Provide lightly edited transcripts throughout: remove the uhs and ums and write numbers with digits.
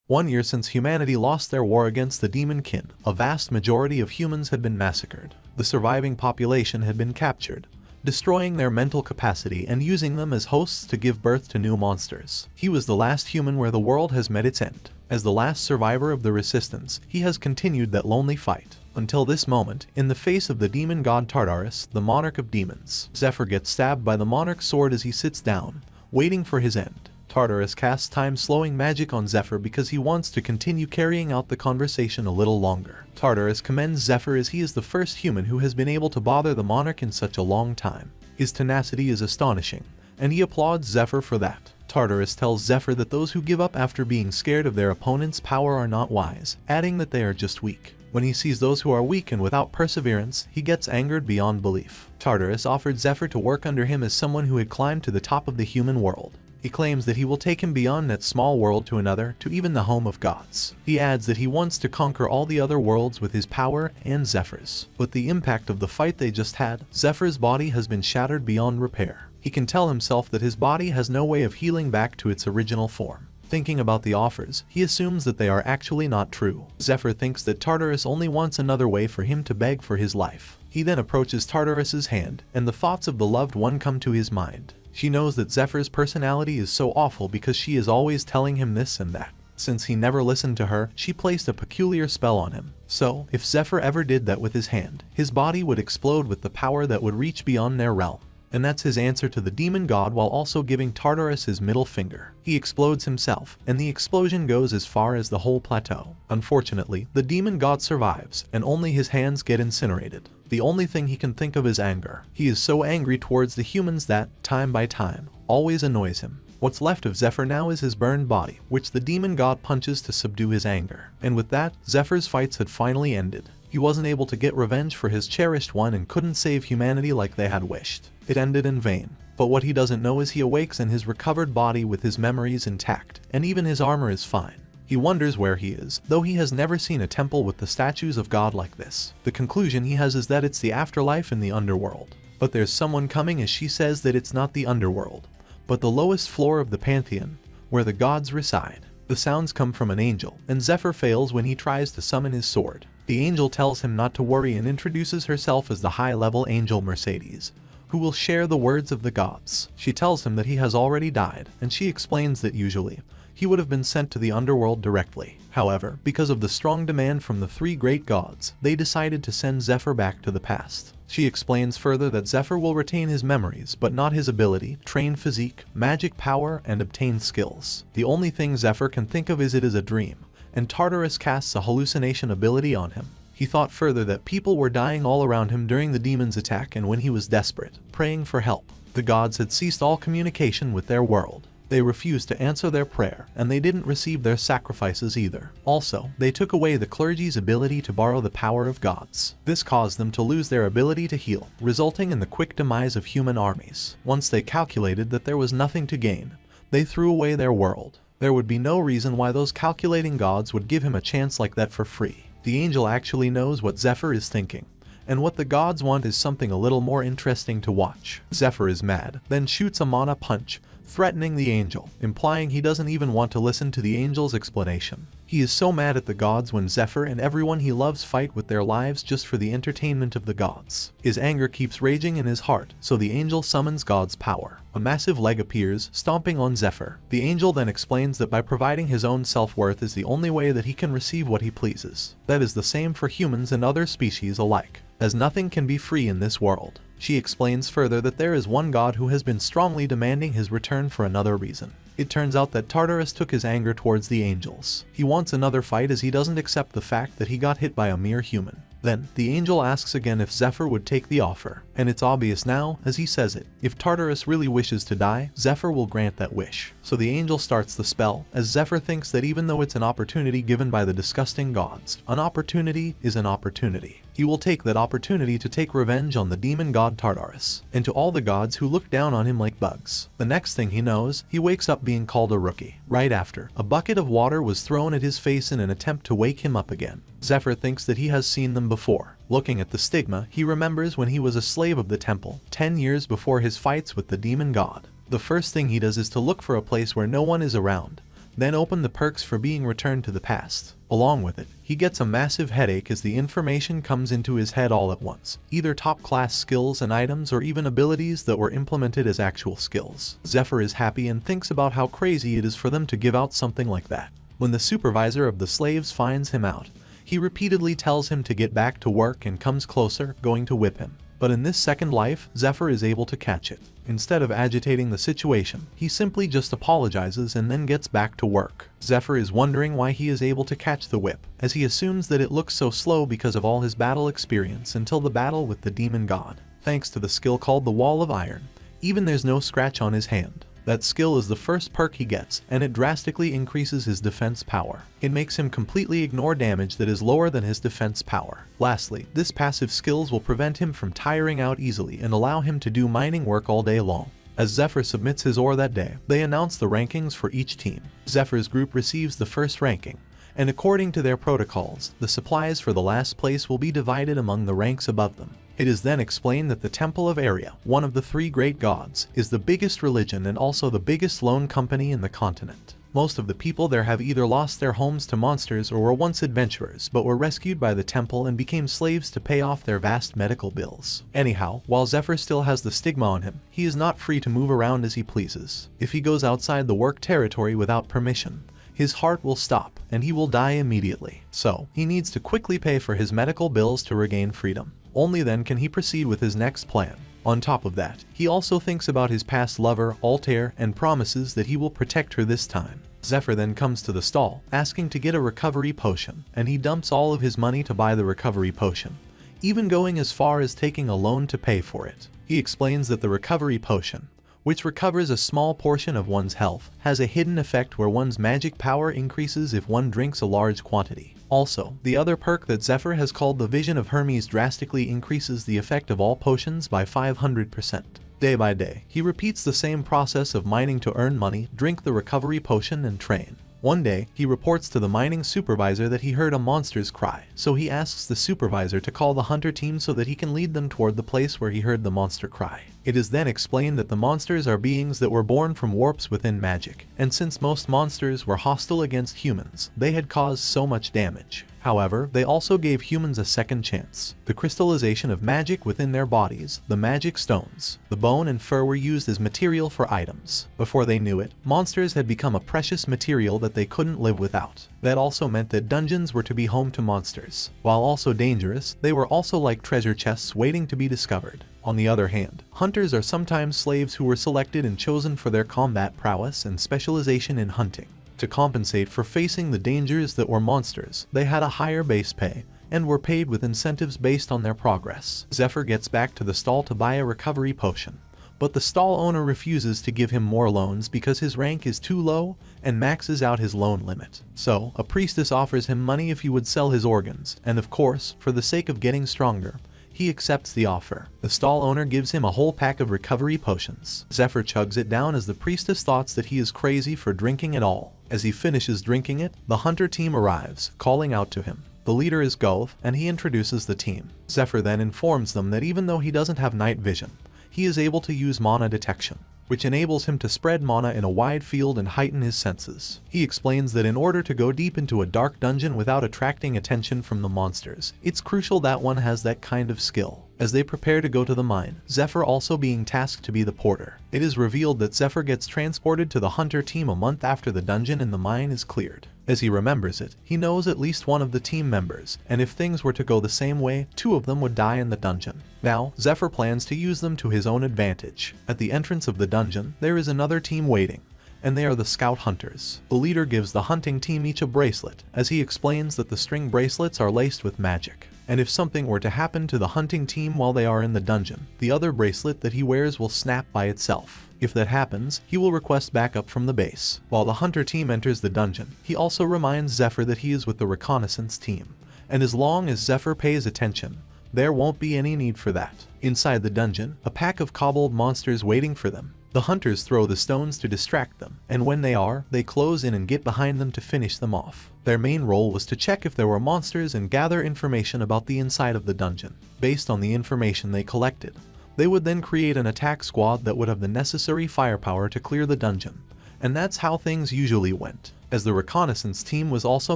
1 year since humanity lost their war against the demon kin, a vast majority of humans had been massacred. The surviving population had been captured, destroying their mental capacity and using them as hosts to give birth to new monsters. He was the last human where the world has met its end. As the last survivor of the resistance, he has continued that lonely fight. Until this moment, in the face of the demon god Tartarus, the monarch of demons. Zephyr gets stabbed by the monarch's sword as he sits down, waiting for his end. Tartarus casts time-slowing magic on Zephyr because he wants to continue carrying out the conversation a little longer. Tartarus commends Zephyr as he is the first human who has been able to bother the monarch in such a long time. His tenacity is astonishing, and he applauds Zephyr for that. Tartarus tells Zephyr that those who give up after being scared of their opponent's power are not wise, adding that they are just weak. When he sees those who are weak and without perseverance, he gets angered beyond belief. Tartarus offered Zephyr to work under him as someone who had climbed to the top of the human world. He claims that he will take him beyond that small world to another, to even the home of gods. He adds that he wants to conquer all the other worlds with his power and Zephyr's. With the impact of the fight they just had, Zephyr's body has been shattered beyond repair. He can tell himself that his body has no way of healing back to its original form. Thinking about the offers, he assumes that they are actually not true. Zephyr thinks that Tartarus only wants another way for him to beg for his life. He then approaches Tartarus's hand, and the thoughts of the loved one come to his mind. She knows that Zephyr's personality is so awful because she is always telling him this and that. Since he never listened to her, she placed a peculiar spell on him. So, if Zephyr ever did that with his hand, his body would explode with the power that would reach beyond their realm. And that's his answer to the demon god while also giving Tartarus his middle finger. He explodes himself, and the explosion goes as far as the whole plateau. Unfortunately, the demon god survives, and only his hands get incinerated. The only thing he can think of is anger. He is so angry towards the humans that, time by time, always annoys him. What's left of Zephyr now is his burned body, which the demon god punches to subdue his anger. And with that, Zephyr's fights had finally ended. He wasn't able to get revenge for his cherished one and couldn't save humanity like they had wished. It ended in vain. But what he doesn't know is he awakes in his recovered body with his memories intact, and even his armor is fine. He wonders where he is, though he has never seen a temple with the statues of God like this. The conclusion he has is that it's the afterlife in the underworld. But there's someone coming as she says that it's not the underworld, but the lowest floor of the pantheon, where the gods reside. The sounds come from an angel, and Zephyr fails when he tries to summon his sword. The angel tells him not to worry and introduces herself as the high-level angel Mercedes, who will share the words of the gods. She tells him that he has already died, and she explains that usually, he would have been sent to the underworld directly. However, because of the strong demand from the three great gods, they decided to send Zephyr back to the past. She explains further that Zephyr will retain his memories, but not his ability, train physique, magic power, and obtain skills. The only thing Zephyr can think of is it as a dream, and Tartarus casts a hallucination ability on him. He thought further that people were dying all around him during the demon's attack, and when he was desperate, praying for help, the gods had ceased all communication with their world. They refused to answer their prayer, and they didn't receive their sacrifices either. Also, they took away the clergy's ability to borrow the power of gods. This caused them to lose their ability to heal, resulting in the quick demise of human armies. Once they calculated that there was nothing to gain, they threw away their world. There would be no reason why those calculating gods would give him a chance like that for free. The angel actually knows what Zephyr is thinking, and what the gods want is something a little more interesting to watch. Zephyr is mad, then shoots a mana punch, threatening the angel, implying he doesn't even want to listen to the angel's explanation. He is so mad at the gods when Zephyr and everyone he loves fight with their lives just for the entertainment of the gods. His anger keeps raging in his heart, so the angel summons God's power. A massive leg appears, stomping on Zephyr. The angel then explains that by providing his own self-worth is the only way that he can receive what he pleases. That is the same for humans and other species alike, as nothing can be free in this world. She explains further that there is one god who has been strongly demanding his return for another reason. It turns out that Tartarus took his anger towards the angels. He wants another fight as he doesn't accept the fact that he got hit by a mere human. Then, the angel asks again if Zephyr would take the offer, and it's obvious now, as he says it. If Tartarus really wishes to die, Zephyr will grant that wish. So the angel starts the spell, as Zephyr thinks that even though it's an opportunity given by the disgusting gods, an opportunity is an opportunity. He will take that opportunity to take revenge on the demon god Tartarus, and to all the gods who look down on him like bugs. The next thing he knows, he wakes up being called a rookie. Right after, a bucket of water was thrown at his face in an attempt to wake him up again. Zephyr thinks that he has seen them before. Looking at the stigma, he remembers when he was a slave of the temple, 10 years before his fights with the demon god. The first thing he does is to look for a place where no one is around, then open the perks for being returned to the past. Along with it, he gets a massive headache as the information comes into his head all at once, either top-class skills and items or even abilities that were implemented as actual skills. Zephyr is happy and thinks about how crazy it is for them to give out something like that. When the supervisor of the slaves finds him out, he repeatedly tells him to get back to work and comes closer, going to whip him. But in this second life, Zephyr is able to catch it. Instead of agitating the situation, he simply just apologizes and then gets back to work. Zephyr is wondering why he is able to catch the whip, as he assumes that it looks so slow because of all his battle experience until the battle with the demon god. Thanks to the skill called the Wall of Iron, even there's no scratch on his hand. That skill is the first perk he gets, and it drastically increases his defense power. It makes him completely ignore damage that is lower than his defense power. Lastly, this passive skills will prevent him from tiring out easily and allow him to do mining work all day long. As Zephyr submits his ore that day, they announce the rankings for each team. Zephyr's group receives the first ranking, and according to their protocols, the supplies for the last place will be divided among the ranks above them. It is then explained that the Temple of Aria, one of the 3 great gods, is the biggest religion and also the biggest loan company in the continent. Most of the people there have either lost their homes to monsters or were once adventurers but were rescued by the temple and became slaves to pay off their vast medical bills. Anyhow, while Zephyr still has the stigma on him, he is not free to move around as he pleases. If he goes outside the work territory without permission, his heart will stop and he will die immediately. So, he needs to quickly pay for his medical bills to regain freedom. Only then can he proceed with his next plan. On top of that, he also thinks about his past lover, Altair, and promises that he will protect her this time. Zephyr then comes to the stall, asking to get a recovery potion, and he dumps all of his money to buy the recovery potion, even going as far as taking a loan to pay for it. He explains that the recovery potion, which recovers a small portion of one's health, has a hidden effect where one's magic power increases if one drinks a large quantity. Also, the other perk that Zephyr has called the Vision of Hermes drastically increases the effect of all potions by 500%. Day by day, he repeats the same process of mining to earn money, drink the recovery potion, and train. One day, he reports to the mining supervisor that he heard a monster's cry, so he asks the supervisor to call the hunter team so that he can lead them toward the place where he heard the monster cry. It is then explained that the monsters are beings that were born from warps within magic, and since most monsters were hostile against humans, they had caused so much damage. However, they also gave humans a second chance. The crystallization of magic within their bodies, the magic stones, the bone and fur were used as material for items. Before they knew it, monsters had become a precious material that they couldn't live without. That also meant that dungeons were to be home to monsters. While also dangerous, they were also like treasure chests waiting to be discovered. On the other hand, hunters are sometimes slaves who were selected and chosen for their combat prowess and specialization in hunting. To compensate for facing the dangers that were monsters, they had a higher base pay and were paid with incentives based on their progress. Zephyr gets back to the stall to buy a recovery potion, but the stall owner refuses to give him more loans because his rank is too low and maxes out his loan limit. So, a priestess offers him money if he would sell his organs, and of course, for the sake of getting stronger, he accepts the offer. The stall owner gives him a whole pack of recovery potions. Zephyr chugs it down as the priestess thoughts that he is crazy for drinking it all. As he finishes drinking it, the hunter team arrives, calling out to him. The leader is Gulf, and he introduces the team. Zephyr then informs them that even though he doesn't have night vision, he is able to use mana detection, which enables him to spread mana in a wide field and heighten his senses. He explains that in order to go deep into a dark dungeon without attracting attention from the monsters, it's crucial that one has that kind of skill. As they prepare to go to the mine, Zephyr also being tasked to be the porter. It is revealed that Zephyr gets transported to the hunter team a month after the dungeon in the mine is cleared. As he remembers it, he knows at least one of the team members, and if things were to go the same way, 2 of them would die in the dungeon. Now, Zephyr plans to use them to his own advantage. At the entrance of the dungeon, there is another team waiting, and they are the scout hunters. The leader gives the hunting team each a bracelet, as he explains that the string bracelets are laced with magic. And if something were to happen to the hunting team while they are in the dungeon, the other bracelet that he wears will snap by itself. If that happens, he will request backup from the base. While the hunter team enters the dungeon, he also reminds Zephyr that he is with the reconnaissance team, and as long as Zephyr pays attention, there won't be any need for that. Inside the dungeon, a pack of kobold monsters waiting for them. The hunters throw the stones to distract them, and when they close in and get behind them to finish them off. Their main role was to check if there were monsters and gather information about the inside of the dungeon. Based on the information they collected, they would then create an attack squad that would have the necessary firepower to clear the dungeon. And that's how things usually went. as the reconnaissance team was also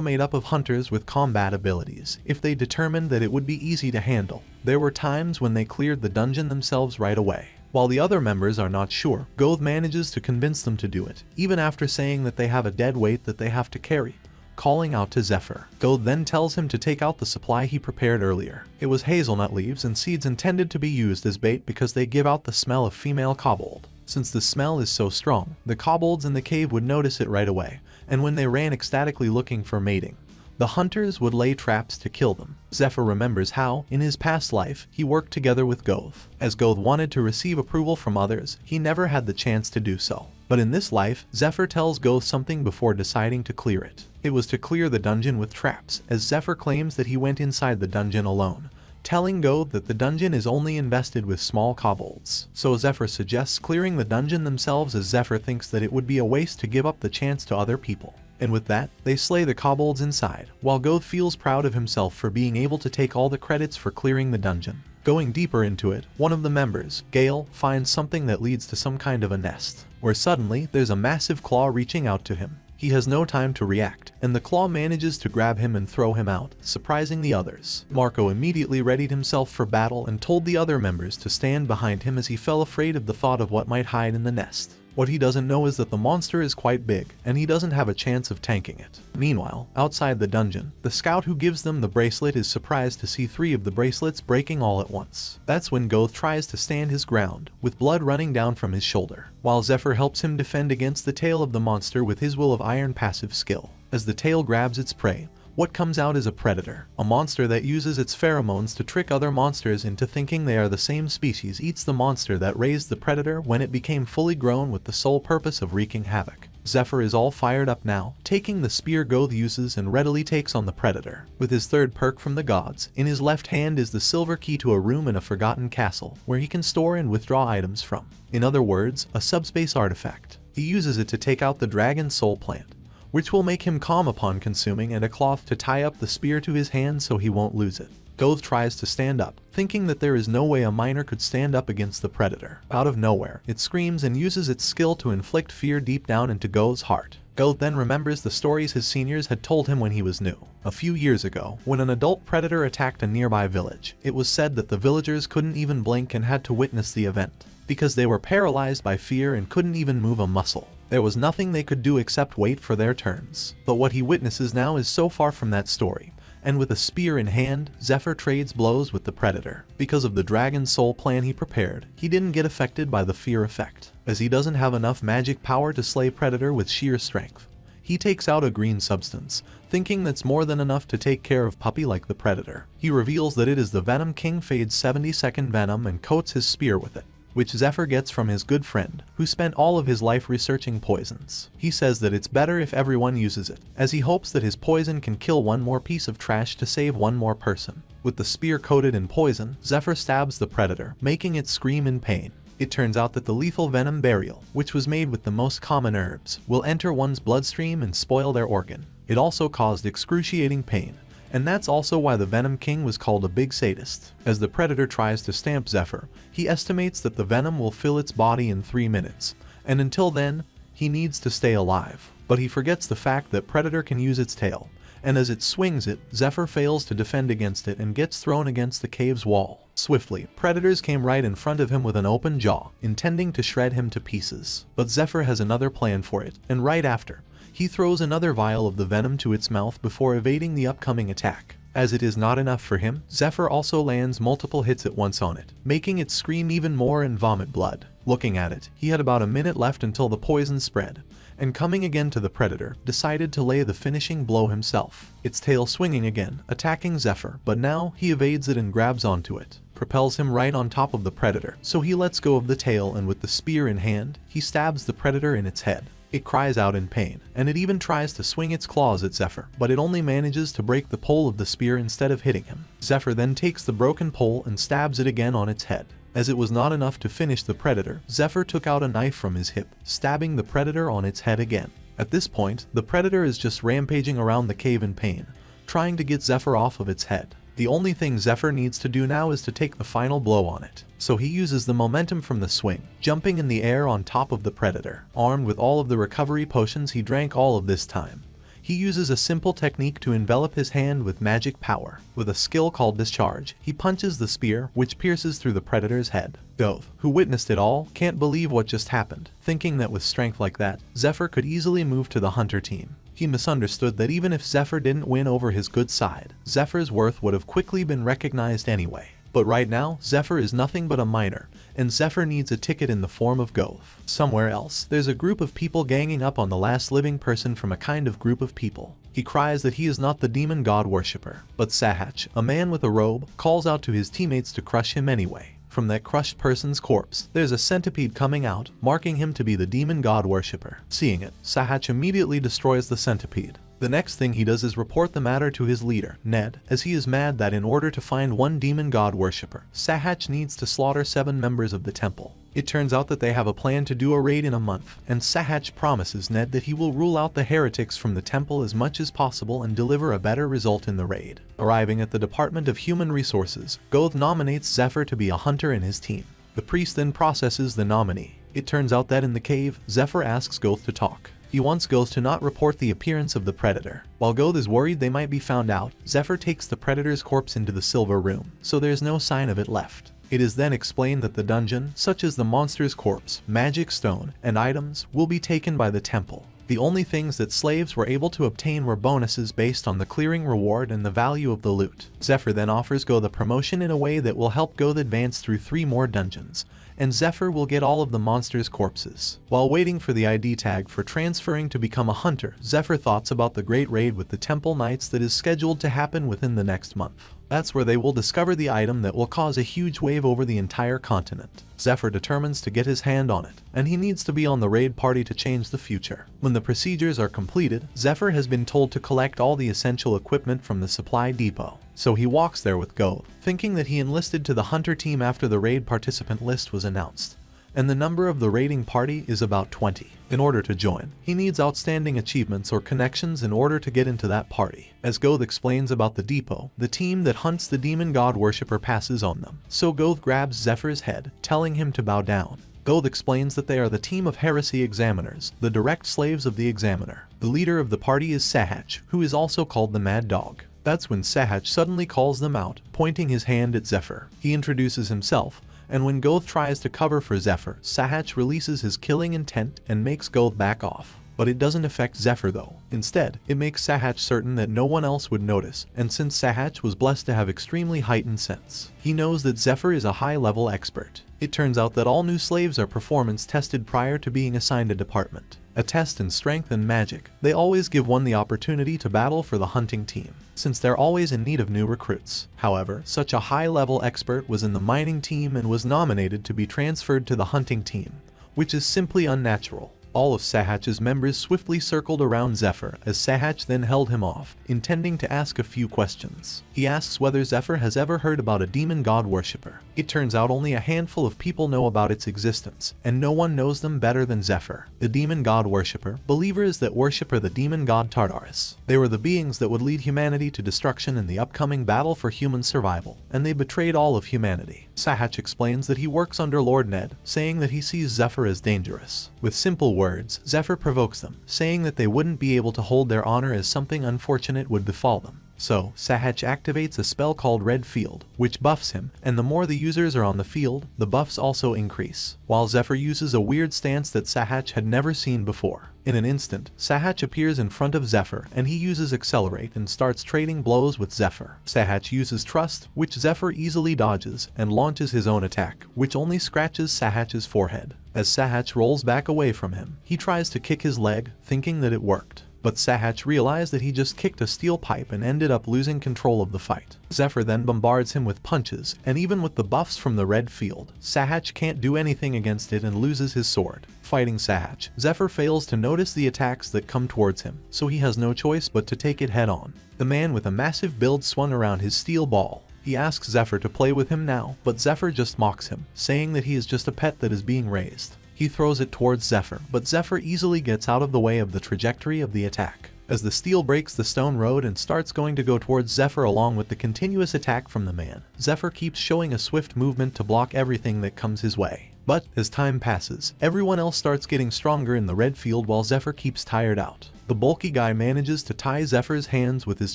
made up of hunters with combat abilities. If they determined that it would be easy to handle, there were times when they cleared the dungeon themselves right away. While the other members are not sure, Goth manages to convince them to do it, even after saying that they have a dead weight that they have to carry, calling out to Zephyr. Goth then tells him to take out the supply he prepared earlier. It was hazelnut leaves and seeds intended to be used as bait because they give out the smell of female kobold. Since the smell is so strong, the kobolds in the cave would notice it right away, and when they ran ecstatically looking for mating, the hunters would lay traps to kill them. Zephyr remembers how, in his past life, he worked together with Goth. As Goth wanted to receive approval from others, he never had the chance to do so. But in this life, Zephyr tells Goth something before deciding to clear it. It was to clear the dungeon with traps, as Zephyr claims that he went inside the dungeon alone, telling Goth that the dungeon is only invested with small kobolds. So Zephyr suggests clearing the dungeon themselves, as Zephyr thinks that it would be a waste to give up the chance to other people. And with that, they slay the kobolds inside, while Goth feels proud of himself for being able to take all the credits for clearing the dungeon. Going deeper into it, one of the members, Gale, finds something that leads to some kind of a nest, where suddenly there's a massive claw reaching out to him. He has no time to react, and the claw manages to grab him and throw him out, surprising the others. Marco immediately readied himself for battle and told the other members to stand behind him as he felt afraid of the thought of what might hide in the nest. What he doesn't know is that the monster is quite big, and he doesn't have a chance of tanking it. Meanwhile, outside the dungeon, the scout who gives them the bracelet is surprised to see 3 of the bracelets breaking all at once. That's when Goth tries to stand his ground, with blood running down from his shoulder, while Zephyr helps him defend against the tail of the monster with his will of iron passive skill. As the tail grabs its prey, what comes out is a predator. A monster that uses its pheromones to trick other monsters into thinking they are the same species eats the monster that raised the predator when it became fully grown, with the sole purpose of wreaking havoc. Zephyr is all fired up now, taking the spear Goth uses and readily takes on the predator. With his third perk from the gods, in his left hand is the silver key to a room in a forgotten castle, where he can store and withdraw items from. In other words, a subspace artifact. He uses it to take out the dragon soul plant, which will make him calm upon consuming, and a cloth to tie up the spear to his hand so he won't lose it. Goth tries to stand up, thinking that there is no way a miner could stand up against the predator. Out of nowhere, it screams and uses its skill to inflict fear deep down into Goth's heart. Goth then remembers the stories his seniors had told him when he was new. A few years ago, when an adult predator attacked a nearby village, it was said that the villagers couldn't even blink and had to witness the event, because they were paralyzed by fear and couldn't even move a muscle. There was nothing they could do except wait for their turns. But what he witnesses now is so far from that story, and with a spear in hand, Zephyr trades blows with the predator. Because of the dragon soul plan he prepared, he didn't get affected by the fear effect, as he doesn't have enough magic power to slay predator with sheer strength. He takes out a green substance, thinking that's more than enough to take care of puppy like the predator. He reveals that it is the Venom King Fade's 72nd venom and coats his spear with it, which Zephyr gets from his good friend, who spent all of his life researching poisons. He says that it's better if everyone uses it, as he hopes that his poison can kill one more piece of trash to save one more person. With the spear coated in poison, Zephyr stabs the predator, making it scream in pain. It turns out that the lethal venom burial, which was made with the most common herbs, will enter one's bloodstream and spoil their organ. It also caused excruciating pain, and that's also why the Venom King was called a big sadist. As the predator tries to stamp Zephyr, he estimates that the venom will fill its body in 3 minutes, and until then, he needs to stay alive. But he forgets the fact that predator can use its tail, and as it swings it, Zephyr fails to defend against it and gets thrown against the cave's wall. Swiftly, predators came right in front of him with an open jaw, intending to shred him to pieces. But Zephyr has another plan for it, and right after, he throws another vial of the venom to its mouth before evading the upcoming attack. As it is not enough for him, Zephyr also lands multiple hits at once on it, making it scream even more and vomit blood. Looking at it, he had about a minute left until the poison spread, and coming again to the predator, decided to lay the finishing blow himself. Its tail swinging again, attacking Zephyr, but now he evades it and grabs onto it, propels him right on top of the predator, so he lets go of the tail and with the spear in hand, he stabs the predator in its head. It cries out in pain, and it even tries to swing its claws at Zephyr, but it only manages to break the pole of the spear instead of hitting him. Zephyr then takes the broken pole and stabs it again on its head. As it was not enough to finish the predator, Zephyr took out a knife from his hip, stabbing the predator on its head again. At this point, the predator is just rampaging around the cave in pain, trying to get Zephyr off of its head. The only thing Zephyr needs to do now is to take the final blow on it. So he uses the momentum from the swing, jumping in the air on top of the predator. Armed with all of the recovery potions he drank all of this time, he uses a simple technique to envelop his hand with magic power. With a skill called Discharge, he punches the spear, which pierces through the predator's head. Goth, who witnessed it all, can't believe what just happened, thinking that with strength like that, Zephyr could easily move to the hunter team. He misunderstood that even if Zephyr didn't win over his good side, Zephyr's worth would have quickly been recognized anyway. But right now, Zephyr is nothing but a minor, and Zephyr needs a ticket in the form of Goth. Somewhere else, there's a group of people ganging up on the last living person from a kind of group of people. He cries that he is not the demon god worshipper, but Sahach, a man with a robe, calls out to his teammates to crush him anyway. From that crushed person's corpse, there's a centipede coming out, marking him to be the demon god worshipper. Seeing it, Sahach immediately destroys the centipede. The next thing he does is report the matter to his leader, Ned, as he is mad that in order to find one demon god worshipper, Sahach needs to slaughter 7 members of the temple. It turns out that they have a plan to do a raid in a month, and Sahach promises Ned that he will rule out the heretics from the temple as much as possible and deliver a better result in the raid. Arriving at the Department of Human Resources, Goth nominates Zephyr to be a hunter in his team. The priest then processes the nominee. It turns out that in the cave, Zephyr asks Goth to talk. He wants Goth to not report the appearance of the predator. While Goth is worried they might be found out, Zephyr takes the predator's corpse into the silver room, so there's no sign of it left. It is then explained that the dungeon, such as the monster's corpse, magic stone, and items, will be taken by the temple. The only things that slaves were able to obtain were bonuses based on the clearing reward and the value of the loot. Zephyr then offers Goth a promotion in a way that will help Goth advance through 3 more dungeons, and Zephyr will get all of the monster's corpses. While waiting for the ID tag for transferring to become a hunter, Zephyr thoughts about the great raid with the Temple Knights that is scheduled to happen within the next month. That's where they will discover the item that will cause a huge wave over the entire continent. Zephyr determines to get his hand on it, and he needs to be on the raid party to change the future. When the procedures are completed, Zephyr has been told to collect all the essential equipment from the supply depot. So he walks there with Goth, thinking that he enlisted to the hunter team after the raid participant list was announced, and the number of the raiding party is about 20. In order to join, he needs outstanding achievements or connections in order to get into that party. As Goth explains about the depot, the team that hunts the demon god worshipper passes on them, so Goth grabs Zephyr's head, telling him to bow down. Goth explains that they are the team of heresy examiners, the direct slaves of the examiner. The leader of the party is Sahach, who is also called the Mad Dog. That's when Sahach suddenly calls them out, pointing his hand at Zephyr. He introduces himself, and when Goth tries to cover for Zephyr, Sahach releases his killing intent and makes Goth back off. But it doesn't affect Zephyr though. Instead, it makes Sahach certain that no one else would notice, and since Sahach was blessed to have extremely heightened sense, he knows that Zephyr is a high-level expert. It turns out that all new slaves are performance tested prior to being assigned a department. A test in strength and magic, they always give one the opportunity to battle for the hunting team, since they're always in need of new recruits. However, such a high-level expert was in the mining team and was nominated to be transferred to the hunting team, which is simply unnatural. All of Sahach's members swiftly circled around Zephyr as Sahach then held him off, intending to ask a few questions. He asks whether Zephyr has ever heard about a demon god worshipper. It turns out only a handful of people know about its existence, and no one knows them better than Zephyr. The demon god worshipper, believers that worship the demon god Tartarus. They were the beings that would lead humanity to destruction in the upcoming battle for human survival, and they betrayed all of humanity. Sahach explains that he works under Lord Ned, saying that he sees Zephyr as dangerous. With simple words, Zephyr provokes them, saying that they wouldn't be able to hold their honor as something unfortunate would befall them. So, Sahach activates a spell called Red Field, which buffs him, and the more the users are on the field, the buffs also increase, while Zephyr uses a weird stance that Sahach had never seen before. In an instant, Sahach appears in front of Zephyr, and he uses Accelerate and starts trading blows with Zephyr. Sahach uses Trust, which Zephyr easily dodges, and launches his own attack, which only scratches Sahach's forehead. As Sahach rolls back away from him, he tries to kick his leg, thinking that it worked. But Sahach realized that he just kicked a steel pipe and ended up losing control of the fight. Zephyr then bombards him with punches, and even with the buffs from the red field, Sahach can't do anything against it and loses his sword. Fighting Sahach, Zephyr fails to notice the attacks that come towards him, so he has no choice but to take it head on. The man with a massive build swung around his steel ball. He asks Zephyr to play with him now, but Zephyr just mocks him, saying that he is just a pet that is being raised. He throws it towards Zephyr, but Zephyr easily gets out of the way of the trajectory of the attack. As the steel breaks the stone road and starts going to go towards Zephyr along with the continuous attack from the man, Zephyr keeps showing a swift movement to block everything that comes his way. But, as time passes, everyone else starts getting stronger in the red field while Zephyr keeps tired out. The bulky guy manages to tie Zephyr's hands with his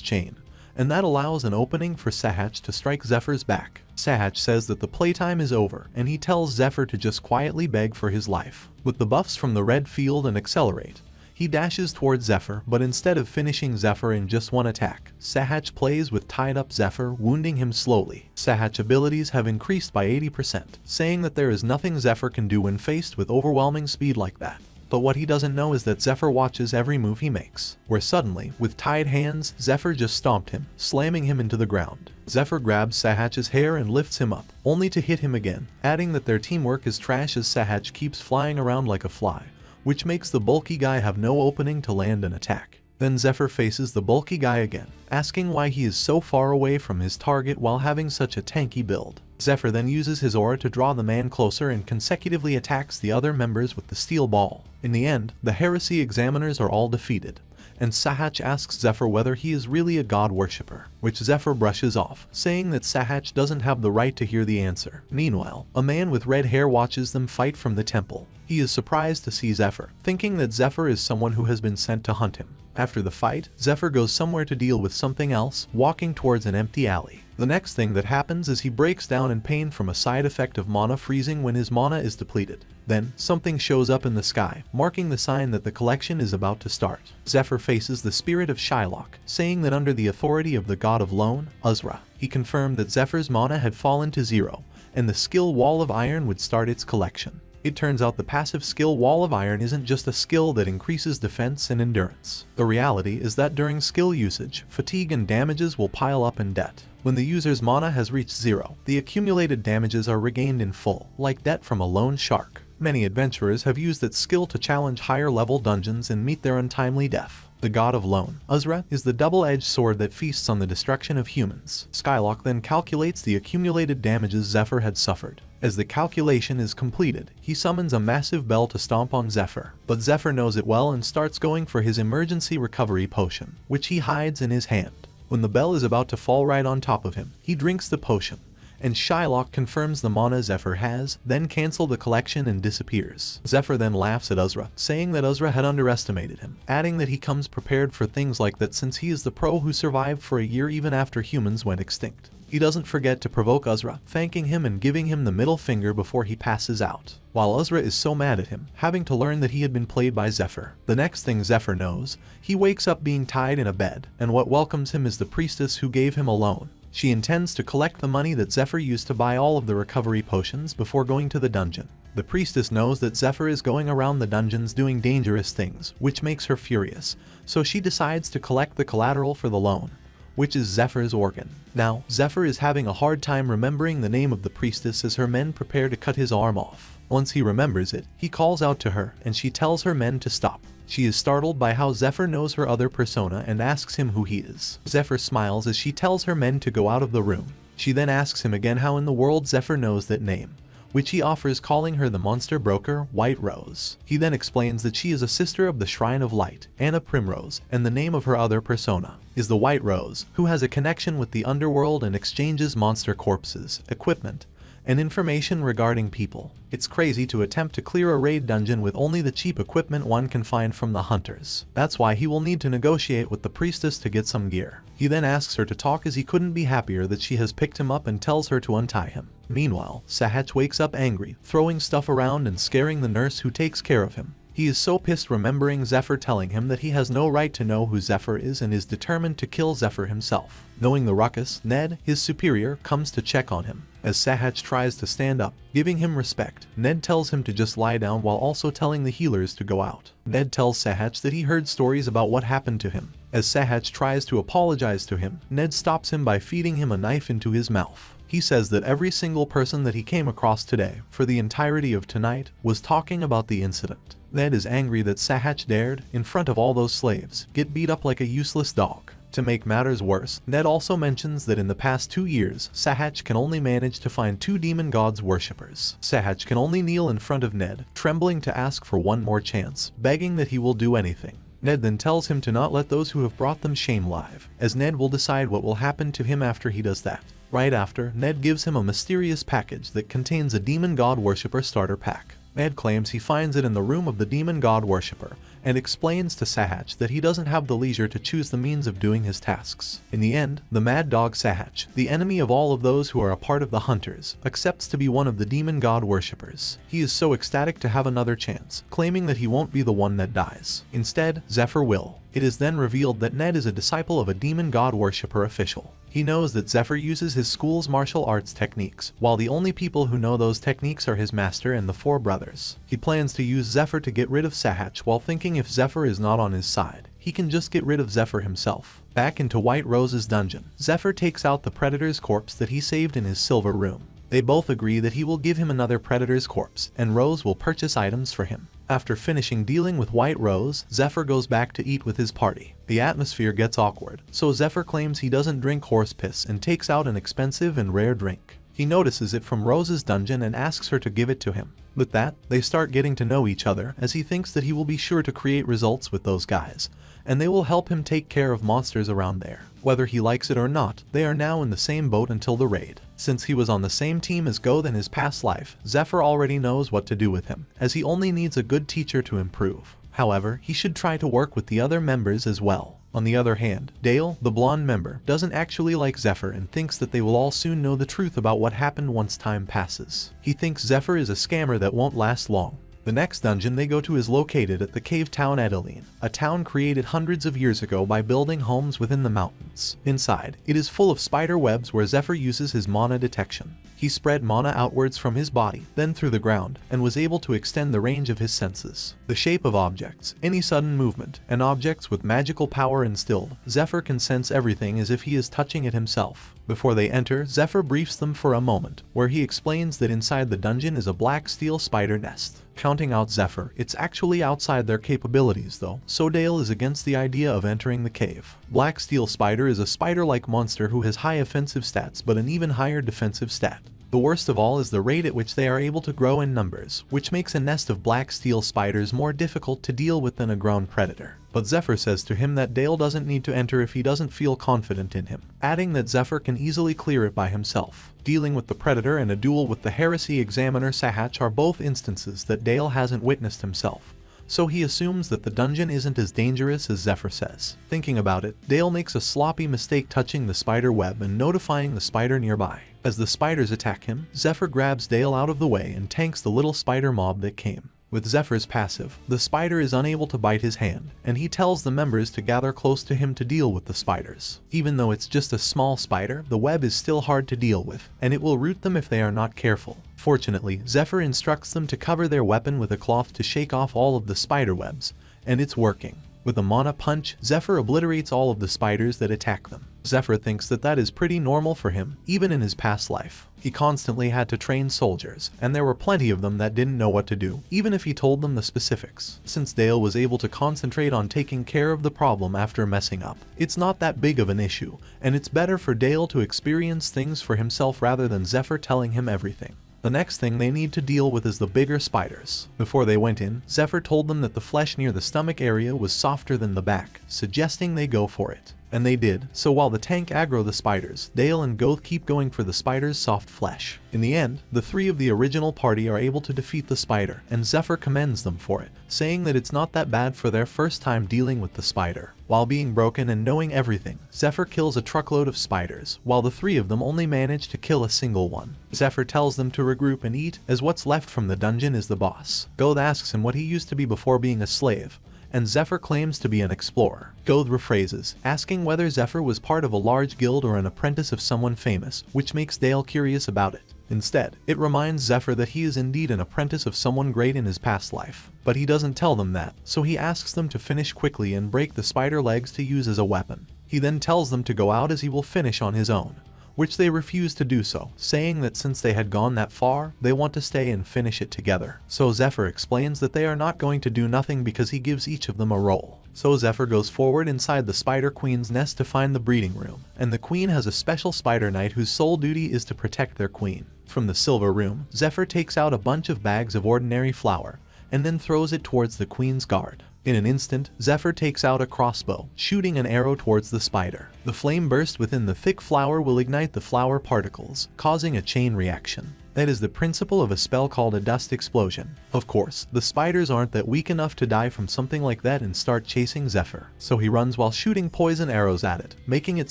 chain, and that allows an opening for Sahach to strike Zephyr's back. Sahach says that the playtime is over, and he tells Zephyr to just quietly beg for his life. With the buffs from the red field and accelerate, he dashes towards Zephyr, but instead of finishing Zephyr in just one attack, Sahach plays with tied-up Zephyr, wounding him slowly. Sahach's abilities have increased by 80%, saying that there is nothing Zephyr can do when faced with overwhelming speed like that. But what he doesn't know is that Zephyr watches every move he makes, where suddenly, with tied hands, Zephyr just stomped him, slamming him into the ground. Zephyr grabs Sahach's hair and lifts him up, only to hit him again, adding that their teamwork is trash as Sahach keeps flying around like a fly, which makes the bulky guy have no opening to land an attack. Then Zephyr faces the bulky guy again, asking why he is so far away from his target while having such a tanky build. Zephyr then uses his aura to draw the man closer and consecutively attacks the other members with the steel ball. In the end, the heresy examiners are all defeated, and Sahach asks Zephyr whether he is really a god worshipper, which Zephyr brushes off, saying that Sahach doesn't have the right to hear the answer. Meanwhile, a man with red hair watches them fight from the temple. He is surprised to see Zephyr, thinking that Zephyr is someone who has been sent to hunt him. After the fight, Zephyr goes somewhere to deal with something else, walking towards an empty alley. The next thing that happens is he breaks down in pain from a side effect of mana freezing when his mana is depleted. Then, something shows up in the sky, marking the sign that the collection is about to start. Zephyr faces the spirit of Shylock, saying that under the authority of the god of loan, Uzra, he confirmed that Zephyr's mana had fallen to 0, and the skill Wall of Iron would start its collection. It turns out the passive skill Wall of Iron isn't just a skill that increases defense and endurance. The reality is that during skill usage, fatigue and damages will pile up in debt. When the user's mana has reached 0, the accumulated damages are regained in full, like debt from a lone shark. Many adventurers have used that skill to challenge higher level dungeons and meet their untimely death. The god of loan, Uzra, is the double-edged sword that feasts on the destruction of humans. Skylock then calculates the accumulated damages Zephyr had suffered. As the calculation is completed, he summons a massive bell to stomp on Zephyr, but Zephyr knows it well and starts going for his emergency recovery potion, which he hides in his hand. When the bell is about to fall right on top of him, he drinks the potion, and Shylock confirms the mana Zephyr has, then cancel the collection and disappears. Zephyr then laughs at Uzra, saying that Uzra had underestimated him, adding that he comes prepared for things like that since he is the pro who survived for a year even after humans went extinct. He doesn't forget to provoke Uzra, thanking him and giving him the middle finger before he passes out. While Uzra is so mad at him, having to learn that he had been played by Zephyr. The next thing Zephyr knows, he wakes up being tied in a bed, and what welcomes him is the priestess who gave him a loan. She intends to collect the money that Zephyr used to buy all of the recovery potions before going to the dungeon. The priestess knows that Zephyr is going around the dungeons doing dangerous things, which makes her furious, so she decides to collect the collateral for the loan, which is Zephyr's organ. Now, Zephyr is having a hard time remembering the name of the priestess as her men prepare to cut his arm off. Once he remembers it, he calls out to her, and she tells her men to stop. She is startled by how Zephyr knows her other persona and asks him who he is. Zephyr smiles as she tells her men to go out of the room. She then asks him again how in the world Zephyr knows that name, which he offers, calling her the monster broker, White Rose. He then explains that she is a sister of the Shrine of Light, Anna Primrose, and the name of her other persona is the White Rose, who has a connection with the underworld and exchanges monster corpses, equipment, and information regarding people. It's crazy to attempt to clear a raid dungeon with only the cheap equipment one can find from the hunters. That's why he will need to negotiate with the priestess to get some gear. He then asks her to talk as he couldn't be happier that she has picked him up and tells her to untie him. Meanwhile, Sahach wakes up angry, throwing stuff around and scaring the nurse who takes care of him. He is so pissed remembering Zephyr telling him that he has no right to know who Zephyr is and is determined to kill Zephyr himself. Knowing the ruckus, Ned, his superior, comes to check on him. As Sahach tries to stand up, giving him respect, Ned tells him to just lie down while also telling the healers to go out. Ned tells Sahach that he heard stories about what happened to him. As Sahach tries to apologize to him, Ned stops him by feeding him a knife into his mouth. He says that every single person that he came across today, for the entirety of tonight, was talking about the incident. Ned is angry that Sahach dared, in front of all those slaves, get beat up like a useless dog. To make matters worse, Ned also mentions that in the past 2 years, Sahach can only manage to find 2 demon gods worshippers. Sahach can only kneel in front of Ned, trembling to ask for one more chance, begging that he will do anything. Ned then tells him to not let those who have brought them shame live, as Ned will decide what will happen to him after he does that. Right after, Ned gives him a mysterious package that contains a demon god worshipper starter pack. Ned claims he finds it in the room of the demon god worshipper, and explains to Sahach that he doesn't have the leisure to choose the means of doing his tasks. In the end, the mad dog Sahach, the enemy of all of those who are a part of the hunters, accepts to be one of the demon god worshippers. He is so ecstatic to have another chance, claiming that he won't be the one that dies. Instead, Zephyr will. It is then revealed that Ned is a disciple of a demon god worshipper official. He knows that Zephyr uses his school's martial arts techniques, while the only people who know those techniques are his master and the four brothers. He plans to use Zephyr to get rid of Sahach while thinking if Zephyr is not on his side, he can just get rid of Zephyr himself. Back into White Rose's dungeon, Zephyr takes out the predator's corpse that he saved in his silver room. They both agree that he will give him another predator's corpse, and Rose will purchase items for him. After finishing dealing with White Rose, Zephyr goes back to eat with his party. The atmosphere gets awkward, so Zephyr claims he doesn't drink horse piss and takes out an expensive and rare drink. He notices it from Rose's dungeon and asks her to give it to him. With that, they start getting to know each other, as he thinks that he will be sure to create results with those guys, and they will help him take care of monsters around there. Whether he likes it or not, they are now in the same boat until the raid. Since he was on the same team as Goth in his past life, Zephyr already knows what to do with him, as he only needs a good teacher to improve. However, he should try to work with the other members as well. On the other hand, Dale, the blonde member, doesn't actually like Zephyr and thinks that they will all soon know the truth about what happened once time passes. He thinks Zephyr is a scammer that won't last long. The next dungeon they go to is located at the cave town Edeline, a town created hundreds of years ago by building homes within the mountains. Inside, it is full of spider webs where Zephyr uses his mana detection. He spread mana outwards from his body, then through the ground, and was able to extend the range of his senses. The shape of objects, any sudden movement, and objects with magical power instilled, Zephyr can sense everything as if he is touching it himself. Before they enter, Zephyr briefs them for a moment, where he explains that inside the dungeon is a black steel spider nest. Counting out Zephyr, it's actually outside their capabilities though, so Dale is against the idea of entering the cave. Black Steel Spider is a spider-like monster who has high offensive stats but an even higher defensive stat. The worst of all is the rate at which they are able to grow in numbers, which makes a nest of black steel spiders more difficult to deal with than a grown predator. But Zephyr says to him that Dale doesn't need to enter if he doesn't feel confident in him, adding that Zephyr can easily clear it by himself. Dealing with the predator and a duel with the heresy examiner Sahach are both instances that Dale hasn't witnessed himself, so he assumes that the dungeon isn't as dangerous as Zephyr says. Thinking about it, Dale makes a sloppy mistake touching the spider web and notifying the spider nearby. As the spiders attack him, Zephyr grabs Dale out of the way and tanks the little spider mob that came. With Zephyr's passive, the spider is unable to bite his hand, and he tells the members to gather close to him to deal with the spiders. Even though it's just a small spider, the web is still hard to deal with, and it will root them if they are not careful. Fortunately, Zephyr instructs them to cover their weapon with a cloth to shake off all of the spider webs, and it's working. With a mana punch, Zephyr obliterates all of the spiders that attack them. Zephyr thinks that that is pretty normal for him, even in his past life. He constantly had to train soldiers, and there were plenty of them that didn't know what to do, even if he told them the specifics. Since Dale was able to concentrate on taking care of the problem after messing up, it's not that big of an issue, and it's better for Dale to experience things for himself rather than Zephyr telling him everything. The next thing they need to deal with is the bigger spiders. Before they went in, Zephyr told them that the flesh near the stomach area was softer than the back, suggesting they go for it. And they did, so while the tank aggro the spiders, Dale and Goth keep going for the spider's soft flesh. In the end, the three of the original party are able to defeat the spider, and Zephyr commends them for it, saying that it's not that bad for their first time dealing with the spider. While being broken and knowing everything, Zephyr kills a truckload of spiders, while the three of them only manage to kill a single one. Zephyr tells them to regroup and eat, as what's left from the dungeon is the boss. Goth asks him what he used to be before being a slave, and Zephyr claims to be an explorer. Goth rephrases, asking whether Zephyr was part of a large guild or an apprentice of someone famous, which makes Dale curious about it. Instead, it reminds Zephyr that he is indeed an apprentice of someone great in his past life. But he doesn't tell them that, so he asks them to finish quickly and break the spider legs to use as a weapon. He then tells them to go out as he will finish on his own, which they refuse to do so, saying that since they had gone that far, they want to stay and finish it together. So Zephyr explains that they are not going to do nothing because he gives each of them a role. So Zephyr goes forward inside the Spider Queen's nest to find the breeding room, and the queen has a special spider knight whose sole duty is to protect their queen. From the silver room, Zephyr takes out a bunch of bags of ordinary flour, and then throws it towards the queen's guard. In an instant, Zephyr takes out a crossbow, shooting an arrow towards the spider. The flame burst within the thick flower will ignite the flower particles, causing a chain reaction. That is the principle of a spell called a dust explosion. Of course, the spiders aren't that weak enough to die from something like that and start chasing Zephyr, so he runs while shooting poison arrows at it, making it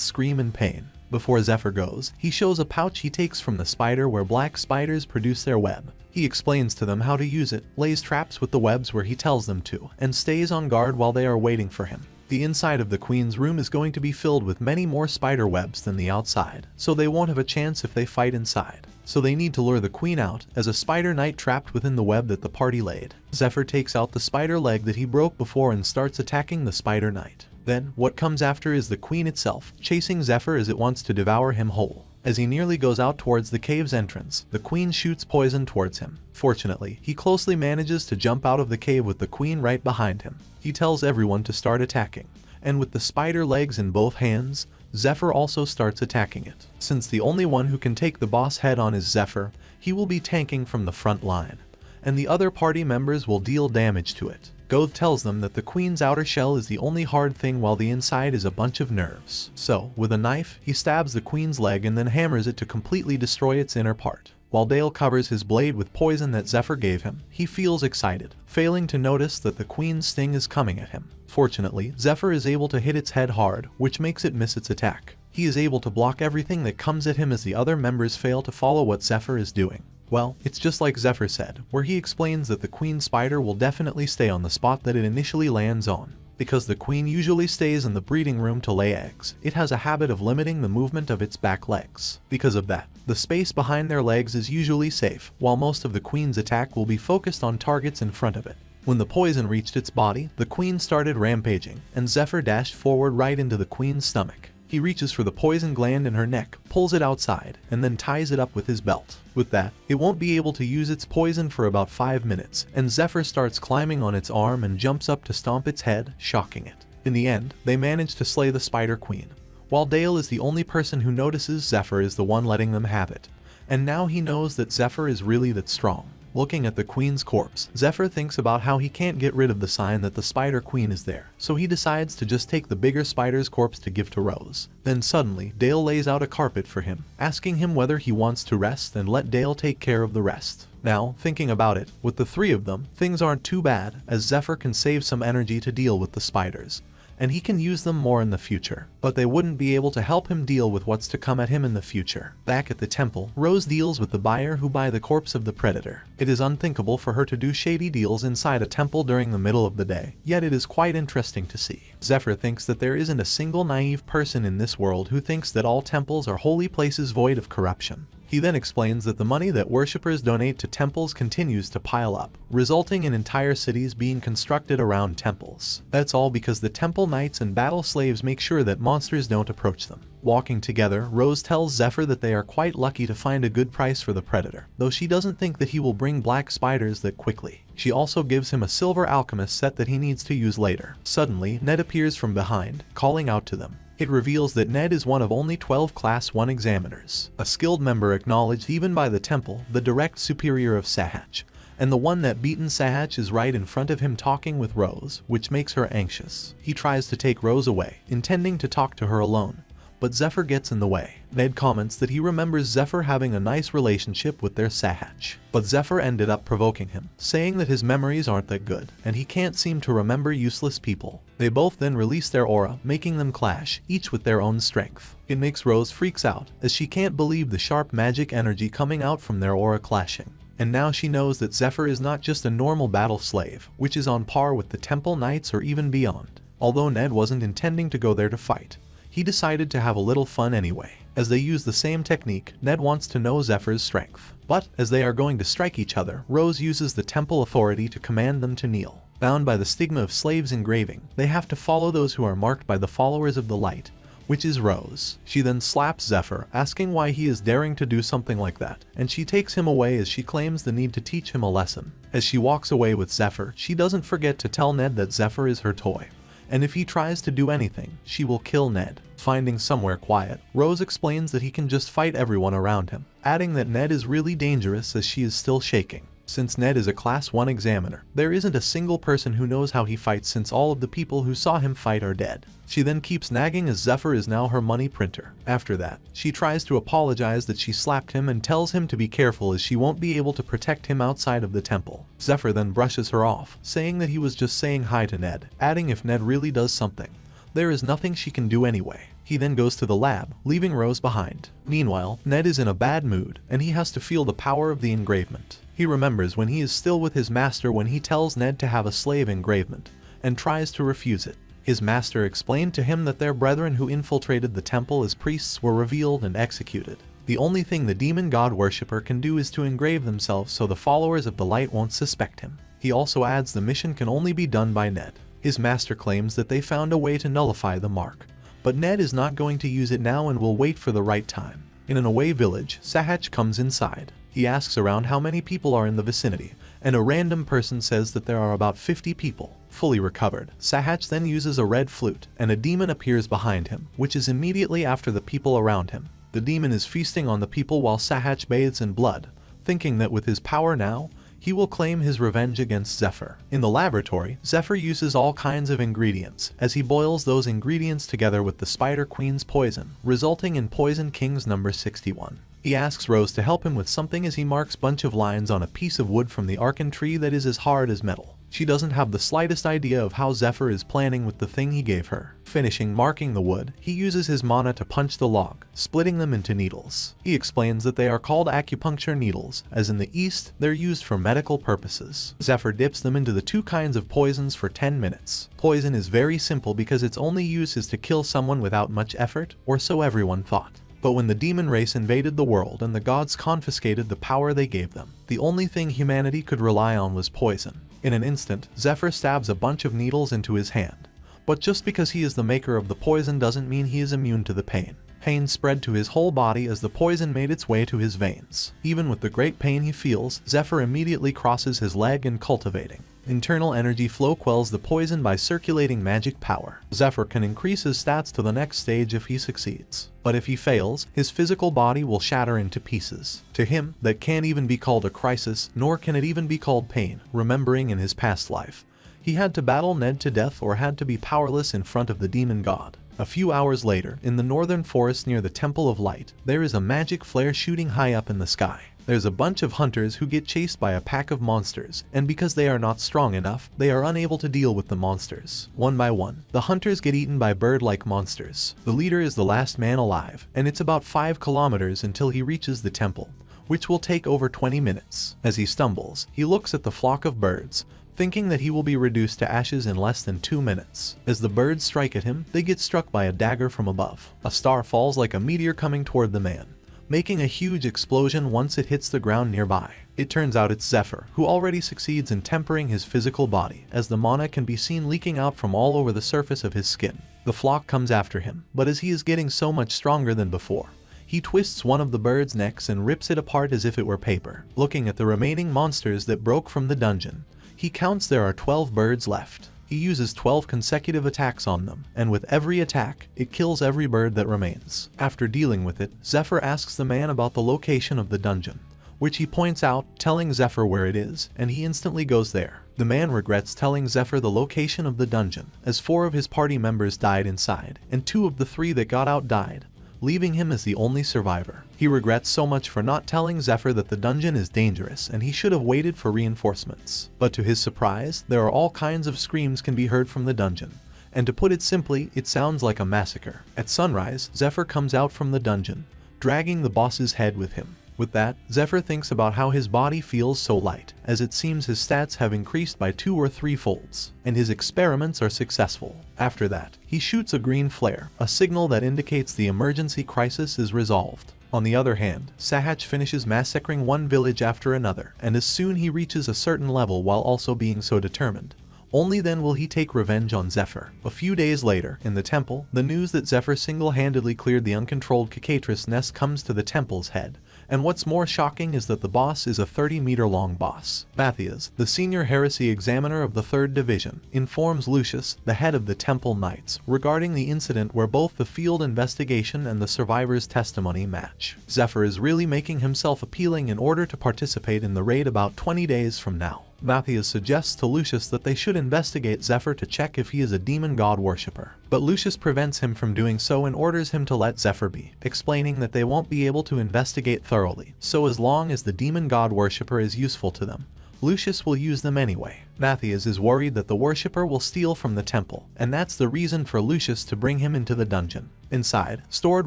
scream in pain. Before Zephyr goes, he shows a pouch he takes from the spider where black spiders produce their web. He explains to them how to use it, lays traps with the webs where he tells them to, and stays on guard while they are waiting for him. The inside of the queen's room is going to be filled with many more spider webs than the outside, so they won't have a chance if they fight inside. So they need to lure the queen out, as a spider knight trapped within the web that the party laid. Zephyr takes out the spider leg that he broke before and starts attacking the spider knight. Then, what comes after is the queen itself, chasing Zephyr as it wants to devour him whole. As he nearly goes out towards the cave's entrance, the queen shoots poison towards him. Fortunately, he closely manages to jump out of the cave with the queen right behind him. He tells everyone to start attacking, and with the spider legs in both hands, Zephyr also starts attacking it. Since the only one who can take the boss head on is Zephyr, he will be tanking from the front line, and the other party members will deal damage to it. Goth tells them that the queen's outer shell is the only hard thing while the inside is a bunch of nerves. So, with a knife, he stabs the queen's leg and then hammers it to completely destroy its inner part. While Dale covers his blade with poison that Zephyr gave him, he feels excited, failing to notice that the queen's sting is coming at him. Fortunately, Zephyr is able to hit its head hard, which makes it miss its attack. He is able to block everything that comes at him as the other members fail to follow what Zephyr is doing. Well, it's just like Zephyr said, where he explains that the queen spider will definitely stay on the spot that it initially lands on. Because the queen usually stays in the breeding room to lay eggs, it has a habit of limiting the movement of its back legs. Because of that, the space behind their legs is usually safe, while most of the queen's attack will be focused on targets in front of it. When the poison reached its body, the queen started rampaging, and Zephyr dashed forward right into the queen's stomach. He reaches for the poison gland in her neck, pulls it outside, and then ties it up with his belt. With that, it won't be able to use its poison for about 5 minutes, and Zephyr starts climbing on its arm and jumps up to stomp its head, shocking it. In the end, they manage to slay the Spider Queen. While Dale is the only person who notices Zephyr is the one letting them have it, and now he knows that Zephyr is really that strong. Looking at the queen's corpse, Zephyr thinks about how he can't get rid of the sign that the Spider Queen is there, so he decides to just take the bigger spider's corpse to give to Rose. Then suddenly, Dale lays out a carpet for him, asking him whether he wants to rest and let Dale take care of the rest. Now, thinking about it, with the three of them, things aren't too bad, as Zephyr can save some energy to deal with the spiders, and he can use them more in the future. But they wouldn't be able to help him deal with what's to come at him in the future. Back at the temple, Rose deals with the buyer who buy the corpse of the predator. It is unthinkable for her to do shady deals inside a temple during the middle of the day, yet it is quite interesting to see. Zephyr thinks that there isn't a single naive person in this world who thinks that all temples are holy places void of corruption. He then explains that the money that worshippers donate to temples continues to pile up, resulting in entire cities being constructed around temples. That's all because the temple knights and battle slaves make sure that monsters don't approach them. Walking together, Rose tells Zephyr that they are quite lucky to find a good price for the predator, though she doesn't think that he will bring black spiders that quickly. She also gives him a silver alchemist set that he needs to use later. Suddenly, Ned appears from behind, calling out to them. It reveals that Ned is one of only 12 Class 1 examiners, a skilled member acknowledged even by the temple, the direct superior of Sahach, and the one that beaten Sahach is right in front of him talking with Rose, which makes her anxious. He tries to take Rose away, intending to talk to her alone, but Zephyr gets in the way. Ned comments that he remembers Zephyr having a nice relationship with their Sahach, but Zephyr ended up provoking him, saying that his memories aren't that good, and he can't seem to remember useless people. They both then release their aura, making them clash, each with their own strength. It makes Rose freaks out, as she can't believe the sharp magic energy coming out from their aura clashing. And now she knows that Zephyr is not just a normal battle slave, which is on par with the temple knights or even beyond. Although Ned wasn't intending to go there to fight, he decided to have a little fun anyway. As they use the same technique, Ned wants to know Zephyr's strength. But, as they are going to strike each other, Rose uses the temple authority to command them to kneel. Bound by the stigma of slaves engraving, they have to follow those who are marked by the followers of the light, which is Rose. She then slaps Zephyr, asking why he is daring to do something like that, and she takes him away as she claims the need to teach him a lesson. As she walks away with Zephyr, she doesn't forget to tell Ned that Zephyr is her toy, and if he tries to do anything, she will kill Ned. Finding somewhere quiet, Rose explains that he can just fight everyone around him, adding that Ned is really dangerous as she is still shaking. Since Ned is a Class 1 examiner, there isn't a single person who knows how he fights since all of the people who saw him fight are dead. She then keeps nagging as Zephyr is now her money printer. After that, she tries to apologize that she slapped him and tells him to be careful as she won't be able to protect him outside of the temple. Zephyr then brushes her off, saying that he was just saying hi to Ned, adding if Ned really does something, there is nothing she can do anyway. He then goes to the lab, leaving Rose behind. Meanwhile, Ned is in a bad mood, and he has to feel the power of the engravement. He remembers when he is still with his master when he tells Ned to have a slave engravement, and tries to refuse it. His master explained to him that their brethren who infiltrated the temple as priests were revealed and executed. The only thing the demon god worshipper can do is to engrave themselves so the followers of the light won't suspect him. He also adds the mission can only be done by Ned. His master claims that they found a way to nullify the mark, but Ned is not going to use it now and will wait for the right time. In an away village, Sahach comes inside. He asks around how many people are in the vicinity, and a random person says that there are about 50 people. Fully recovered, Sahach then uses a red flute, and a demon appears behind him, which is immediately after the people around him. The demon is feasting on the people while Sahach bathes in blood, thinking that with his power now, he will claim his revenge against Zephyr. In the laboratory, Zephyr uses all kinds of ingredients, as he boils those ingredients together with the Spider Queen's poison, resulting in Poison King's number 61. He asks Rose to help him with something as he marks a bunch of lines on a piece of wood from the Arkan tree that is as hard as metal. She doesn't have the slightest idea of how Zephyr is planning with the thing he gave her. Finishing marking the wood, he uses his mana to punch the log, splitting them into needles. He explains that they are called acupuncture needles, as in the East, they're used for medical purposes. Zephyr dips them into the two kinds of poisons for 10 minutes. Poison is very simple because its only use is to kill someone without much effort, or so everyone thought. But when the demon race invaded the world and the gods confiscated the power they gave them, the only thing humanity could rely on was poison. In an instant, Zephyr stabs a bunch of needles into his hand. But just because he is the maker of the poison doesn't mean he is immune to the pain. Pain spread to his whole body as the poison made its way to his veins. Even with the great pain he feels, Zephyr immediately crosses his leg and cultivating internal energy flow quells the poison by circulating magic power. Zephyr can increase his stats to the next stage if he succeeds. But if he fails, his physical body will shatter into pieces. To him, that can't even be called a crisis, nor can it even be called pain, remembering in his past life. He had to battle Ned to death or had to be powerless in front of the demon god. A few hours later, in the northern forest near the Temple of Light, there is a magic flare shooting high up in the sky. There's a bunch of hunters who get chased by a pack of monsters, and because they are not strong enough, they are unable to deal with the monsters. One by one, the hunters get eaten by bird-like monsters. The leader is the last man alive, and it's about 5 kilometers until he reaches the temple, which will take over 20 minutes. As he stumbles, he looks at the flock of birds, thinking that he will be reduced to ashes in less than 2 minutes. As the birds strike at him, they get struck by a dagger from above. A star falls like a meteor coming toward the man, making a huge explosion once it hits the ground nearby. It turns out it's Zephyr, who already succeeds in tempering his physical body, as the mana can be seen leaking out from all over the surface of his skin. The flock comes after him, but as he is getting so much stronger than before, he twists one of the birds' necks and rips it apart as if it were paper. Looking at the remaining monsters that broke from the dungeon, he counts there are 12 birds left. He uses 12 consecutive attacks on them, and with every attack, it kills every bird that remains. After dealing with it, Zephyr asks the man about the location of the dungeon, which he points out, telling Zephyr where it is, and he instantly goes there. The man regrets telling Zephyr the location of the dungeon, as 4 of his party members died inside, and 2 of the 3 that got out died, leaving him as the only survivor. He regrets so much for not telling Zephyr that the dungeon is dangerous and he should have waited for reinforcements. But to his surprise, there are all kinds of screams can be heard from the dungeon, and to put it simply, it sounds like a massacre. At sunrise, Zephyr comes out from the dungeon, dragging the boss's head with him. With that, Zephyr thinks about how his body feels so light, as it seems his stats have increased by 2 or 3 folds, and his experiments are successful. After that, he shoots a green flare, a signal that indicates the emergency crisis is resolved. On the other hand, Sahach finishes massacring one village after another, and as soon he reaches a certain level while also being so determined, only then will he take revenge on Zephyr. A few days later, in the temple, the news that Zephyr single-handedly cleared the uncontrolled cicatris nest comes to the temple's head, And what's more shocking is that the boss is a 30-meter-long boss. Matthias, the senior heresy examiner of the 3rd Division, informs Lucius, the head of the Temple Knights, regarding the incident where both the field investigation and the survivor's testimony match. Zephyr is really making himself appealing in order to participate in the raid about 20 days from now. Matthias suggests to Lucius that they should investigate Zephyr to check if he is a demon god worshipper. But Lucius prevents him from doing so and orders him to let Zephyr be, explaining that they won't be able to investigate thoroughly, so as long as the demon god worshipper is useful to them, Lucius will use them anyway. Matthias is worried that the worshipper will steal from the temple, and that's the reason for Lucius to bring him into the dungeon. Inside, stored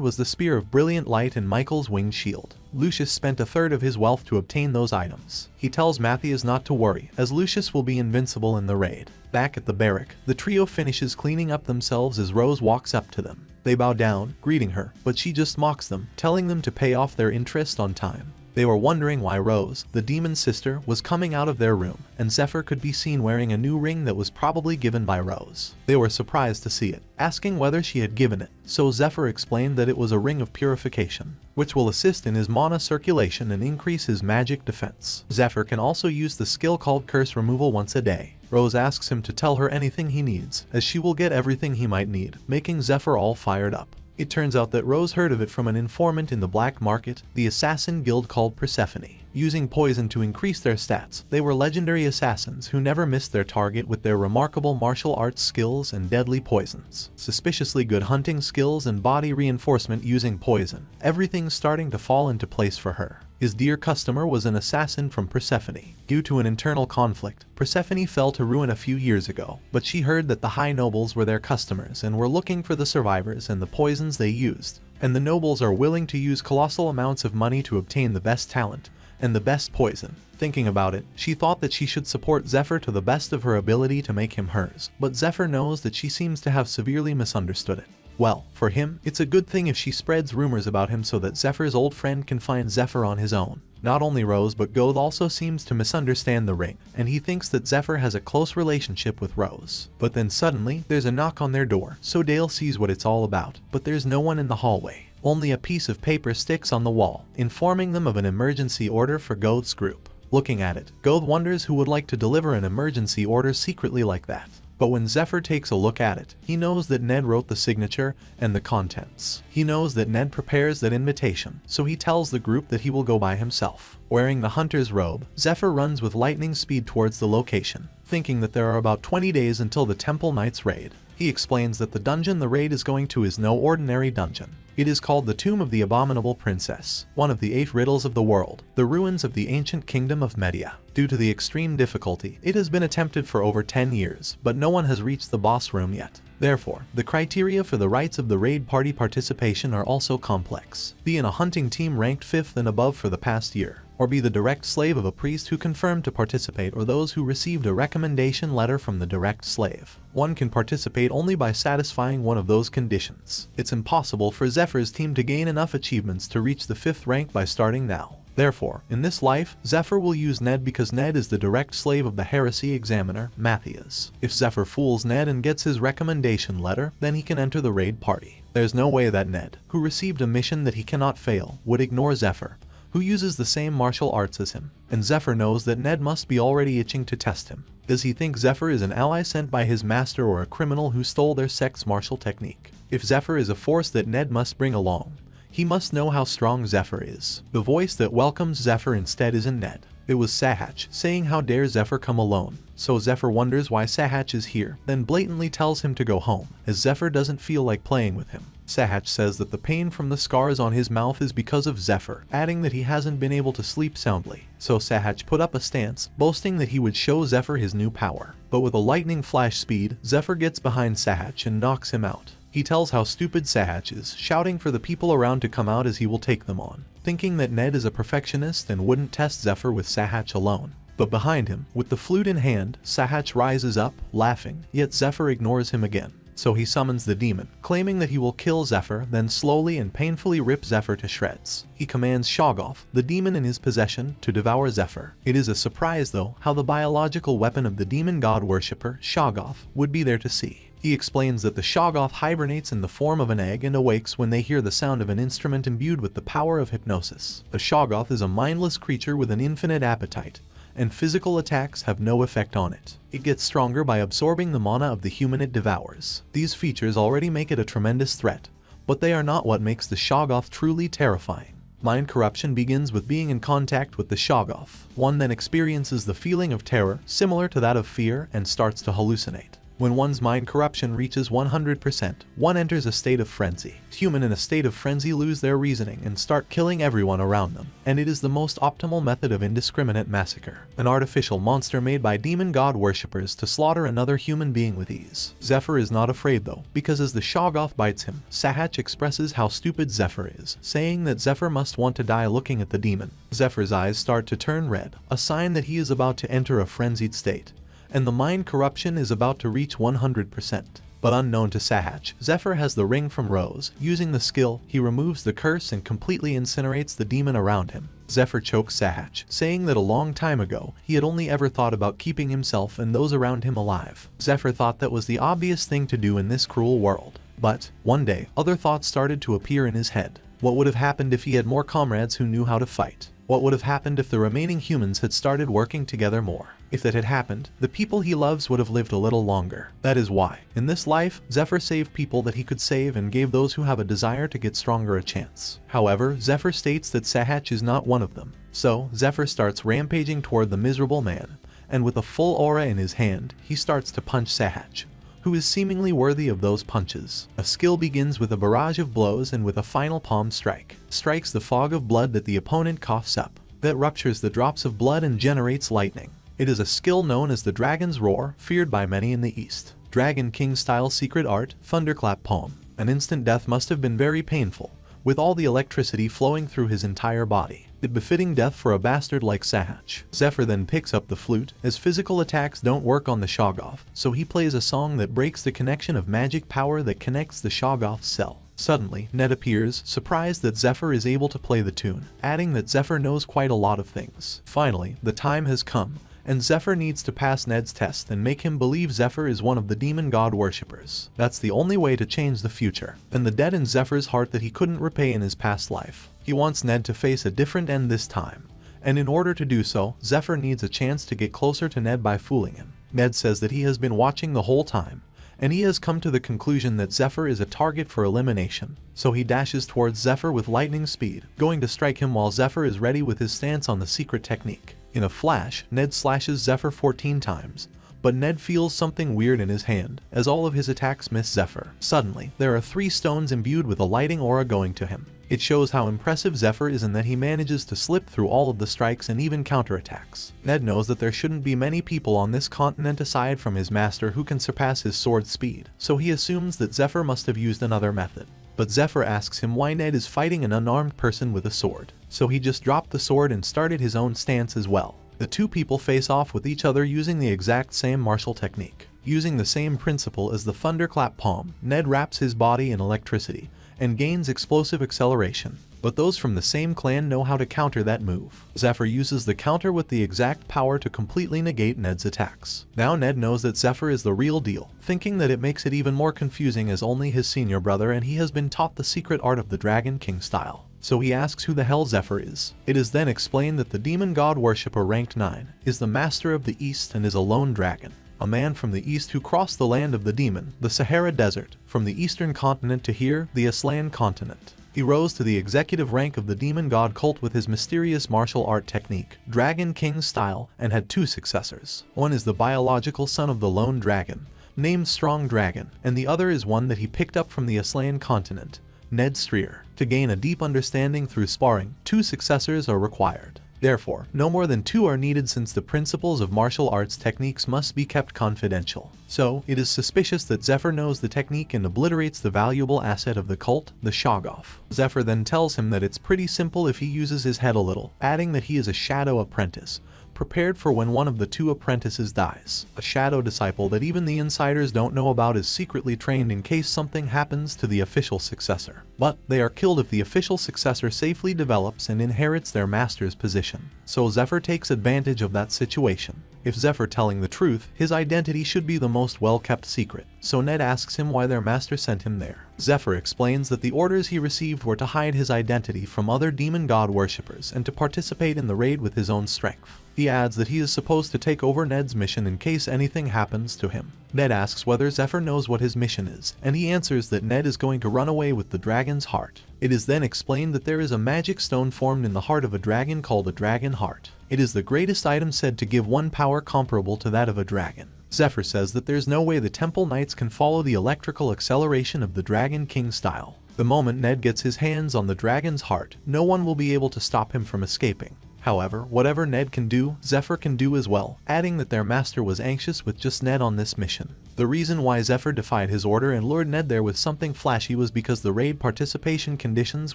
was the spear of brilliant light and Michael's winged shield. Lucius spent a third of his wealth to obtain those items. He tells Matthias not to worry, as Lucius will be invincible in the raid. Back at the barrack, the trio finishes cleaning up themselves as Rose walks up to them. They bow down, greeting her, but she just mocks them, telling them to pay off their interest on time. They were wondering why Rose, the demon's sister, was coming out of their room, and Zephyr could be seen wearing a new ring that was probably given by Rose. They were surprised to see it, asking whether she had given it, so Zephyr explained that it was a ring of purification, which will assist in his mana circulation and increase his magic defense. Zephyr can also use the skill called curse removal once a day. Rose asks him to tell her anything he needs, as she will get everything he might need, making Zephyr all fired up. It turns out that Rose heard of it from an informant in the black market, the assassin guild called Persephone. Using poison to increase their stats, they were legendary assassins who never missed their target with their remarkable martial arts skills and deadly poisons. Suspiciously good hunting skills and body reinforcement using poison. Everything's starting to fall into place for her. His dear customer was an assassin from Persephone. Due to an internal conflict, Persephone fell to ruin a few years ago, but she heard that the high nobles were their customers and were looking for the survivors and the poisons they used. And the nobles are willing to use colossal amounts of money to obtain the best talent and the best poison. Thinking about it, she thought that she should support Zephyr to the best of her ability to make him hers, but Zephyr knows that she seems to have severely misunderstood it. Well, for him, it's a good thing if she spreads rumors about him so that Zephyr's old friend can find Zephyr on his own. Not only Rose but Goth also seems to misunderstand the ring, and he thinks that Zephyr has a close relationship with Rose. But then suddenly, there's a knock on their door, so Dale sees what it's all about, but there's no one in the hallway. Only a piece of paper sticks on the wall, informing them of an emergency order for Goth's group. Looking at it, Goth wonders who would like to deliver an emergency order secretly like that. But when Zephyr takes a look at it, he knows that Ned wrote the signature and the contents. He knows that Ned prepares that invitation, so he tells the group that he will go by himself. Wearing the hunter's robe, Zephyr runs with lightning speed towards the location, thinking that there are about 20 days until the Temple Knights raid. He explains that the dungeon the raid is going to is no ordinary dungeon. It is called the Tomb of the Abominable Princess, one of the 8 riddles of the world, the ruins of the ancient kingdom of Media. Due to the extreme difficulty, it has been attempted for over 10 years, but no one has reached the boss room yet. Therefore, the criteria for the rights of the raid party participation are also complex. Be in a hunting team ranked 5th and above for the past year, or be the direct slave of a priest who confirmed to participate or those who received a recommendation letter from the direct slave. One can participate only by satisfying one of those conditions. It's impossible for Zephyr's team to gain enough achievements to reach the 5th rank by starting now. Therefore, in this life, Zephyr will use Ned because Ned is the direct slave of the heresy examiner, Matthias. If Zephyr fools Ned and gets his recommendation letter, then he can enter the raid party. There's no way that Ned, who received a mission that he cannot fail, would ignore Zephyr, who uses the same martial arts as him. And Zephyr knows that Ned must be already itching to test him. Does he think Zephyr is an ally sent by his master or a criminal who stole their sect's martial technique? If Zephyr is a force that Ned must bring along, he must know how strong Zephyr is. The voice that welcomes Zephyr instead isn't Ned. It was Sahach saying how dare Zephyr come alone. So Zephyr wonders why Sahach is here, then blatantly tells him to go home, as Zephyr doesn't feel like playing with him. Sahach says that the pain from the scars on his mouth is because of Zephyr, adding that he hasn't been able to sleep soundly. So Sahach put up a stance, boasting that he would show Zephyr his new power. But with a lightning flash speed, Zephyr gets behind Sahach and knocks him out. He tells how stupid Sahach is, shouting for the people around to come out as he will take them on, thinking that Ned is a perfectionist and wouldn't test Zephyr with Sahach alone. But behind him, with the flute in hand, Sahach rises up, laughing, yet Zephyr ignores him again. So he summons the demon, claiming that he will kill Zephyr, then slowly and painfully rip Zephyr to shreds. He commands Shoggoth, the demon in his possession, to devour Zephyr. It is a surprise though, how the biological weapon of the demon god worshipper, Shoggoth, would be there to see. He explains that the Shoggoth hibernates in the form of an egg and awakes when they hear the sound of an instrument imbued with the power of hypnosis. The Shoggoth is a mindless creature with an infinite appetite, and physical attacks have no effect on it. It gets stronger by absorbing the mana of the human it devours. These features already make it a tremendous threat, but they are not what makes the Shoggoth truly terrifying. Mind corruption begins with being in contact with the Shoggoth. One then experiences the feeling of terror, similar to that of fear, and starts to hallucinate. When one's mind corruption reaches 100%, one enters a state of frenzy. Humans in a state of frenzy lose their reasoning and start killing everyone around them, and it is the most optimal method of indiscriminate massacre. An artificial monster made by demon god worshippers to slaughter another human being with ease. Zephyr is not afraid though, because as the Shoggoth bites him, Sahach expresses how stupid Zephyr is, saying that Zephyr must want to die looking at the demon. Zephyr's eyes start to turn red, a sign that he is about to enter a frenzied state, and the mind corruption is about to reach 100%. But unknown to Sahach, Zephyr has the ring from Rose. Using the skill, he removes the curse and completely incinerates the demon around him. Zephyr chokes Sahach, saying that a long time ago, he had only ever thought about keeping himself and those around him alive. Zephyr thought that was the obvious thing to do in this cruel world. But, one day, other thoughts started to appear in his head. What would have happened if he had more comrades who knew how to fight? What would have happened if the remaining humans had started working together more? If that had happened, the people he loves would have lived a little longer. That is why, in this life, Zephyr saved people that he could save and gave those who have a desire to get stronger a chance. However, Zephyr states that Sahach is not one of them. So, Zephyr starts rampaging toward the miserable man, and with a full aura in his hand, he starts to punch Sahach, who is seemingly worthy of those punches. A skill begins with a barrage of blows and with a final palm strike, strikes the fog of blood that the opponent coughs up, that ruptures the drops of blood and generates lightning. It is a skill known as the Dragon's Roar, feared by many in the East. Dragon King style secret art, thunderclap poem. An instant death must have been very painful, with all the electricity flowing through his entire body. The befitting death for a bastard like Sahach. Zephyr then picks up the flute, as physical attacks don't work on the Shoggoth, so he plays a song that breaks the connection of magic power that connects the Shoggoth's cell. Suddenly, Ned appears, surprised that Zephyr is able to play the tune, adding that Zephyr knows quite a lot of things. Finally, the time has come, and Zephyr needs to pass Ned's test and make him believe Zephyr is one of the demon god worshippers. That's the only way to change the future, and the debt in Zephyr's heart that he couldn't repay in his past life. He wants Ned to face a different end this time, and in order to do so, Zephyr needs a chance to get closer to Ned by fooling him. Ned says that he has been watching the whole time, and he has come to the conclusion that Zephyr is a target for elimination. So he dashes towards Zephyr with lightning speed, going to strike him while Zephyr is ready with his stance on the secret technique. In a flash, Ned slashes Zephyr 14 times, but Ned feels something weird in his hand, as all of his attacks miss Zephyr. Suddenly, there are 3 stones imbued with a lighting aura going to him. It shows how impressive Zephyr is in that he manages to slip through all of the strikes and even counterattacks. Ned knows that there shouldn't be many people on this continent aside from his master who can surpass his sword speed, so he assumes that Zephyr must have used another method. But Zephyr asks him why Ned is fighting an unarmed person with a sword, so he just dropped the sword and started his own stance as well. The two people face off with each other using the exact same martial technique. Using the same principle as the thunderclap palm, Ned wraps his body in electricity and gains explosive acceleration, but those from the same clan know how to counter that move. Zephyr uses the counter with the exact power to completely negate Ned's attacks. Now Ned knows that Zephyr is the real deal, thinking that it makes it even more confusing as only his senior brother and he has been taught the secret art of the Dragon King style. So he asks who the hell Zephyr is. It is then explained that the demon god worshipper ranked 9 is the master of the East and is a lone dragon. A man from the East who crossed the land of the demon, the Sahara Desert, from the eastern continent to here, the Aslan continent. He rose to the executive rank of the demon god cult with his mysterious martial art technique, Dragon King style, and had 2 successors. One is the biological son of the lone dragon, named Strong Dragon, and the other is one that he picked up from the Aslan continent, Ned Streer. To gain a deep understanding through sparring, 2 successors are required. Therefore, no more than 2 are needed since the principles of martial arts techniques must be kept confidential. So, it is suspicious that Zephyr knows the technique and obliterates the valuable asset of the cult, the Shoggoth. Zephyr then tells him that it's pretty simple if he uses his head a little, adding that he is a shadow apprentice, prepared for when one of the 2 apprentices dies. A shadow disciple that even the insiders don't know about is secretly trained in case something happens to the official successor. But they are killed if the official successor safely develops and inherits their master's position. So Zephyr takes advantage of that situation. If Zephyr telling the truth, his identity should be the most well-kept secret, so Ned asks him why their master sent him there. Zephyr explains that the orders he received were to hide his identity from other demon god worshippers and to participate in the raid with his own strength. He adds that he is supposed to take over Ned's mission in case anything happens to him. Ned asks whether Zephyr knows what his mission is, and he answers that Ned is going to run away with the dragon's heart. It is then explained that there is a magic stone formed in the heart of a dragon called a dragon heart. It is the greatest item said to give one power comparable to that of a dragon. Zephyr says that there's no way the Temple Knights can follow the electrical acceleration of the Dragon King style. The moment Ned gets his hands on the dragon's heart, no one will be able to stop him from escaping. However, whatever Ned can do, Zephyr can do as well, adding that their master was anxious with just Ned on this mission. The reason why Zephyr defied his order and lured Ned there with something flashy was because the raid participation conditions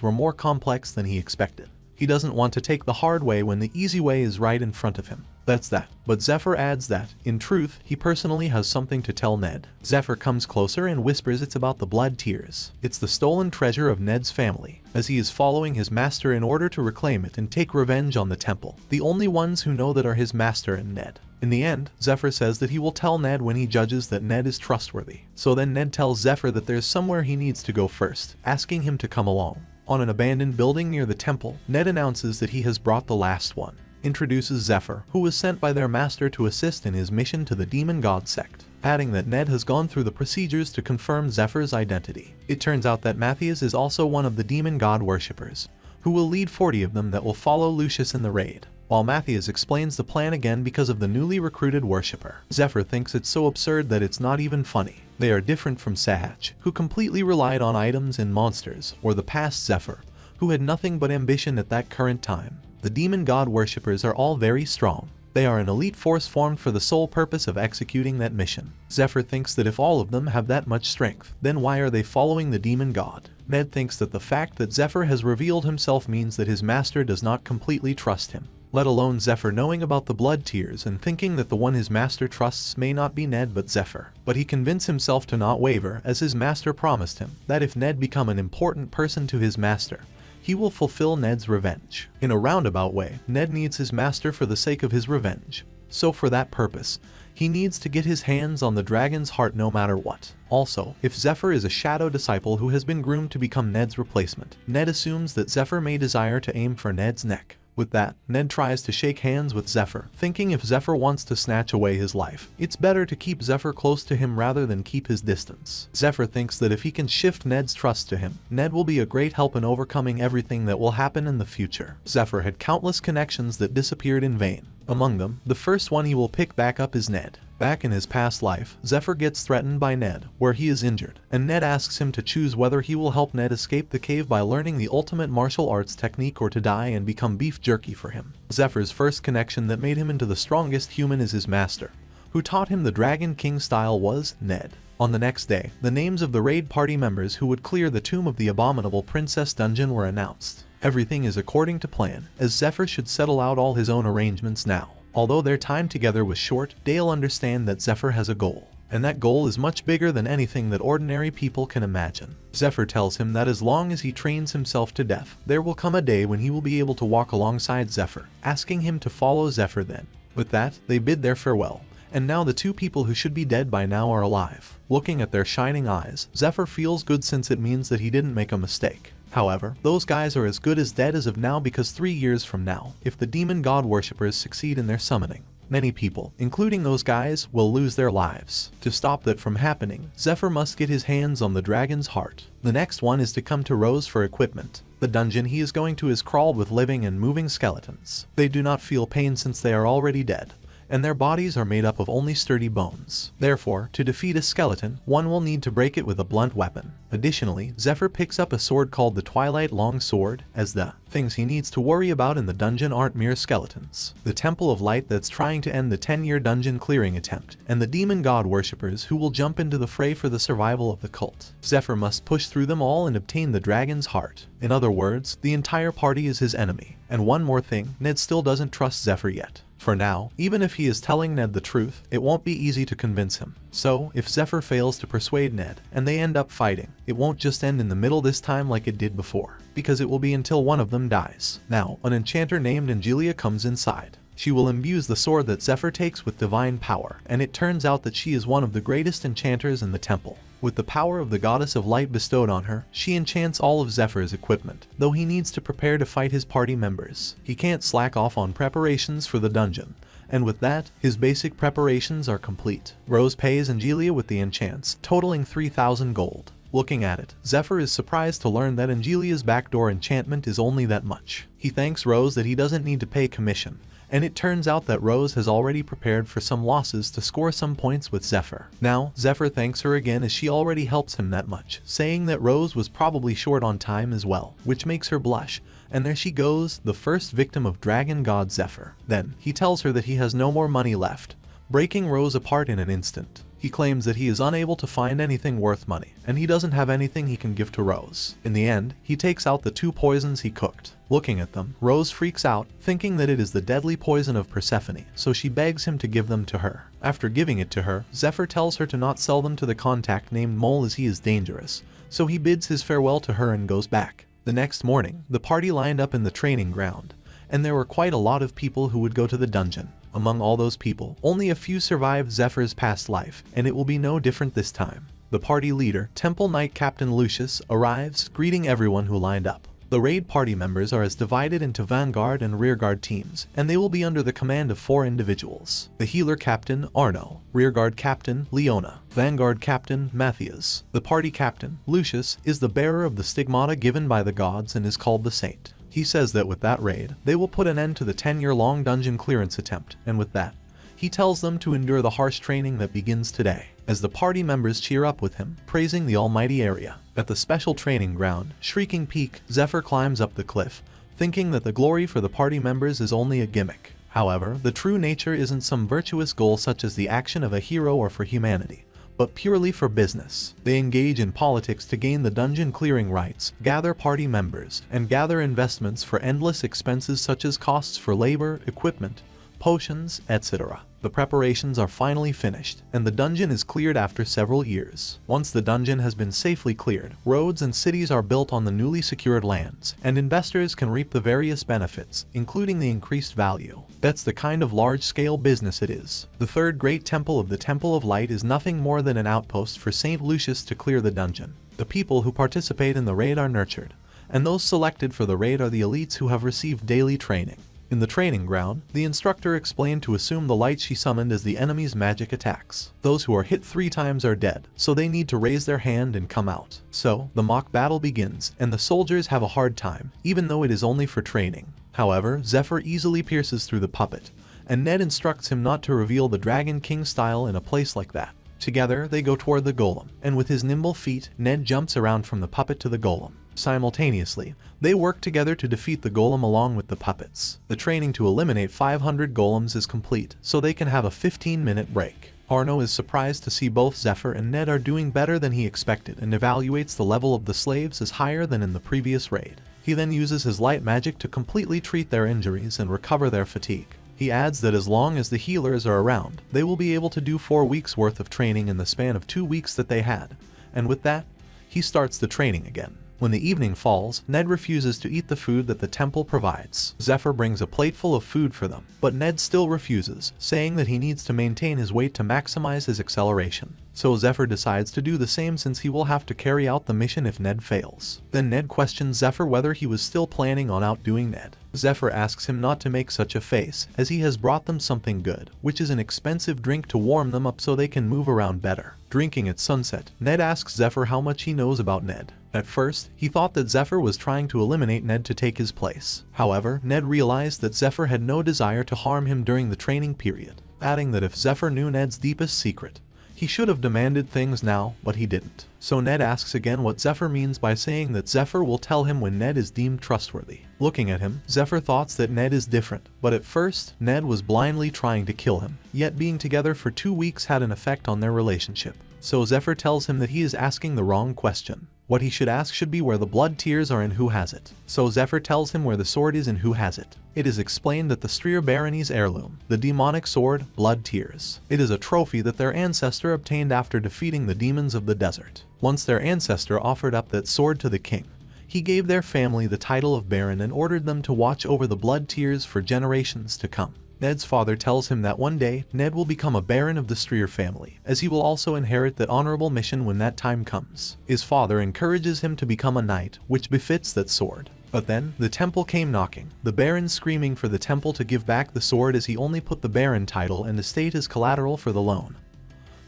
were more complex than he expected. He doesn't want to take the hard way when the easy way is right in front of him. That's that. But Zephyr adds that, in truth, he personally has something to tell Ned. Zephyr comes closer and whispers it's about the blood tears. It's the stolen treasure of Ned's family, as he is following his master in order to reclaim it and take revenge on the temple. The only ones who know that are his master and Ned. In the end, Zephyr says that he will tell Ned when he judges that Ned is trustworthy. So then Ned tells Zephyr that there's somewhere he needs to go first, asking him to come along. On an abandoned building near the temple, Ned announces that he has brought the last one. Introduces Zephyr, who was sent by their master to assist in his mission to the demon god sect, adding that Ned has gone through the procedures to confirm Zephyr's identity. It turns out that Matthias is also one of the demon god worshippers, who will lead 40 of them that will follow Lucius in the raid. While Matthias explains the plan again because of the newly recruited worshipper, Zephyr thinks it's so absurd that it's not even funny. They are different from Sahaj, who completely relied on items and monsters, or the past Zephyr, who had nothing but ambition at that current time. The demon god worshippers are all very strong. They are an elite force formed for the sole purpose of executing that mission. Zephyr thinks that if all of them have that much strength, then why are they following the demon god? Ned thinks that the fact that Zephyr has revealed himself means that his master does not completely trust him. Let alone Zephyr knowing about the blood tears and thinking that the one his master trusts may not be Ned but Zephyr. But he convinced himself to not waver, as his master promised him that if Ned become an important person to his master, he will fulfill Ned's revenge. In a roundabout way, Ned needs his master for the sake of his revenge. So for that purpose, he needs to get his hands on the dragon's heart no matter what. Also, if Zephyr is a shadow disciple who has been groomed to become Ned's replacement, Ned assumes that Zephyr may desire to aim for Ned's neck. With that, Ned tries to shake hands with Zephyr, thinking if Zephyr wants to snatch away his life, it's better to keep Zephyr close to him rather than keep his distance. Zephyr thinks that if he can shift Ned's trust to him, Ned will be a great help in overcoming everything that will happen in the future. Zephyr had countless connections that disappeared in vain. Among them, the first one he will pick back up is Ned. Back in his past life, Zephyr gets threatened by Ned, where he is injured, and Ned asks him to choose whether he will help Ned escape the cave by learning the ultimate martial arts technique or to die and become beef jerky for him. Zephyr's first connection that made him into the strongest human is his master, who taught him the Dragon King style was Ned. On the next day, the names of the raid party members who would clear the Tomb of the Abominable Princess dungeon were announced. Everything is according to plan, as Zephyr should settle out all his own arrangements now. Although their time together was short, Dale understands that Zephyr has a goal, and that goal is much bigger than anything that ordinary people can imagine. Zephyr tells him that as long as he trains himself to death, there will come a day when he will be able to walk alongside Zephyr, asking him to follow Zephyr then. With that, they bid their farewell, and now the two people who should be dead by now are alive. Looking at their shining eyes, Zephyr feels good since it means that he didn't make a mistake. However, those guys are as good as dead as of now because 3 years from now, if the demon god worshippers succeed in their summoning, many people, including those guys, will lose their lives. To stop that from happening, Zephyr must get his hands on the dragon's heart. The next one is to come to Rose for equipment. The dungeon he is going to is crawled with living and moving skeletons. They do not feel pain since they are already dead, and their bodies are made up of only sturdy bones. Therefore, to defeat a skeleton, one will need to break it with a blunt weapon. Additionally, Zephyr picks up a sword called the Twilight Long Sword, as the things he needs to worry about in the dungeon aren't mere skeletons. The Temple of Light that's trying to end the 10-year dungeon clearing attempt, and the demon god worshippers who will jump into the fray for the survival of the cult. Zephyr must push through them all and obtain the dragon's heart. In other words, the entire party is his enemy. And one more thing, Ned still doesn't trust Zephyr yet. For now, even if he is telling Ned the truth, it won't be easy to convince him. So, if Zephyr fails to persuade Ned, and they end up fighting, it won't just end in the middle this time like it did before, because it will be until one of them dies. Now, an enchanter named Angelia comes inside. She will imbue the sword that Zephyr takes with divine power, and it turns out that she is one of the greatest enchanters in the temple. With the power of the goddess of light bestowed on her, she enchants all of Zephyr's equipment, though he needs to prepare to fight his party members. He can't slack off on preparations for the dungeon, and with that, his basic preparations are complete. Rose pays Angelia with the enchants, totaling 3,000 gold. Looking at it, Zephyr is surprised to learn that Angelia's backdoor enchantment is only that much. He thanks Rose that he doesn't need to pay commission, and it turns out that Rose has already prepared for some losses to score some points with Zephyr. Now, Zephyr thanks her again as she already helps him that much, saying that Rose was probably short on time as well, which makes her blush, and there she goes, the first victim of Dragon God Zephyr. Then, he tells her that he has no more money left, breaking Rose apart in an instant. He claims that he is unable to find anything worth money, and he doesn't have anything he can give to Rose. In the end, he takes out the 2 poisons he cooked. Looking at them, Rose freaks out, thinking that it is the deadly poison of Persephone, so she begs him to give them to her. After giving it to her, Zephyr tells her to not sell them to the contact named Mole as he is dangerous, so he bids his farewell to her and goes back. The next morning, the party lined up in the training ground, and there were quite a lot of people who would go to the dungeon. Among all those people, only a few survived Zephyr's past life, and it will be no different this time. The party leader, Temple Knight Captain Lucius, arrives, greeting everyone who lined up. The raid party members are divided into vanguard and rearguard teams, and they will be under the command of 4 individuals. The healer captain, Arno, rearguard captain, Leona, vanguard captain, Matthias. The party captain, Lucius, is the bearer of the stigmata given by the gods and is called the Saint. He says that with that raid, they will put an end to the 10-year-long dungeon clearance attempt, and with that, he tells them to endure the harsh training that begins today. As the party members cheer up with him, praising the almighty area. At the special training ground, Shrieking Peak, Zephyr climbs up the cliff, thinking that the glory for the party members is only a gimmick. However, the true nature isn't some virtuous goal such as the action of a hero or for humanity, but purely for business. They engage in politics to gain the dungeon clearing rights, gather party members, and gather investments for endless expenses such as costs for labor, equipment, potions, etc. The preparations are finally finished, and the dungeon is cleared after several years. Once the dungeon has been safely cleared, roads and cities are built on the newly secured lands, and investors can reap the various benefits, including the increased value. That's the kind of large-scale business it is. The third great temple of the Temple of Light is nothing more than an outpost for St. Lucius to clear the dungeon. The people who participate in the raid are nurtured, and those selected for the raid are the elites who have received daily training. In the training ground, the instructor explained to assume the light she summoned as the enemy's magic attacks. Those who are hit 3 times are dead, so they need to raise their hand and come out. So, the mock battle begins, and the soldiers have a hard time, even though it is only for training. However, Zephyr easily pierces through the puppet, and Ned instructs him not to reveal the Dragon King style in a place like that. Together, they go toward the golem, and with his nimble feet, Ned jumps around from the puppet to the golem. Simultaneously, they work together to defeat the golem along with the puppets. The training to eliminate 500 golems is complete, so they can have a 15-minute break. Arno is surprised to see both Zephyr and Ned are doing better than he expected and evaluates the level of the slaves as higher than in the previous raid. He then uses his light magic to completely treat their injuries and recover their fatigue. He adds that as long as the healers are around, they will be able to do 4 weeks worth of training in the span of 2 weeks that they had, and with that, he starts the training again. When the evening falls, Ned refuses to eat the food that the temple provides. Zephyr brings a plate full of food for them, but Ned still refuses, saying that he needs to maintain his weight to maximize his acceleration. So Zephyr decides to do the same since he will have to carry out the mission if Ned fails. Then Ned questions Zephyr whether he was still planning on outdoing Ned. Zephyr asks him not to make such a face, as he has brought them something good, which is an expensive drink to warm them up so they can move around better. Drinking at sunset, Ned asks Zephyr how much he knows about Ned. At first, he thought that Zephyr was trying to eliminate Ned to take his place. However, Ned realized that Zephyr had no desire to harm him during the training period, adding that if Zephyr knew Ned's deepest secret, he should have demanded things now, but he didn't. So Ned asks again what Zephyr means by saying that Zephyr will tell him when Ned is deemed trustworthy. Looking at him, Zephyr thoughts that Ned is different, but at first, Ned was blindly trying to kill him, yet being together for 2 weeks had an effect on their relationship. So Zephyr tells him that he is asking the wrong question. What he should ask should be where the blood tears are and who has it. So Zephyr tells him where the sword is and who has it. It is explained that the Strier Barony's heirloom, the demonic sword, Blood Tears. It is a trophy that their ancestor obtained after defeating the demons of the desert. Once their ancestor offered up that sword to the king, he gave their family the title of Baron and ordered them to watch over the blood tears for generations to come. Ned's father tells him that one day, Ned will become a baron of the Strier family, as he will also inherit that honorable mission when that time comes. His father encourages him to become a knight, which befits that sword. But then, the temple came knocking, the baron screaming for the temple to give back the sword as he only put the baron title and estate as collateral for the loan.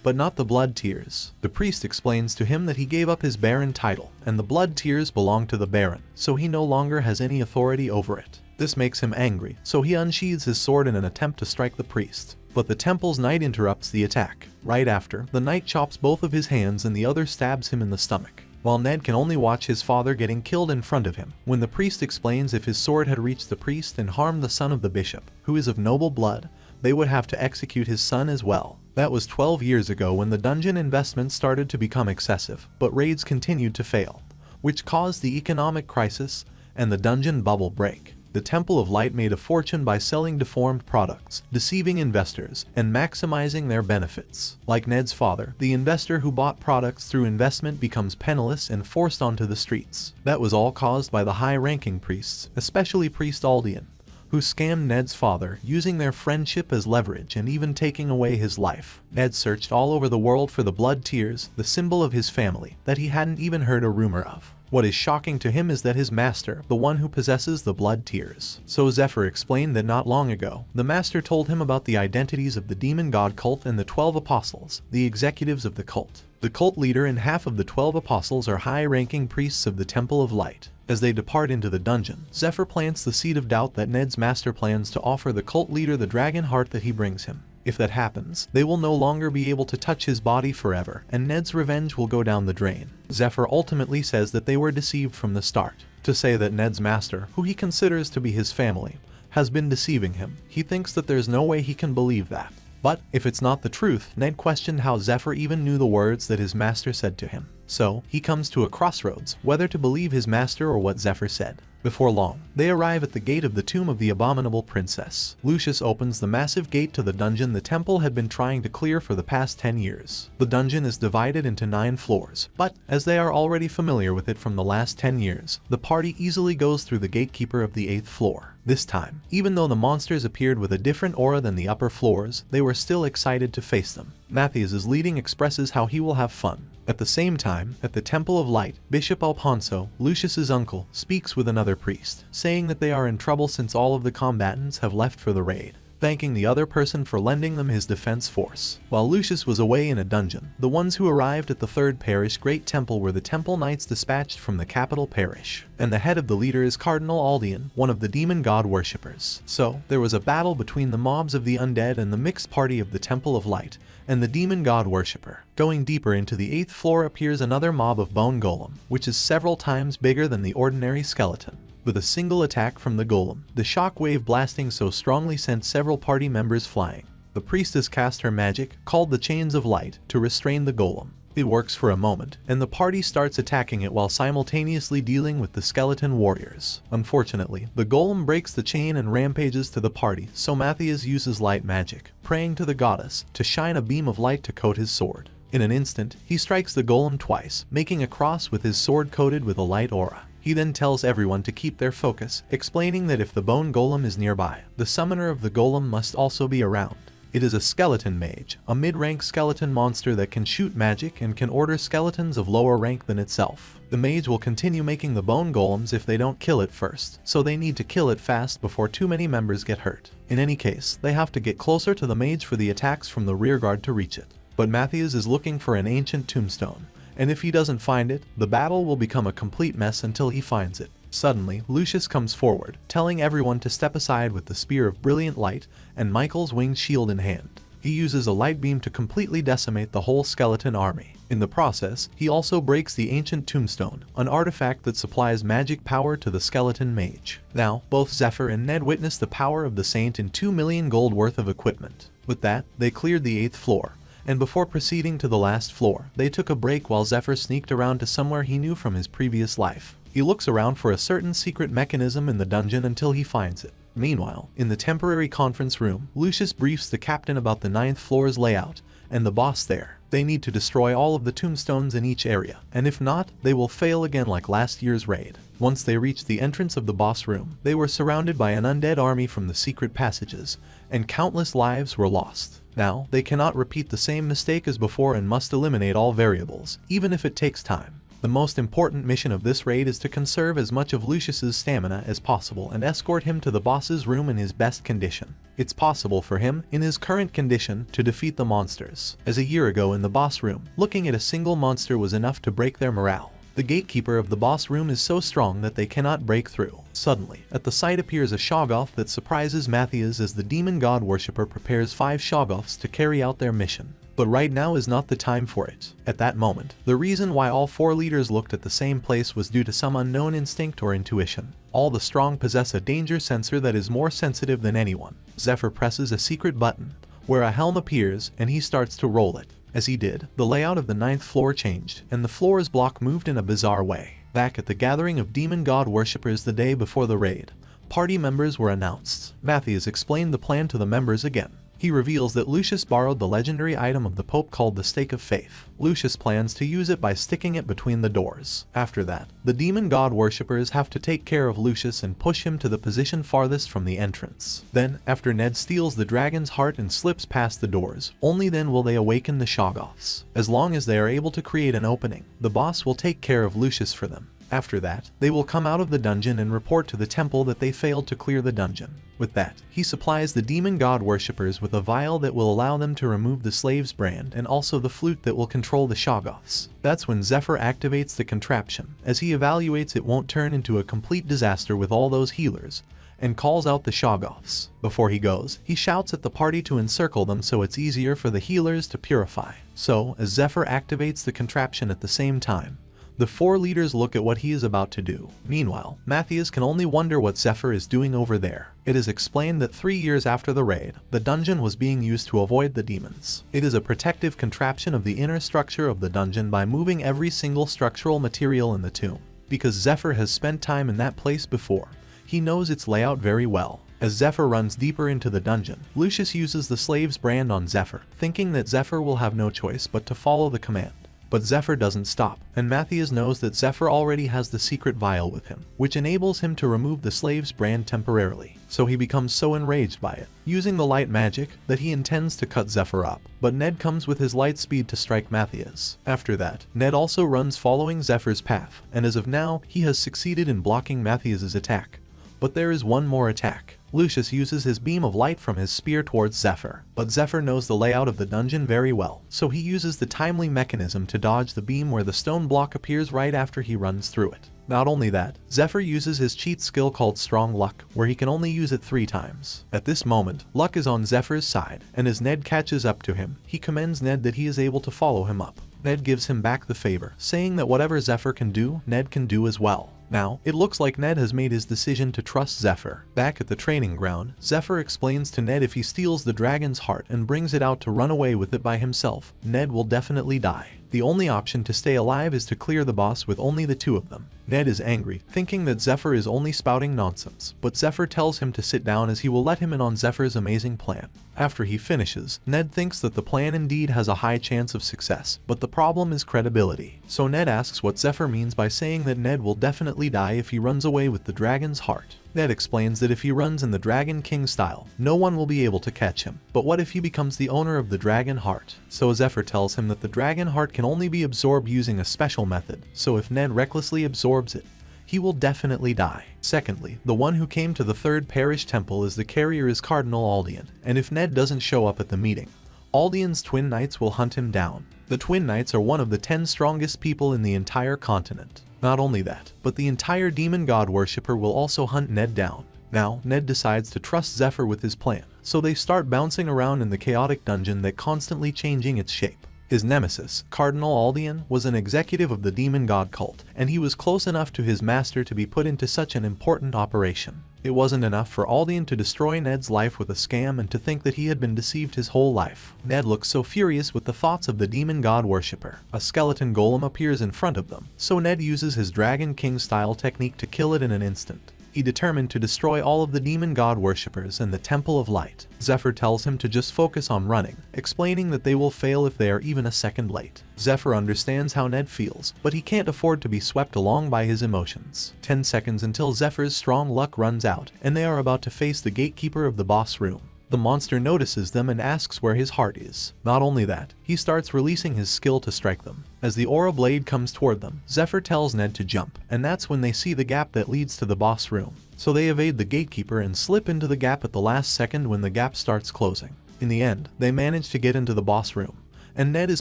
But not the blood tears. The priest explains to him that he gave up his baron title, and the blood tears belong to the baron, so he no longer has any authority over it. This makes him angry, so he unsheathes his sword in an attempt to strike the priest. But the temple's knight interrupts the attack. Right after, the knight chops both of his hands and the other stabs him in the stomach, while Ned can only watch his father getting killed in front of him. When the priest explains if his sword had reached the priest and harmed the son of the bishop, who is of noble blood, they would have to execute his son as well. That was 12 years ago when the dungeon investment started to become excessive, but raids continued to fail, which caused the economic crisis and the dungeon bubble break. The Temple of Light made a fortune by selling deformed products, deceiving investors, and maximizing their benefits. Like Ned's father, the investor who bought products through investment becomes penniless and forced onto the streets. That was all caused by the high-ranking priests, especially Priest Aldian, who scammed Ned's father, using their friendship as leverage and even taking away his life. Ned searched all over the world for the blood tears, the symbol of his family, that he hadn't even heard a rumor of. What is shocking to him is that his master, the one who possesses the blood tears. So Zephyr explained that not long ago, the master told him about the identities of the demon god cult and the 12 apostles, the executives of the cult. The cult leader and half of the 12 apostles are high-ranking priests of the Temple of Light. As they depart into the dungeon, Zephyr plants the seed of doubt that Ned's master plans to offer the cult leader the dragon heart that he brings him. If that happens, they will no longer be able to touch his body forever, and Ned's revenge will go down the drain. Zephyr ultimately says that they were deceived from the start. To say that Ned's master, who he considers to be his family, has been deceiving him, he thinks that there's no way he can believe that. But, if it's not the truth, Ned questioned how Zephyr even knew the words that his master said to him. So, he comes to a crossroads, whether to believe his master or what Zephyr said. Before long, they arrive at the gate of the tomb of the abominable princess. Lucius opens the massive gate to the dungeon the temple had been trying to clear for the past 10 years. The dungeon is divided into 9 floors, but, as they are already familiar with it from the last 10 years, the party easily goes through the gatekeeper of the 8th floor. This time, even though the monsters appeared with a different aura than the upper floors, they were still excited to face them. Matthias' leading expresses how he will have fun. At the same time, at the Temple of Light, Bishop Alfonso, Lucius's uncle, speaks with another priest, saying that they are in trouble since all of the combatants have left for the raid, thanking the other person for lending them his defense force. While Lucius was away in a dungeon, the ones who arrived at the 3rd Parish Great Temple were the Temple Knights dispatched from the capital parish, and the head of the leader is Cardinal Aldian, one of the demon god worshippers. So, there was a battle between the mobs of the undead and the mixed party of the Temple of Light, and the demon god worshipper. Going deeper into the 8th floor appears another mob of bone golem, which is several times bigger than the ordinary skeleton. With a single attack from the golem, the shockwave blasting so strongly sent several party members flying. The priestess cast her magic, called the Chains of Light, to restrain the golem. It works for a moment, and the party starts attacking it while simultaneously dealing with the skeleton warriors. Unfortunately, the golem breaks the chain and rampages to the party, so Matthias uses light magic, praying to the goddess, to shine a beam of light to coat his sword. In an instant, he strikes the golem twice, making a cross with his sword coated with a light aura. He then tells everyone to keep their focus, explaining that if the bone golem is nearby, the summoner of the golem must also be around. It is a skeleton mage, a mid-rank skeleton monster that can shoot magic and can order skeletons of lower rank than itself. The mage will continue making the bone golems if they don't kill it first, so they need to kill it fast before too many members get hurt. In any case, they have to get closer to the mage for the attacks from the rearguard to reach it. But Matthias is looking for an ancient tombstone, and if he doesn't find it, the battle will become a complete mess until he finds it. Suddenly, Lucius comes forward, telling everyone to step aside with the Spear of Brilliant Light and Michael's winged shield in hand. He uses a light beam to completely decimate the whole skeleton army. In the process, he also breaks the ancient tombstone, an artifact that supplies magic power to the skeleton mage. Now, both Zephyr and Ned witness the power of the saint in 2 million gold worth of equipment. With that, they cleared the 8th floor, and before proceeding to the last floor, they took a break while Zephyr sneaked around to somewhere he knew from his previous life. He looks around for a certain secret mechanism in the dungeon until he finds it. Meanwhile, in the temporary conference room, Lucius briefs the captain about the 9th floor's layout, and the boss there, They need to destroy all of the tombstones in each area, and if not, they will fail again like last year's raid. Once they reached the entrance of the boss room, they were surrounded by an undead army from the secret passages, and countless lives were lost. Now, they cannot repeat the same mistake as before and must eliminate all variables, even if it takes time. The most important mission of this raid is to conserve as much of Lucius's stamina as possible and escort him to the boss's room in his best condition. It's possible for him, in his current condition, to defeat the monsters, as a year ago in the boss room, looking at a single monster was enough to break their morale. The gatekeeper of the boss room is so strong that they cannot break through. Suddenly, at the site appears a Shoggoth that surprises Matthias as the demon god worshipper prepares 5 Shoggoths to carry out their mission. But right now is not the time for it. At that moment, the reason why all 4 leaders looked at the same place was due to some unknown instinct or intuition. All the strong possess a danger sensor that is more sensitive than anyone. Zephyr presses a secret button, where a helm appears, and he starts to roll it. As he did, the layout of the 9th floor changed, and the floor's block moved in a bizarre way. Back at the gathering of demon god worshippers the day before the raid, party members were announced. Matthias explained the plan to the members again. He reveals that Lucius borrowed the legendary item of the Pope called the Stake of Faith. Lucius plans to use it by sticking it between the doors. After that, the demon god worshippers have to take care of Lucius and push him to the position farthest from the entrance. Then, after Ned steals the dragon's heart and slips past the doors, only then will they awaken the Shoggoths. As long as they are able to create an opening, the boss will take care of Lucius for them. After that, they will come out of the dungeon and report to the temple that they failed to clear the dungeon. With that, he supplies the demon god worshippers with a vial that will allow them to remove the slave's brand and also the flute that will control the Shoggoths. That's when Zephyr activates the contraption, as he evaluates it won't turn into a complete disaster with all those healers, and calls out the Shoggoths. Before he goes, he shouts at the party to encircle them so it's easier for the healers to purify. So, as Zephyr activates the contraption at the same time, the 4 leaders look at what he is about to do. Meanwhile, Matthias can only wonder what Zephyr is doing over there. It is explained that 3 years after the raid, the dungeon was being used to avoid the demons. It is a protective contraption of the inner structure of the dungeon by moving every single structural material in the tomb. Because Zephyr has spent time in that place before, he knows its layout very well. As Zephyr runs deeper into the dungeon, Lucius uses the slave's brand on Zephyr, thinking that Zephyr will have no choice but to follow the command. But Zephyr doesn't stop, and Matthias knows that Zephyr already has the secret vial with him, which enables him to remove the slave's brand temporarily. So he becomes so enraged by it, using the light magic, that he intends to cut Zephyr up. But Ned comes with his light speed to strike Matthias. After that, Ned also runs following Zephyr's path, and as of now, he has succeeded in blocking Matthias's attack. But there is one more attack. Lucius uses his beam of light from his spear towards Zephyr, but Zephyr knows the layout of the dungeon very well, so he uses the timely mechanism to dodge the beam where the stone block appears right after he runs through it. Not only that, Zephyr uses his cheat skill called Strong Luck, where he can only use it 3 times. At this moment, luck is on Zephyr's side, and as Ned catches up to him, he commends Ned that he is able to follow him up. Ned gives him back the favor, saying that whatever Zephyr can do, Ned can do as well. Now, it looks like Ned has made his decision to trust Zephyr. Back at the training ground, Zephyr explains to Ned if he steals the dragon's heart and brings it out to run away with it by himself, Ned will definitely die. The only option to stay alive is to clear the boss with only the 2 of them. Ned is angry, thinking that Zephyr is only spouting nonsense, but Zephyr tells him to sit down as he will let him in on Zephyr's amazing plan. After he finishes, Ned thinks that the plan indeed has a high chance of success, but the problem is credibility. So Ned asks what Zephyr means by saying that Ned will definitely die if he runs away with the dragon's heart. Ned explains that if he runs in the Dragon King style, no one will be able to catch him. But what if he becomes the owner of the dragon heart? So Zephyr tells him that the dragon heart can only be absorbed using a special method, so if Ned recklessly absorbs it, he will definitely die. Secondly, the one who came to the 3rd parish temple as the carrier is Cardinal Aldean, and if Ned doesn't show up at the meeting, Aldean's twin knights will hunt him down. The twin knights are one of the 10 strongest people in the entire continent. Not only that, but the entire demon god worshipper will also hunt Ned down. Now, Ned decides to trust Zephyr with his plan, so they start bouncing around in the chaotic dungeon that constantly changing its shape. His nemesis, Cardinal Aldean, was an executive of the demon god cult, and he was close enough to his master to be put into such an important operation. It wasn't enough for Aldean to destroy Ned's life with a scam and to think that he had been deceived his whole life. Ned looks so furious with the thoughts of the demon god worshipper. A skeleton golem appears in front of them, so Ned uses his Dragon King style technique to kill it in an instant. He determined to destroy all of the demon god worshippers in the Temple of Light. Zephyr tells him to just focus on running, explaining that they will fail if they are even a second late. Zephyr understands how Ned feels, but he can't afford to be swept along by his emotions. 10 seconds until Zephyr's strong luck runs out, and they are about to face the gatekeeper of the boss room. The monster notices them and asks where his heart is. Not only that, he starts releasing his skill to strike them. As the aura blade comes toward them, Zephyr tells Ned to jump, and that's when they see the gap that leads to the boss room. So they evade the gatekeeper and slip into the gap at the last second when the gap starts closing. In the end, they manage to get into the boss room, and Ned is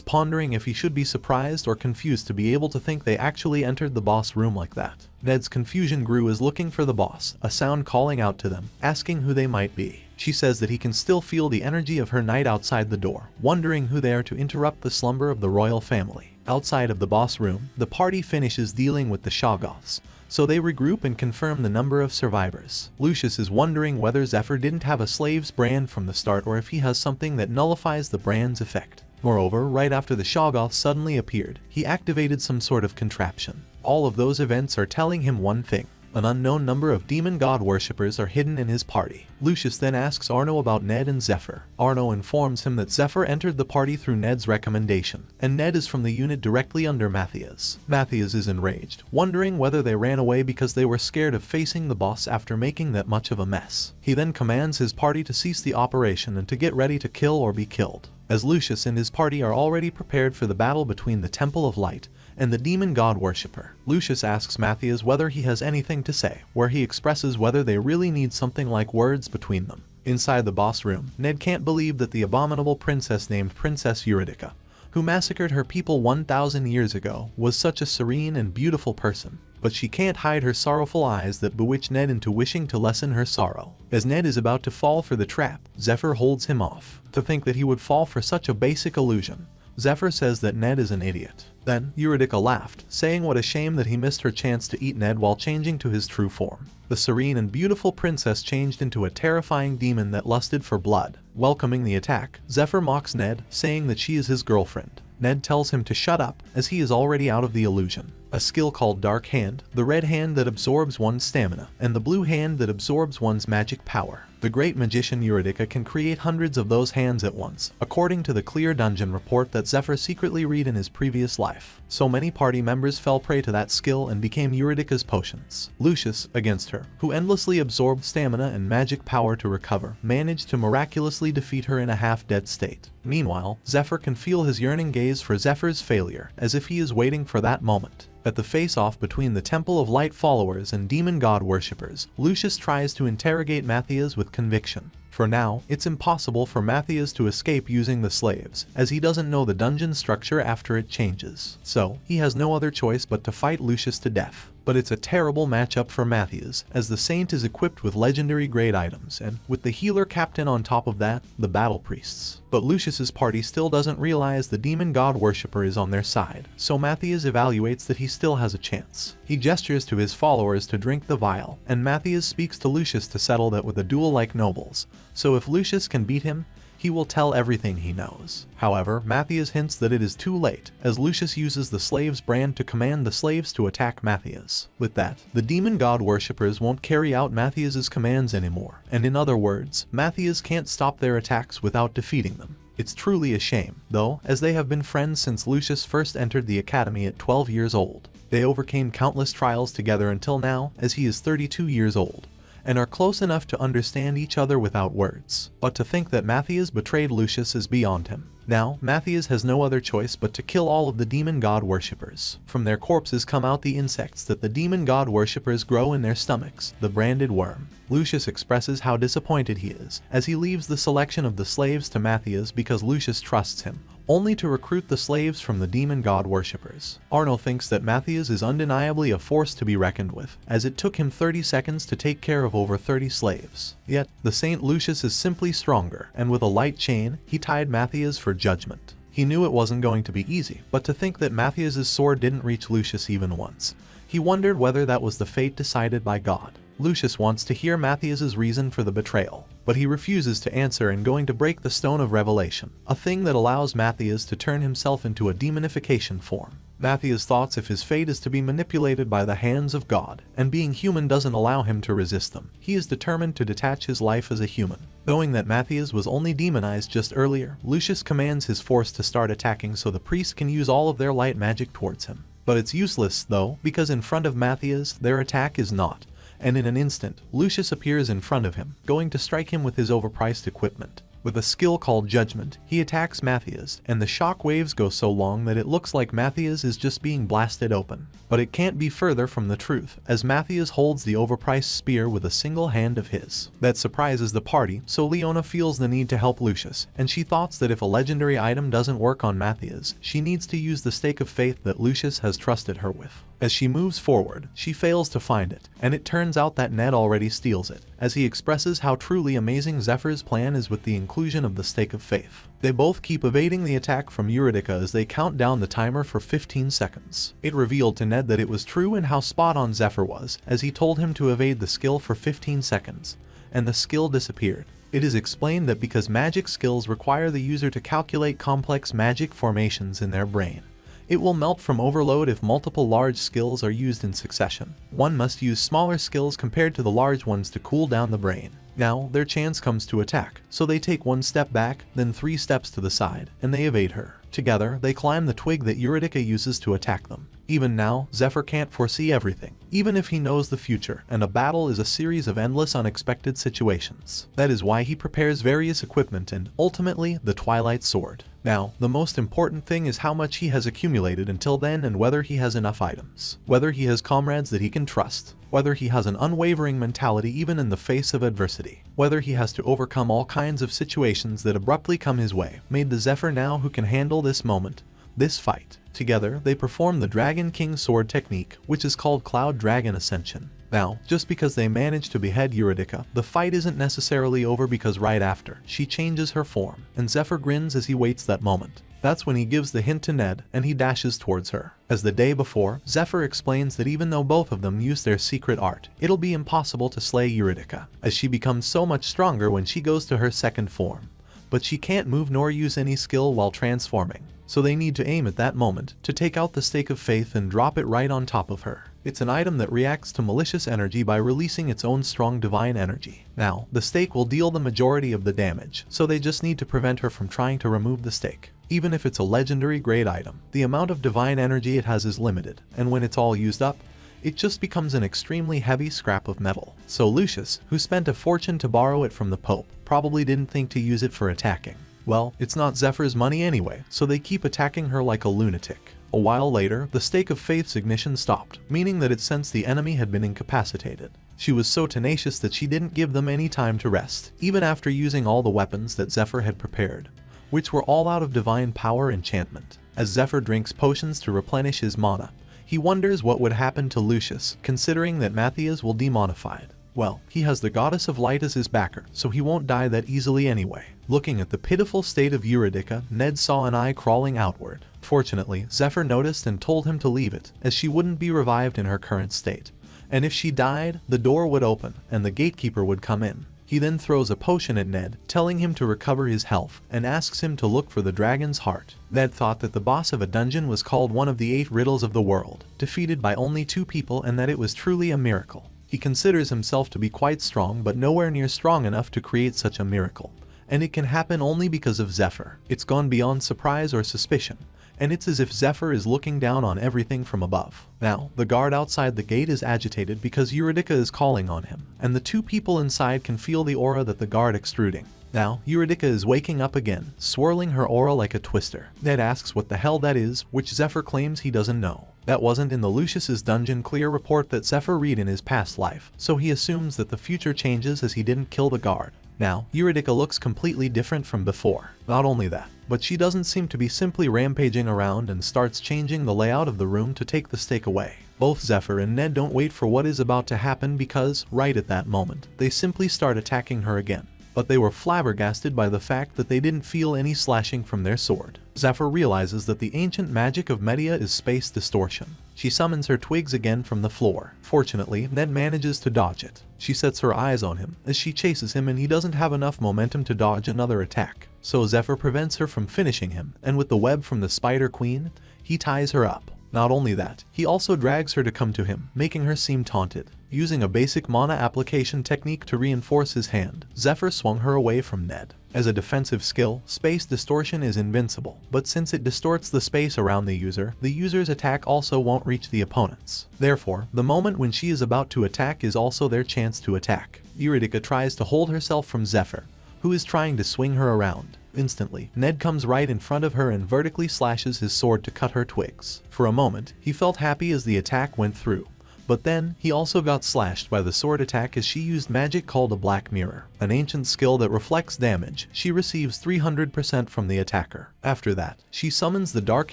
pondering if he should be surprised or confused to be able to think they actually entered the boss room like that. Ned's confusion grew as looking for the boss, a sound calling out to them, asking who they might be. She says that he can still feel the energy of her knight outside the door, wondering who they are to interrupt the slumber of the royal family. Outside of the boss room, the party finishes dealing with the Shoggoths, so they regroup and confirm the number of survivors. Lucius is wondering whether Zephyr didn't have a slave's brand from the start or if he has something that nullifies the brand's effect. Moreover, right after the Shoggoths suddenly appeared, he activated some sort of contraption. All of those events are telling him one thing: an unknown number of demon god worshippers are hidden in his party. Lucius then asks Arno about Ned and Zephyr. Arno informs him that Zephyr entered the party through Ned's recommendation, and Ned is from the unit directly under Matthias. Matthias is enraged, wondering whether they ran away because they were scared of facing the boss after making that much of a mess. He then commands his party to cease the operation and to get ready to kill or be killed. As Lucius and his party are already prepared for the battle between the Temple of Light and the demon god worshipper, Lucius asks Matthias whether he has anything to say, where he expresses whether they really need something like words between them. Inside the boss room, Ned can't believe that the abominable princess named Princess Eurydica, who massacred her people 1,000 years ago, was such a serene and beautiful person. But she can't hide her sorrowful eyes that bewitch Ned into wishing to lessen her sorrow. As Ned is about to fall for the trap, Zephyr holds him off. To think that he would fall for such a basic illusion, Zephyr says that Ned is an idiot. Then, Eurydica laughed, saying what a shame that he missed her chance to eat Ned while changing to his true form. The serene and beautiful princess changed into a terrifying demon that lusted for blood. Welcoming the attack, Zephyr mocks Ned, saying that she is his girlfriend. Ned tells him to shut up, as he is already out of the illusion. A skill called Dark Hand, the red hand that absorbs one's stamina, and the blue hand that absorbs one's magic power. The great magician Eurydica can create hundreds of those hands at once, according to the clear dungeon report that Zephyr secretly read in his previous life. So many party members fell prey to that skill and became Eurydica's potions. Lucius, against her, who endlessly absorbed stamina and magic power to recover, managed to miraculously defeat her in a half-dead state. Meanwhile, Zephyr can feel his yearning gaze for Zephyr's failure, as if he is waiting for that moment. At the face-off between the Temple of Light followers and demon god worshippers, Lucius tries to interrogate Matthias with conviction. For now, it's impossible for Matthias to escape using the slaves, as he doesn't know the dungeon structure after it changes. So, he has no other choice but to fight Lucius to death. But it's a terrible matchup for Matthias, as the Saint is equipped with legendary grade items, and with the healer captain on top of that, the battle priests. But Lucius's party still doesn't realize the demon god worshipper is on their side, so Matthias evaluates that he still has a chance. He gestures to his followers to drink the vial, and Matthias speaks to Lucius to settle that with a duel like nobles, so if Lucius can beat him, he will tell everything he knows. However, Matthias hints that it is too late, as Lucius uses the slave's brand to command the slaves to attack Matthias. With that, the demon god worshippers won't carry out Matthias's commands anymore, and in other words, Matthias can't stop their attacks without defeating them. It's truly a shame, though, as they have been friends since Lucius first entered the academy at 12 years old. They overcame countless trials together until now, as he is 32 years old, and are close enough to understand each other without words. But to think that Matthias betrayed Lucius is beyond him. Now, Matthias has no other choice but to kill all of the demon god worshippers. From their corpses come out the insects that the demon god worshippers grow in their stomachs, the branded worm. Lucius expresses how disappointed he is, as he leaves the selection of the slaves to Matthias because Lucius trusts him, only to recruit the slaves from the demon god worshippers. Arno thinks that Matthias is undeniably a force to be reckoned with, as it took him 30 seconds to take care of over 30 slaves. Yet, the Saint Lucius is simply stronger, and with a light chain, he tied Matthias for judgment. He knew it wasn't going to be easy, but to think that Matthias's sword didn't reach Lucius even once, he wondered whether that was the fate decided by God. Lucius wants to hear Matthias's reason for the betrayal, but he refuses to answer and going to break the Stone of Revelation, a thing that allows Matthias to turn himself into a demonification form. Matthias thoughts if his fate is to be manipulated by the hands of God, and being human doesn't allow him to resist them, he is determined to detach his life as a human. Knowing that Matthias was only demonized just earlier, Lucius commands his force to start attacking so the priest can use all of their light magic towards him. But it's useless though, because in front of Matthias, their attack is not, and in an instant, Lucius appears in front of him, going to strike him with his overpriced equipment. With a skill called Judgment, he attacks Matthias, and the shock waves go so long that it looks like Matthias is just being blasted open. But it can't be further from the truth, as Matthias holds the overpriced spear with a single hand of his. That surprises the party, so Leona feels the need to help Lucius, and she thoughts that if a legendary item doesn't work on Matthias, she needs to use the stake of faith that Lucius has trusted her with. As she moves forward, she fails to find it, and it turns out that Ned already steals it, as he expresses how truly amazing Zephyr's plan is with the inclusion of the stake of faith. They both keep evading the attack from Eurydica as they count down the timer for 15 seconds. It revealed to Ned that it was true and how spot on Zephyr was, as he told him to evade the skill for 15 seconds, and the skill disappeared. It is explained that because magic skills require the user to calculate complex magic formations in their brain, it will melt from overload if multiple large skills are used in succession. One must use smaller skills compared to the large ones to cool down the brain. Now, their chance comes to attack, so they take one step back, then 3 steps to the side, and they evade her. Together, they climb the twig that Eurydica uses to attack them. Even now, Zephyr can't foresee everything, even if he knows the future, and a battle is a series of endless unexpected situations. That is why he prepares various equipment and, ultimately, the Twilight Sword. Now, the most important thing is how much he has accumulated until then and whether he has enough items. Whether he has comrades that he can trust. Whether he has an unwavering mentality even in the face of adversity. Whether he has to overcome all kinds of situations that abruptly come his way, made the Zephyr now who can handle this moment, this fight. Together, they perform the Dragon King Sword technique, which is called Cloud Dragon Ascension. Now, just because they managed to behead Eurydica, the fight isn't necessarily over because right after, she changes her form, and Zephyr grins as he waits that moment. That's when he gives the hint to Ned, and he dashes towards her. As the day before, Zephyr explains that even though both of them use their secret art, it'll be impossible to slay Eurydica, as she becomes so much stronger when she goes to her second form. But she can't move nor use any skill while transforming, so they need to aim at that moment to take out the stake of faith and drop it right on top of her. It's an item that reacts to malicious energy by releasing its own strong divine energy. Now, the stake will deal the majority of the damage, so they just need to prevent her from trying to remove the stake. Even if it's a legendary grade item, the amount of divine energy it has is limited, and when it's all used up, it just becomes an extremely heavy scrap of metal. So Lucius, who spent a fortune to borrow it from the Pope, probably didn't think to use it for attacking. Well, it's not Zephyr's money anyway, so they keep attacking her like a lunatic. A while later, the stake of faith's ignition stopped, meaning that it sensed the enemy had been incapacitated. She was so tenacious that she didn't give them any time to rest, even after using all the weapons that Zephyr had prepared, which were all out of divine power enchantment. As Zephyr drinks potions to replenish his mana, he wonders what would happen to Lucius, considering that Matthias will demonified. Well, he has the goddess of light as his backer, so he won't die that easily anyway. Looking at the pitiful state of Eurydica, Ned saw an eye crawling outward. Fortunately, Zephyr noticed and told him to leave it, as she wouldn't be revived in her current state. And if she died, the door would open, and the gatekeeper would come in. He then throws a potion at Ned, telling him to recover his health, and asks him to look for the dragon's heart. Ned thought that the boss of a dungeon was called one of the 8 riddles of the world, defeated by only 2 people, and that it was truly a miracle. He considers himself to be quite strong, but nowhere near strong enough to create such a miracle. And it can happen only because of Zephyr. It's gone beyond surprise or suspicion, and it's as if Zephyr is looking down on everything from above. Now, the guard outside the gate is agitated because Eurydica is calling on him, and the 2 people inside can feel the aura that the guard extruding. Now, Eurydica is waking up again, swirling her aura like a twister. Ned asks what the hell that is, which Zephyr claims he doesn't know. That wasn't in the Lucius's dungeon clear report that Zephyr read in his past life, so he assumes that the future changes as he didn't kill the guard. Now, Eurydica looks completely different from before. Not only that, but she doesn't seem to be simply rampaging around and starts changing the layout of the room to take the stake away. Both Zephyr and Ned don't wait for what is about to happen because, right at that moment, they simply start attacking her again. But they were flabbergasted by the fact that they didn't feel any slashing from their sword. Zephyr realizes that the ancient magic of Medea is space distortion. She summons her twigs again from the floor. Fortunately, Ned manages to dodge it. She sets her eyes on him as she chases him, and he doesn't have enough momentum to dodge another attack. So Zephyr prevents her from finishing him, and with the web from the Spider Queen, he ties her up. Not only that, he also drags her to come to him, making her seem taunted. Using a basic mana application technique to reinforce his hand, Zephyr swung her away from Ned. As a defensive skill, space distortion is invincible, but since it distorts the space around the user's attack also won't reach the opponents. Therefore, the moment when she is about to attack is also their chance to attack. Eurydice tries to hold herself from Zephyr, who is trying to swing her around. Instantly, Ned comes right in front of her and vertically slashes his sword to cut her twigs. For a moment, he felt happy as the attack went through. But then, he also got slashed by the sword attack as she used magic called a Black Mirror, an ancient skill that reflects damage. She receives 300% from the attacker. After that, she summons the Dark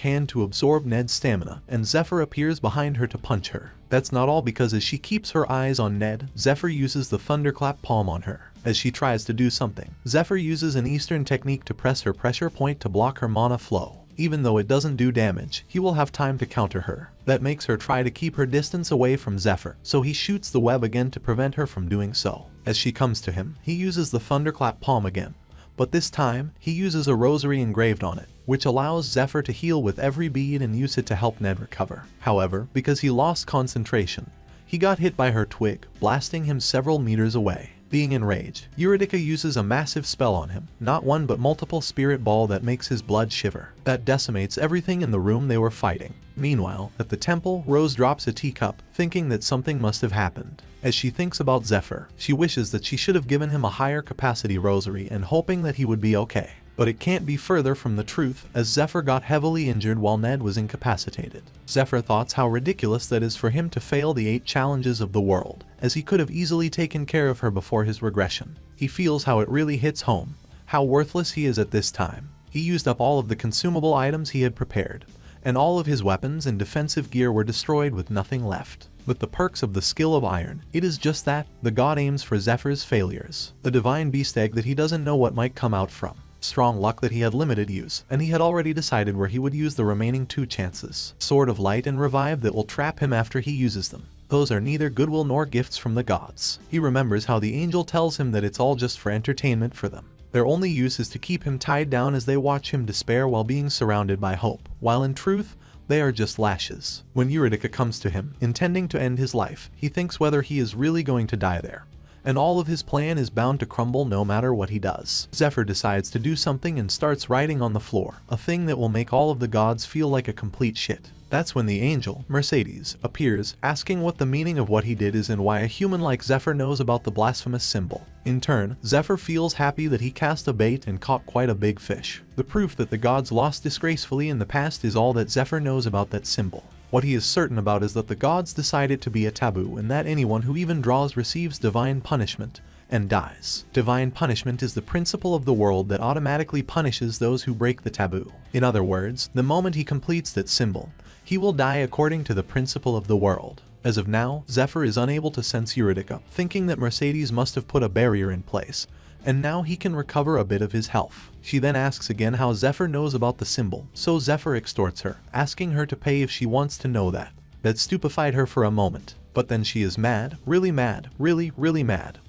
Hand to absorb Ned's stamina, and Zephyr appears behind her to punch her. That's not all, because as she keeps her eyes on Ned, Zephyr uses the Thunderclap palm on her. As she tries to do something, Zephyr uses an Eastern technique to press her pressure point to block her mana flow. Even though it doesn't do damage, he will have time to counter her. That makes her try to keep her distance away from Zephyr, so he shoots the web again to prevent her from doing so. As she comes to him, he uses the Thunderclap palm again. But this time, he uses a rosary engraved on it, which allows Zephyr to heal with every bead and use it to help Ned recover. However, because he lost concentration, he got hit by her twig, blasting him several meters away. Being enraged, Eurydice uses a massive spell on him, not one but multiple spirit ball that makes his blood shiver. That decimates everything in the room they were fighting. Meanwhile, at the temple, Rose drops a teacup, thinking that something must have happened. As she thinks about Zephyr, she wishes that she should have given him a higher capacity rosary and hoping that he would be okay. But it can't be further from the truth, as Zephyr got heavily injured while Ned was incapacitated. Zephyr thought how ridiculous that is for him to fail the 8 challenges of the world, as he could have easily taken care of her before his regression. He feels how it really hits home, how worthless he is at this time. He used up all of the consumable items he had prepared, and all of his weapons and defensive gear were destroyed with nothing left. With the perks of the skill of iron, it is just that, the god aims for Zephyr's failures. The divine beast egg that he doesn't know what might come out from. Strong luck that he had limited use, and he had already decided where he would use the remaining 2 chances. Sword of Light and Revive that will trap him after he uses them. Those are neither goodwill nor gifts from the gods. He remembers how the angel tells him that it's all just for entertainment for them. Their only use is to keep him tied down as they watch him despair while being surrounded by hope, while in truth, they are just lashes. When Eurydice comes to him, intending to end his life, he thinks whether he is really going to die there, and all of his plan is bound to crumble no matter what he does. Zephyr decides to do something and starts writing on the floor, a thing that will make all of the gods feel like a complete shit. That's when the angel, Mercedes, appears, asking what the meaning of what he did is and why a human like Zephyr knows about the blasphemous symbol. In turn, Zephyr feels happy that he cast a bait and caught quite a big fish. The proof that the gods lost disgracefully in the past is all that Zephyr knows about that symbol. What he is certain about is that the gods decide it to be a taboo and that anyone who even draws receives divine punishment and dies. Divine punishment is the principle of the world that automatically punishes those who break the taboo. In other words, the moment he completes that symbol, he will die according to the principle of the world. As of now, Zephyr is unable to sense Eurydice, thinking that Mercedes must have put a barrier in place, and now he can recover a bit of his health. She then asks again how Zephyr knows about the symbol, so Zephyr extorts her, asking her to pay if she wants to know that. That stupefied her for a moment, but then she is mad, really mad,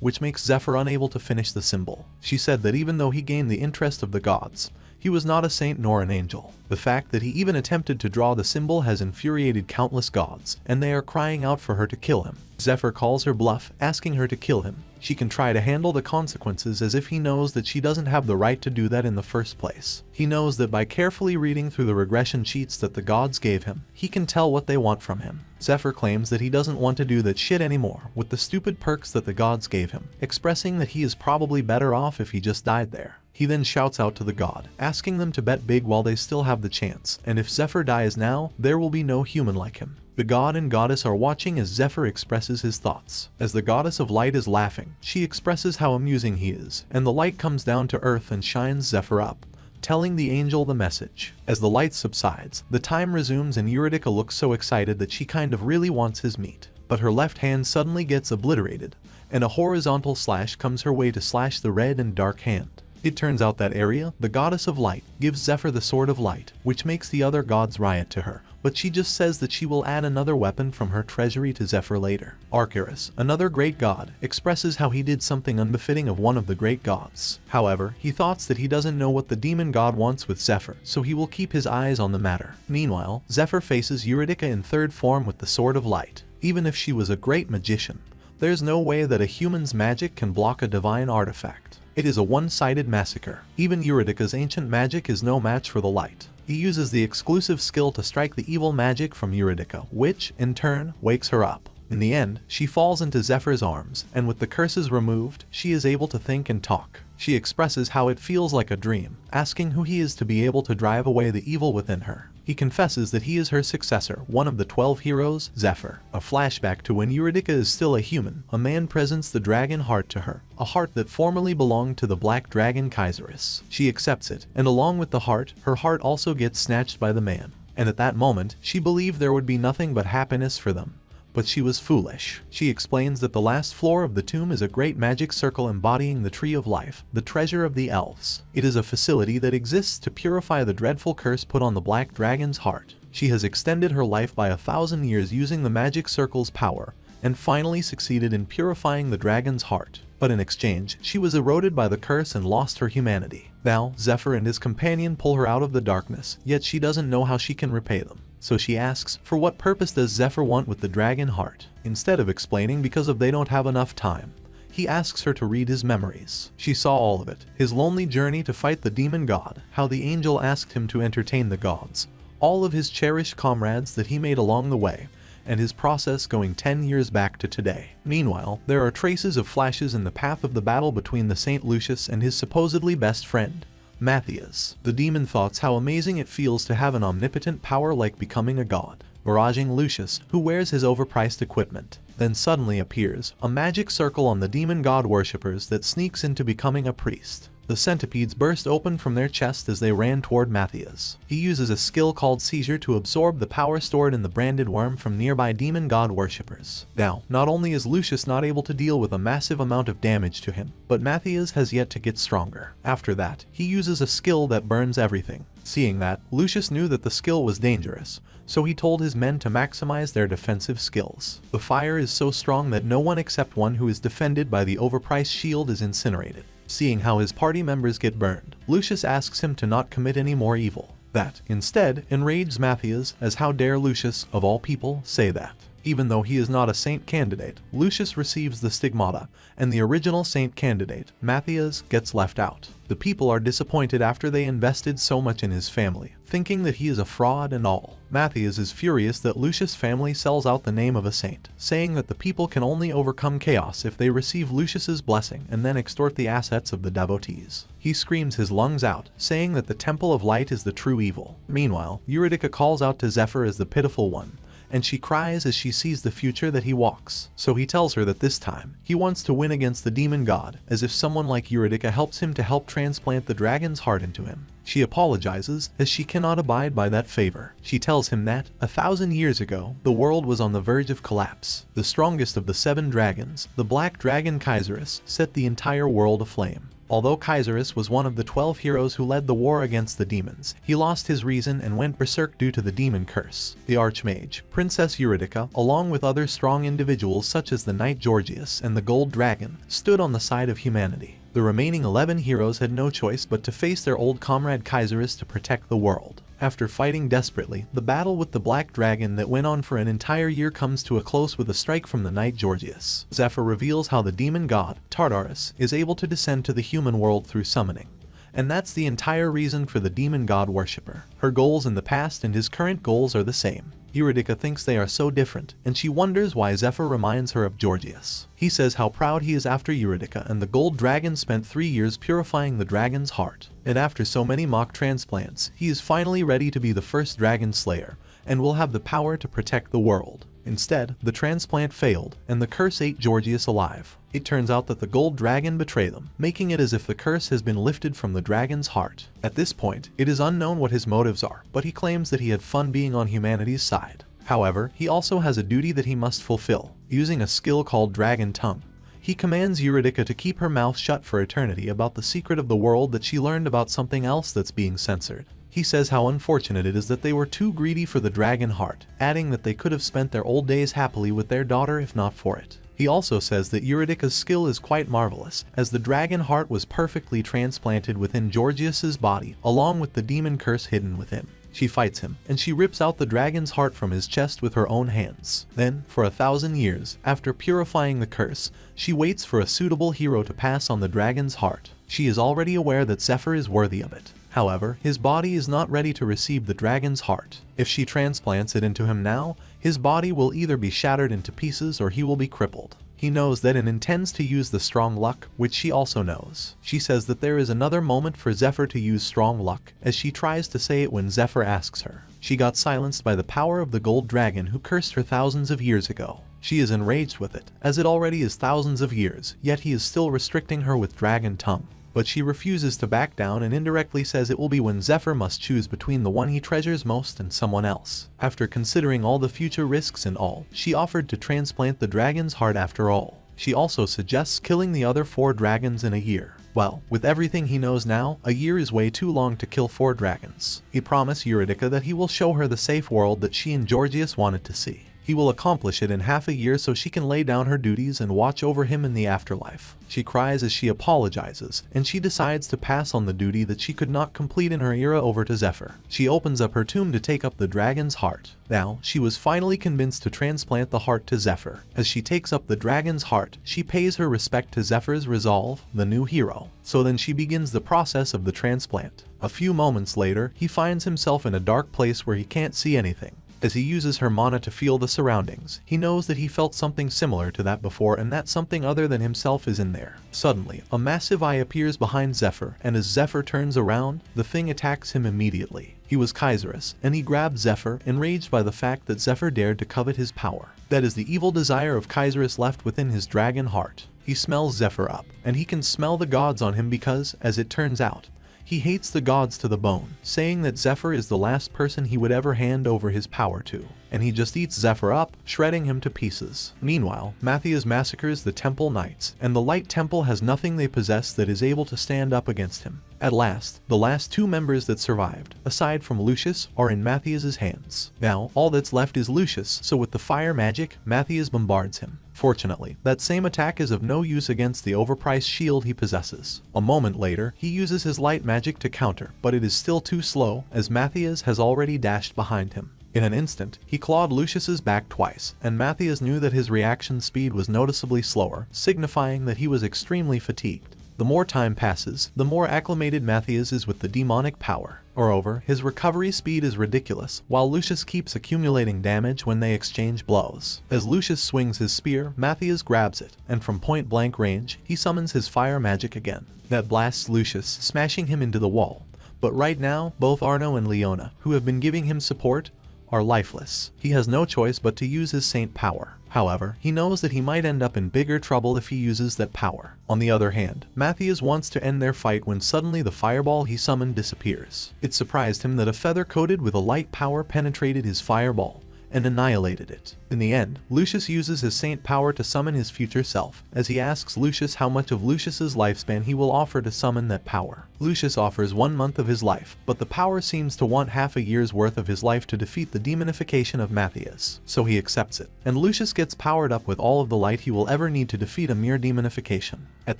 which makes Zephyr unable to finish the symbol. She said that even though he gained the interest of the gods, he was not a saint nor an angel. The fact that he even attempted to draw the symbol has infuriated countless gods, and they are crying out for her to kill him. Zephyr calls her bluff, asking her to kill him. She can try to handle the consequences as if he knows that she doesn't have the right to do that in the first place. He knows that by carefully reading through the regression sheets that the gods gave him, he can tell what they want from him. Zephyr claims that he doesn't want to do that shit anymore with the stupid perks that the gods gave him, expressing that he is probably better off if he just died there. He then shouts out to the god, asking them to bet big while they still have the chance, and if Zephyr dies now, there will be no human like him. The god and goddess are watching as Zephyr expresses his thoughts. As the goddess of light is laughing, she expresses how amusing he is, and the light comes down to earth and shines Zephyr up, telling the angel the message. As the light subsides, the time resumes and Eurydice looks so excited that she kind of really wants his meat. But her left hand suddenly gets obliterated, and a horizontal slash comes her way to slash the red and dark hand. It turns out that Aria, the goddess of light, gives Zephyr the sword of light, which makes the other gods riot to her, but she just says that she will add another weapon from her treasury to Zephyr later. Arcturus, another great god, expresses how he did something unbefitting of one of the great gods. However, he thoughts that he doesn't know what the demon god wants with Zephyr, so he will keep his eyes on the matter. Meanwhile, Zephyr faces Eurydice in third form with the Sword of Light. Even if she was a great magician, there's no way that a human's magic can block a divine artifact. It is a one-sided massacre. Even Eurydice's ancient magic is no match for the light. He uses the exclusive skill to strike the evil magic from Eurydice, which, in turn, wakes her up. In the end, she falls into Zephyr's arms, and with the curses removed, she is able to think and talk. She expresses how it feels like a dream, asking who he is to be able to drive away the evil within her. He confesses that he is her successor, one of the 12 heroes, Zephyr. A flashback to when Eurydice is still a human, a man presents the dragon heart to her, a heart that formerly belonged to the black dragon Kaiseress. She accepts it, and along with the heart, her heart also gets snatched by the man. And at that moment, she believed there would be nothing but happiness for them. But she was foolish. She explains that the last floor of the tomb is a great magic circle embodying the Tree of Life, the treasure of the elves. It is a facility that exists to purify the dreadful curse put on the black dragon's heart. She has extended her life by 1,000 years using the magic circle's power, and finally succeeded in purifying the dragon's heart. But in exchange, she was eroded by the curse and lost her humanity. Now, Zephyr and his companion pull her out of the darkness, yet she doesn't know how she can repay them. So she asks, for what purpose does Zephyr want with the dragon heart? Instead of explaining because they don't have enough time, he asks her to read his memories. She saw all of it, his lonely journey to fight the demon god, how the angel asked him to entertain the gods, all of his cherished comrades that he made along the way, and his process going 10 years back to today. Meanwhile, there are traces of flashes in the path of the battle between the Saint Lucius and his supposedly best friend, Matthias. The demon thoughts how amazing it feels to have an omnipotent power like becoming a god, barraging Lucius, who wears his overpriced equipment. Then suddenly appears a magic circle on the demon god worshippers that sneaks into becoming a priest. The centipedes burst open from their chest as they ran toward Matthias. He uses a skill called Seizure to absorb the power stored in the branded worm from nearby demon god worshippers. Now, not only is Lucius not able to deal with a massive amount of damage to him, but Matthias has yet to get stronger. After that, he uses a skill that burns everything. Seeing that, Lucius knew that the skill was dangerous, so he told his men to maximize their defensive skills. The fire is so strong that no one except one who is defended by the overpriced shield is incinerated. Seeing how his party members get burned, Lucius asks him to not commit any more evil. That, instead, enrages Matthias, as how dare Lucius, of all people, say that. Even though he is not a saint candidate, Lucius receives the stigmata, and the original saint candidate, Matthias, gets left out. The people are disappointed after they invested so much in his family, thinking that he is a fraud and all. Matthias is furious that Lucius' family sells out the name of a saint, saying that the people can only overcome chaos if they receive Lucius's blessing and then extort the assets of the devotees. He screams his lungs out, saying that the Temple of Light is the true evil. Meanwhile, Eurydice calls out to Zephyr as the pitiful one, and she cries as she sees the future that he walks. So he tells her that this time, he wants to win against the demon god, as if someone like Eurydice helps him to help transplant the dragon's heart into him. She apologizes, as she cannot abide by that favor. She tells him that, 1,000 years ago, the world was on the verge of collapse. The strongest of the 7 dragons, the black dragon Kaiseress, set the entire world aflame. Although Kaiseress was one of the 12 heroes who led the war against the demons, he lost his reason and went berserk due to the demon curse. The Archmage, Princess Eurydice, along with other strong individuals such as the Knight Georgius and the Gold Dragon, stood on the side of humanity. The remaining 11 heroes had no choice but to face their old comrade Kaiseress to protect the world. After fighting desperately, the battle with the Black Dragon that went on for an entire year comes to a close with a strike from the Knight Georgius. Zephyr reveals how the demon god, Tartarus, is able to descend to the human world through summoning. And that's the entire reason for the demon god worshipper. Her goals in the past and his current goals are the same. Eurydice thinks they are so different, and she wonders why Zephyr reminds her of Georgius. He says how proud he is after Eurydice and the gold dragon spent 3 years purifying the dragon's heart. And after so many mock transplants, he is finally ready to be the first dragon slayer, and will have the power to protect the world. Instead, the transplant failed, and the curse ate Georgius alive. It turns out that the gold dragon betrayed them, making it as if the curse has been lifted from the dragon's heart. At this point, it is unknown what his motives are, but he claims that he had fun being on humanity's side. However, he also has a duty that he must fulfill. Using a skill called Dragon Tongue, he commands Eurydice to keep her mouth shut for eternity about the secret of the world that she learned about something else that's being censored. He says how unfortunate it is that they were too greedy for the dragon heart, adding that they could have spent their old days happily with their daughter if not for it. He also says that Eurydice's skill is quite marvelous, as the dragon heart was perfectly transplanted within Georgius's body, along with the demon curse hidden within. She fights him, and she rips out the dragon's heart from his chest with her own hands. Then, for 1,000 years, after purifying the curse, she waits for a suitable hero to pass on the dragon's heart. She is already aware that Zephyr is worthy of it. However, his body is not ready to receive the dragon's heart. If she transplants it into him now, his body will either be shattered into pieces or he will be crippled. He knows that and intends to use the strong luck, which she also knows. She says that there is another moment for Zephyr to use strong luck, as she tries to say it when Zephyr asks her. She got silenced by the power of the gold dragon who cursed her thousands of years ago. She is enraged with it, as it already is thousands of years, yet he is still restricting her with dragon tongue. But she refuses to back down and indirectly says it will be when Zephyr must choose between the one he treasures most and someone else. After considering all the future risks and all, she offered to transplant the dragon's heart after all. She also suggests killing the other 4 dragons in a year. Well, with everything he knows now, a year is way too long to kill 4 dragons. He promised Eurydice that he will show her the safe world that she and Georgius wanted to see. He will accomplish it in half a year so she can lay down her duties and watch over him in the afterlife. She cries as she apologizes, and she decides to pass on the duty that she could not complete in her era over to Zephyr. She opens up her tomb to take up the dragon's heart. Now, she was finally convinced to transplant the heart to Zephyr. As she takes up the dragon's heart, she pays her respect to Zephyr's resolve, the new hero. So then she begins the process of the transplant. A few moments later, he finds himself in a dark place where he can't see anything. As he uses her mana to feel the surroundings, he knows that he felt something similar to that before and that something other than himself is in there. Suddenly, a massive eye appears behind Zephyr, and as Zephyr turns around, the thing attacks him immediately. He was Kaiserus, and he grabbed Zephyr, enraged by the fact that Zephyr dared to covet his power. That is the evil desire of Kaiserus left within his dragon heart. He smells Zephyr up, and he can smell the gods on him because, as it turns out, he hates the gods to the bone, saying that Zephyr is the last person he would ever hand over his power to, and he just eats Zephyr up, shredding him to pieces. Meanwhile, Matthias massacres the Temple Knights, and the Light Temple has nothing they possess that is able to stand up against him. At last, the last 2 members that survived, aside from Lucius, are in Matthias's hands. Now, all that's left is Lucius, so with the fire magic, Matthias bombards him. Fortunately, that same attack is of no use against the overpriced shield he possesses. A moment later, he uses his light magic to counter, but it is still too slow, as Matthias has already dashed behind him. In an instant, he clawed Lucius's back twice, and Matthias knew that his reaction speed was noticeably slower, signifying that he was extremely fatigued. The more time passes, the more acclimated Matthias is with the demonic power. Moreover, his recovery speed is ridiculous, while Lucius keeps accumulating damage when they exchange blows. As Lucius swings his spear, Matthias grabs it, and from point-blank range, he summons his fire magic again. That blasts Lucius, smashing him into the wall. But right now, both Arno and Leona, who have been giving him support, are lifeless. He has no choice but to use his saint power. However, he knows that he might end up in bigger trouble if he uses that power. On the other hand, Matthias wants to end their fight when suddenly the fireball he summoned disappears. It surprised him that a feather coated with a light power penetrated his fireball and annihilated it. In the end, Lucius uses his saint power to summon his future self, as he asks Lucius how much of Lucius's lifespan he will offer to summon that power. Lucius offers 1 month of his life, but the power seems to want half a year's worth of his life to defeat the demonification of Matthias, so he accepts it, and Lucius gets powered up with all of the light he will ever need to defeat a mere demonification. At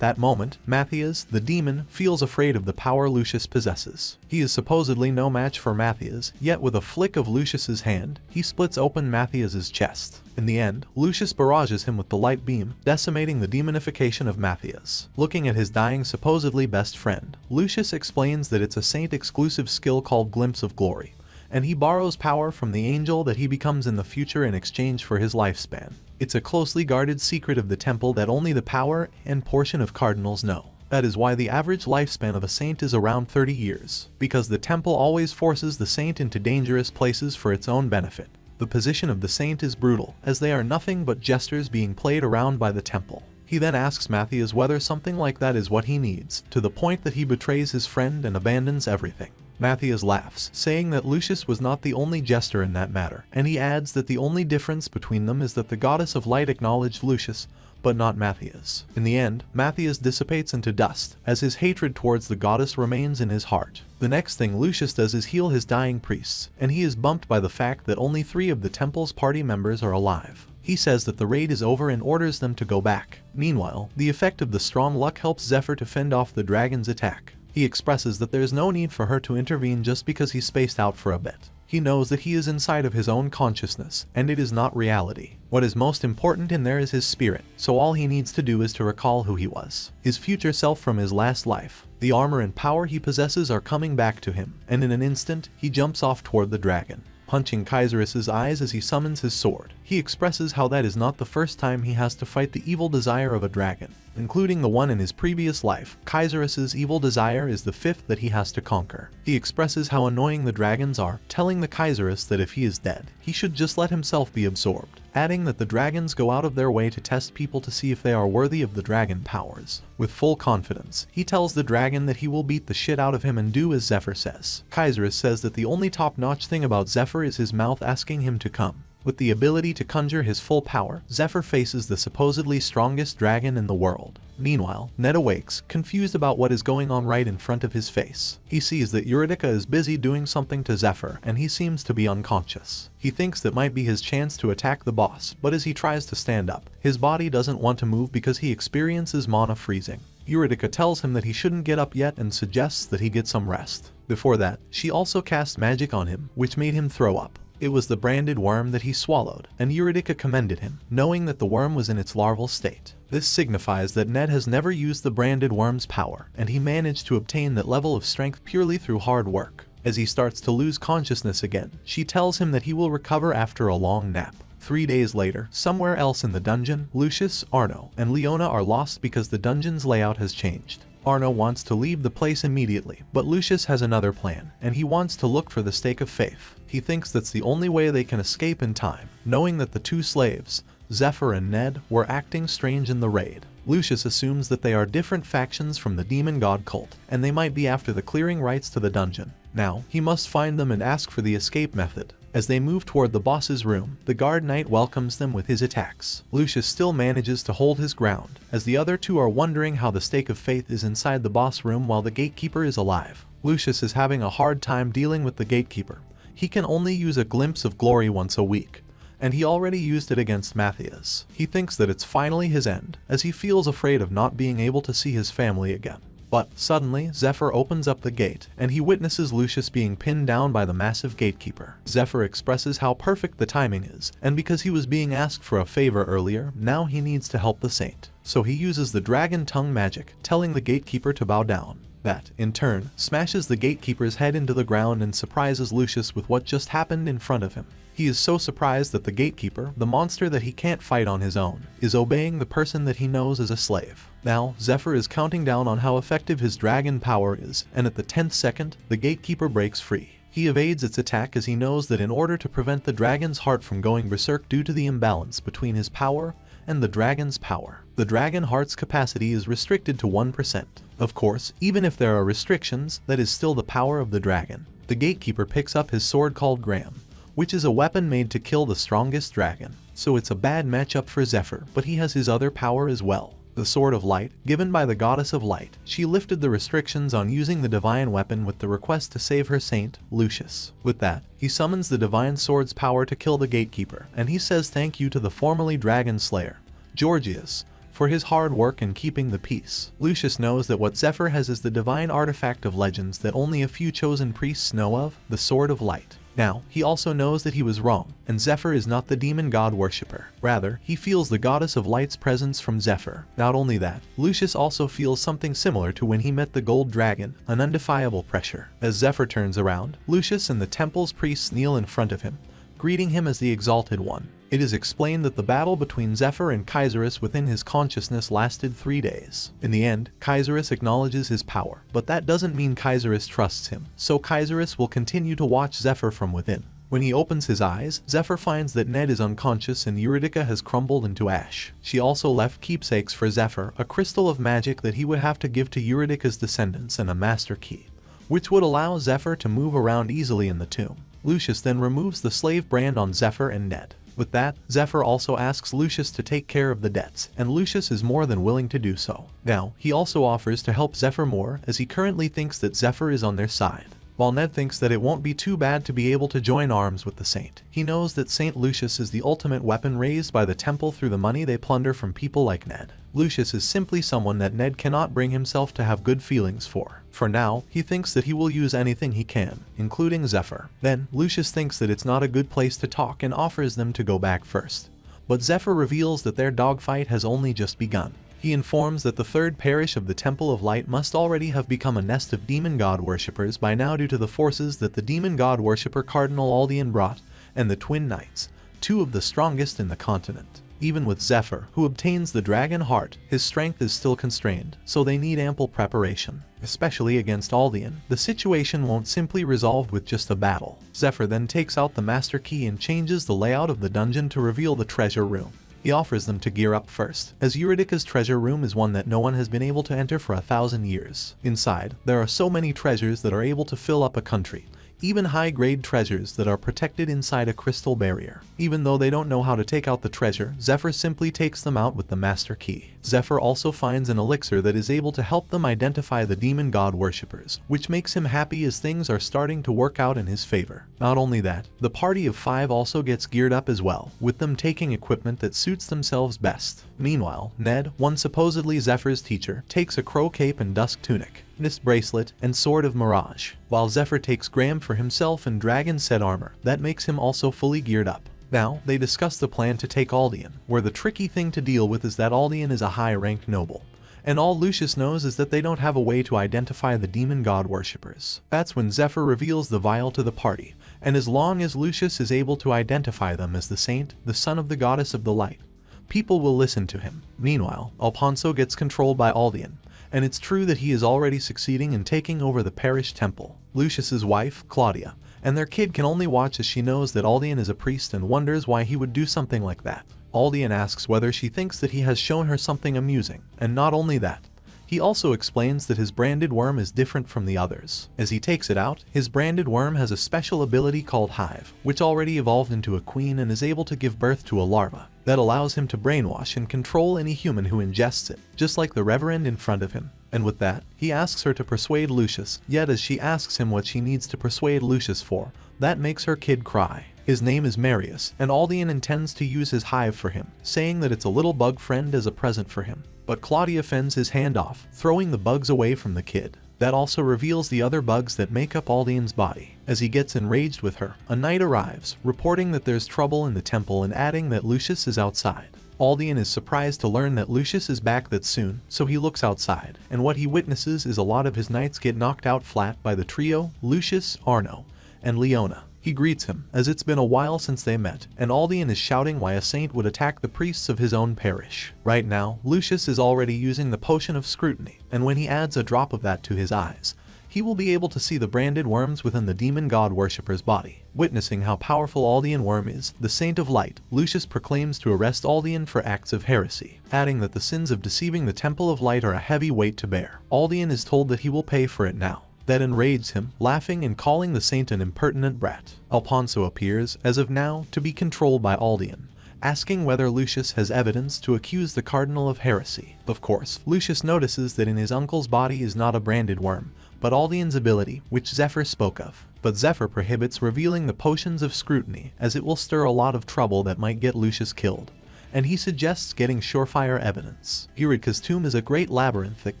that moment, Matthias, the demon, feels afraid of the power Lucius possesses. He is supposedly no match for Matthias, yet with a flick of Lucius's hand, he splits open Matthias's chest. In the end, Lucius barrages him with the light beam, decimating the demonification of Matthias. Looking at his dying supposedly best friend, Lucius explains that it's a saint-exclusive skill called Glimpse of Glory, and he borrows power from the angel that he becomes in the future in exchange for his lifespan. It's a closely guarded secret of the temple that only the power and portion of cardinals know. That is why the average lifespan of a saint is around 30 years, because the temple always forces the saint into dangerous places for its own benefit. The position of the saint is brutal, as they are nothing but jesters being played around by the temple. He then asks Matthias whether something like that is what he needs, to the point that he betrays his friend and abandons everything. Matthias laughs, saying that Lucius was not the only jester in that matter, and he adds that the only difference between them is that the goddess of light acknowledged Lucius, but not Matthias. In the end, Matthias dissipates into dust, as his hatred towards the goddess remains in his heart. The next thing Lucius does is heal his dying priests, and he is bumped by the fact that only 3 of the temple's party members are alive. He says that the raid is over and orders them to go back. Meanwhile, the effect of the strong luck helps Zephyr to fend off the dragon's attack. He expresses that there is no need for her to intervene just because he's spaced out for a bit. He knows that he is inside of his own consciousness, and it is not reality. What is most important in there is his spirit, so all he needs to do is to recall who he was. His future self from his last life. The armor and power he possesses are coming back to him, and in an instant, he jumps off toward the dragon, punching Kaiserus's eyes as he summons his sword. He expresses how that is not the first time he has to fight the evil desire of a dragon, including the one in his previous life. Kaiserus's evil desire is the 5th that he has to conquer. He expresses how annoying the dragons are, telling the Kaiserus that if he is dead, he should just let himself be absorbed, adding that the dragons go out of their way to test people to see if they are worthy of the dragon powers. With full confidence, he tells the dragon that he will beat the shit out of him and do as Zephyr says. Kaiserus says that the only top-notch thing about Zephyr is his mouth asking him to come. With the ability to conjure his full power, Zephyr faces the supposedly strongest dragon in the world. Meanwhile, Ned awakes, confused about what is going on right in front of his face. He sees that Eurydice is busy doing something to Zephyr, and he seems to be unconscious. He thinks that might be his chance to attack the boss, but as he tries to stand up, his body doesn't want to move because he experiences mana freezing. Eurydice tells him that he shouldn't get up yet and suggests that he get some rest. Before that, she also casts magic on him, which made him throw up. It was the branded worm that he swallowed, and Eurydice commended him, knowing that the worm was in its larval state. This signifies that Ned has never used the branded worm's power, and he managed to obtain that level of strength purely through hard work. As he starts to lose consciousness again, she tells him that he will recover after a long nap. 3 days later, somewhere else in the dungeon, Lucius, Arno, and Leona are lost because the dungeon's layout has changed. Arno wants to leave the place immediately, but Lucius has another plan, and he wants to look for the Stake of Faith. He thinks that's the only way they can escape in time, knowing that the 2 slaves, Zephyr and Ned, were acting strange in the raid. Lucius assumes that they are different factions from the demon god cult, and they might be after the clearing rights to the dungeon. Now, he must find them and ask for the escape method. As they move toward the boss's room, the guard knight welcomes them with his attacks. Lucius still manages to hold his ground, as the other 2 are wondering how the Stake of Faith is inside the boss room while the gatekeeper is alive. Lucius is having a hard time dealing with the gatekeeper. He can only use a glimpse of glory once a week, and he already used it against Matthias. He thinks that it's finally his end, as he feels afraid of not being able to see his family again. But suddenly, Zephyr opens up the gate, and he witnesses Lucius being pinned down by the massive gatekeeper. Zephyr expresses how perfect the timing is, and because he was being asked for a favor earlier, now he needs to help the saint. So he uses the dragon tongue magic, telling the gatekeeper to bow down. That, in turn, smashes the gatekeeper's head into the ground and surprises Lucius with what just happened in front of him. He is so surprised that the gatekeeper, the monster that he can't fight on his own, is obeying the person that he knows as a slave. Now, Zephyr is counting down on how effective his dragon power is, and at the 10th second, the gatekeeper breaks free. He evades its attack as he knows that in order to prevent the dragon's heart from going berserk due to the imbalance between his power and the dragon's power, the dragon heart's capacity is restricted to 1%. Of course, even if there are restrictions, that is still the power of the dragon. The gatekeeper picks up his sword called Graham, which is a weapon made to kill the strongest dragon. So it's a bad matchup for Zephyr, but he has his other power as well. The Sword of Light, given by the Goddess of Light. She lifted the restrictions on using the divine weapon with the request to save her saint, Lucius. With that, he summons the divine sword's power to kill the gatekeeper, and he says thank you to the formerly dragon slayer, Georgius, for his hard work in keeping the peace. Lucius knows that what Zephyr has is the divine artifact of legends that only a few chosen priests know of, the Sword of Light. Now, he also knows that he was wrong, and Zephyr is not the demon god worshipper. Rather, he feels the Goddess of Light's presence from Zephyr. Not only that, Lucius also feels something similar to when he met the gold dragon, an undefiable pressure. As Zephyr turns around, Lucius and the temple's priests kneel in front of him, greeting him as the Exalted One. It is explained that the battle between Zephyr and Kaiserus within his consciousness lasted 3 days. In the end, Kaiserus acknowledges his power, but that doesn't mean Kaiserus trusts him, so Kaiserus will continue to watch Zephyr from within. When he opens his eyes, Zephyr finds that Ned is unconscious and Eurydice has crumbled into ash. She also left keepsakes for Zephyr, a crystal of magic that he would have to give to Eurydice's descendants and a master key, which would allow Zephyr to move around easily in the tomb. Lucius then removes the slave brand on Zephyr and Ned. With that, Zephyr also asks Lucius to take care of the debts, and Lucius is more than willing to do so. Now, he also offers to help Zephyr more, as he currently thinks that Zephyr is on their side. While Ned thinks that it won't be too bad to be able to join arms with the Saint, he knows that Saint Lucius is the ultimate weapon raised by the temple through the money they plunder from people like Ned. Lucius is simply someone that Ned cannot bring himself to have good feelings for. For now, he thinks that he will use anything he can, including Zephyr. Then, Lucius thinks that it's not a good place to talk and offers them to go back first. But Zephyr reveals that their dogfight has only just begun. He informs that the third parish of the Temple of Light must already have become a nest of demon god worshippers by now due to the forces that the demon god worshipper Cardinal Aldean brought, and the Twin Knights, two of the strongest in the continent. Even with Zephyr, who obtains the dragon heart, his strength is still constrained, so they need ample preparation. Especially against Aldean, the situation won't simply resolve with just a battle. Zephyr then takes out the master key and changes the layout of the dungeon to reveal the treasure room. He offers them to gear up first, as Eurydice's treasure room is one that no one has been able to enter for 1,000 years. Inside, there are so many treasures that are able to fill up a country, even high-grade treasures that are protected inside a crystal barrier. Even though they don't know how to take out the treasure, Zephyr simply takes them out with the master key. Zephyr also finds an elixir that is able to help them identify the demon god worshippers, which makes him happy as things are starting to work out in his favor. Not only that, the party of 5 also gets geared up as well, with them taking equipment that suits themselves best. Meanwhile, Ned, one supposedly Zephyr's teacher, takes a crow cape and dusk tunic, mist bracelet, and sword of mirage, while Zephyr takes Graham for himself and dragon set armor that makes him also fully geared up. Now, they discuss the plan to take Aldean, where the tricky thing to deal with is that Aldean is a high-ranked noble, and all Lucius knows is that they don't have a way to identify the demon god worshippers. That's when Zephyr reveals the vial to the party, and as long as Lucius is able to identify them as the Saint, the son of the goddess of the light, people will listen to him. Meanwhile, Alfonso gets controlled by Aldean, and it's true that he is already succeeding in taking over the parish temple. Lucius's wife, Claudia, and their kid can only watch as she knows that Aldean is a priest and wonders why he would do something like that. Aldean asks whether she thinks that he has shown her something amusing, and not only that, he also explains that his branded worm is different from the others. As he takes it out, his branded worm has a special ability called Hive, which already evolved into a queen and is able to give birth to a larva that allows him to brainwash and control any human who ingests it, just like the Reverend in front of him. And with that, he asks her to persuade Lucius, yet as she asks him what she needs to persuade Lucius for, that makes her kid cry. His name is Marius, and Aldean intends to use his hive for him, saying that it's a little bug friend as a present for him. But Claudia fends his hand off, throwing the bugs away from the kid. That also reveals the other bugs that make up Aldean's body. As he gets enraged with her, a knight arrives, reporting that there's trouble in the temple and adding that Lucius is outside. Aldean is surprised to learn that Lucius is back that soon, so he looks outside, and what he witnesses is a lot of his knights get knocked out flat by the trio, Lucius, Arno, and Leona. He greets him, as it's been a while since they met, and Aldean is shouting why a saint would attack the priests of his own parish. Right now, Lucius is already using the potion of scrutiny, and when he adds a drop of that to his eyes, he will be able to see the branded worms within the demon god worshipper's body. Witnessing how powerful Aldean Worm is, the Saint of Light, Lucius proclaims to arrest Aldean for acts of heresy, adding that the sins of deceiving the Temple of Light are a heavy weight to bear. Aldean is told that he will pay for it now. That enrages him, laughing and calling the Saint an impertinent brat. Alfonso appears, as of now, to be controlled by Aldean, asking whether Lucius has evidence to accuse the Cardinal of heresy. Of course, Lucius notices that in his uncle's body is not a branded worm, but Aldean's ability, which Zephyr spoke of. But Zephyr prohibits revealing the potions of scrutiny, as it will stir a lot of trouble that might get Lucius killed, and he suggests getting surefire evidence. Eurydice's tomb is a great labyrinth that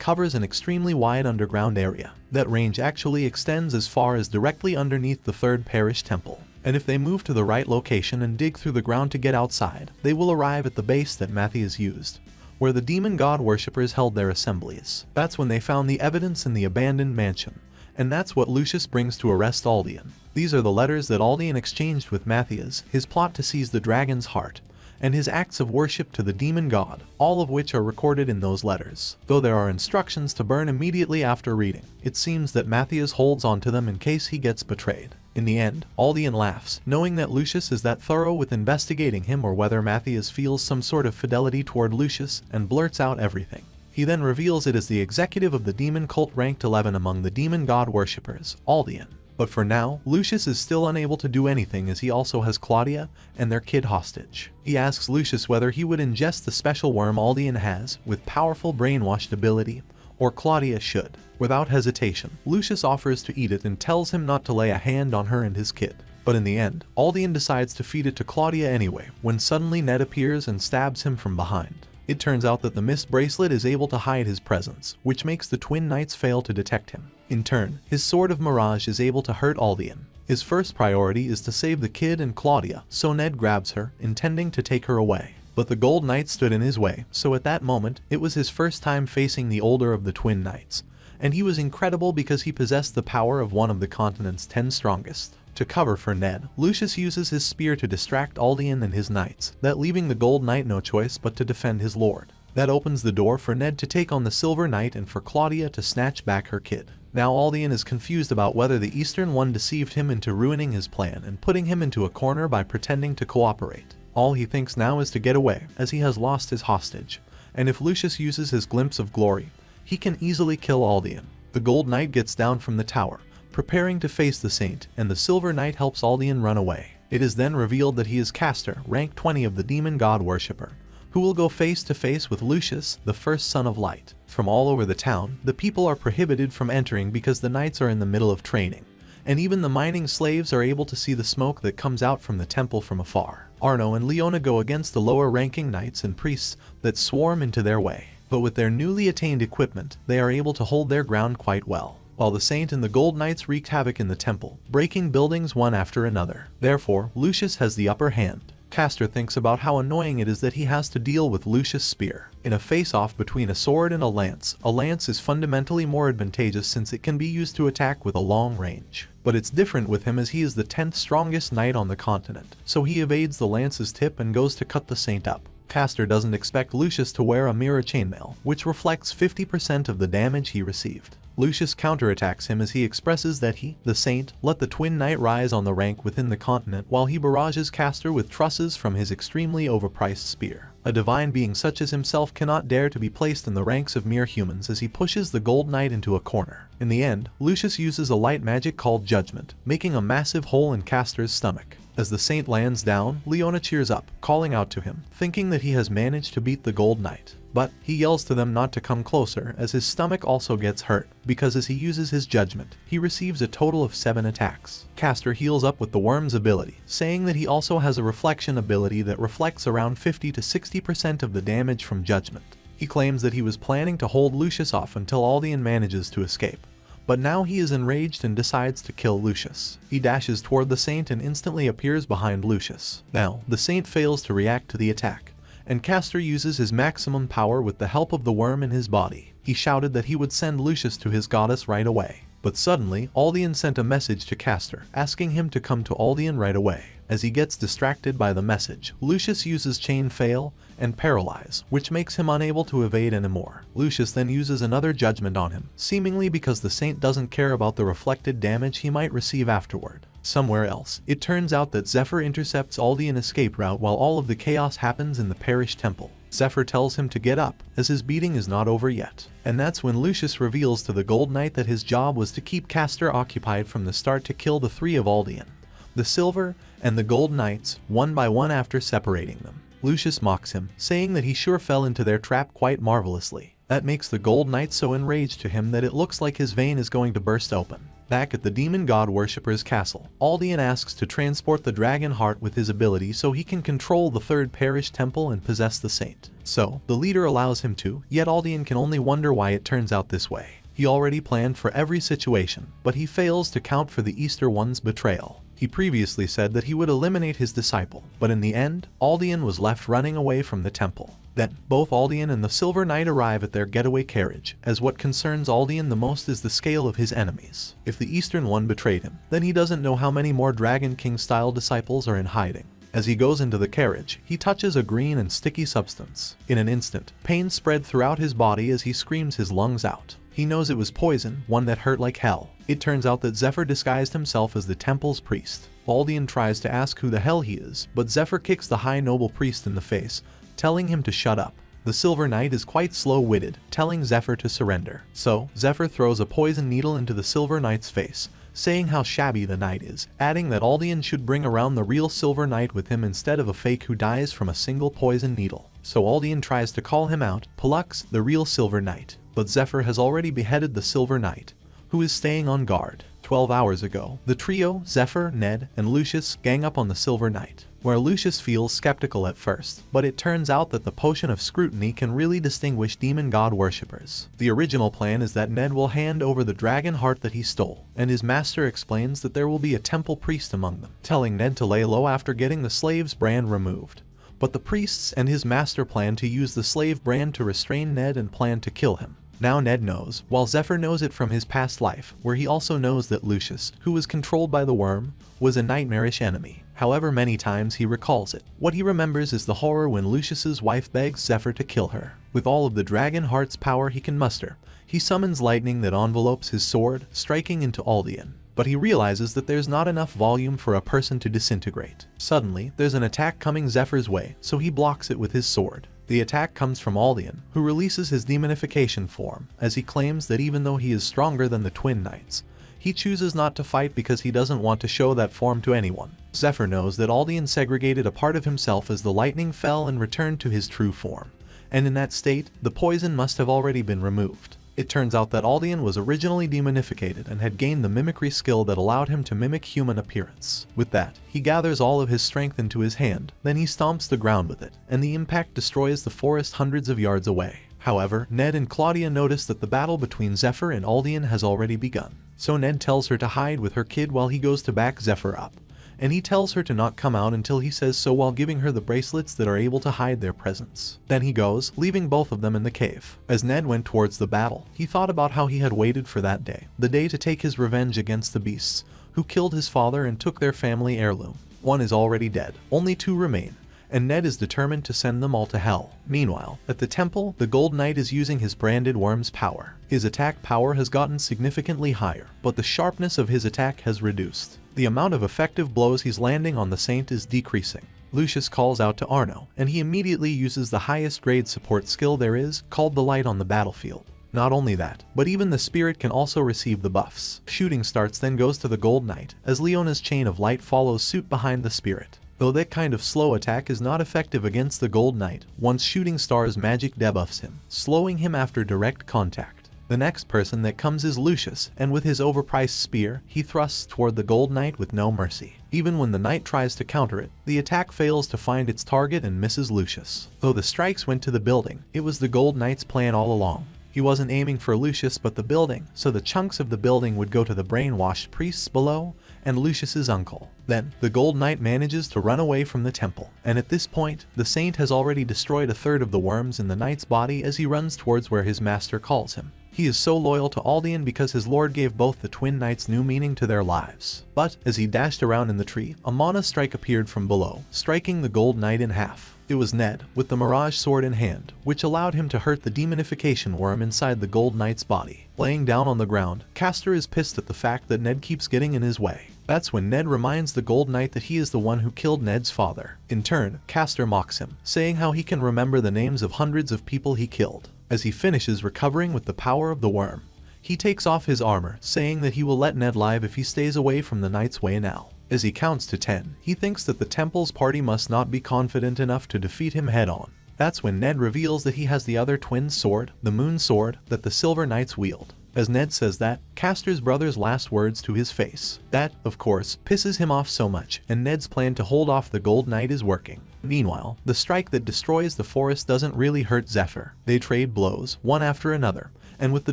covers an extremely wide underground area. That range actually extends as far as directly underneath the third parish temple, and if they move to the right location and dig through the ground to get outside, they will arrive at the base that Matthias used, where the demon god worshippers held their assemblies. That's when they found the evidence in the abandoned mansion, and that's what Lucius brings to arrest Aldean. These are the letters that Aldean exchanged with Matthias, his plot to seize the dragon's heart, and his acts of worship to the demon god, all of which are recorded in those letters. Though there are instructions to burn immediately after reading, it seems that Matthias holds onto them in case he gets betrayed. In the end, Aldean laughs, knowing that Lucius is that thorough with investigating him or whether Matthias feels some sort of fidelity toward Lucius, and blurts out everything. He then reveals it as the executive of the demon cult ranked 11 among the demon god worshippers, Aldean. But for now, Lucius is still unable to do anything as he also has Claudia and their kid hostage. He asks Lucius whether he would ingest the special worm Aldean has with powerful brainwashed ability, or Claudia should. Without hesitation, Lucius offers to eat it and tells him not to lay a hand on her and his kid. But in the end, Aldean decides to feed it to Claudia anyway, when suddenly Ned appears and stabs him from behind. It turns out that the mist bracelet is able to hide his presence, which makes the twin knights fail to detect him. In turn, his sword of mirage is able to hurt Aldean. His first priority is to save the kid and Claudia, so Ned grabs her, intending to take her away. But the Gold Knight stood in his way, so at that moment, it was his first time facing the older of the twin knights. And he was incredible because he possessed the power of one of the continent's 10 strongest. To cover for Ned, Lucius uses his spear to distract Aldean and his knights, that leaving the Gold Knight no choice but to defend his lord. That opens the door for Ned to take on the Silver Knight and for Claudia to snatch back her kid. Now Aldean is confused about whether the Eastern one deceived him into ruining his plan and putting him into a corner by pretending to cooperate. All he thinks now is to get away, as he has lost his hostage, and if Lucius uses his glimpse of glory, he can easily kill Aldean. The Gold Knight gets down from the tower, preparing to face the Saint, and the Silver Knight helps Aldean run away. It is then revealed that he is Castor, rank 20 of the demon god worshipper, who will go face to face with Lucius, the first son of light. From all over the town, the people are prohibited from entering because the knights are in the middle of training, and even the mining slaves are able to see the smoke that comes out from the temple from afar. Arno and Leona go against the lower-ranking knights and priests that swarm into their way, but with their newly attained equipment, they are able to hold their ground quite well, while the Saint and the Gold Knights wreak havoc in the temple, breaking buildings one after another. Therefore, Lucius has the upper hand. Castor thinks about how annoying it is that he has to deal with Lucius' spear. In a face-off between a sword and a lance is fundamentally more advantageous since it can be used to attack with a long range. But it's different with him as he is the 10th strongest knight on the continent, so he evades the lance's tip and goes to cut the Saint up. Castor doesn't expect Lucius to wear a mirror chainmail, which reflects 50% of the damage he received. Lucius counterattacks him as he expresses that he, the Saint, let the Twin Knight rise on the rank within the continent while he barrages Castor with trusses from his extremely overpriced spear. A divine being such as himself cannot dare to be placed in the ranks of mere humans as he pushes the Gold Knight into a corner. In the end, Lucius uses a light magic called Judgment, making a massive hole in Castor's stomach. As the Saint lands down, Leona cheers up, calling out to him, thinking that he has managed to beat the Gold Knight. But he yells to them not to come closer as his stomach also gets hurt, because as he uses his judgment, he receives a total of 7 attacks. Castor heals up with the worm's ability, saying that he also has a reflection ability that reflects around 50 to 60% of the damage from judgment. He claims that he was planning to hold Lucius off until Aldean manages to escape. But now he is enraged and decides to kill Lucius. He dashes toward the Saint and instantly appears behind Lucius. Now, the Saint fails to react to the attack, and Castor uses his maximum power with the help of the worm in his body. He shouted that he would send Lucius to his goddess right away. But suddenly, Aldean sent a message to Castor, asking him to come to Aldean right away. As he gets distracted by the message, Lucius uses Chain Fail and Paralyze, which makes him unable to evade anymore. Lucius then uses another judgment on him, seemingly because the Saint doesn't care about the reflected damage he might receive afterward. Somewhere else, it turns out that Zephyr intercepts Aldean escape route while all of the chaos happens in the parish temple. Zephyr tells him to get up, as his beating is not over yet. And that's when Lucius reveals to the Gold Knight that his job was to keep Castor occupied from the start to kill the 3 of Aldean, the Silver, and the Gold Knights, one by one after separating them. Lucius mocks him, saying that he sure fell into their trap quite marvelously. That makes the Gold Knight so enraged to him that it looks like his vein is going to burst open. Back at the demon god worshipper's castle, Aldean asks to transport the dragon heart with his ability so he can control the 3rd parish temple and possess the Saint. So, the leader allows him to, yet Aldean can only wonder why it turns out this way. He already planned for every situation, but he fails to count for the Easter one's betrayal. He previously said that he would eliminate his disciple, but in the end, Aldean was left running away from the temple. Then, both Aldean and the Silver Knight arrive at their getaway carriage, as what concerns Aldean the most is the scale of his enemies. If the Eastern one betrayed him, then he doesn't know how many more Dragon King-style disciples are in hiding. As he goes into the carriage, he touches a green and sticky substance. In an instant, pain spread throughout his body as he screams his lungs out. He knows it was poison, one that hurt like hell. It turns out that Zephyr disguised himself as the temple's priest. Aldean tries to ask who the hell he is, but Zephyr kicks the high noble priest in the face, telling him to shut up. The Silver Knight is quite slow-witted, telling Zephyr to surrender. So, Zephyr throws a poison needle into the Silver Knight's face, saying how shabby the knight is, adding that Aldian should bring around the real Silver Knight with him instead of a fake who dies from a single poison needle. So Aldian tries to call him out, Pollux, the real Silver Knight, but Zephyr has already beheaded the Silver Knight, who is staying on guard. 12 hours ago, the trio, Zephyr, Ned, and Lucius, gang up on the Silver Knight, where Lucius feels skeptical at first, but it turns out that the Potion of Scrutiny can really distinguish demon god worshippers. The original plan is that Ned will hand over the dragon heart that he stole, and his master explains that there will be a temple priest among them, telling Ned to lay low after getting the slave's brand removed. But the priests and his master plan to use the slave brand to restrain Ned and plan to kill him. Now Ned knows, while Zephyr knows it from his past life, where he also knows that Lucius, who was controlled by the worm, was a nightmarish enemy. However many times he recalls it, what he remembers is the horror when Lucius's wife begs Zephyr to kill her. With all of the dragon heart's power he can muster, he summons lightning that envelopes his sword, striking into Aldian. But he realizes that there's not enough volume for a person to disintegrate. Suddenly, there's an attack coming Zephyr's way, so he blocks it with his sword. The attack comes from Aldian, who releases his demonification form, as he claims that even though he is stronger than the Twin Knights, he chooses not to fight because he doesn't want to show that form to anyone. Zephyr knows that Aldian segregated a part of himself as the lightning fell and returned to his true form, and in that state, the poison must have already been removed. It turns out that Aldian was originally demonificated and had gained the mimicry skill that allowed him to mimic human appearance. With that, he gathers all of his strength into his hand, then he stomps the ground with it, and the impact destroys the forest hundreds of yards away. However, Ned and Claudia notice that the battle between Zephyr and Aldian has already begun. So Ned tells her to hide with her kid while he goes to back Zephyr up, and he tells her to not come out until he says so while giving her the bracelets that are able to hide their presence. Then he goes, leaving both of them in the cave. As Ned went towards the battle, he thought about how he had waited for that day, the day to take his revenge against the beasts, who killed his father and took their family heirloom. One is already dead, only two remain, and Ned is determined to send them all to hell. Meanwhile, at the temple, the Gold Knight is using his branded worm's power. His attack power has gotten significantly higher, but the sharpness of his attack has reduced. The amount of effective blows he's landing on the Saint is decreasing. Lucius calls out to Arno, and he immediately uses the highest grade support skill there is, called the Light on the battlefield. Not only that, but even the Spirit can also receive the buffs. Shooting starts then goes to the Gold Knight, as Leona's chain of light follows suit behind the Spirit. Though that kind of slow attack is not effective against the Gold Knight, once Shooting Star's magic debuffs him, slowing him after direct contact. The next person that comes is Lucius, and with his overpriced spear, he thrusts toward the Gold Knight with no mercy. Even when the knight tries to counter it, the attack fails to find its target and misses Lucius. Though the strikes went to the building, it was the Gold Knight's plan all along. He wasn't aiming for Lucius but the building, so the chunks of the building would go to the brainwashed priests below and Lucius's uncle. Then, the Gold Knight manages to run away from the temple, and at this point, the Saint has already destroyed a third of the worms in the knight's body as he runs towards where his master calls him. He is so loyal to Aldian because his lord gave both the twin knights new meaning to their lives. But, as he dashed around in the tree, a mana strike appeared from below, striking the Gold Knight in half. It was Ned, with the Mirage sword in hand, which allowed him to hurt the demonification worm inside the Gold Knight's body. Laying down on the ground, Castor is pissed at the fact that Ned keeps getting in his way. That's when Ned reminds the Gold Knight that he is the one who killed Ned's father. In turn, Castor mocks him, saying how he can remember the names of hundreds of people he killed. As he finishes recovering with the power of the worm, he takes off his armor, saying that he will let Ned live if he stays away from the Knight's way now. As he counts to 10, he thinks that the temple's party must not be confident enough to defeat him head-on. That's when Ned reveals that he has the other twin sword, the Moon Sword, that the Silver Knights wield. As Ned says that, Castor's brother's last words to his face. That, of course, pisses him off so much, and Ned's plan to hold off the Gold Knight is working. Meanwhile, the strike that destroys the forest doesn't really hurt Zephyr. They trade blows, one after another, and with the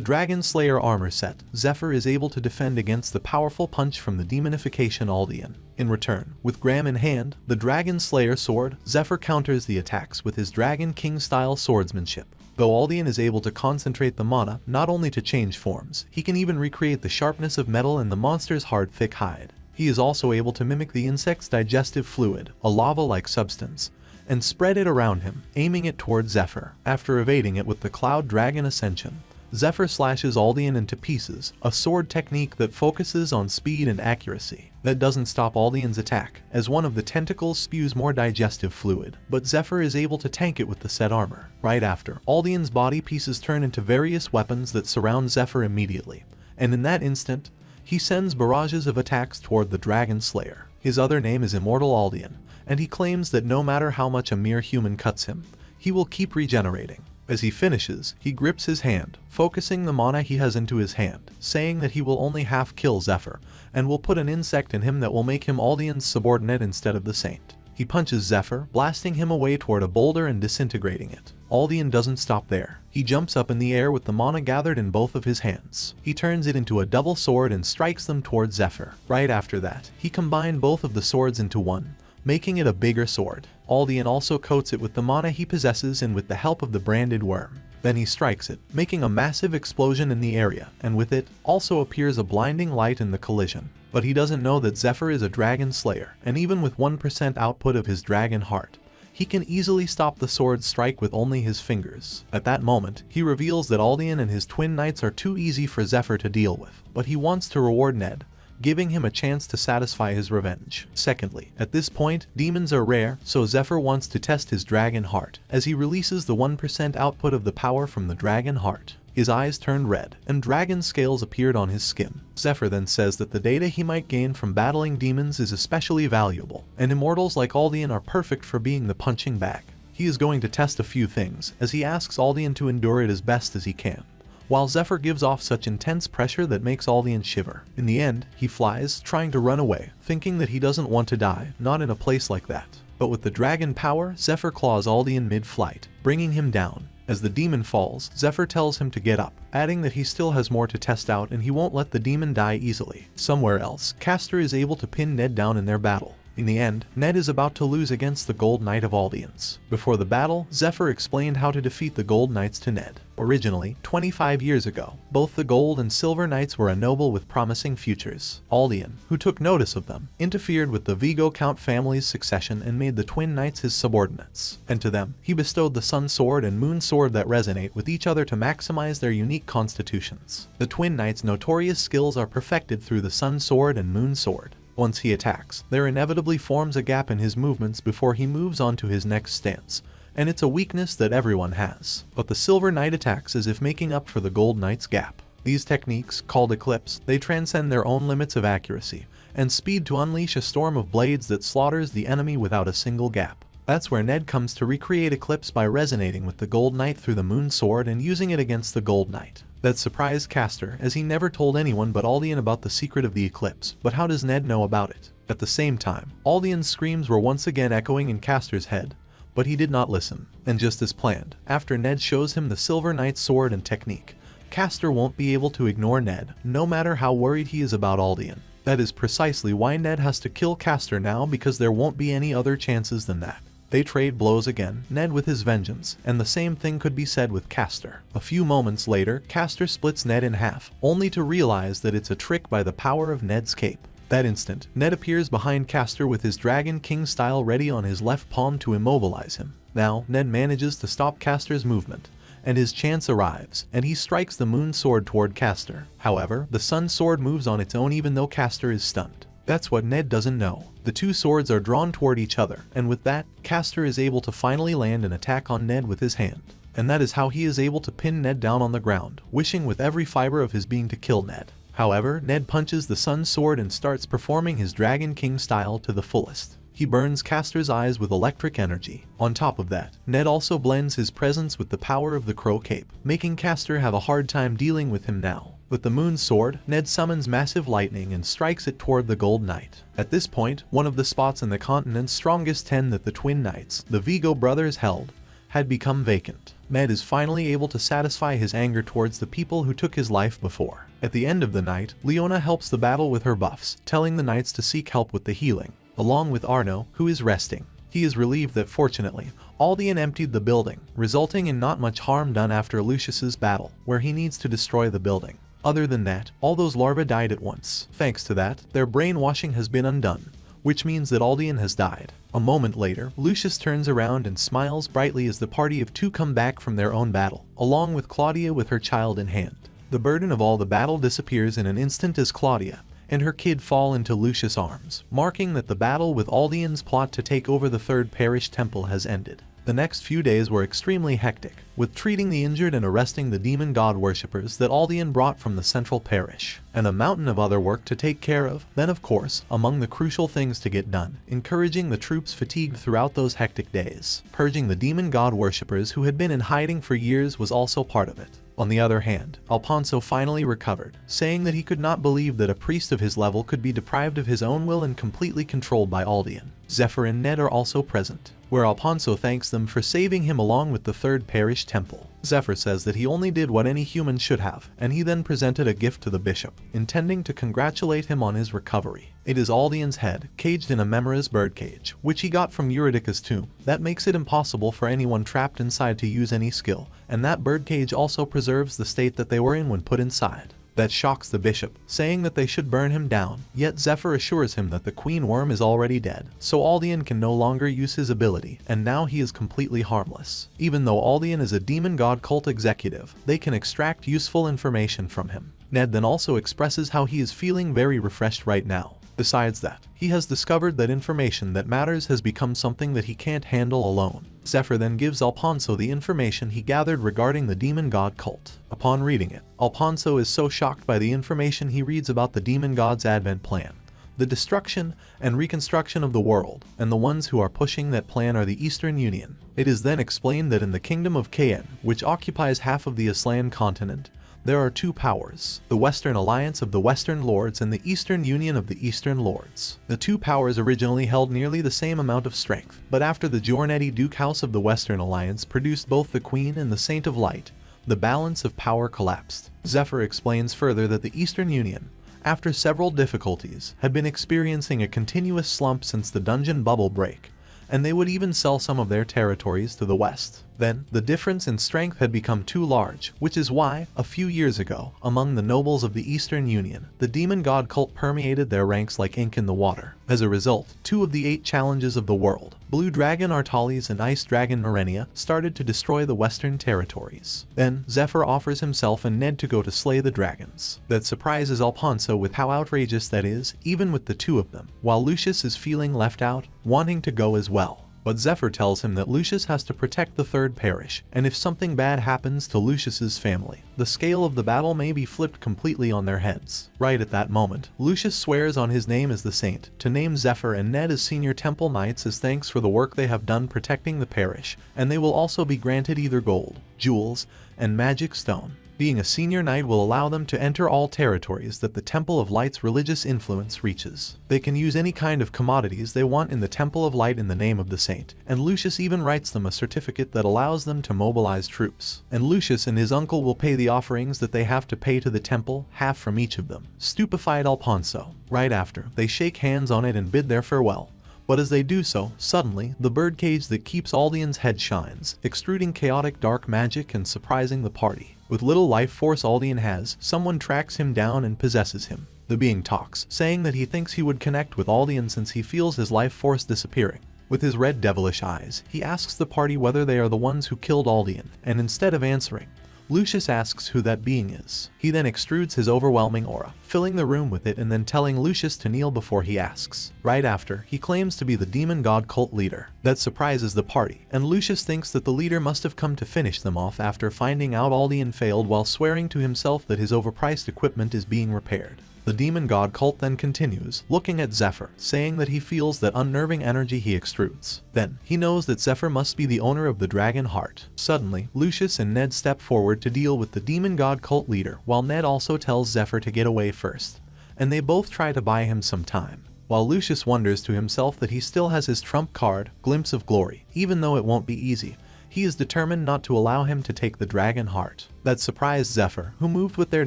Dragon Slayer armor set, Zephyr is able to defend against the powerful punch from the demonification Aldian. In return, with Graham in hand, the Dragon Slayer sword, Zephyr counters the attacks with his Dragon King-style swordsmanship. Though Aldian is able to concentrate the mana not only to change forms, he can even recreate the sharpness of metal in the monster's hard thick hide. He is also able to mimic the insect's digestive fluid, a lava-like substance, and spread it around him, aiming it toward Zephyr. After evading it with the Cloud Dragon Ascension, Zephyr slashes Aldian into pieces, a sword technique that focuses on speed and accuracy. That doesn't stop Aldian's attack, as one of the tentacles spews more digestive fluid, but Zephyr is able to tank it with the set armor. Right after, Aldian's body pieces turn into various weapons that surround Zephyr immediately, and in that instant, He sends barrages of attacks toward the Dragon Slayer. His other name is Immortal Aldian, and he claims that no matter how much a mere human cuts him, he will keep regenerating. As he finishes, he grips his hand, focusing the mana he has into his hand, saying that he will only half kill Zephyr, and will put an insect in him that will make him Aldian's subordinate instead of the saint. He punches Zephyr, blasting him away toward a boulder and disintegrating it. Aldian doesn't stop there. He jumps up in the air with the mana gathered in both of his hands. He turns it into a double sword and strikes them toward Zephyr. Right after that, he combined both of the swords into one, making it a bigger sword. Aldian also coats it with the mana he possesses and with the help of the branded worm. Then he strikes it, making a massive explosion in the area, and with it also appears a blinding light in the collision. But he doesn't know that Zephyr is a dragon slayer, and even with 1% output of his dragon heart, he can easily stop the sword's strike with only his fingers. At that moment, he reveals that Aldian and his twin knights are too easy for Zephyr to deal with, but he wants to reward Ned, giving him a chance to satisfy his revenge. Secondly, at this point, demons are rare, so Zephyr wants to test his dragon heart, as he releases the 1% output of the power from the dragon heart. His eyes turned red, and dragon scales appeared on his skin. Zephyr then says that the data he might gain from battling demons is especially valuable, and immortals like Aldian are perfect for being the punching bag. He is going to test a few things, as he asks Aldian to endure it as best as he can, while Zephyr gives off such intense pressure that makes Aldian shiver. In the end, he flies, trying to run away, thinking that he doesn't want to die, not in a place like that. But with the dragon power, Zephyr claws Aldian mid-flight, bringing him down. As the demon falls, Zephyr tells him to get up, adding that he still has more to test out and he won't let the demon die easily. Somewhere else, Castor is able to pin Ned down in their battle. In the end, Ned is about to lose against the Gold Knight of Aldians. Before the battle, Zephyr explained how to defeat the Gold Knights to Ned. Originally, 25 years ago, both the Gold and Silver Knights were a noble with promising futures. Aldian, who took notice of them, interfered with the Vigo Count family's succession and made the Twin Knights his subordinates. And to them, he bestowed the Sun Sword and Moon Sword that resonate with each other to maximize their unique constitutions. The Twin Knights' notorious skills are perfected through the Sun Sword and Moon Sword. Once he attacks, there inevitably forms a gap in his movements before he moves on to his next stance, and it's a weakness that everyone has. But the Silver Knight attacks as if making up for the Gold Knight's gap. These techniques, called Eclipse, they transcend their own limits of accuracy and speed to unleash a storm of blades that slaughters the enemy without a single gap. That's where Ned comes to recreate Eclipse by resonating with the Gold Knight through the Moon Sword and using it against the Gold Knight. That surprised Castor, as he never told anyone but Aldian about the secret of the eclipse. But how does Ned know about it? At the same time, Aldian's screams were once again echoing in Castor's head, but he did not listen. And just as planned, after Ned shows him the Silver Knight's sword and technique, Castor won't be able to ignore Ned, no matter how worried he is about Aldian. That is precisely why Ned has to kill Castor now, because there won't be any other chances than that. They trade blows again, Ned with his vengeance, and the same thing could be said with Castor. A few moments later, Castor splits Ned in half, only to realize that it's a trick by the power of Ned's cape. That instant, Ned appears behind Castor with his Dragon King style ready on his left palm to immobilize him. Now, Ned manages to stop Castor's movement, and his chance arrives, and he strikes the Moon Sword toward Castor. However, the Sun Sword moves on its own even though Castor is stunned. That's what Ned doesn't know. The two swords are drawn toward each other, and with that, Castor is able to finally land an attack on Ned with his hand. And that is how he is able to pin Ned down on the ground, wishing with every fiber of his being to kill Ned. However, Ned punches the Sun Sword and starts performing his Dragon King style to the fullest. He burns Castor's eyes with electric energy. On top of that, Ned also blends his presence with the power of the Crow Cape, making Castor have a hard time dealing with him now. With the Moon Sword, Ned summons massive lightning and strikes it toward the Gold Knight. At this point, one of the spots in the continent's strongest 10 that the Twin Knights, the Vigo brothers, held, had become vacant. Ned is finally able to satisfy his anger towards the people who took his life before. At the end of the night, Leona helps the battle with her buffs, telling the knights to seek help with the healing, along with Arno, who is resting. He is relieved that fortunately, Aldian emptied the building, resulting in not much harm done after Lucius's battle, where he needs to destroy the building. Other than that, all those larvae died at once. Thanks to that, their brainwashing has been undone, which means that Aldian has died. A moment later, Lucius turns around and smiles brightly as the party of two come back from their own battle, along with Claudia with her child in hand. The burden of all the battle disappears in an instant as Claudia and her kid fall into Lucius' arms, marking that the battle with Aldian's plot to take over the Third Parish Temple has ended. The next few days were extremely hectic, with treating the injured and arresting the demon god worshippers that Aldian brought from the central parish, and a mountain of other work to take care of. Then of course, among the crucial things to get done, encouraging the troops fatigued throughout those hectic days. Purging the demon god worshippers who had been in hiding for years was also part of it. On the other hand, Alfonso finally recovered, saying that he could not believe that a priest of his level could be deprived of his own will and completely controlled by Aldian. Zephyr and Ned are also present, where Alfonso thanks them for saving him along with the third parish temple. Zephyr says that he only did what any human should have, and he then presented a gift to the bishop, intending to congratulate him on his recovery. It is Aldian's head, caged in a Memoria's birdcage, which he got from Eurydice's tomb. That makes it impossible for anyone trapped inside to use any skill, and that birdcage also preserves the state that they were in when put inside. That shocks the bishop, saying that they should burn him down, yet Zephyr assures him that the queen worm is already dead, so Aldian can no longer use his ability, and now he is completely harmless. Even though Aldian is a demon god cult executive, they can extract useful information from him. Ned then also expresses how he is feeling very refreshed right now. Besides that, he has discovered that information that matters has become something that he can't handle alone. Zephyr then gives Alfonso the information he gathered regarding the demon god cult. Upon reading it, Alfonso is so shocked by the information he reads about the demon god's advent plan, the destruction and reconstruction of the world, and the ones who are pushing that plan are the Eastern Union. It is then explained that in the kingdom of Kaen, which occupies half of the Aslan continent, there are two powers, the Western Alliance of the Western Lords and the Eastern Union of the Eastern Lords. The two powers originally held nearly the same amount of strength, but after the Giornetti Duke House of the Western Alliance produced both the Queen and the Saint of Light, the balance of power collapsed. Zephyr explains further that the Eastern Union, after several difficulties, had been experiencing a continuous slump since the dungeon bubble break, and they would even sell some of their territories to the West. Then, the difference in strength had become too large, which is why, a few years ago, among the nobles of the Eastern Union, the demon god cult permeated their ranks like ink in the water. As a result, 2 of the 8 challenges of the world, Blue Dragon Artalis and Ice Dragon Marenia, started to destroy the Western territories. Then, Zephyr offers himself and Ned to go to slay the dragons. That surprises Alfonso with how outrageous that is, even with the 2 of them, while Lucius is feeling left out, wanting to go as well. But Zephyr tells him that Lucius has to protect the third parish, and if something bad happens to Lucius's family, the scale of the battle may be flipped completely on their heads. Right at that moment, Lucius swears on his name as the Saint, to name Zephyr and Ned as senior temple knights as thanks for the work they have done protecting the parish, and they will also be granted either gold, jewels, and magic stone. Being a senior knight will allow them to enter all territories that the Temple of Light's religious influence reaches. They can use any kind of commodities they want in the Temple of Light in the name of the saint, and Lucius even writes them a certificate that allows them to mobilize troops. And Lucius and his uncle will pay the offerings that they have to pay to the temple, half from each of them. Stupefied Alfonso. Right after, they shake hands on it and bid their farewell. But as they do so, suddenly, the birdcage that keeps Aldian's head shines, extruding chaotic dark magic and surprising the party. With little life force Aldian has, someone tracks him down and possesses him. The being talks, saying that he thinks he would connect with Aldian since he feels his life force disappearing. With his red devilish eyes, he asks the party whether they are the ones who killed Aldian, and instead of answering, Lucius asks who that being is. He then extrudes his overwhelming aura, filling the room with it and then telling Lucius to kneel before he asks. Right after, he claims to be the demon god cult leader. That surprises the party, and Lucius thinks that the leader must have come to finish them off after finding out Aldian failed while swearing to himself that his overpriced equipment is being repaired. The demon god cult then continues, looking at Zephyr, saying that he feels that unnerving energy he extrudes. Then, he knows that Zephyr must be the owner of the dragon heart. Suddenly, Lucius and Ned step forward to deal with the demon god cult leader, while Ned also tells Zephyr to get away first. And they both try to buy him some time. While Lucius wonders to himself that he still has his trump card, Glimpse of Glory, even though it won't be easy. He is determined not to allow him to take the dragon heart. That surprised Zephyr, who moved with their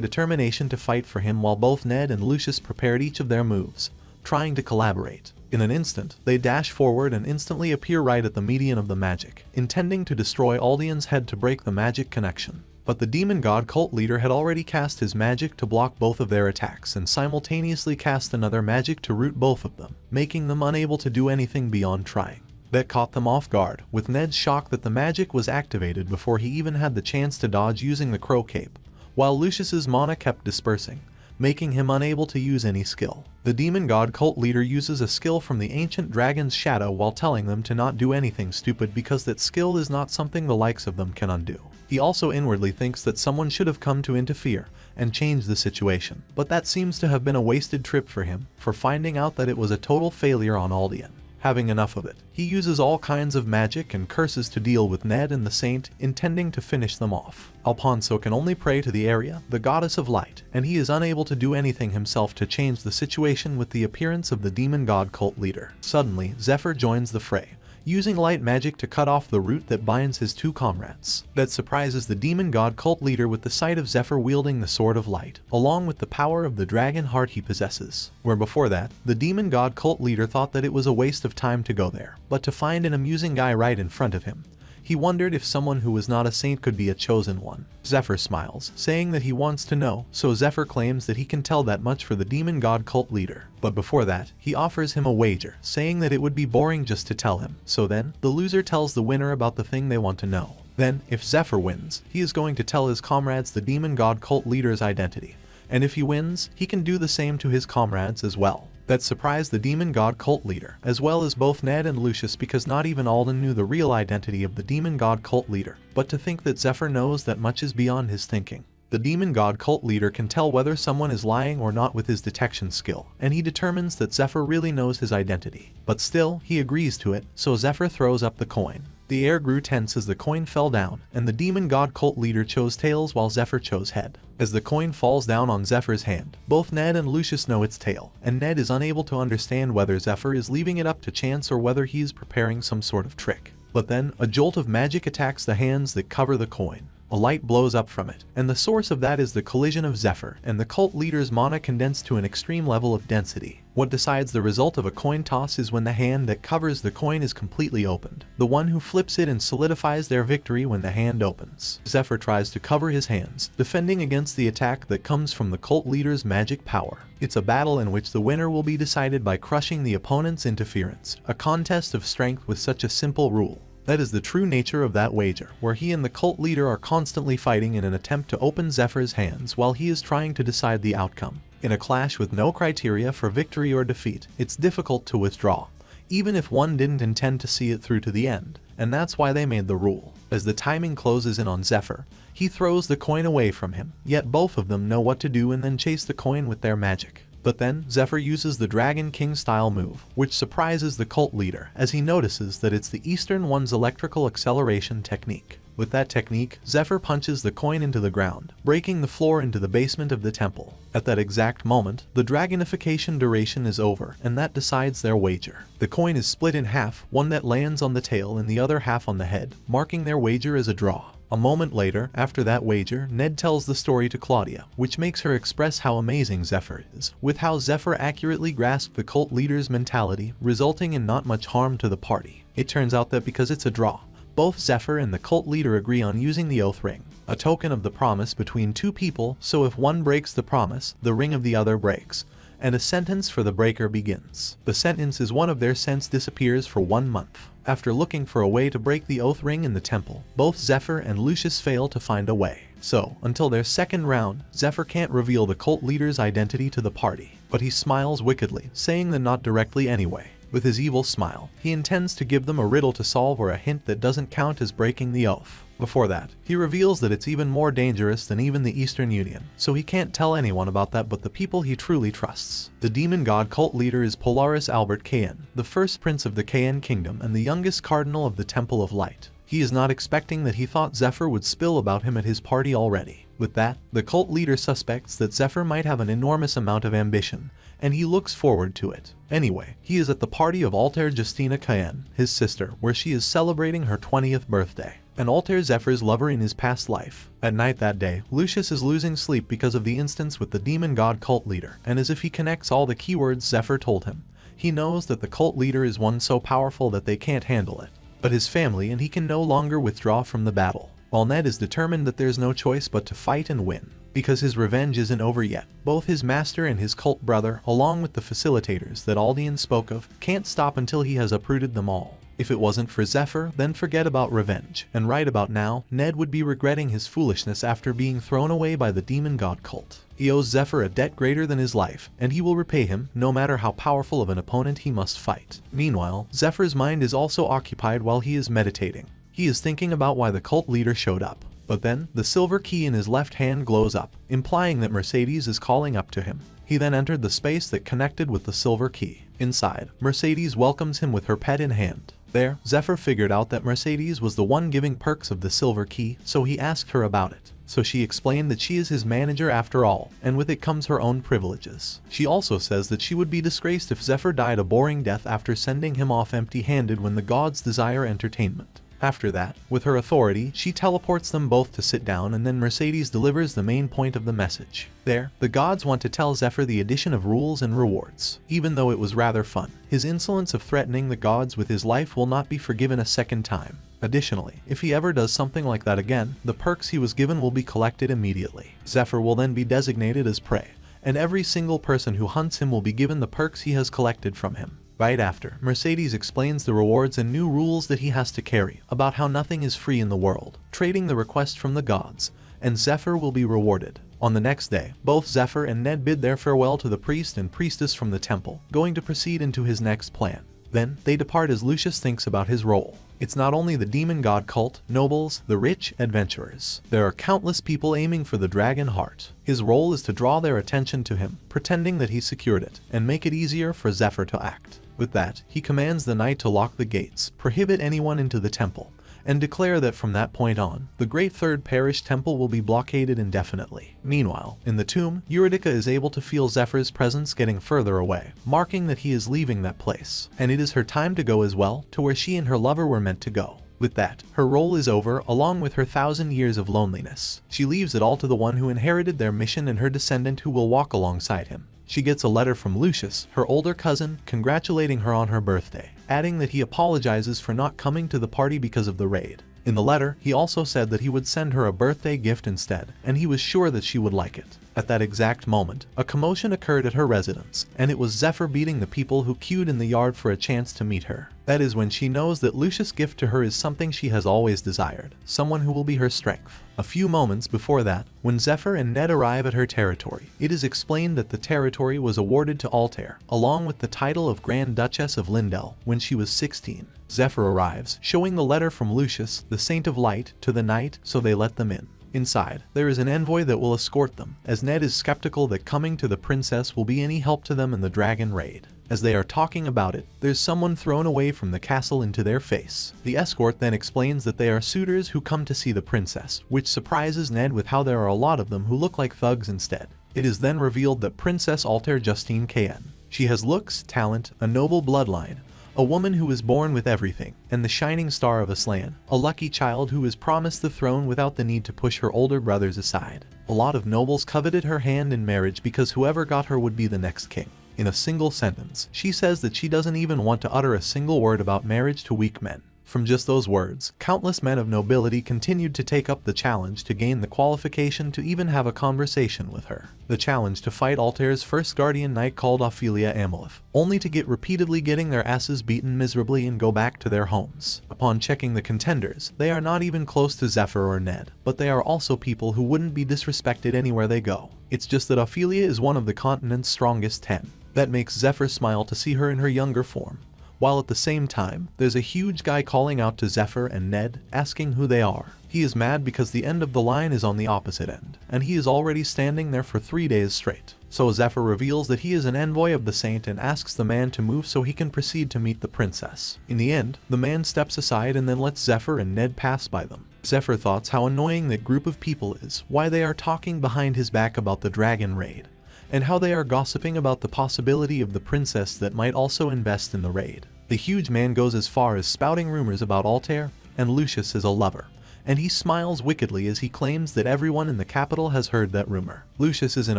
determination to fight for him while both Ned and Lucius prepared each of their moves, trying to collaborate. In an instant, they dash forward and instantly appear right at the median of the magic, intending to destroy Aldian's head to break the magic connection. But the demon god cult leader had already cast his magic to block both of their attacks and simultaneously cast another magic to root both of them, making them unable to do anything beyond trying. That caught them off guard, with Ned's shock that the magic was activated before he even had the chance to dodge using the crow cape, while Lucius's mana kept dispersing, making him unable to use any skill. The demon god cult leader uses a skill from the ancient dragon's shadow while telling them to not do anything stupid because that skill is not something the likes of them can undo. He also inwardly thinks that someone should have come to interfere and change the situation, but that seems to have been a wasted trip for him, for finding out that it was a total failure on Aldean. Having enough of it, he uses all kinds of magic and curses to deal with Ned and the Saint, intending to finish them off. Alfonso can only pray to the Area, the goddess of light, and he is unable to do anything himself to change the situation with the appearance of the demon god cult leader. Suddenly, Zephyr joins the fray, using light magic to cut off the root that binds his two comrades. That surprises the demon god cult leader with the sight of Zephyr wielding the sword of light, along with the power of the dragon heart he possesses. Where before that, the demon god cult leader thought that it was a waste of time to go there, but to find an amusing guy right in front of him, he wondered if someone who was not a saint could be a chosen one. Zephyr smiles, saying that he wants to know, so Zephyr claims that he can tell that much for the demon god cult leader. But before that, he offers him a wager, saying that it would be boring just to tell him. So then, the loser tells the winner about the thing they want to know. Then, if Zephyr wins, he is going to tell his comrades the demon god cult leader's identity. And if he wins, he can do the same to his comrades as well. That surprised the demon god cult leader, as well as both Ned and Lucius, because not even Alden knew the real identity of the demon god cult leader. But to think that Zephyr knows that much is beyond his thinking. The demon god cult leader can tell whether someone is lying or not with his detection skill, and he determines that Zephyr really knows his identity. But still, he agrees to it, so Zephyr throws up the coin. The air grew tense as the coin fell down, and the demon god cult leader chose tails while Zephyr chose head. As the coin falls down on Zephyr's hand, both Ned and Lucius know it's tail, and Ned is unable to understand whether Zephyr is leaving it up to chance or whether he is preparing some sort of trick. But then, a jolt of magic attacks the hands that cover the coin. A light blows up from it, and the source of that is the collision of Zephyr and the cult leader's mana condensed to an extreme level of density. What decides the result of a coin toss is when the hand that covers the coin is completely opened. The one who flips it and solidifies their victory when the hand opens. Zephyr tries to cover his hands, defending against the attack that comes from the cult leader's magic power. It's a battle in which the winner will be decided by crushing the opponent's interference, a contest of strength with such a simple rule. That is the true nature of that wager, where he and the cult leader are constantly fighting in an attempt to open Zephyr's hands while he is trying to decide the outcome. In a clash with no criteria for victory or defeat, it's difficult to withdraw, even if one didn't intend to see it through to the end, and that's why they made the rule. As the timing closes in on Zephyr, he throws the coin away from him, yet both of them know what to do and then chase the coin with their magic. But then, Zephyr uses the Dragon King style move, which surprises the cult leader as he notices that it's the Eastern one's electrical acceleration technique. With that technique, Zephyr punches the coin into the ground, breaking the floor into the basement of the temple. At that exact moment, the dragonification duration is over, and that decides their wager. The coin is split in half, one that lands on the tail and the other half on the head, marking their wager as a draw. A moment later, after that wager, Ned tells the story to Claudia, which makes her express how amazing Zephyr is, with how Zephyr accurately grasped the cult leader's mentality, resulting in not much harm to the party. It turns out that because it's a draw, both Zephyr and the cult leader agree on using the oath ring, a token of the promise between two people, so if one breaks the promise, the ring of the other breaks, and a sentence for the breaker begins. The sentence is one of their sense disappears for 1 month. After looking for a way to break the oath ring in the temple, both Zephyr and Lucius fail to find a way. So, until their second round, Zephyr can't reveal the cult leader's identity to the party. But he smiles wickedly, saying that not directly anyway. With his evil smile, he intends to give them a riddle to solve or a hint that doesn't count as breaking the oath. Before that, he reveals that it's even more dangerous than even the Eastern Union, so he can't tell anyone about that but the people he truly trusts. The demon god cult leader is Polaris Albert Kayan, the first prince of the Kayan kingdom and the youngest cardinal of the Temple of Light. He is not expecting that he thought Zephyr would spill about him at his party already. With that, the cult leader suspects that Zephyr might have an enormous amount of ambition, and he looks forward to it. Anyway, he is at the party of Altair Justina Kayan, his sister, where she is celebrating her 20th birthday. And Altair Zephyr's lover in his past life. At night that day, Lucius is losing sleep because of the instance with the demon god cult leader, and as if he connects all the keywords Zephyr told him, he knows that the cult leader is one so powerful that they can't handle it. But his family and he can no longer withdraw from the battle, while Ned is determined that there's no choice but to fight and win. Because his revenge isn't over yet, both his master and his cult brother, along with the facilitators that Aldean spoke of, can't stop until he has uprooted them all. If it wasn't for Zephyr, then forget about revenge, and right about now, Ned would be regretting his foolishness after being thrown away by the demon god cult. He owes Zephyr a debt greater than his life, and he will repay him, no matter how powerful of an opponent he must fight. Meanwhile, Zephyr's mind is also occupied while he is meditating. He is thinking about why the cult leader showed up. But then, the silver key in his left hand glows up, implying that Mercedes is calling up to him. He then entered the space that connected with the silver key. Inside, Mercedes welcomes him with her pet in hand. There, Zephyr figured out that Mercedes was the one giving perks of the silver key, so he asked her about it. So she explained that she is his manager after all, and with it comes her own privileges. She also says that she would be disgraced if Zephyr died a boring death after sending him off empty-handed when the gods desire entertainment. After that, with her authority, she teleports them both to sit down, and then Mercedes delivers the main point of the message. There, the gods want to tell Zephyr the addition of rules and rewards. Even though it was rather fun, his insolence of threatening the gods with his life will not be forgiven a second time. Additionally, if he ever does something like that again, the perks he was given will be collected immediately. Zephyr will then be designated as prey, and every single person who hunts him will be given the perks he has collected from him. Right after, Mercedes explains the rewards and new rules that he has to carry, about how nothing is free in the world, trading the request from the gods, and Zephyr will be rewarded. On the next day, both Zephyr and Ned bid their farewell to the priest and priestess from the temple, going to proceed into his next plan. Then, they depart as Lucius thinks about his role. It's not only the demon god cult, nobles, the rich, adventurers. There are countless people aiming for the dragon heart. His role is to draw their attention to him, pretending that he secured it, and make it easier for Zephyr to act. With that, he commands the knight to lock the gates, prohibit anyone into the temple, and declare that from that point on, the Great Third Parish Temple will be blockaded indefinitely. Meanwhile, in the tomb, Eurydica is able to feel Zephyr's presence getting further away, marking that he is leaving that place, and it is her time to go as well, to where she and her lover were meant to go. With that, her role is over, along with her 1,000 years of loneliness. She leaves it all to the one who inherited their mission and her descendant who will walk alongside him. She gets a letter from Lucius, her older cousin, congratulating her on her birthday, adding that he apologizes for not coming to the party because of the raid. In the letter, he also said that he would send her a birthday gift instead, and he was sure that she would like it. At that exact moment, a commotion occurred at her residence, and it was Zephyr beating the people who queued in the yard for a chance to meet her. That is when she knows that Lucius' gift to her is something she has always desired, someone who will be her strength. A few moments before that, when Zephyr and Ned arrive at her territory, it is explained that the territory was awarded to Altair, along with the title of Grand Duchess of Lindell, when she was 16. Zephyr arrives, showing the letter from Lucius, the Saint of Light, to the knight, so they let them in. Inside, there is an envoy that will escort them, as Ned is skeptical that coming to the princess will be any help to them in the dragon raid. As they are talking about it, there's someone thrown away from the castle into their face. The escort then explains that they are suitors who come to see the princess, which surprises Ned with how there are a lot of them who look like thugs instead. It is then revealed that Princess Altair Justine Kn. She has looks, talent, a noble bloodline, a woman who is born with everything, and the shining star of Aslan, a lucky child who is promised the throne without the need to push her older brothers aside. A lot of nobles coveted her hand in marriage because whoever got her would be the next king. In a single sentence, she says that she doesn't even want to utter a single word about marriage to weak men. From just those words, countless men of nobility continued to take up the challenge to gain the qualification to even have a conversation with her. The challenge to fight Altair's first guardian knight called Ophelia Amalith, only to get repeatedly getting their asses beaten miserably and go back to their homes. Upon checking the contenders, they are not even close to Zephyr or Ned, but they are also people who wouldn't be disrespected anywhere they go. It's just that Ophelia is one of the continent's strongest 10. That makes Zephyr smile to see her in her younger form. While at the same time, there's a huge guy calling out to Zephyr and Ned, asking who they are. He is mad because the end of the line is on the opposite end, and he is already standing there for 3 days straight. So Zephyr reveals that he is an envoy of the saint and asks the man to move so he can proceed to meet the princess. In the end, the man steps aside and then lets Zephyr and Ned pass by them. Zephyr thoughts how annoying that group of people is, why they are talking behind his back about the dragon raid, and how they are gossiping about the possibility of the princess that might also invest in the raid. The huge man goes as far as spouting rumors about Altair and Lucius as a lover, and he smiles wickedly as he claims that everyone in the capital has heard that rumor. Lucius is in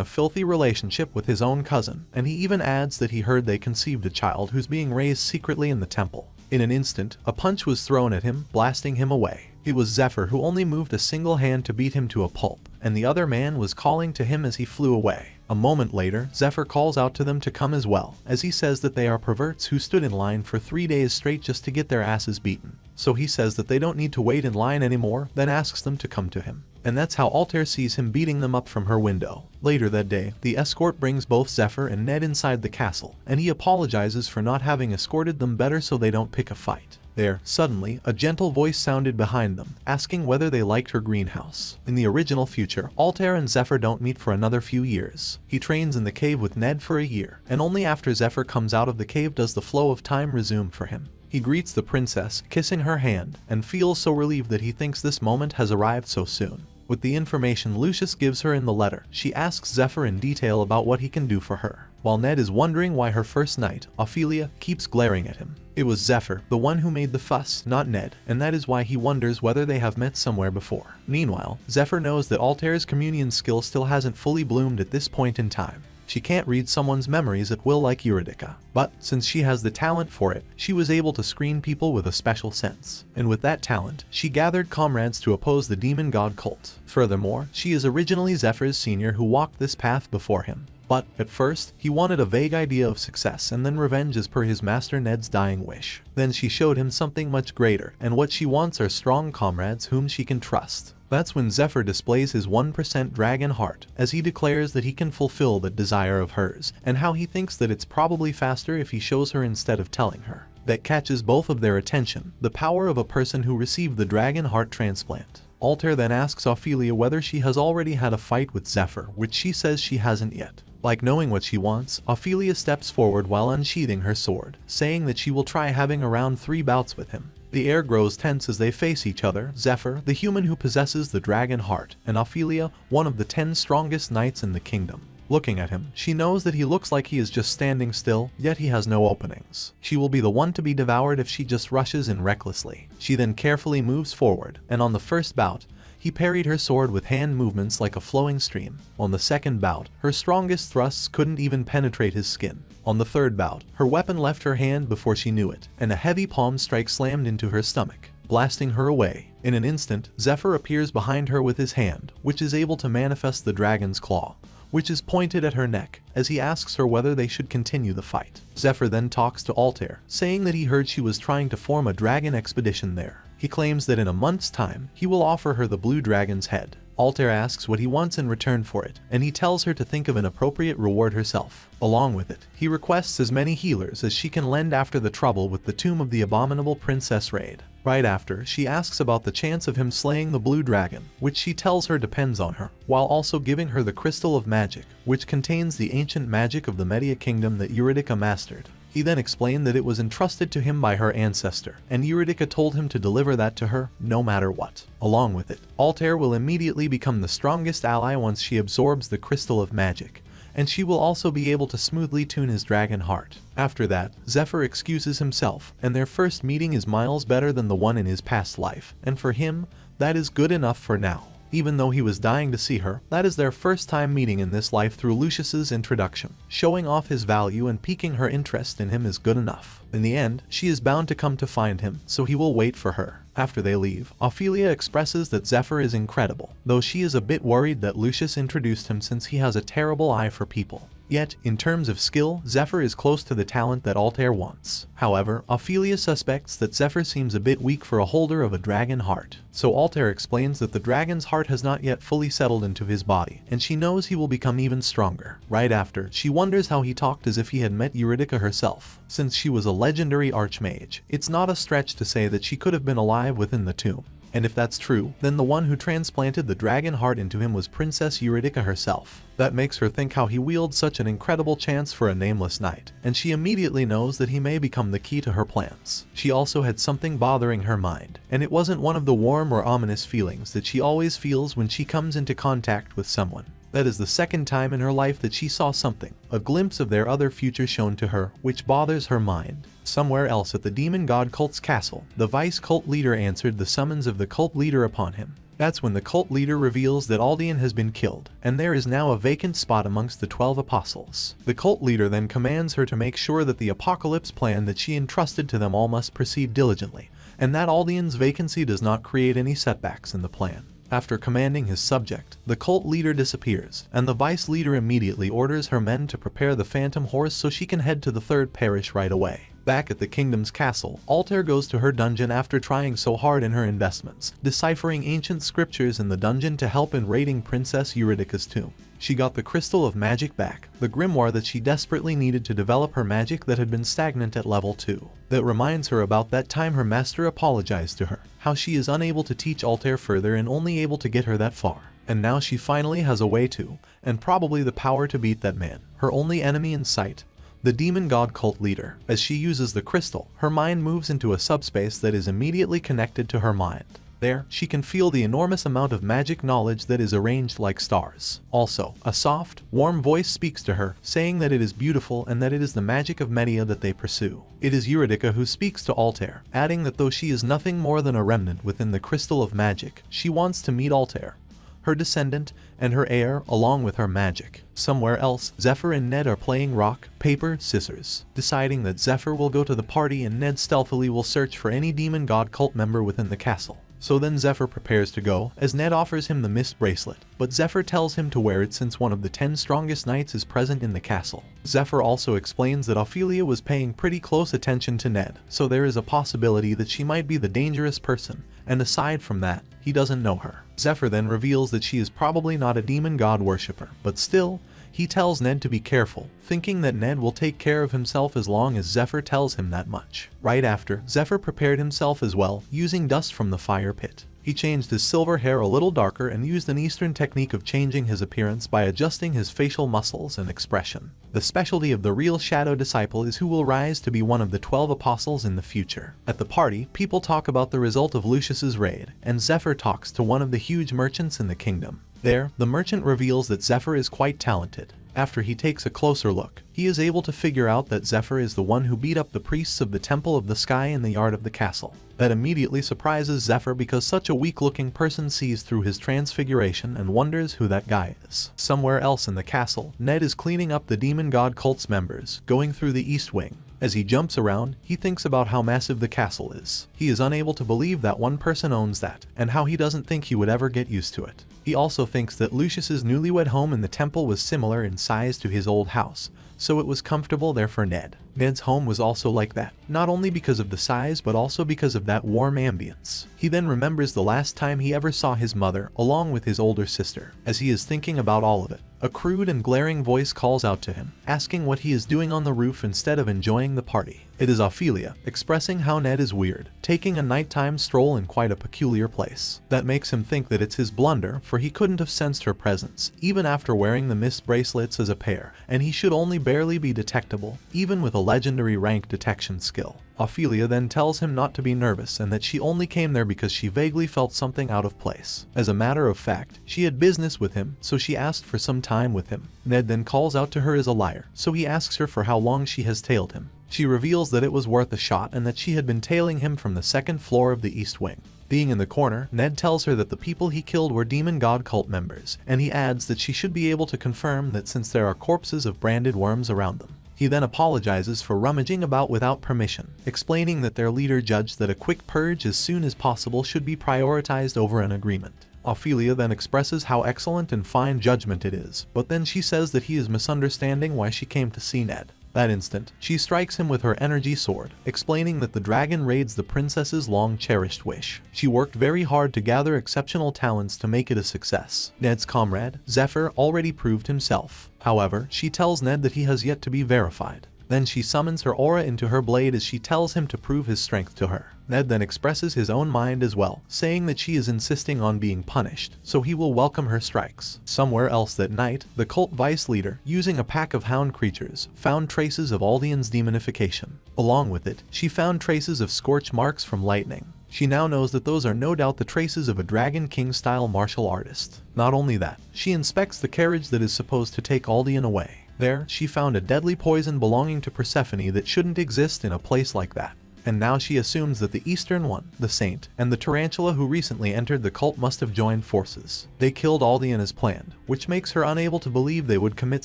a filthy relationship with his own cousin, and he even adds that he heard they conceived a child who's being raised secretly in the temple. In an instant, a punch was thrown at him, blasting him away. It was Zephyr who only moved a single hand to beat him to a pulp, and the other man was calling to him as he flew away. A moment later, Zephyr calls out to them to come as well, as he says that they are perverts who stood in line for 3 days straight just to get their asses beaten. So he says that they don't need to wait in line anymore, then asks them to come to him. And that's how Altair sees him beating them up from her window. Later that day, the escort brings both Zephyr and Ned inside the castle, and he apologizes for not having escorted them better so they don't pick a fight. There, suddenly, a gentle voice sounded behind them, asking whether they liked her greenhouse. In the original future, Altair and Zephyr don't meet for another few years. He trains in the cave with Ned for a year, and only after Zephyr comes out of the cave does the flow of time resume for him. He greets the princess, kissing her hand, and feels so relieved that he thinks this moment has arrived so soon. With the information Lucius gives her in the letter, she asks Zephyr in detail about what he can do for her. While Ned is wondering why her first knight, Ophelia, keeps glaring at him. It was Zephyr, the one who made the fuss, not Ned, and that is why he wonders whether they have met somewhere before. Meanwhile, Zephyr knows that Altair's communion skill still hasn't fully bloomed at this point in time. She can't read someone's memories at will like Eurydica, but since she has the talent for it, she was able to screen people with a special sense. And with that talent, she gathered comrades to oppose the demon god cult. Furthermore, she is originally Zephyr's senior who walked this path before him. But, at first, he wanted a vague idea of success and then revenge as per his master Ned's dying wish. Then she showed him something much greater, and what she wants are strong comrades whom she can trust. That's when Zephyr displays his 1% dragon heart, as he declares that he can fulfill that desire of hers, and how he thinks that it's probably faster if he shows her instead of telling her. That catches both of their attention, the power of a person who received the dragon heart transplant. Altair then asks Ophelia whether she has already had a fight with Zephyr, which she says she hasn't yet. Like knowing what she wants, Ophelia steps forward while unsheathing her sword, saying that she will try having around 3 bouts with him. The air grows tense as they face each other, Zephyr, the human who possesses the dragon heart, and Ophelia, one of the 10 strongest knights in the kingdom. Looking at him, she knows that he looks like he is just standing still, yet he has no openings. She will be the one to be devoured if she just rushes in recklessly. She then carefully moves forward, and on the first bout, he parried her sword with hand movements like a flowing stream. On the second bout, her strongest thrusts couldn't even penetrate his skin. On the third bout, her weapon left her hand before she knew it, and a heavy palm strike slammed into her stomach, blasting her away. In an instant, Zephyr appears behind her with his hand, which is able to manifest the dragon's claw, which is pointed at her neck, as he asks her whether they should continue the fight. Zephyr then talks to Altair, saying that he heard she was trying to form a dragon expedition there. He claims that in a month's time, he will offer her the blue dragon's head. Altair asks what he wants in return for it, and he tells her to think of an appropriate reward herself. Along with it, he requests as many healers as she can lend after the trouble with the tomb of the abominable Princess raid. Right after, she asks about the chance of him slaying the blue dragon, which she tells her depends on her, while also giving her the crystal of magic, which contains the ancient magic of the Media kingdom that Eurydica mastered. He then explained that it was entrusted to him by her ancestor, and Eurydica told him to deliver that to her, no matter what. Along with it, Altair will immediately become the strongest ally once she absorbs the crystal of magic, and she will also be able to smoothly tune his dragon heart. After that, Zephyr excuses himself, and their first meeting is miles better than the one in his past life, and for him, that is good enough for now. Even though he was dying to see her, that is their first time meeting in this life through Lucius's introduction. Showing off his value and piquing her interest in him is good enough. In the end, she is bound to come to find him, so he will wait for her. After they leave, Ophelia expresses that Zephyr is incredible, though she is a bit worried that Lucius introduced him since he has a terrible eye for people. Yet, in terms of skill, Zephyr is close to the talent that Altair wants. However, Ophelia suspects that Zephyr seems a bit weak for a holder of a dragon heart. So Altair explains that the dragon's heart has not yet fully settled into his body, and she knows he will become even stronger. Right after, she wonders how he talked as if he had met Eurydica herself. Since she was a legendary archmage, it's not a stretch to say that she could have been alive within the tomb. And if that's true, then the one who transplanted the dragon heart into him was Princess Eurydica herself. That makes her think how he wields such an incredible chance for a nameless knight, and she immediately knows that he may become the key to her plans. She also had something bothering her mind, and it wasn't one of the warm or ominous feelings that she always feels when she comes into contact with someone. That is the second time in her life that she saw something, a glimpse of their other future shown to her, which bothers her mind. Somewhere else at the demon god cult's castle, the vice cult leader answered the summons of the cult leader upon him. That's when the cult leader reveals that Aldean has been killed, and there is now a vacant spot amongst the 12 apostles. The cult leader then commands her to make sure that the apocalypse plan that she entrusted to them all must proceed diligently, and that Aldean's vacancy does not create any setbacks in the plan. After commanding his subject, the cult leader disappears, and the vice leader immediately orders her men to prepare the phantom horse so she can head to the third parish right away. Back at the kingdom's castle, Altair goes to her dungeon after trying so hard in her investments, deciphering ancient scriptures in the dungeon to help in raiding Princess Eurydica's tomb. She got the Crystal of Magic back, the grimoire that she desperately needed to develop her magic that had been stagnant at level 2. That reminds her about that time her master apologized to her, how she is unable to teach Altair further and only able to get her that far. And now she finally has a way to, and probably the power to beat that man, her only enemy in sight, the demon god cult leader. As she uses the crystal, her mind moves into a subspace that is immediately connected to her mind. There, she can feel the enormous amount of magic knowledge that is arranged like stars. Also, a soft, warm voice speaks to her, saying that it is beautiful and that it is the magic of Medea that they pursue. It is Eurydica who speaks to Altair, adding that though she is nothing more than a remnant within the crystal of magic, she wants to meet Altair, her descendant, and her heir, along with her magic. Somewhere else, Zephyr and Ned are playing rock, paper, scissors, deciding that Zephyr will go to the party and Ned stealthily will search for any demon god cult member within the castle. So then Zephyr prepares to go, as Ned offers him the mist bracelet, but Zephyr tells him to wear it since one of the 10 strongest knights is present in the castle. Zephyr also explains that Ophelia was paying pretty close attention to Ned, so there is a possibility that she might be the dangerous person, and aside from that, he doesn't know her. Zephyr then reveals that she is probably not a demon god worshipper, but still, he tells Ned to be careful, thinking that Ned will take care of himself as long as Zephyr tells him that much. Right after, Zephyr prepared himself as well, using dust from the fire pit. He changed his silver hair a little darker and used an Eastern technique of changing his appearance by adjusting his facial muscles and expression. The specialty of the real Shadow Disciple is who will rise to be one of the 12 apostles in the future. At the party, people talk about the result of Lucius's raid, and Zephyr talks to one of the huge merchants in the kingdom. There, the merchant reveals that Zephyr is quite talented. After he takes a closer look, he is able to figure out that Zephyr is the one who beat up the priests of the Temple of the Sky in the yard of the castle. That immediately surprises Zephyr because such a weak-looking person sees through his transfiguration and wonders who that guy is. Somewhere else in the castle, Ned is cleaning up the demon god cult's members, going through the east wing. As he jumps around, he thinks about how massive the castle is. He is unable to believe that one person owns that, and how he doesn't think he would ever get used to it. He also thinks that Lucius's newlywed home in the temple was similar in size to his old house, so it was comfortable there for Ned. Ned's home was also like that, not only because of the size but also because of that warm ambience. He then remembers the last time he ever saw his mother, along with his older sister. As he is thinking about all of it, a crude and glaring voice calls out to him, asking what he is doing on the roof instead of enjoying the party. It is Ophelia, expressing how Ned is weird, taking a nighttime stroll in quite a peculiar place. That makes him think that it's his blunder, for he couldn't have sensed her presence, even after wearing the mist bracelets as a pair, and he should only barely be detectable, even with a legendary rank detection skill. Ophelia then tells him not to be nervous and that she only came there because she vaguely felt something out of place. As a matter of fact, she had business with him, so she asked for some time with him. Ned then calls out to her as a liar, so he asks her for how long she has tailed him. She reveals that it was worth a shot and that she had been tailing him from the second floor of the east wing. Being in the corner, Ned tells her that the people he killed were demon god cult members, and he adds that she should be able to confirm that since there are corpses of branded worms around them. He then apologizes for rummaging about without permission, explaining that their leader judged that a quick purge as soon as possible should be prioritized over an agreement. Ophelia then expresses how excellent and fine judgment it is, but then she says that he is misunderstanding why she came to see Ned. That instant, she strikes him with her energy sword, explaining that the dragon raids the princess's long-cherished wish. She worked very hard to gather exceptional talents to make it a success. Ned's comrade, Zephyr, already proved himself. However, she tells Ned that he has yet to be verified. Then she summons her aura into her blade as she tells him to prove his strength to her. Ned then expresses his own mind as well, saying that she is insisting on being punished, so he will welcome her strikes. Somewhere else that night, the cult vice leader, using a pack of hound creatures, found traces of Aldian's demonification. Along with it, she found traces of scorch marks from lightning. She now knows that those are no doubt the traces of a Dragon King-style martial artist. Not only that, she inspects the carriage that is supposed to take Aldian away. There, she found a deadly poison belonging to Persephone that shouldn't exist in a place like that. And now she assumes that the Eastern One, the Saint, and the Tarantula who recently entered the cult must have joined forces. They killed Aldian as planned, which makes her unable to believe they would commit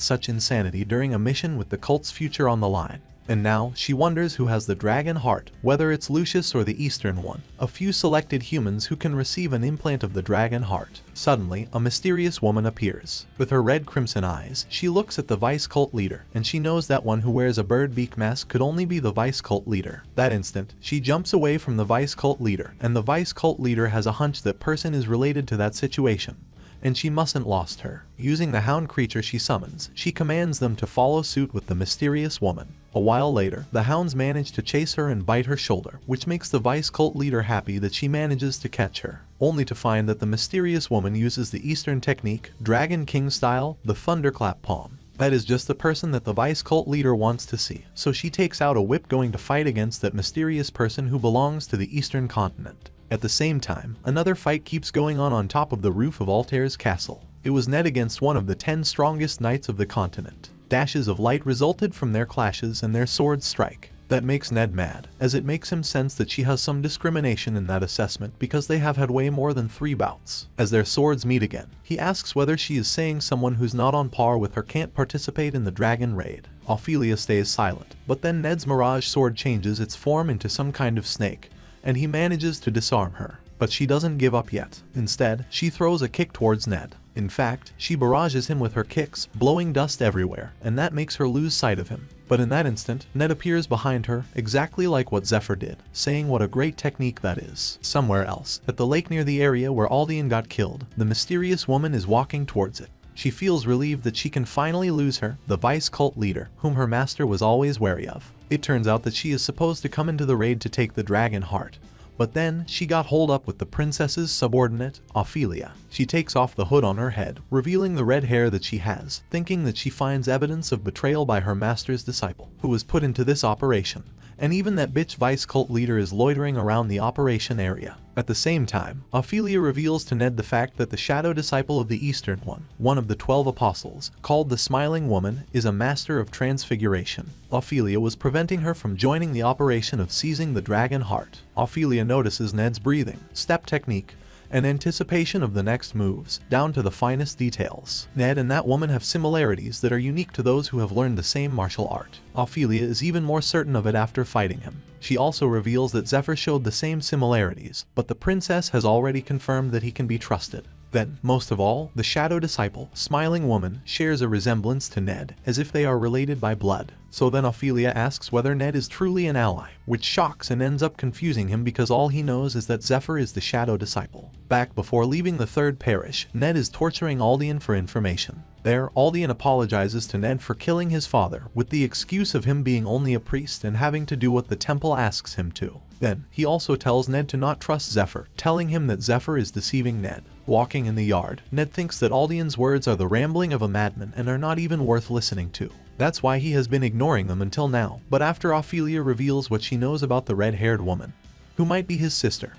such insanity during a mission with the cult's future on the line. And now, she wonders who has the dragon heart, whether it's Lucius or the Eastern one, a few selected humans who can receive an implant of the dragon heart. Suddenly, a mysterious woman appears. With her red crimson eyes, she looks at the vice cult leader, and she knows that one who wears a bird beak mask could only be the vice cult leader. That instant, she jumps away from the vice cult leader, and the vice cult leader has a hunch that person is related to that situation, and she mustn't lost her. Using the hound creature she summons, she commands them to follow suit with the mysterious woman. A while later, the hounds manage to chase her and bite her shoulder, which makes the vice cult leader happy that she manages to catch her, only to find that the mysterious woman uses the Eastern technique, Dragon King style, the thunderclap palm. That is just the person that the vice cult leader wants to see, so she takes out a whip going to fight against that mysterious person who belongs to the Eastern continent. At the same time, another fight keeps going on top of the roof of Altair's castle. It was Ned against one of the 10 strongest knights of the continent. Dashes of light resulted from their clashes and their swords strike. That makes Ned mad, as it makes him sense that she has some discrimination in that assessment because they have had way more than 3 bouts. As their swords meet again, he asks whether she is saying someone who's not on par with her can't participate in the dragon raid. Ophelia stays silent, but then Ned's mirage sword changes its form into some kind of snake, and he manages to disarm her. But she doesn't give up yet. Instead, she throws a kick towards Ned. In fact, she barrages him with her kicks, blowing dust everywhere, and that makes her lose sight of him. But in that instant, Ned appears behind her, exactly like what Zephyr did, saying what a great technique that is. Somewhere else, at the lake near the area where Aldean got killed, the mysterious woman is walking towards it. She feels relieved that she can finally lose her, the vice cult leader, whom her master was always wary of. It turns out that she is supposed to come into the raid to take the dragon heart, but then she got holed up with the princess's subordinate, Ophelia. She takes off the hood on her head, revealing the red hair that she has, thinking that she finds evidence of betrayal by her master's disciple, who was put into this operation, and even that bitch vice cult leader is loitering around the operation area. At the same time, Ophelia reveals to Ned the fact that the shadow disciple of the Eastern one of the 12 apostles, called the Smiling Woman, is a master of transfiguration. Ophelia was preventing her from joining the operation of seizing the dragon heart. Ophelia notices Ned's breathing, step technique, and anticipation of the next moves, down to the finest details. Ned and that woman have similarities that are unique to those who have learned the same martial art. Ophelia is even more certain of it after fighting him. She also reveals that Zephyr showed the same similarities, but the princess has already confirmed that he can be trusted. Then, most of all, the shadow disciple, Smiling Woman, shares a resemblance to Ned, as if they are related by blood. So then Ophelia asks whether Ned is truly an ally, which shocks and ends up confusing him because all he knows is that Zephyr is the shadow disciple. Back before leaving the third parish, Ned is torturing Aldean for information. There, Aldean apologizes to Ned for killing his father, with the excuse of him being only a priest and having to do what the temple asks him to. Then, he also tells Ned to not trust Zephyr, telling him that Zephyr is deceiving Ned. Walking in the yard, Ned thinks that Aldean's words are the rambling of a madman and are not even worth listening to. That's why he has been ignoring them until now, but after Ophelia reveals what she knows about the red-haired woman, who might be his sister,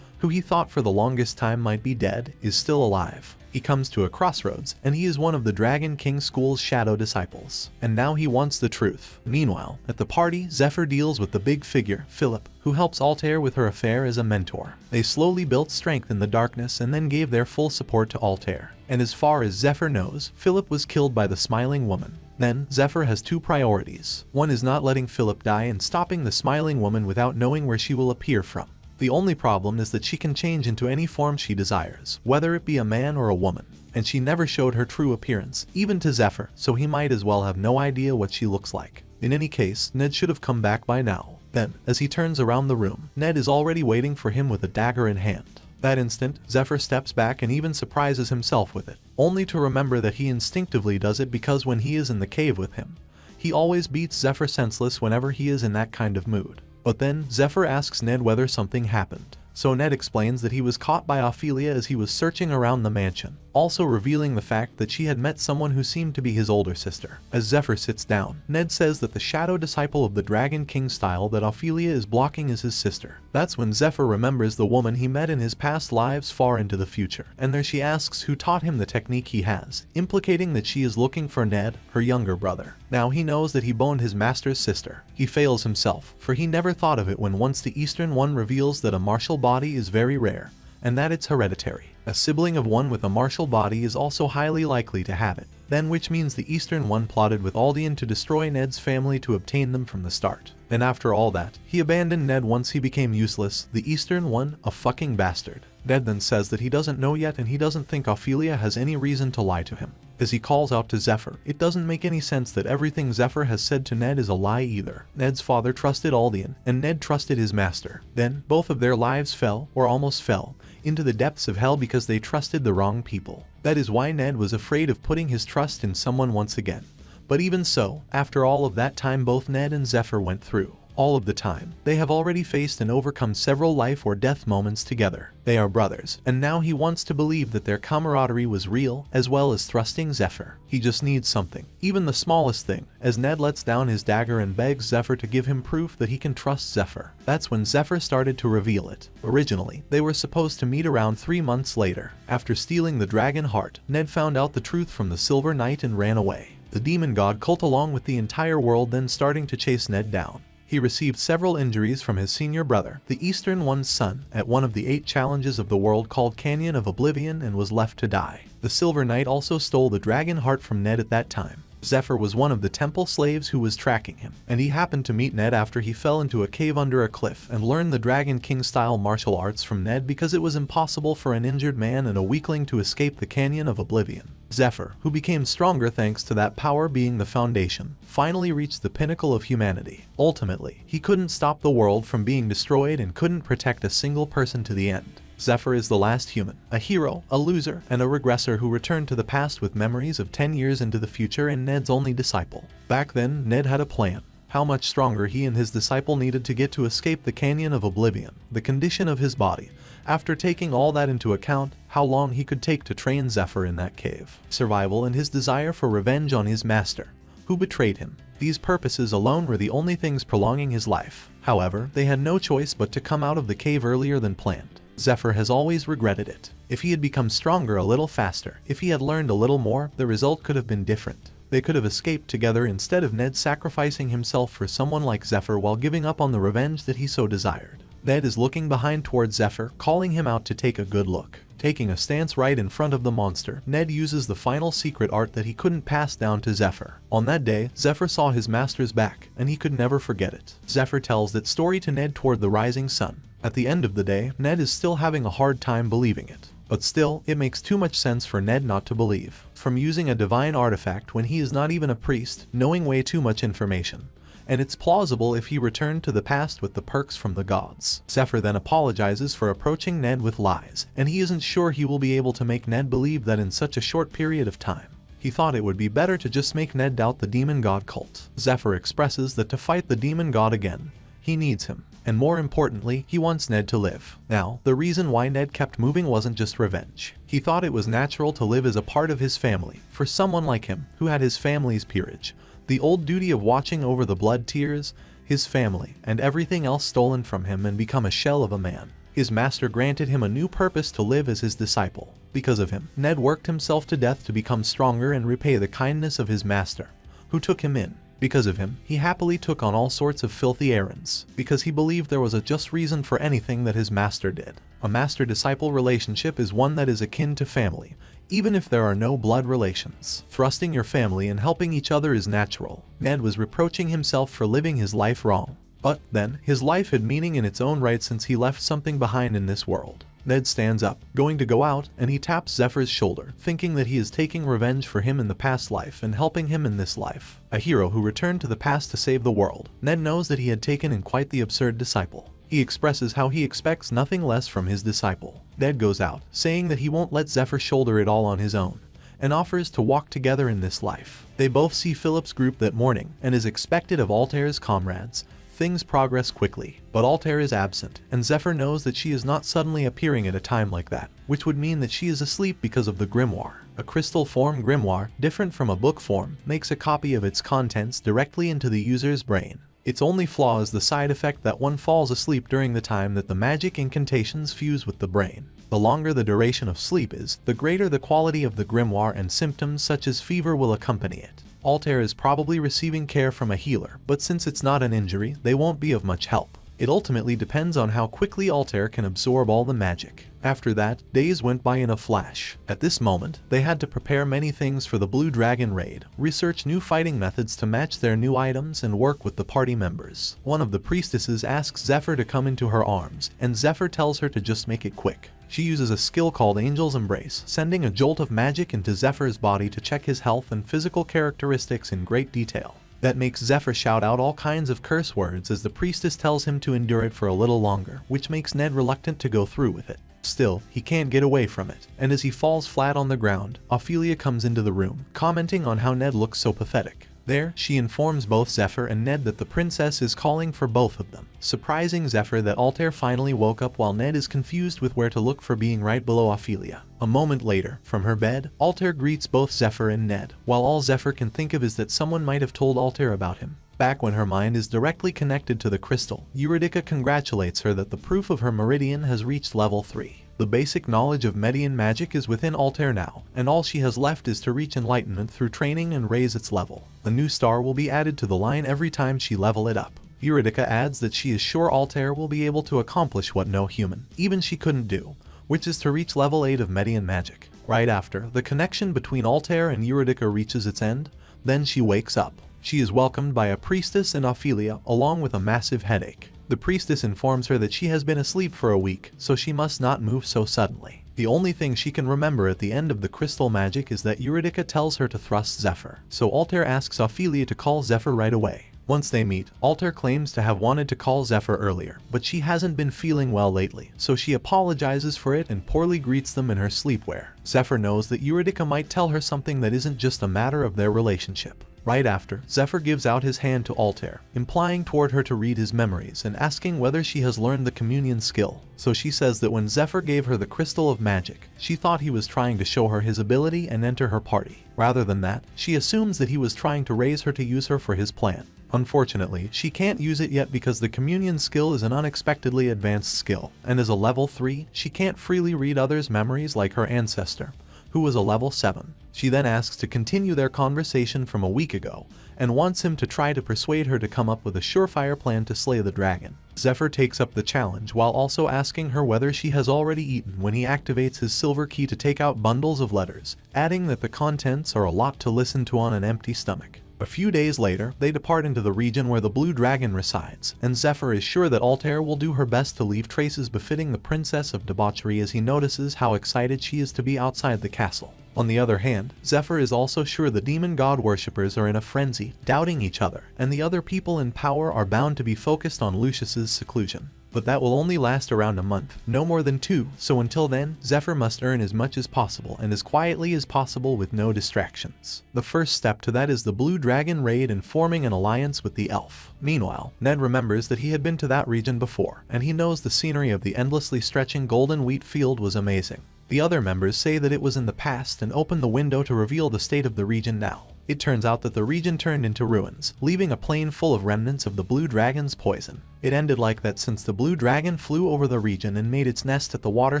who he thought for the longest time might be dead, is still alive. He comes to a crossroads, and he is one of the Dragon King School's shadow disciples. And now he wants the truth. Meanwhile, at the party, Zephyr deals with the big figure, Philip, who helps Altair with her affair as a mentor. They slowly built strength in the darkness and then gave their full support to Altair. And as far as Zephyr knows, Philip was killed by the Smiling Woman. Then, Zephyr has 2 priorities. One is not letting Philip die and stopping the Smiling Woman without knowing where she will appear from. The only problem is that she can change into any form she desires, whether it be a man or a woman, and she never showed her true appearance, even to Zephyr, so he might as well have no idea what she looks like. In any case, Ned should have come back by now. Then, as he turns around the room, Ned is already waiting for him with a dagger in hand. That instant, Zephyr steps back and even surprises himself with it, only to remember that he instinctively does it because when he is in the cave with him, he always beats Zephyr senseless whenever he is in that kind of mood. But then, Zephyr asks Ned whether something happened. So Ned explains that he was caught by Ophelia as he was searching around the mansion, also revealing the fact that she had met someone who seemed to be his older sister. As Zephyr sits down, Ned says that the shadow disciple of the Dragon King style that Ophelia is blocking is his sister. That's when Zephyr remembers the woman he met in his past lives far into the future, and there she asks who taught him the technique he has, implicating that she is looking for Ned, her younger brother. Now he knows that he boned his master's sister. He fails himself, for he never thought of it when once the Eastern one reveals that a martial body is very rare, and that it's hereditary. A sibling of one with a martial body is also highly likely to have it, then which means the Eastern one plotted with Aldean to destroy Ned's family to obtain them from the start. And after all that, he abandoned Ned once he became useless, the Eastern one, a fucking bastard. Ned then says that he doesn't know yet and he doesn't think Ophelia has any reason to lie to him. As he calls out to Zephyr, it doesn't make any sense that everything Zephyr has said to Ned is a lie either. Ned's father trusted Aldean, and Ned trusted his master. Then, both of their lives fell, or almost fell, into the depths of hell because they trusted the wrong people. That is why Ned was afraid of putting his trust in someone once again. But even so, after all of that time both Ned and Zephyr went through. All of the time, they have already faced and overcome several life or death moments together. They are brothers, and now he wants to believe that their camaraderie was real, as well as trusting Zephyr. He just needs something, even the smallest thing, as Ned lets down his dagger and begs Zephyr to give him proof that he can trust Zephyr. That's when Zephyr started to reveal it. Originally, they were supposed to meet around 3 months later. After stealing the dragon heart, Ned found out the truth from the Silver Knight and ran away. The demon god cult along with the entire world then starting to chase Ned down. He received several injuries from his senior brother, the Eastern One's son, at one of the 8 challenges of the world called Canyon of Oblivion and was left to die. The Silver Knight also stole the dragon heart from Ned at that time. Zephyr was one of the temple slaves who was tracking him, and he happened to meet Ned after he fell into a cave under a cliff and learned the Dragon King-style martial arts from Ned because it was impossible for an injured man and a weakling to escape the Canyon of Oblivion. Zephyr, who became stronger thanks to that power being the foundation, finally reached the pinnacle of humanity. Ultimately, he couldn't stop the world from being destroyed and couldn't protect a single person to the end. Zephyr is the last human, a hero, a loser, and a regressor who returned to the past with memories of 10 years into the future and Ned's only disciple. Back then, Ned had a plan. How much stronger he and his disciple needed to get to escape the Canyon of Oblivion, the condition of his body. After taking all that into account, how long he could take to train Zephyr in that cave. Survival and his desire for revenge on his master, who betrayed him. These purposes alone were the only things prolonging his life. However, they had no choice but to come out of the cave earlier than planned. Zephyr has always regretted it. If he had become stronger a little faster, if he had learned a little more, the result could have been different. They could have escaped together instead of Ned sacrificing himself for someone like Zephyr while giving up on the revenge that he so desired. Ned is looking behind towards Zephyr, calling him out to take a good look. Taking a stance right in front of the monster, Ned uses the final secret art that he couldn't pass down to Zephyr. On that day, Zephyr saw his master's back, and he could never forget it. Zephyr tells that story to Ned toward the rising sun. At the end of the day, Ned is still having a hard time believing it. But still, it makes too much sense for Ned not to believe. From using a divine artifact when he is not even a priest, knowing way too much information. And it's plausible if he returned to the past with the perks from the gods. Zephyr then apologizes for approaching Ned with lies, and he isn't sure he will be able to make Ned believe that in such a short period of time. He thought it would be better to just make Ned doubt the demon god cult. Zephyr expresses that to fight the demon god again, he needs him. And more importantly, he wants Ned to live. Now, the reason why Ned kept moving wasn't just revenge. He thought it was natural to live as a part of his family, for someone like him, who had his family's peerage, the old duty of watching over the blood tears, his family, and everything else stolen from him and become a shell of a man. His master granted him a new purpose to live as his disciple. Because of him, Ned worked himself to death to become stronger and repay the kindness of his master, who took him in. Because of him, he happily took on all sorts of filthy errands, because he believed there was a just reason for anything that his master did. A master-disciple relationship is one that is akin to family, even if there are no blood relations. Thrusting your family and helping each other is natural. Ned was reproaching himself for living his life wrong. But then, his life had meaning in its own right since he left something behind in this world. Ned stands up, going to go out, and he taps Zephyr's shoulder, thinking that he is taking revenge for him in the past life and helping him in this life. A hero who returned to the past to save the world, Ned knows that he had taken in quite the absurd disciple. He expresses how he expects nothing less from his disciple. Ned goes out, saying that he won't let Zephyr shoulder it all on his own, and offers to walk together in this life. They both see Philip's group that morning, and as expected of Altair's comrades, things progress quickly, but Altair is absent, and Zephyr knows that she is not suddenly appearing at a time like that, which would mean that she is asleep because of the grimoire. A crystal form grimoire, different from a book form, makes a copy of its contents directly into the user's brain. Its only flaw is the side effect that one falls asleep during the time that the magic incantations fuse with the brain. The longer the duration of sleep is, the greater the quality of the grimoire, and symptoms such as fever will accompany it. Altair is probably receiving care from a healer, but since it's not an injury, they won't be of much help. It ultimately depends on how quickly Altair can absorb all the magic. After that, days went by in a flash. At this moment, they had to prepare many things for the Blue Dragon raid, research new fighting methods to match their new items, and work with the party members. One of the priestesses asks Zephyr to come into her arms, and Zephyr tells her to just make it quick. She uses a skill called Angel's Embrace, sending a jolt of magic into Zephyr's body to check his health and physical characteristics in great detail. That makes Zephyr shout out all kinds of curse words as the priestess tells him to endure it for a little longer, which makes Ned reluctant to go through with it. Still, he can't get away from it, and as he falls flat on the ground, Ophelia comes into the room, commenting on how Ned looks so pathetic. There, she informs both Zephyr and Ned that the princess is calling for both of them, surprising Zephyr that Altair finally woke up while Ned is confused with where to look for being right below Ophelia. A moment later, from her bed, Altair greets both Zephyr and Ned, while all Zephyr can think of is that someone might have told Altair about him. Back when her mind is directly connected to the crystal, Eurydica congratulates her that the proof of her meridian has reached level 3. The basic knowledge of Median magic is within Altair now, and all she has left is to reach enlightenment through training and raise its level. A new star will be added to the line every time she level it up. Eurydica adds that she is sure Altair will be able to accomplish what no human, even she, couldn't do, which is to reach level 8 of Median magic. Right after, the connection between Altair and Eurydica reaches its end, then she wakes up. She is welcomed by a priestess and Ophelia, along with a massive headache. The priestess informs her that she has been asleep for a week, so she must not move so suddenly. The only thing she can remember at the end of the crystal magic is that Eurydica tells her to thrust Zephyr, so Altair asks Ophelia to call Zephyr right away. Once they meet, Altair claims to have wanted to call Zephyr earlier, but she hasn't been feeling well lately, so she apologizes for it and poorly greets them in her sleepwear. Zephyr knows that Eurydica might tell her something that isn't just a matter of their relationship. Right after, Zephyr gives out his hand to Altair, implying toward her to read his memories and asking whether she has learned the communion skill. So she says that when Zephyr gave her the crystal of magic, she thought he was trying to show her his ability and enter her party. Rather than that, she assumes that he was trying to raise her to use her for his plan. Unfortunately, she can't use it yet because the communion skill is an unexpectedly advanced skill, and as a level 3, she can't freely read others' memories like her ancestor, who was a level 7. She then asks to continue their conversation from a week ago, and wants him to try to persuade her to come up with a surefire plan to slay the dragon. Zephyr takes up the challenge while also asking her whether she has already eaten when he activates his silver key to take out bundles of letters, adding that the contents are a lot to listen to on an empty stomach. A few days later, they depart into the region where the Blue Dragon resides, and Zephyr is sure that Altair will do her best to leave traces befitting the princess of debauchery as he notices how excited she is to be outside the castle. On the other hand, Zephyr is also sure the demon god worshippers are in a frenzy, doubting each other, and the other people in power are bound to be focused on Lucius's seclusion. But that will only last around a month, no more than 2, so until then, Zephyr must earn as much as possible and as quietly as possible with no distractions. The first step to that is the Blue Dragon raid and forming an alliance with the elf. Meanwhile, Ned remembers that he had been to that region before, and he knows the scenery of the endlessly stretching golden wheat field was amazing. The other members say that it was in the past and open the window to reveal the state of the region now. It turns out that the region turned into ruins, leaving a plain full of remnants of the Blue Dragon's poison. It ended like that since the Blue Dragon flew over the region and made its nest at the water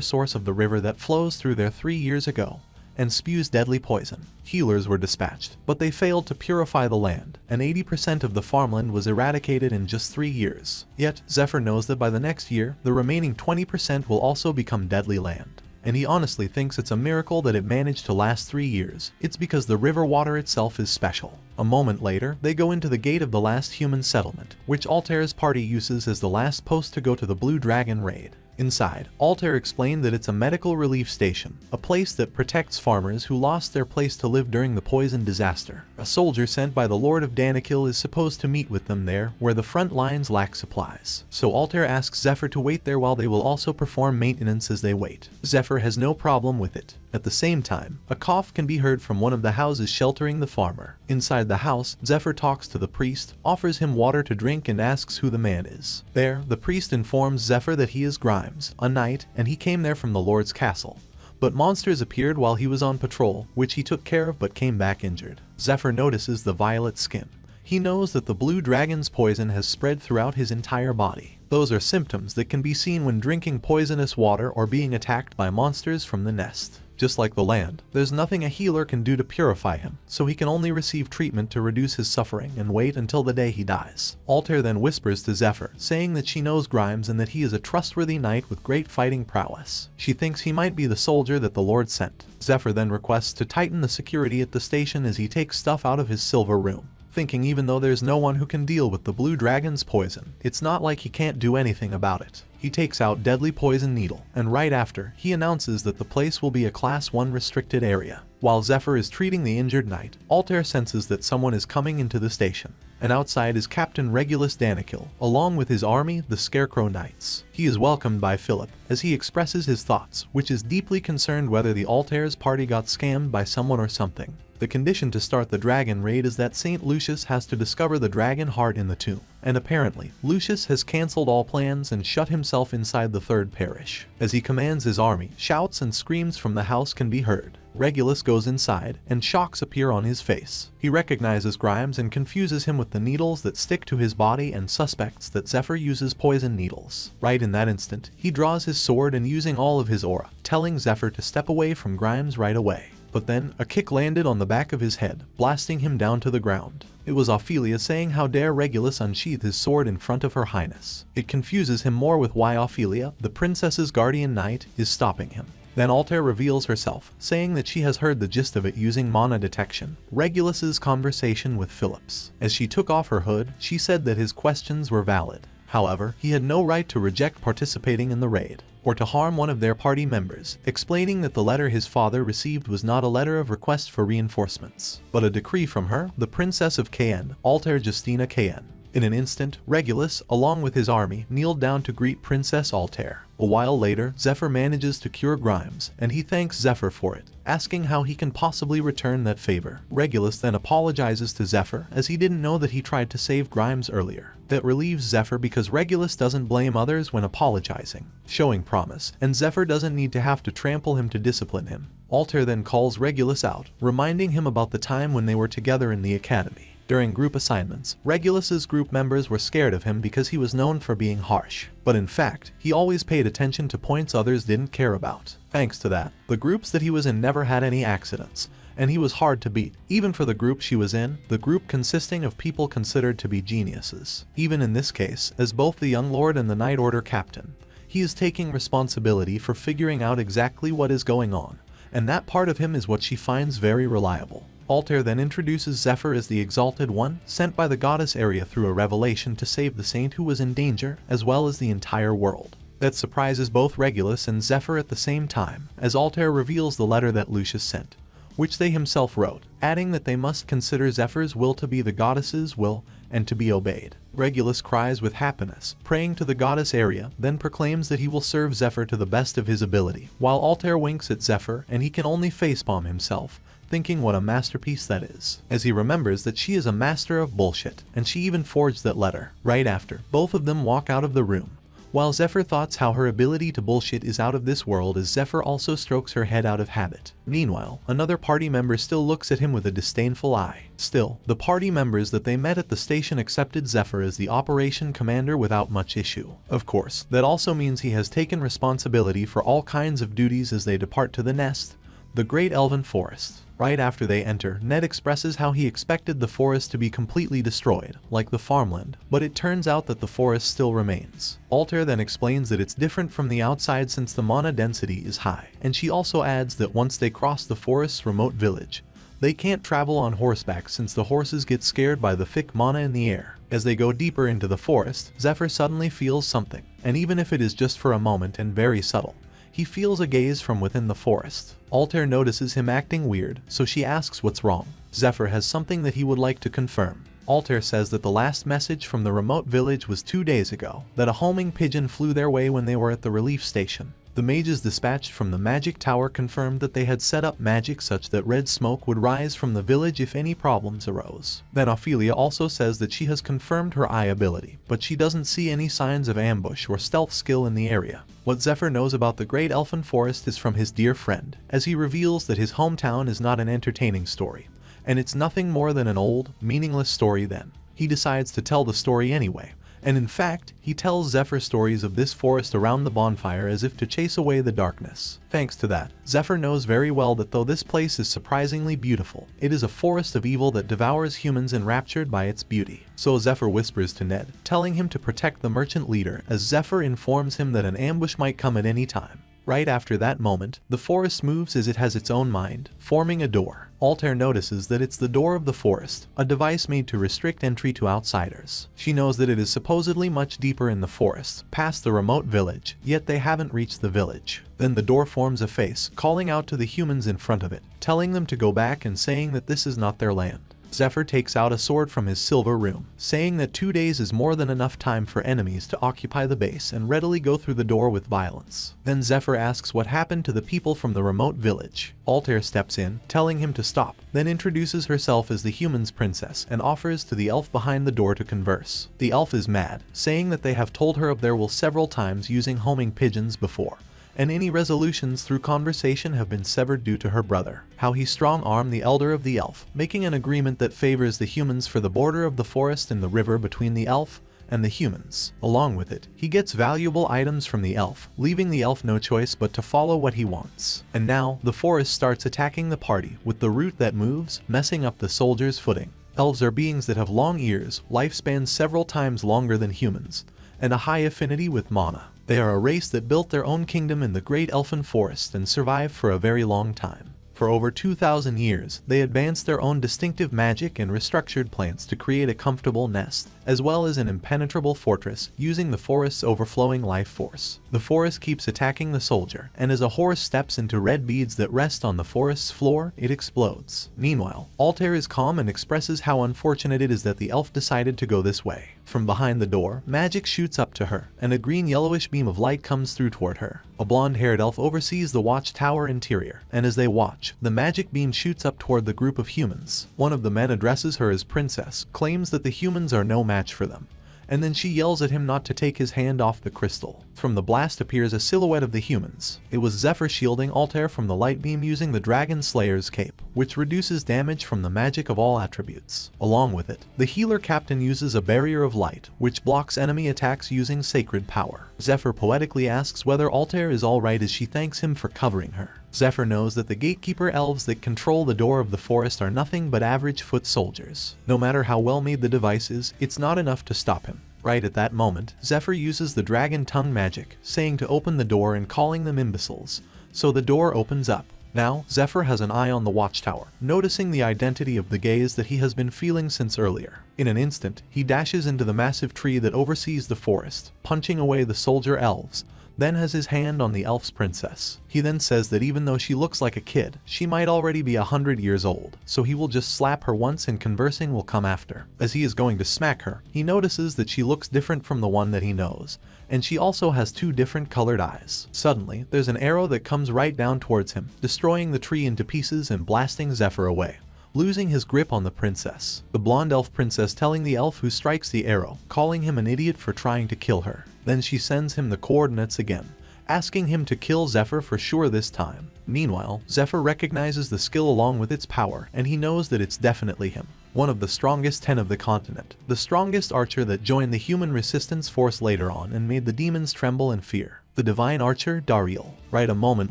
source of the river that flows through there 3 years ago, and spews deadly poison. Healers were dispatched, but they failed to purify the land, and 80% of the farmland was eradicated in just 3 years. Yet, Zephyr knows that by the next year, the remaining 20% will also become deadly land. And he honestly thinks it's a miracle that it managed to last 3 years. It's because the river water itself is special. A moment later, they go into the gate of the last human settlement, which Altair's party uses as the last post to go to the Blue Dragon raid. Inside, Altair explained that it's a medical relief station, a place that protects farmers who lost their place to live during the poison disaster. A soldier sent by the Lord of Danikil is supposed to meet with them there, where the front lines lack supplies. So Altair asks Zephyr to wait there while they will also perform maintenance as they wait. Zephyr has no problem with it. At the same time, a cough can be heard from one of the houses sheltering the farmer. Inside the house, Zephyr talks to the priest, offers him water to drink and asks who the man is. There, the priest informs Zephyr that he is Grimes, a knight, and he came there from the Lord's castle. But monsters appeared while he was on patrol, which he took care of but came back injured. Zephyr notices the violet skin. He knows that the Blue Dragon's poison has spread throughout his entire body. Those are symptoms that can be seen when drinking poisonous water or being attacked by monsters from the nest. Just like the land, there's nothing a healer can do to purify him, so he can only receive treatment to reduce his suffering and wait until the day he dies. Altair then whispers to Zephyr, saying that she knows Grimes and that he is a trustworthy knight with great fighting prowess. She thinks he might be the soldier that the Lord sent. Zephyr then requests to tighten the security at the station as he takes stuff out of his silver room, thinking even though there's no one who can deal with the blue dragon's poison, it's not like he can't do anything about it. He takes out deadly poison needle, and right after, he announces that the place will be a Class 1 restricted area. While Zephyr is treating the injured knight, Altair senses that someone is coming into the station, and outside is Captain Regulus Danikil, along with his army, the Scarecrow Knights. He is welcomed by Philip, as he expresses his thoughts, which is deeply concerned whether the Altair's party got scammed by someone or something. The condition to start the dragon raid is that St. Lucius has to discover the dragon heart in the tomb, and apparently, Lucius has cancelled all plans and shut himself inside the third parish. As he commands his army, shouts and screams from the house can be heard. Regulus goes inside, and shocks appear on his face. He recognizes Grimes and confuses him with the needles that stick to his body and suspects that Zephyr uses poison needles. Right in that instant, he draws his sword and using all of his aura, telling Zephyr to step away from Grimes right away. But then, a kick landed on the back of his head, blasting him down to the ground. It was Ophelia saying how dare Regulus unsheath his sword in front of her highness. It confuses him more with why Ophelia, the princess's guardian knight, is stopping him. Then Altair reveals herself, saying that she has heard the gist of it using mana detection, Regulus's conversation with Phillips. As she took off her hood, she said that his questions were valid. However, he had no right to reject participating in the raid, or to harm one of their party members, explaining that the letter his father received was not a letter of request for reinforcements, but a decree from her, the Princess of Cayenne, Altair Justina Cayenne. In an instant, Regulus, along with his army, kneeled down to greet Princess Altair. A while later, Zephyr manages to cure Grimes, and he thanks Zephyr for it, asking how he can possibly return that favor. Regulus then apologizes to Zephyr, as he didn't know that he tried to save Grimes earlier. That relieves Zephyr because Regulus doesn't blame others when apologizing, showing promise, and Zephyr doesn't need to have to trample him to discipline him. Altair then calls Regulus out, reminding him about the time when they were together in the academy. During group assignments, Regulus's group members were scared of him because he was known for being harsh. But in fact, he always paid attention to points others didn't care about. Thanks to that, the groups that he was in never had any accidents, and he was hard to beat, even for the group she was in, the group consisting of people considered to be geniuses. Even in this case, as both the young lord and the Night Order captain, he is taking responsibility for figuring out exactly what is going on, and that part of him is what she finds very reliable. Altair then introduces Zephyr as the Exalted One, sent by the goddess Aria through a revelation to save the saint who was in danger, as well as the entire world. That surprises both Regulus and Zephyr at the same time, as Altair reveals the letter that Lucius sent, which they himself wrote, adding that they must consider Zephyr's will to be the goddess's will and to be obeyed. Regulus cries with happiness, praying to the goddess Aria, then proclaims that he will serve Zephyr to the best of his ability, while Altair winks at Zephyr and he can only facepalm himself, thinking what a masterpiece that is, as he remembers that she is a master of bullshit, and she even forged that letter. Right after, both of them walk out of the room, while Zephyr thoughts how her ability to bullshit is out of this world as Zephyr also strokes her head out of habit. Meanwhile, another party member still looks at him with a disdainful eye. Still, the party members that they met at the station accepted Zephyr as the operation commander without much issue. Of course, that also means he has taken responsibility for all kinds of duties as they depart to the nest, the Great Elven Forest. Right after they enter, Ned expresses how he expected the forest to be completely destroyed, like the farmland, but it turns out that the forest still remains. Altair then explains that it's different from the outside since the mana density is high, and she also adds that once they cross the forest's remote village, they can't travel on horseback since the horses get scared by the thick mana in the air. As they go deeper into the forest, Zephyr suddenly feels something, and even if it is just for a moment and very subtle, he feels a gaze from within the forest. Altair notices him acting weird, so she asks what's wrong. Zephyr has something that he would like to confirm. Altair says that the last message from the remote village was 2 days ago, that a homing pigeon flew their way when they were at the relief station. The mages dispatched from the magic tower confirmed that they had set up magic such that red smoke would rise from the village if any problems arose. Then Ophelia also says that she has confirmed her eye ability, but she doesn't see any signs of ambush or stealth skill in the area. What Zephyr knows about the Great Elfin Forest is from his dear friend, as he reveals that his hometown is not an entertaining story, and it's nothing more than an old, meaningless story then. He decides to tell the story anyway, And in fact, he tells Zephyr stories of this forest around the bonfire as if to chase away the darkness. Thanks to that, Zephyr knows very well that though this place is surprisingly beautiful, it is a forest of evil that devours humans enraptured by its beauty. So Zephyr whispers to Ned, telling him to protect the merchant leader as Zephyr informs him that an ambush might come at any time. Right after that moment, the forest moves as it has its own mind, forming a door. Altair notices that it's the door of the forest, a device made to restrict entry to outsiders. She knows that it is supposedly much deeper in the forest, past the remote village, yet they haven't reached the village. Then the door forms a face, calling out to the humans in front of it, telling them to go back and saying that this is not their land. Zephyr takes out a sword from his silver room, saying that 2 days is more than enough time for enemies to occupy the base and readily go through the door with violence. Then Zephyr asks what happened to the people from the remote village. Altair steps in, telling him to stop, then introduces herself as the human's princess and offers to the elf behind the door to converse. The elf is mad, saying that they have told her of their will several times using homing pigeons before, and any resolutions through conversation have been severed due to her brother. How he strong-armed the elder of the elf, making an agreement that favors the humans for the border of the forest and the river between the elf and the humans. Along with it, he gets valuable items from the elf, leaving the elf no choice but to follow what he wants. And now, the forest starts attacking the party, with the root that moves, messing up the soldiers' footing. Elves are beings that have long ears, lifespans several times longer than humans, and a high affinity with mana. They are a race that built their own kingdom in the great elfin forest and survived for a very long time. For over 2,000 years, they advanced their own distinctive magic and restructured plants to create a comfortable nest, as well as an impenetrable fortress, using the forest's overflowing life force. The forest keeps attacking the soldier, and as a horse steps into red beads that rest on the forest's floor, it explodes. Meanwhile, Altair is calm and expresses how unfortunate it is that the elf decided to go this way. From behind the door, magic shoots up to her, and a green-yellowish beam of light comes through toward her. A blonde-haired elf oversees the watchtower interior, and as they watch, the magic beam shoots up toward the group of humans. One of the men addresses her as princess, claims that the humans are no match for them, and then she yells at him not to take his hand off the crystal. From the blast appears a silhouette of the humans. It was Zephyr shielding Altair from the light beam using the Dragon Slayer's cape, which reduces damage from the magic of all attributes. Along with it, the healer captain uses a barrier of light, which blocks enemy attacks using sacred power. Zephyr poetically asks whether Altair is alright as she thanks him for covering her. Zephyr knows that the gatekeeper elves that control the door of the forest are nothing but average foot soldiers. No matter how well made the device is, it's not enough to stop him. Right at that moment, Zephyr uses the dragon tongue magic, saying to open the door and calling them imbeciles. So the door opens up. Now, Zephyr has an eye on the watchtower, noticing the identity of the gaze that he has been feeling since earlier. In an instant, he dashes into the massive tree that oversees the forest, punching away the soldier elves, then has his hand on the elf's princess. He then says that even though she looks like a kid, she might already be 100 years old, so he will just slap her once and conversing will come after. As he is going to smack her, he notices that she looks different from the one that he knows, and she also has 2 different colored eyes. Suddenly, there's an arrow that comes right down towards him, destroying the tree into pieces and blasting Zephyr away, losing his grip on the princess. The blonde elf princess telling the elf who strikes the arrow, calling him an idiot for trying to kill her. Then she sends him the coordinates again, asking him to kill Zephyr for sure this time. Meanwhile, Zephyr recognizes the skill along with its power, and he knows that it's definitely him. One of the strongest 10 of the continent, the strongest archer that joined the human resistance force later on and made the demons tremble in fear. The divine archer, Dariel. Right a moment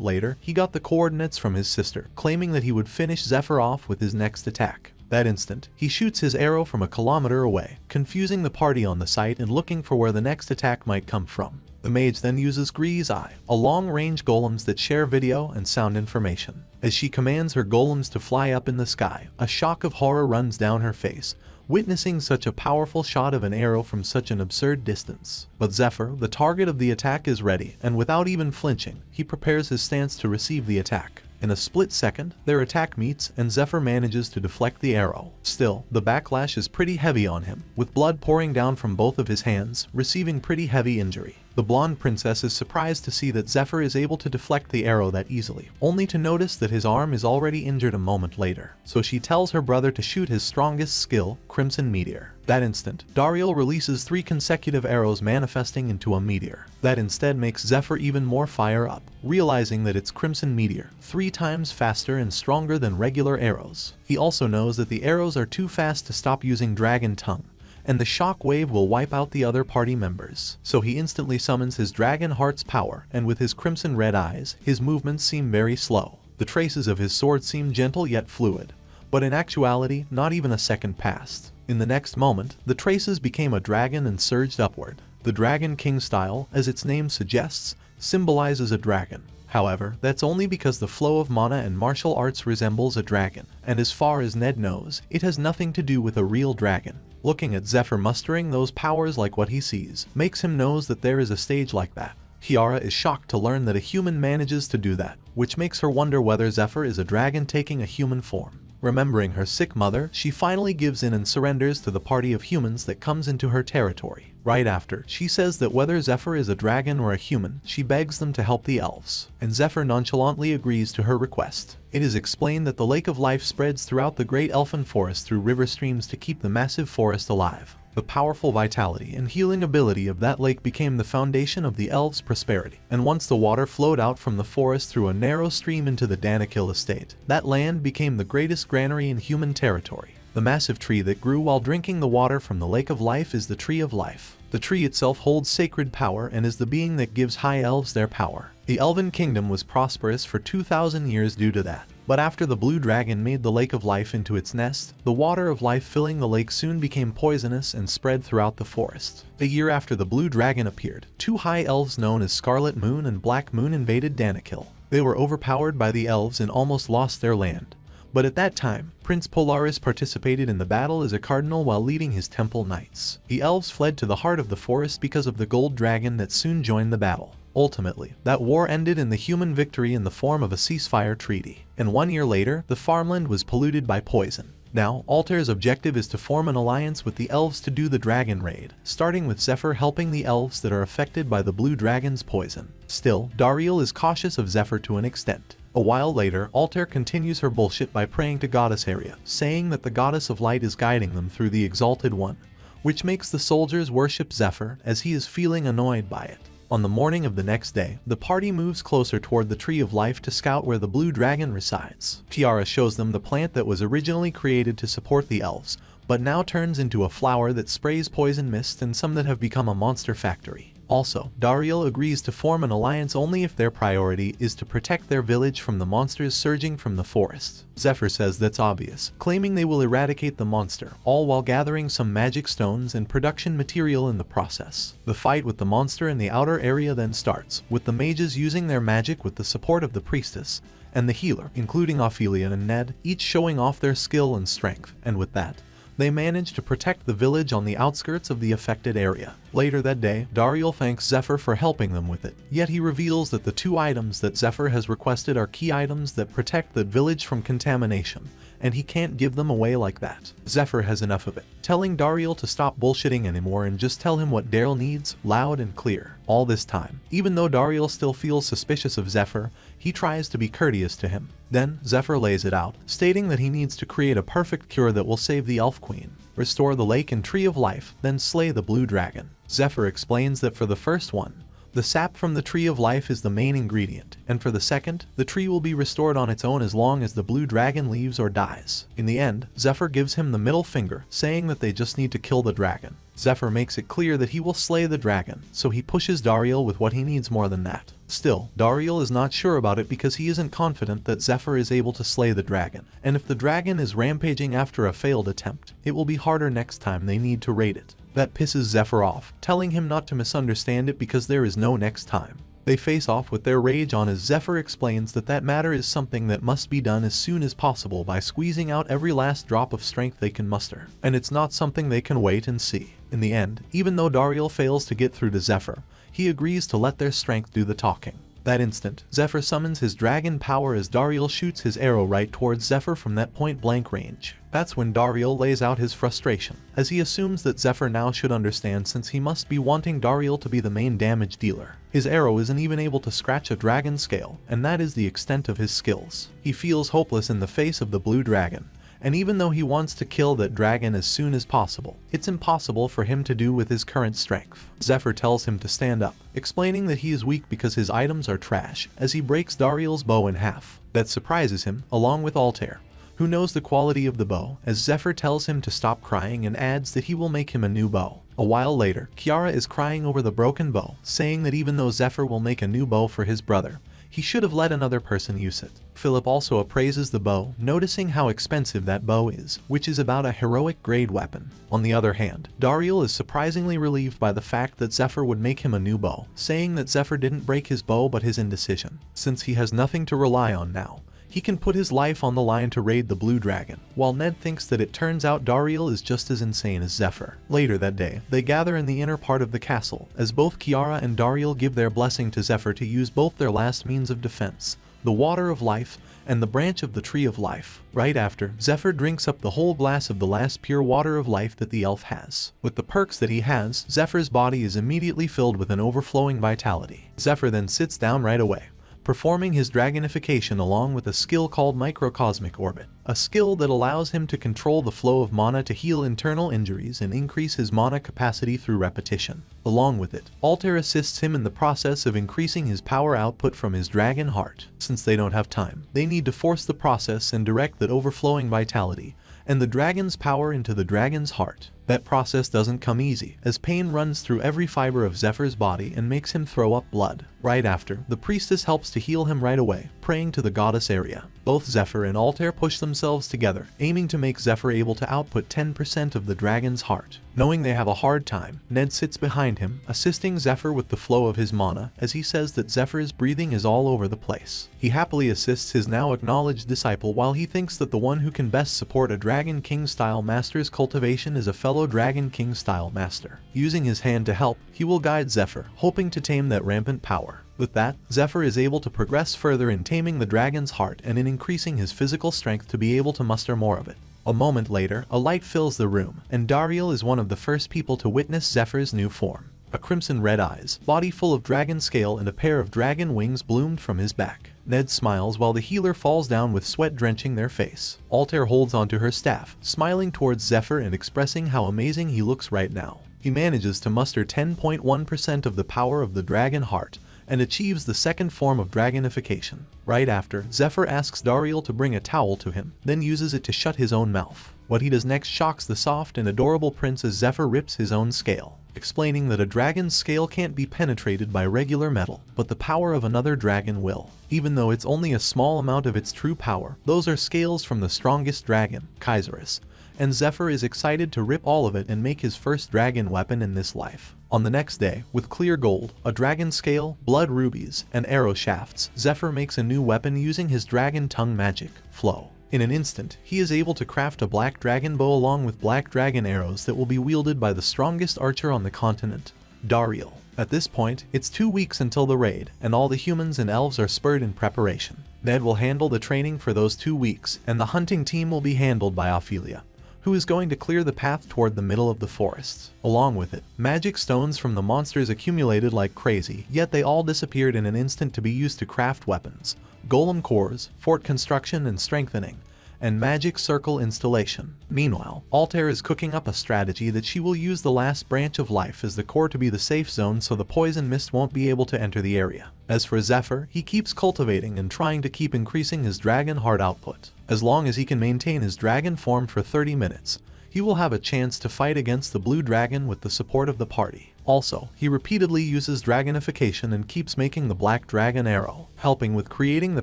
later, he got the coordinates from his sister, claiming that he would finish Zephyr off with his next attack. That instant, he shoots his arrow from a kilometer away, confusing the party on the site and looking for where the next attack might come from. The mage then uses Gree's Eye, a long-range golems that share video and sound information. As she commands her golems to fly up in the sky, a shock of horror runs down her face, witnessing such a powerful shot of an arrow from such an absurd distance. But Zephyr, the target of the attack, is ready, and without even flinching, he prepares his stance to receive the attack. In a split second, their attack meets, and Zephyr manages to deflect the arrow. Still, the backlash is pretty heavy on him, with blood pouring down from both of his hands, receiving pretty heavy injury. The blonde princess is surprised to see that Zephyr is able to deflect the arrow that easily, only to notice that his arm is already injured a moment later. So she tells her brother to shoot his strongest skill, Crimson Meteor. That instant, Dariel releases 3 consecutive arrows manifesting into a meteor. That instead makes Zephyr even more fire up, realizing that it's Crimson Meteor, 3 times faster and stronger than regular arrows. He also knows that the arrows are too fast to stop using Dragon Tongue, and the shock wave will wipe out the other party members. So he instantly summons his dragon heart's power, and with his crimson red eyes, his movements seem very slow. The traces of his sword seem gentle yet fluid, but in actuality, not even a second passed. In the next moment, the traces became a dragon and surged upward. The Dragon King style, as its name suggests, symbolizes a dragon. However, that's only because the flow of mana and martial arts resembles a dragon, and as far as Ned knows, it has nothing to do with a real dragon. Looking at Zephyr mustering those powers like what he sees, makes him knows that there is a stage like that. Kiara is shocked to learn that a human manages to do that, which makes her wonder whether Zephyr is a dragon taking a human form. Remembering her sick mother, she finally gives in and surrenders to the party of humans that comes into her territory. Right after, she says that whether Zephyr is a dragon or a human, she begs them to help the elves, and Zephyr nonchalantly agrees to her request. It is explained that the Lake of Life spreads throughout the great elfin forest through river streams to keep the massive forest alive. The powerful vitality and healing ability of that lake became the foundation of the elves' prosperity, and once the water flowed out from the forest through a narrow stream into the Danakil estate, that land became the greatest granary in human territory. The massive tree that grew while drinking the water from the Lake of Life is the Tree of Life. The tree itself holds sacred power and is the being that gives high elves their power. The Elven Kingdom was prosperous for 2,000 years due to that. But after the Blue Dragon made the Lake of Life into its nest, the water of life filling the lake soon became poisonous and spread throughout the forest. A year after the Blue Dragon appeared, two high elves known as Scarlet Moon and Black Moon invaded Danakil. They were overpowered by the elves and almost lost their land. But at that time, Prince Polaris participated in the battle as a cardinal while leading his temple knights. The elves fled to the heart of the forest because of the gold dragon that soon joined the battle. Ultimately, that war ended in the human victory in the form of a ceasefire treaty, and 1 year later, the farmland was polluted by poison. Now, Altair's objective is to form an alliance with the elves to do the dragon raid, starting with Zephyr helping the elves that are affected by the blue dragon's poison. Still, Dariel is cautious of Zephyr to an extent. A while later, Altair continues her bullshit by praying to Goddess Haria, saying that the Goddess of Light is guiding them through the Exalted One, which makes the soldiers worship Zephyr as he is feeling annoyed by it. On the morning of the next day, the party moves closer toward the Tree of Life to scout where the blue dragon resides. Kiara shows them the plant that was originally created to support the elves, but now turns into a flower that sprays poison mist and some that have become a monster factory. Also, Dariel agrees to form an alliance only if their priority is to protect their village from the monsters surging from the forest. Zephyr says that's obvious, claiming they will eradicate the monster, all while gathering some magic stones and production material in the process. The fight with the monster in the outer area then starts, with the mages using their magic with the support of the priestess, and the healer, including Ophelia and Ned, each showing off their skill and strength, and with that, they manage to protect the village on the outskirts of the affected area. Later that day, Dariel thanks Zephyr for helping them with it, yet he reveals that the two items that Zephyr has requested are key items that protect the village from contamination, and he can't give them away like that. Zephyr has enough of it, telling Dariel to stop bullshitting anymore and just tell him what Daryl needs, loud and clear. All this time, even though Dariel still feels suspicious of Zephyr, he tries to be courteous to him. Then, Zephyr lays it out, stating that he needs to create a perfect cure that will save the Elf Queen, restore the lake and Tree of Life, then slay the Blue Dragon. Zephyr explains that for the first one, the sap from the Tree of Life is the main ingredient, and for the second, the tree will be restored on its own as long as the blue dragon leaves or dies. In the end, Zephyr gives him the middle finger, saying that they just need to kill the dragon. Zephyr makes it clear that he will slay the dragon, so he pushes Dariel with what he needs more than that. Still, Dariel is not sure about it because he isn't confident that Zephyr is able to slay the dragon, and if the dragon is rampaging after a failed attempt, it will be harder next time they need to raid it. That pisses Zephyr off, telling him not to misunderstand it because there is no next time. They face off with their rage on as Zephyr explains that that matter is something that must be done as soon as possible by squeezing out every last drop of strength they can muster, and it's not something they can wait and see. In the end, even though Dariel fails to get through to Zephyr, he agrees to let their strength do the talking. That instant, Zephyr summons his dragon power as Dariel shoots his arrow right towards Zephyr from that point-blank range. That's when Dariel lays out his frustration, as he assumes that Zephyr now should understand since he must be wanting Dariel to be the main damage dealer. His arrow isn't even able to scratch a dragon scale, and that is the extent of his skills. He feels hopeless in the face of the blue dragon, and even though he wants to kill that dragon as soon as possible, it's impossible for him to do with his current strength. Zephyr tells him to stand up, explaining that he is weak because his items are trash, as he breaks Dariel's bow in half. That surprises him, along with Altair, who knows the quality of the bow, as Zephyr tells him to stop crying and adds that he will make him a new bow. A while later, Kiara is crying over the broken bow, saying that even though Zephyr will make a new bow for his brother, he should have let another person use it. Philip also appraises the bow, noticing how expensive that bow is, which is about a heroic grade weapon. On the other hand, Dariel is surprisingly relieved by the fact that Zephyr would make him a new bow, saying that Zephyr didn't break his bow but his indecision. Since he has nothing to rely on now, he can put his life on the line to raid the Blue Dragon, while Ned thinks that it turns out Dariel is just as insane as Zephyr. Later that day, they gather in the inner part of the castle, as both Kiara and Dariel give their blessing to Zephyr to use both their last means of defense, the Water of Life and the branch of the Tree of Life. Right after, Zephyr drinks up the whole glass of the last pure water of life that the elf has. With the perks that he has, Zephyr's body is immediately filled with an overflowing vitality. Zephyr then sits down right away, performing his dragonification along with a skill called Microcosmic Orbit, a skill that allows him to control the flow of mana to heal internal injuries and increase his mana capacity through repetition. Along with it, Altair assists him in the process of increasing his power output from his dragon heart. Since they don't have time, they need to force the process and direct that overflowing vitality and the dragon's power into the dragon's heart. That process doesn't come easy, as pain runs through every fiber of Zephyr's body and makes him throw up blood. Right after, the priestess helps to heal him right away, praying to the goddess Aria. Both Zephyr and Altair push themselves together, aiming to make Zephyr able to output 10% of the dragon's heart. Knowing they have a hard time, Ned sits behind him, assisting Zephyr with the flow of his mana, as he says that Zephyr's breathing is all over the place. He happily assists his now acknowledged disciple while he thinks that the one who can best support a Dragon King-style master's cultivation is a fellow Dragon King-style master. Using his hand to help, he will guide Zephyr, hoping to tame that rampant power. With that, Zephyr is able to progress further in taming the dragon's heart and in increasing his physical strength to be able to muster more of it. A moment later, a light fills the room, and Dariel is one of the first people to witness Zephyr's new form. A crimson red eyes, body full of dragon scale and a pair of dragon wings bloomed from his back. Ned smiles while the healer falls down with sweat drenching their face. Altair holds onto her staff, smiling towards Zephyr and expressing how amazing he looks right now. He manages to muster 10.1% of the power of the dragon heart, and achieves the second form of dragonification. Right after, Zephyr asks Dariel to bring a towel to him, then uses it to shut his own mouth. What he does next shocks the soft and adorable prince as Zephyr rips his own scale, explaining that a dragon's scale can't be penetrated by regular metal, but the power of another dragon will. Even though it's only a small amount of its true power, those are scales from the strongest dragon, Kaiserus, and Zephyr is excited to rip all of it and make his first dragon weapon in this life. On the next day, with clear gold, a dragon scale, blood rubies, and arrow shafts, Zephyr makes a new weapon using his dragon tongue magic, Flow. In an instant, he is able to craft a black dragon bow along with black dragon arrows that will be wielded by the strongest archer on the continent, Dariel. At this point, it's 2 weeks until the raid, and all the humans and elves are spurred in preparation. Ned will handle the training for those 2 weeks, and the hunting team will be handled by Ophelia, who is going to clear the path toward the middle of the forests. Along with it, magic stones from the monsters accumulated like crazy, yet they all disappeared in an instant to be used to craft weapons, golem cores, fort construction and strengthening, and magic circle installation. Meanwhile, Altair is cooking up a strategy that she will use the last branch of life as the core to be the safe zone so the poison mist won't be able to enter the area. As for Zephyr, he keeps cultivating and trying to keep increasing his dragon heart output. As long as he can maintain his dragon form for 30 minutes, he will have a chance to fight against the blue dragon with the support of the party. Also, he repeatedly uses dragonification and keeps making the black dragon arrow, helping with creating the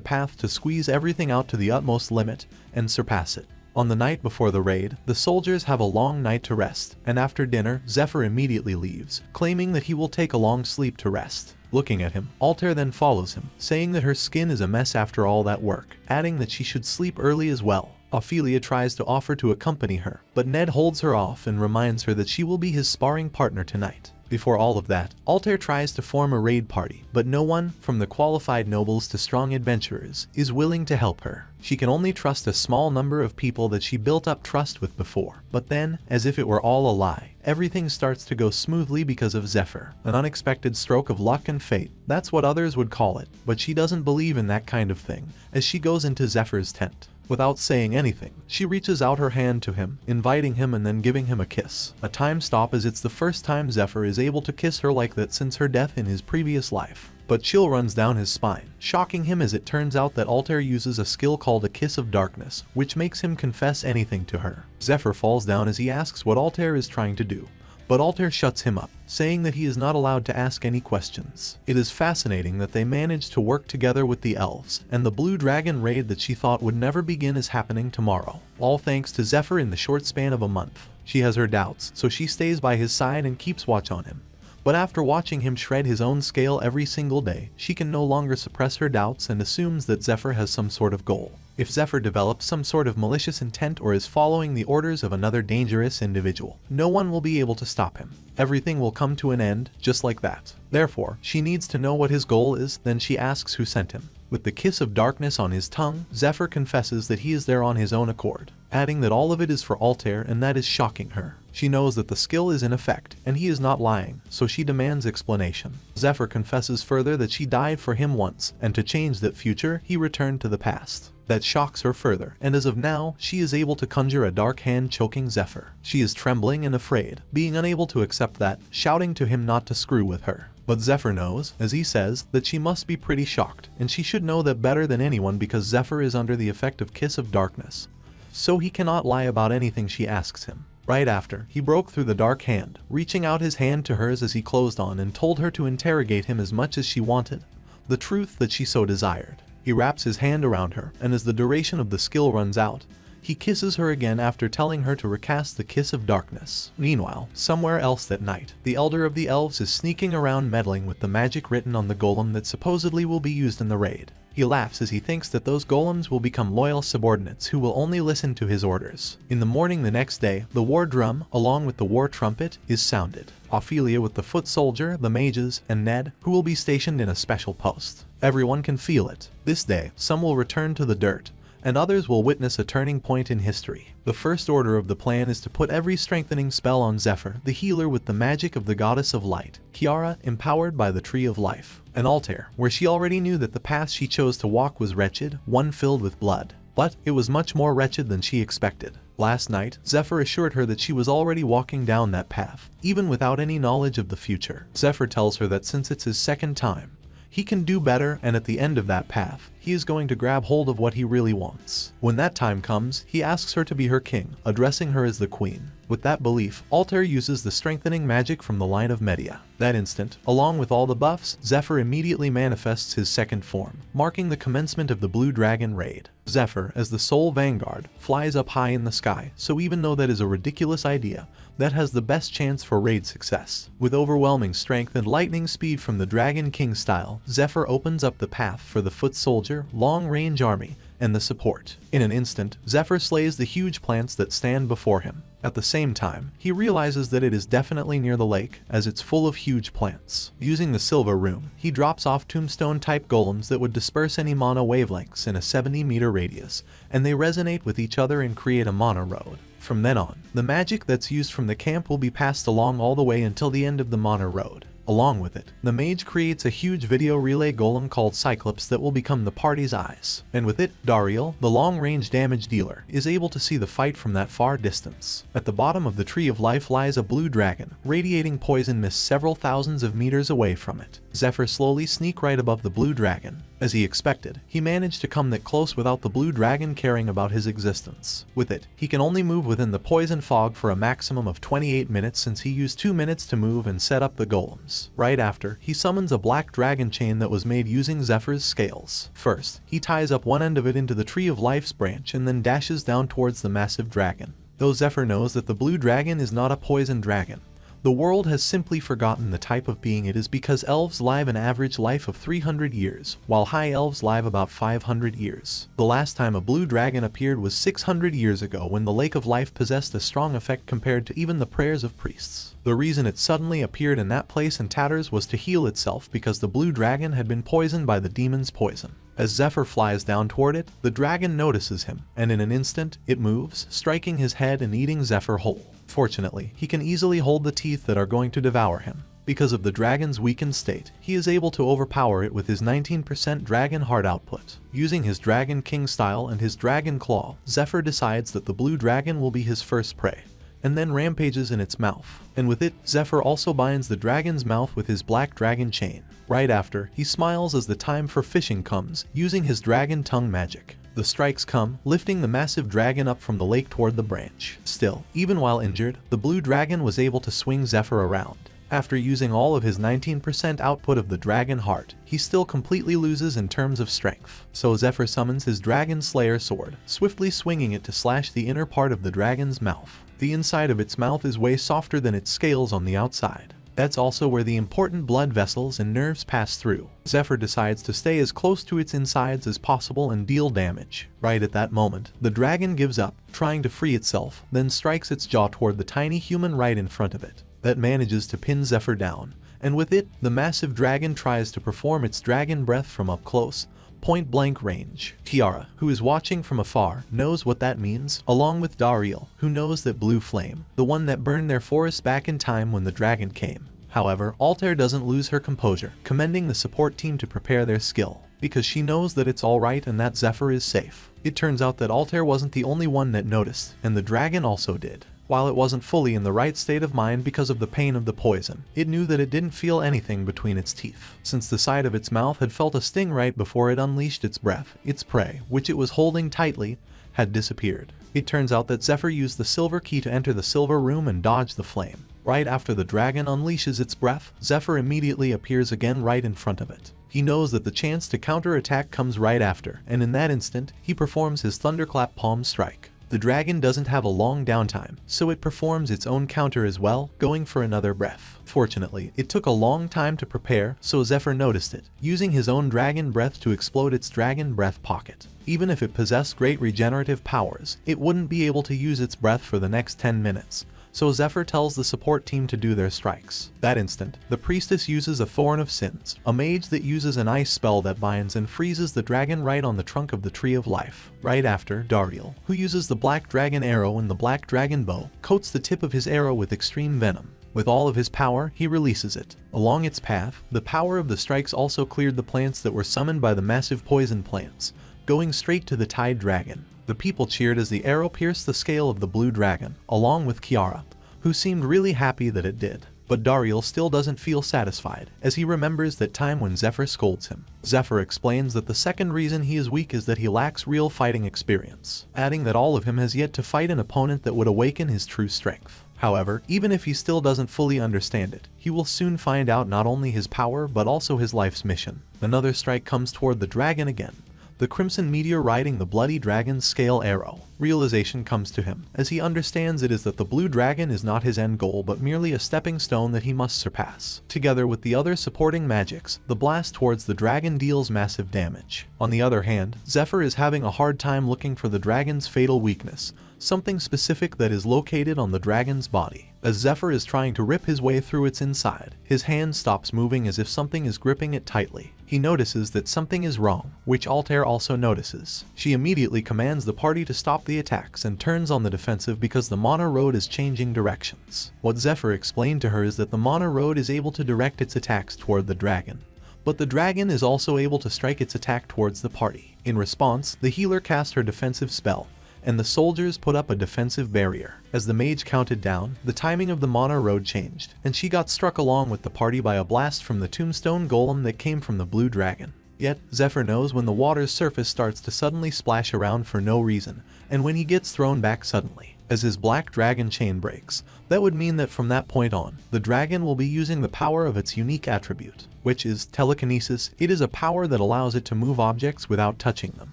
path to squeeze everything out to the utmost limit and surpass it. On the night before the raid, the soldiers have a long night to rest, and after dinner, Zephyr immediately leaves, claiming that he will take a long sleep to rest. Looking at him, Altair then follows him, saying that her skin is a mess after all that work, adding that she should sleep early as well. Ophelia tries to offer to accompany her, but Ned holds her off and reminds her that she will be his sparring partner tonight. Before all of that, Altair tries to form a raid party, but no one, from the qualified nobles to strong adventurers, is willing to help her. She can only trust a small number of people that she built up trust with before. But then, as if it were all a lie, everything starts to go smoothly because of Zephyr. An unexpected stroke of luck and fate, that's what others would call it, but she doesn't believe in that kind of thing, as she goes into Zephyr's tent. Without saying anything, she reaches out her hand to him, inviting him and then giving him a kiss. A time stop, as it's the first time Zephyr is able to kiss her like that since her death in his previous life. But chill runs down his spine, shocking him as it turns out that Altair uses a skill called a Kiss of Darkness, which makes him confess anything to her. Zephyr falls down as he asks what Altair is trying to do, but Altair shuts him up, saying that he is not allowed to ask any questions. It is fascinating that they managed to work together with the elves, and the blue dragon raid that she thought would never begin is happening tomorrow, all thanks to Zephyr in the short span of a month. She has her doubts, so she stays by his side and keeps watch on him. But after watching him shred his own scale every single day, she can no longer suppress her doubts and assumes that Zephyr has some sort of goal. If Zephyr develops some sort of malicious intent or is following the orders of another dangerous individual, no one will be able to stop him. Everything will come to an end, just like that. Therefore, she needs to know what his goal is, then she asks who sent him. With the Kiss of Darkness on his tongue, Zephyr confesses that he is there on his own accord, adding that all of it is for Altair, and that is shocking her. She knows that the skill is in effect, and he is not lying, so she demands explanation. Zephyr confesses further that she died for him once, and to change that future, he returned to the past. That shocks her further, and as of now, she is able to conjure a dark hand choking Zephyr. She is trembling and afraid, being unable to accept that, shouting to him not to screw with her. But Zephyr knows, as he says, that she must be pretty shocked, and she should know that better than anyone because Zephyr is under the effect of Kiss of Darkness. So he cannot lie about anything she asks him. Right after, he broke through the dark hand, reaching out his hand to hers as he closed on and told her to interrogate him as much as she wanted, the truth that she so desired. He wraps his hand around her, and as the duration of the skill runs out, he kisses her again after telling her to recast the Kiss of Darkness. Meanwhile, somewhere else that night, the Elder of the Elves is sneaking around meddling with the magic written on the golem that supposedly will be used in the raid. He laughs as he thinks that those golems will become loyal subordinates who will only listen to his orders. In the morning the next day, the war drum, along with the war trumpet, is sounded. Ophelia with the foot soldier, the mages, and Ned, who will be stationed in a special post. Everyone can feel it. This day, some will return to the dirt, and others will witness a turning point in history. The first order of the plan is to put every strengthening spell on Zephyr, the healer, with the magic of the Goddess of Light, Kiara, empowered by the Tree of Life, and Altair, where she already knew that the path she chose to walk was wretched, one filled with blood. But it was much more wretched than she expected. Last night, Zephyr assured her that she was already walking down that path, even without any knowledge of the future. Zephyr tells her that since it's his second time, he can do better, and at the end of that path, he is going to grab hold of what he really wants. When that time comes, he asks her to be her king, addressing her as the queen. With that belief, Altair uses the strengthening magic from the line of Medea. That instant, along with all the buffs, Zephyr immediately manifests his second form, marking the commencement of the Blue Dragon raid. Zephyr, as the sole vanguard, flies up high in the sky, so even though that is a ridiculous idea, that has the best chance for raid success. With overwhelming strength and lightning speed from the Dragon King style, Zephyr opens up the path for the foot soldier, long-range army, and the support. In an instant, Zephyr slays the huge plants that stand before him. At the same time, he realizes that it is definitely near the lake, as it's full of huge plants. Using the Silver Room, he drops off tombstone-type golems that would disperse any mana wavelengths in a 70-meter radius, and they resonate with each other and create a mana road. From then on, the magic that's used from the camp will be passed along all the way until the end of the mana road. Along with it, the mage creates a huge video relay golem called Cyclops that will become the party's eyes. And with it, Dariel, the long-range damage dealer, is able to see the fight from that far distance. At the bottom of the Tree of Life lies a blue dragon, radiating poison mist several thousands of meters away from it. Zephyr slowly sneaks right above the blue dragon. As he expected, he managed to come that close without the blue dragon caring about his existence. With it, he can only move within the poison fog for a maximum of 28 minutes since he used 2 minutes to move and set up the golems. Right after, he summons a black dragon chain that was made using Zephyr's scales. First, he ties up one end of it into the Tree of Life's branch and then dashes down towards the massive dragon. Though Zephyr knows that the blue dragon is not a poison dragon, the world has simply forgotten the type of being it is because elves live an average life of 300 years, while high elves live about 500 years. The last time a blue dragon appeared was 600 years ago when the Lake of Life possessed a strong effect compared to even the prayers of priests. The reason it suddenly appeared in that place in tatters was to heal itself because the blue dragon had been poisoned by the demon's poison. As Zephyr flies down toward it, the dragon notices him, and in an instant, it moves, striking his head and eating Zephyr whole. Fortunately, he can easily hold the teeth that are going to devour him. Because of the dragon's weakened state, he is able to overpower it with his 19% dragon heart output. Using his Dragon King style and his Dragon Claw, Zephyr decides that the blue dragon will be his first prey, and then rampages in its mouth. And with it, Zephyr also binds the dragon's mouth with his black dragon chain. Right after, he smiles as the time for fishing comes, using his dragon tongue magic. The strikes come, lifting the massive dragon up from the lake toward the branch. Still, even while injured, the blue dragon was able to swing Zephyr around. After using all of his 19% output of the dragon heart, he still completely loses in terms of strength. So Zephyr summons his Dragon Slayer sword, swiftly swinging it to slash the inner part of the dragon's mouth. The inside of its mouth is way softer than its scales on the outside. That's also where the important blood vessels and nerves pass through. Zephyr decides to stay as close to its insides as possible and deal damage. Right at that moment, the dragon gives up, trying to free itself, then strikes its jaw toward the tiny human right in front of it. That manages to pin Zephyr down, and with it, the massive dragon tries to perform its dragon breath from up close, point-blank range. Kiara, who is watching from afar, knows what that means, along with Dariel, who knows that blue flame, the one that burned their forest back in time when the dragon came. However, Altair doesn't lose her composure, commending the support team to prepare their skill, because she knows that it's alright and that Zephyr is safe. It turns out that Altair wasn't the only one that noticed, and the dragon also did. While it wasn't fully in the right state of mind because of the pain of the poison, it knew that it didn't feel anything between its teeth. Since the side of its mouth had felt a sting right before it unleashed its breath, its prey, which it was holding tightly, had disappeared. It turns out that Zephyr used the silver key to enter the silver room and dodge the flame. Right after the dragon unleashes its breath, Zephyr immediately appears again right in front of it. He knows that the chance to counterattack comes right after, and in that instant, he performs his Thunderclap Palm Strike. The dragon doesn't have a long downtime, so it performs its own counter as well, going for another breath. Fortunately, it took a long time to prepare, so Zephyr noticed it, using his own dragon breath to explode its dragon breath pocket. Even if it possessed great regenerative powers, it wouldn't be able to use its breath for the next 10 minutes. So Zephyr tells the support team to do their strikes. That instant, the priestess uses a Thorn of Sins, a mage that uses an ice spell that binds and freezes the dragon right on the trunk of the Tree of Life. Right after, Dariel, who uses the black dragon arrow and the black dragon bow, coats the tip of his arrow with extreme venom. With all of his power, he releases it. Along its path, the power of the strikes also cleared the plants that were summoned by the massive poison plants, going straight to the Tide Dragon. The people cheered as the arrow pierced the scale of the blue dragon, along with Kiara, who seemed really happy that it did. But Dariel still doesn't feel satisfied, as he remembers that time when Zephyr scolds him. Zephyr explains that the second reason he is weak is that he lacks real fighting experience, adding that all of him has yet to fight an opponent that would awaken his true strength. However, even if he still doesn't fully understand it, he will soon find out not only his power but also his life's mission. Another strike comes toward the dragon again, the crimson meteor riding the bloody dragon's scale arrow. Realization comes to him, as he understands it is that the blue dragon is not his end goal but merely a stepping stone that he must surpass. Together with the other supporting magics, the blast towards the dragon deals massive damage. On the other hand, Zephyr is having a hard time looking for the dragon's fatal weakness, something specific that is located on the dragon's body. As Zephyr is trying to rip his way through its inside, his hand stops moving as if something is gripping it tightly. He notices that something is wrong, which Altair also notices. She immediately commands the party to stop the attacks and turns on the defensive because the Mana Road is changing directions. What Zephyr explained to her is that the Mana Road is able to direct its attacks toward the dragon, but the dragon is also able to strike its attack towards the party. In response, the healer cast her defensive spell, and the soldiers put up a defensive barrier. As the mage counted down, the timing of the Mana Road changed, and she got struck along with the party by a blast from the tombstone golem that came from the blue dragon. Yet, Zephyr knows when the water's surface starts to suddenly splash around for no reason, and when he gets thrown back suddenly. As his black dragon chain breaks, that would mean that from that point on, the dragon will be using the power of its unique attribute, which is telekinesis. It is a power that allows it to move objects without touching them.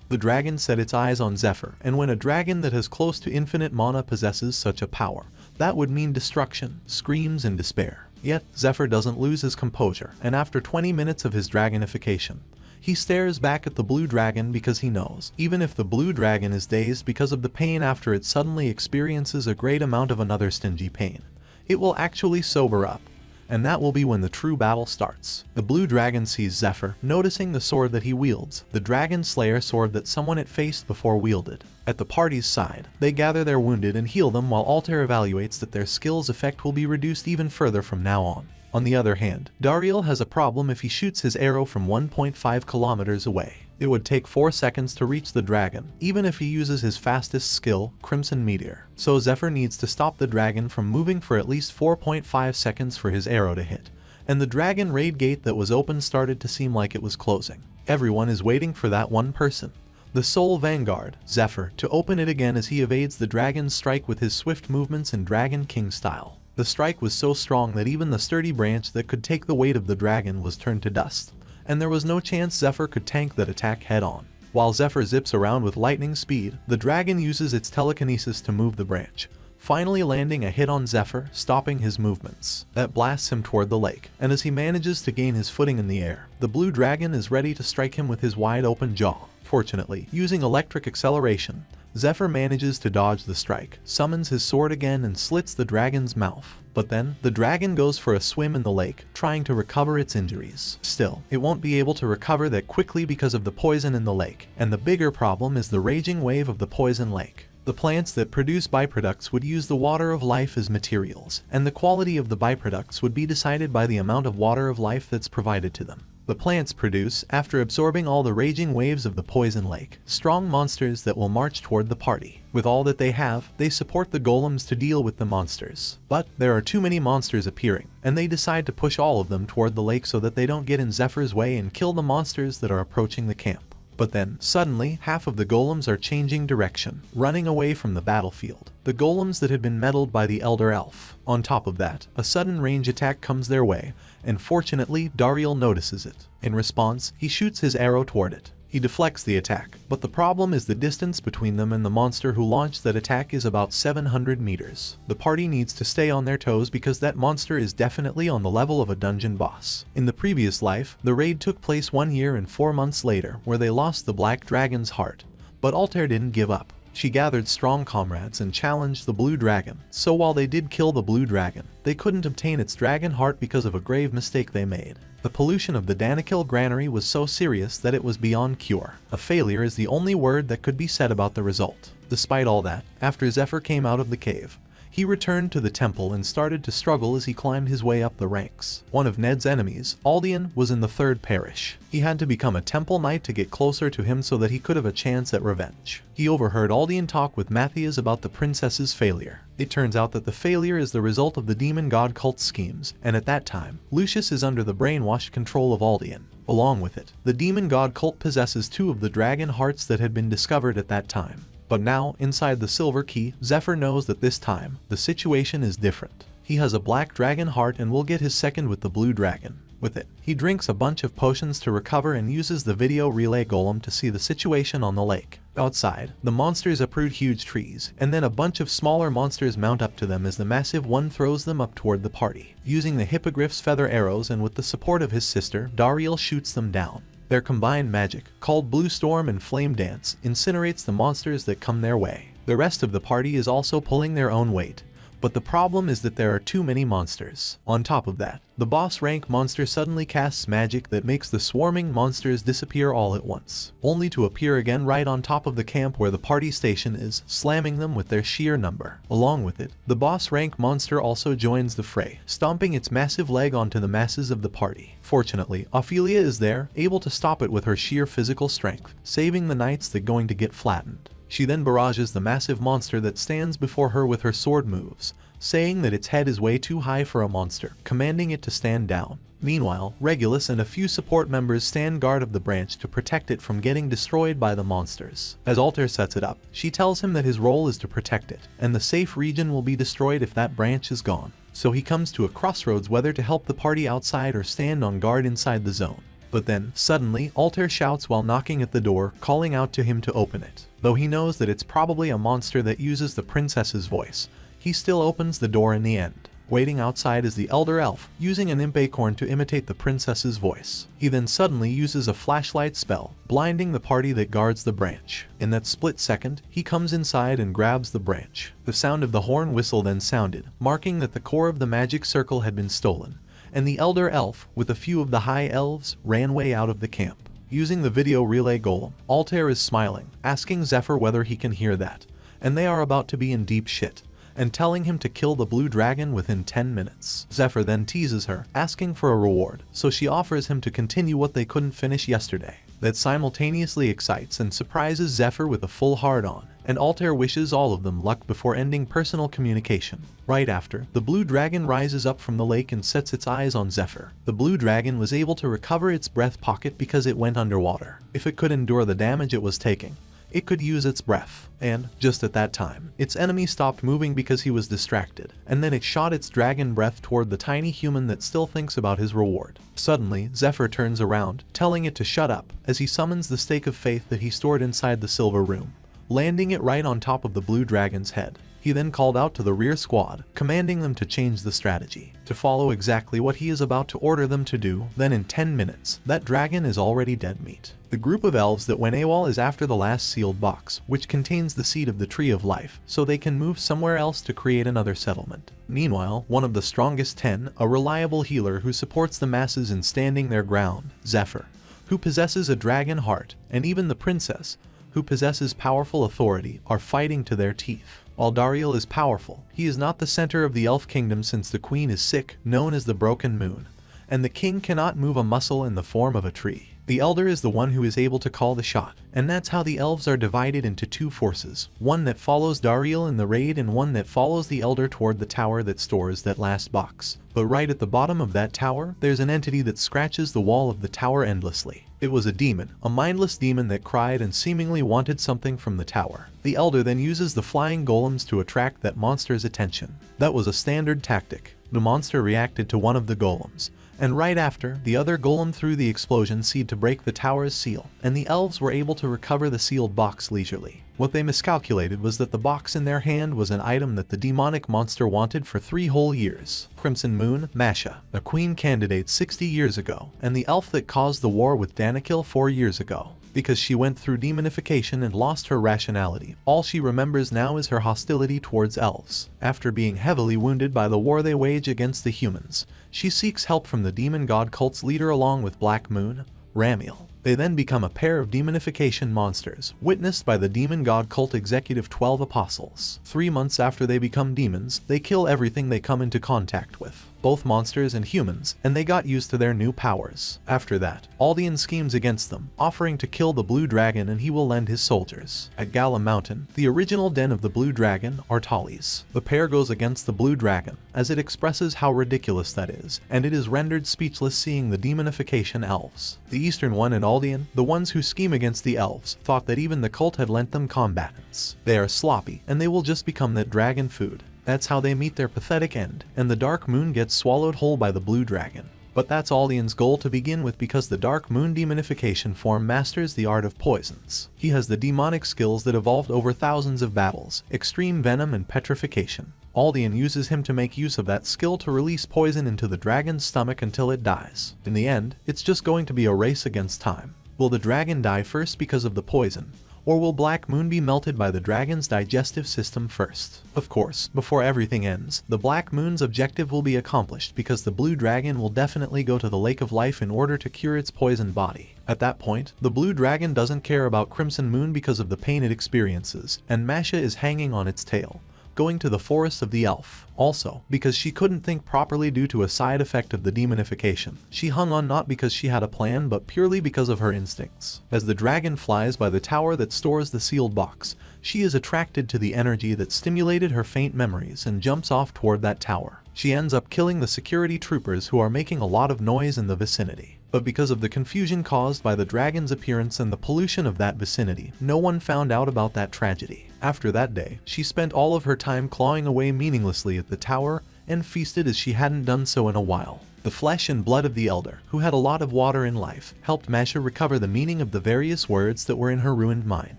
The dragon set its eyes on Zephyr, and when a dragon that has close to infinite mana possesses such a power, that would mean destruction, screams, and despair. Yet, Zephyr doesn't lose his composure, and after 20 minutes of his dragonification, he stares back at the blue dragon because he knows, even if the blue dragon is dazed because of the pain after it suddenly experiences a great amount of another stingy pain, it will actually sober up. And that will be when the true battle starts. The blue dragon sees Zephyr, noticing the sword that he wields, the Dragon Slayer sword that someone it faced before wielded. At the party's side, they gather their wounded and heal them while Altair evaluates that their skill's effect will be reduced even further from now on. On the other hand, Dariel has a problem if he shoots his arrow from 1.5 kilometers away. It would take 4 seconds to reach the dragon, even if he uses his fastest skill, Crimson Meteor. So Zephyr needs to stop the dragon from moving for at least 4.5 seconds for his arrow to hit. And the dragon raid gate that was open started to seem like it was closing. Everyone is waiting for that one person, the sole vanguard, Zephyr, to open it again as he evades the dragon's strike with his swift movements in Dragon King style. The strike was so strong that even the sturdy branch that could take the weight of the dragon was turned to dust, and there was no chance Zephyr could tank that attack head-on. While Zephyr zips around with lightning speed, the dragon uses its telekinesis to move the branch, finally landing a hit on Zephyr, stopping his movements. That blasts him toward the lake, and as he manages to gain his footing in the air, the blue dragon is ready to strike him with his wide-open jaw. Fortunately, using electric acceleration, Zephyr manages to dodge the strike, summons his sword again and slits the dragon's mouth. But then, the dragon goes for a swim in the lake, trying to recover its injuries. Still, it won't be able to recover that quickly because of the poison in the lake, and the bigger problem is the raging wave of the poison lake. The plants that produce byproducts would use the water of life as materials, and the quality of the byproducts would be decided by the amount of water of life that's provided to them. The plants produce, after absorbing all the raging waves of the poison lake, strong monsters that will march toward the party. With all that they have, they support the golems to deal with the monsters. But there are too many monsters appearing, and they decide to push all of them toward the lake so that they don't get in Zephyr's way and kill the monsters that are approaching the camp. But then, suddenly, half of the golems are changing direction, running away from the battlefield. The golems that had been meddled by the Elder Elf. On top of that, a sudden range attack comes their way, and fortunately, Dariel notices it. In response, he shoots his arrow toward it. He deflects the attack, but the problem is the distance between them and the monster who launched that attack is about 700 meters. The party needs to stay on their toes because that monster is definitely on the level of a dungeon boss. In the previous life, the raid took place 1 year and 4 months later, where they lost the Black Dragon's heart. But Altair didn't give up. She gathered strong comrades and challenged the Blue Dragon. So while they did kill the Blue Dragon, they couldn't obtain its dragon heart because of a grave mistake they made. The pollution of the Danikil granary was so serious that it was beyond cure. A failure is the only word that could be said about the result. Despite all that, after Zephyr came out of the cave, he returned to the temple and started to struggle as he climbed his way up the ranks. One of Ned's enemies, Aldian, was in the 3rd parish. He had to become a temple knight to get closer to him so that he could have a chance at revenge. He overheard Aldian talk with Matthias about the princess's failure. It turns out that the failure is the result of the demon god cult's schemes, and at that time, Lucius is under the brainwashed control of Aldian. Along with it, the demon god cult possesses 2 of the dragon hearts that had been discovered at that time. But now, inside the Silver Key, Zephyr knows that this time, the situation is different. He has a black dragon heart and will get his second with the blue dragon. With it, he drinks a bunch of potions to recover and uses the video relay golem to see the situation on the lake. Outside, the monsters uproot huge trees, and then a bunch of smaller monsters mount up to them as the massive one throws them up toward the party. Using the hippogriff's feather arrows and with the support of his sister, Dariel shoots them down. Their combined magic, called Blue Storm and Flame Dance, incinerates the monsters that come their way. The rest of the party is also pulling their own weight, but the problem is that there are too many monsters. On top of that, the boss rank monster suddenly casts magic that makes the swarming monsters disappear all at once, only to appear again right on top of the camp where the party station is, slamming them with their sheer number. Along with it, the boss rank monster also joins the fray, stomping its massive leg onto the masses of the party. Fortunately, Ophelia is there, able to stop it with her sheer physical strength, saving the knights that going to get flattened. She then barrages the massive monster that stands before her with her sword moves, saying that its head is way too high for a monster, commanding it to stand down. Meanwhile, Regulus and a few support members stand guard of the branch to protect it from getting destroyed by the monsters. As Altair sets it up, she tells him that his role is to protect it, and the safe region will be destroyed if that branch is gone. So he comes to a crossroads whether to help the party outside or stand on guard inside the zone. But then, suddenly, Altair shouts while knocking at the door, calling out to him to open it. Though he knows that it's probably a monster that uses the princess's voice, he still opens the door in the end. Waiting outside is the Elder Elf, using an imp acorn to imitate the princess's voice. He then suddenly uses a flashlight spell, blinding the party that guards the branch. In that split second, he comes inside and grabs the branch. The sound of the horn whistle then sounded, marking that the core of the magic circle had been stolen, and the Elder Elf, with a few of the High Elves, ran way out of the camp. Using the video relay golem, Altair is smiling, asking Zephyr whether he can hear that, and they are about to be in deep shit, and telling him to kill the blue dragon within 10 minutes. Zephyr then teases her, asking for a reward, so she offers him to continue what they couldn't finish yesterday. That simultaneously excites and surprises Zephyr with a full hard-on, and Altair wishes all of them luck before ending personal communication. Right after, the blue dragon rises up from the lake and sets its eyes on Zephyr. The blue dragon was able to recover its breath pocket because it went underwater. If it could endure the damage it was taking, it could use its breath, and, just at that time, its enemy stopped moving because he was distracted, and then it shot its dragon breath toward the tiny human that still thinks about his reward. Suddenly, Zephyr turns around, telling it to shut up, as he summons the stake of faith that he stored inside the silver room, landing it right on top of the blue dragon's head. He then called out to the rear squad, commanding them to change the strategy, to follow exactly what he is about to order them to do. Then in 10 minutes, that dragon is already dead meat. The group of elves that went AWOL is after the last sealed box, which contains the seed of the Tree of Life, so they can move somewhere else to create another settlement. Meanwhile, one of the strongest 10, a reliable healer who supports the masses in standing their ground, Zephyr, who possesses a dragon heart, and even the princess, who possesses powerful authority, are fighting to their teeth. While Dariel is powerful, he is not the center of the elf kingdom since the queen is sick, known as the Broken Moon, and the king cannot move a muscle in the form of a tree. The elder is the one who is able to call the shot, and that's how the elves are divided into two forces, one that follows Dariel in the raid and one that follows the elder toward the tower that stores that last box. But right at the bottom of that tower, there's an entity that scratches the wall of the tower endlessly. It was a demon, a mindless demon that cried and seemingly wanted something from the tower. The elder then uses the flying golems to attract that monster's attention. That was a standard tactic. The monster reacted to one of the golems, and right after, the other golem threw the explosion seed to break the tower's seal, and the elves were able to recover the sealed box leisurely. What they miscalculated was that the box in their hand was an item that the demonic monster wanted for 3 whole years. Crimson Moon, Masha, the queen candidate 60 years ago, and the elf that caused the war with Danikil 4 years ago. Because she went through demonification and lost her rationality, all she remembers now is her hostility towards elves. After being heavily wounded by the war they wage against the humans, she seeks help from the demon god cult's leader along with Black Moon, Ramiel. They then become a pair of demonification monsters, witnessed by the demon god cult executive 12 apostles. 3 months after they become demons, they kill everything they come into contact with, both monsters and humans, and they got used to their new powers. After that, Aldian schemes against them, offering to kill the blue dragon and he will lend his soldiers. At Gala Mountain, the original den of the blue dragon, Artalis. The pair goes against the blue dragon, as it expresses how ridiculous that is, and it is rendered speechless seeing the demonification elves. The eastern one and Aldian, the ones who scheme against the elves, thought that even the cult had lent them combatants. They are sloppy, and they will just become that dragon food. That's how they meet their pathetic end, and the Dark Moon gets swallowed whole by the blue dragon. But that's Aldian's goal to begin with because the Dark Moon demonification form masters the art of poisons. He has the demonic skills that evolved over thousands of battles, extreme venom and petrification. Aldian uses him to make use of that skill to release poison into the dragon's stomach until it dies. In the end, it's just going to be a race against time. Will the dragon die first because of the poison? Or will Black Moon be melted by the dragon's digestive system first? Of course, before everything ends, the Black Moon's objective will be accomplished because the blue dragon will definitely go to the Lake of Life in order to cure its poisoned body. At that point, the blue dragon doesn't care about Crimson Moon because of the pain it experiences, and Masha is hanging on its tail, going to the forest of the elf. Also, because she couldn't think properly due to a side effect of the demonification, she hung on not because she had a plan but purely because of her instincts. As the dragon flies by the tower that stores the sealed box, she is attracted to the energy that stimulated her faint memories and jumps off toward that tower. She ends up killing the security troopers who are making a lot of noise in the vicinity. But because of the confusion caused by the dragon's appearance and the pollution of that vicinity, no one found out about that tragedy. After that day, she spent all of her time clawing away meaninglessly at the tower and feasted as she hadn't done so in a while. The flesh and blood of the elder, who had a lot of water in life, helped Masha recover the meaning of the various words that were in her ruined mind.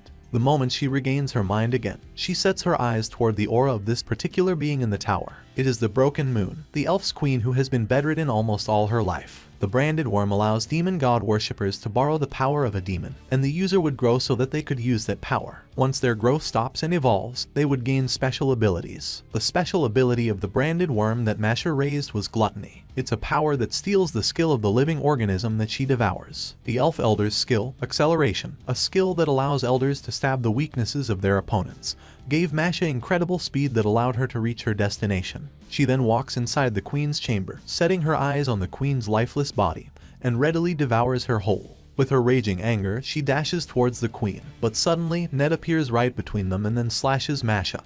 The moment she regains her mind again, she sets her eyes toward the aura of this particular being in the tower. It is the Broken Moon, the elf's queen who has been bedridden almost all her life. The branded worm allows demon god worshippers to borrow the power of a demon, and the user would grow so that they could use that power. Once their growth stops and evolves, they would gain special abilities. The special ability of the branded worm that Masha raised was gluttony. It's a power that steals the skill of the living organism that she devours. The elf elder's skill, acceleration, a skill that allows elders to stab the weaknesses of their opponents, gave Masha incredible speed that allowed her to reach her destination. She then walks inside the queen's chamber, setting her eyes on the queen's lifeless body, and readily devours her whole. With her raging anger, she dashes towards the queen, but suddenly Ned appears right between them and then slashes Masha,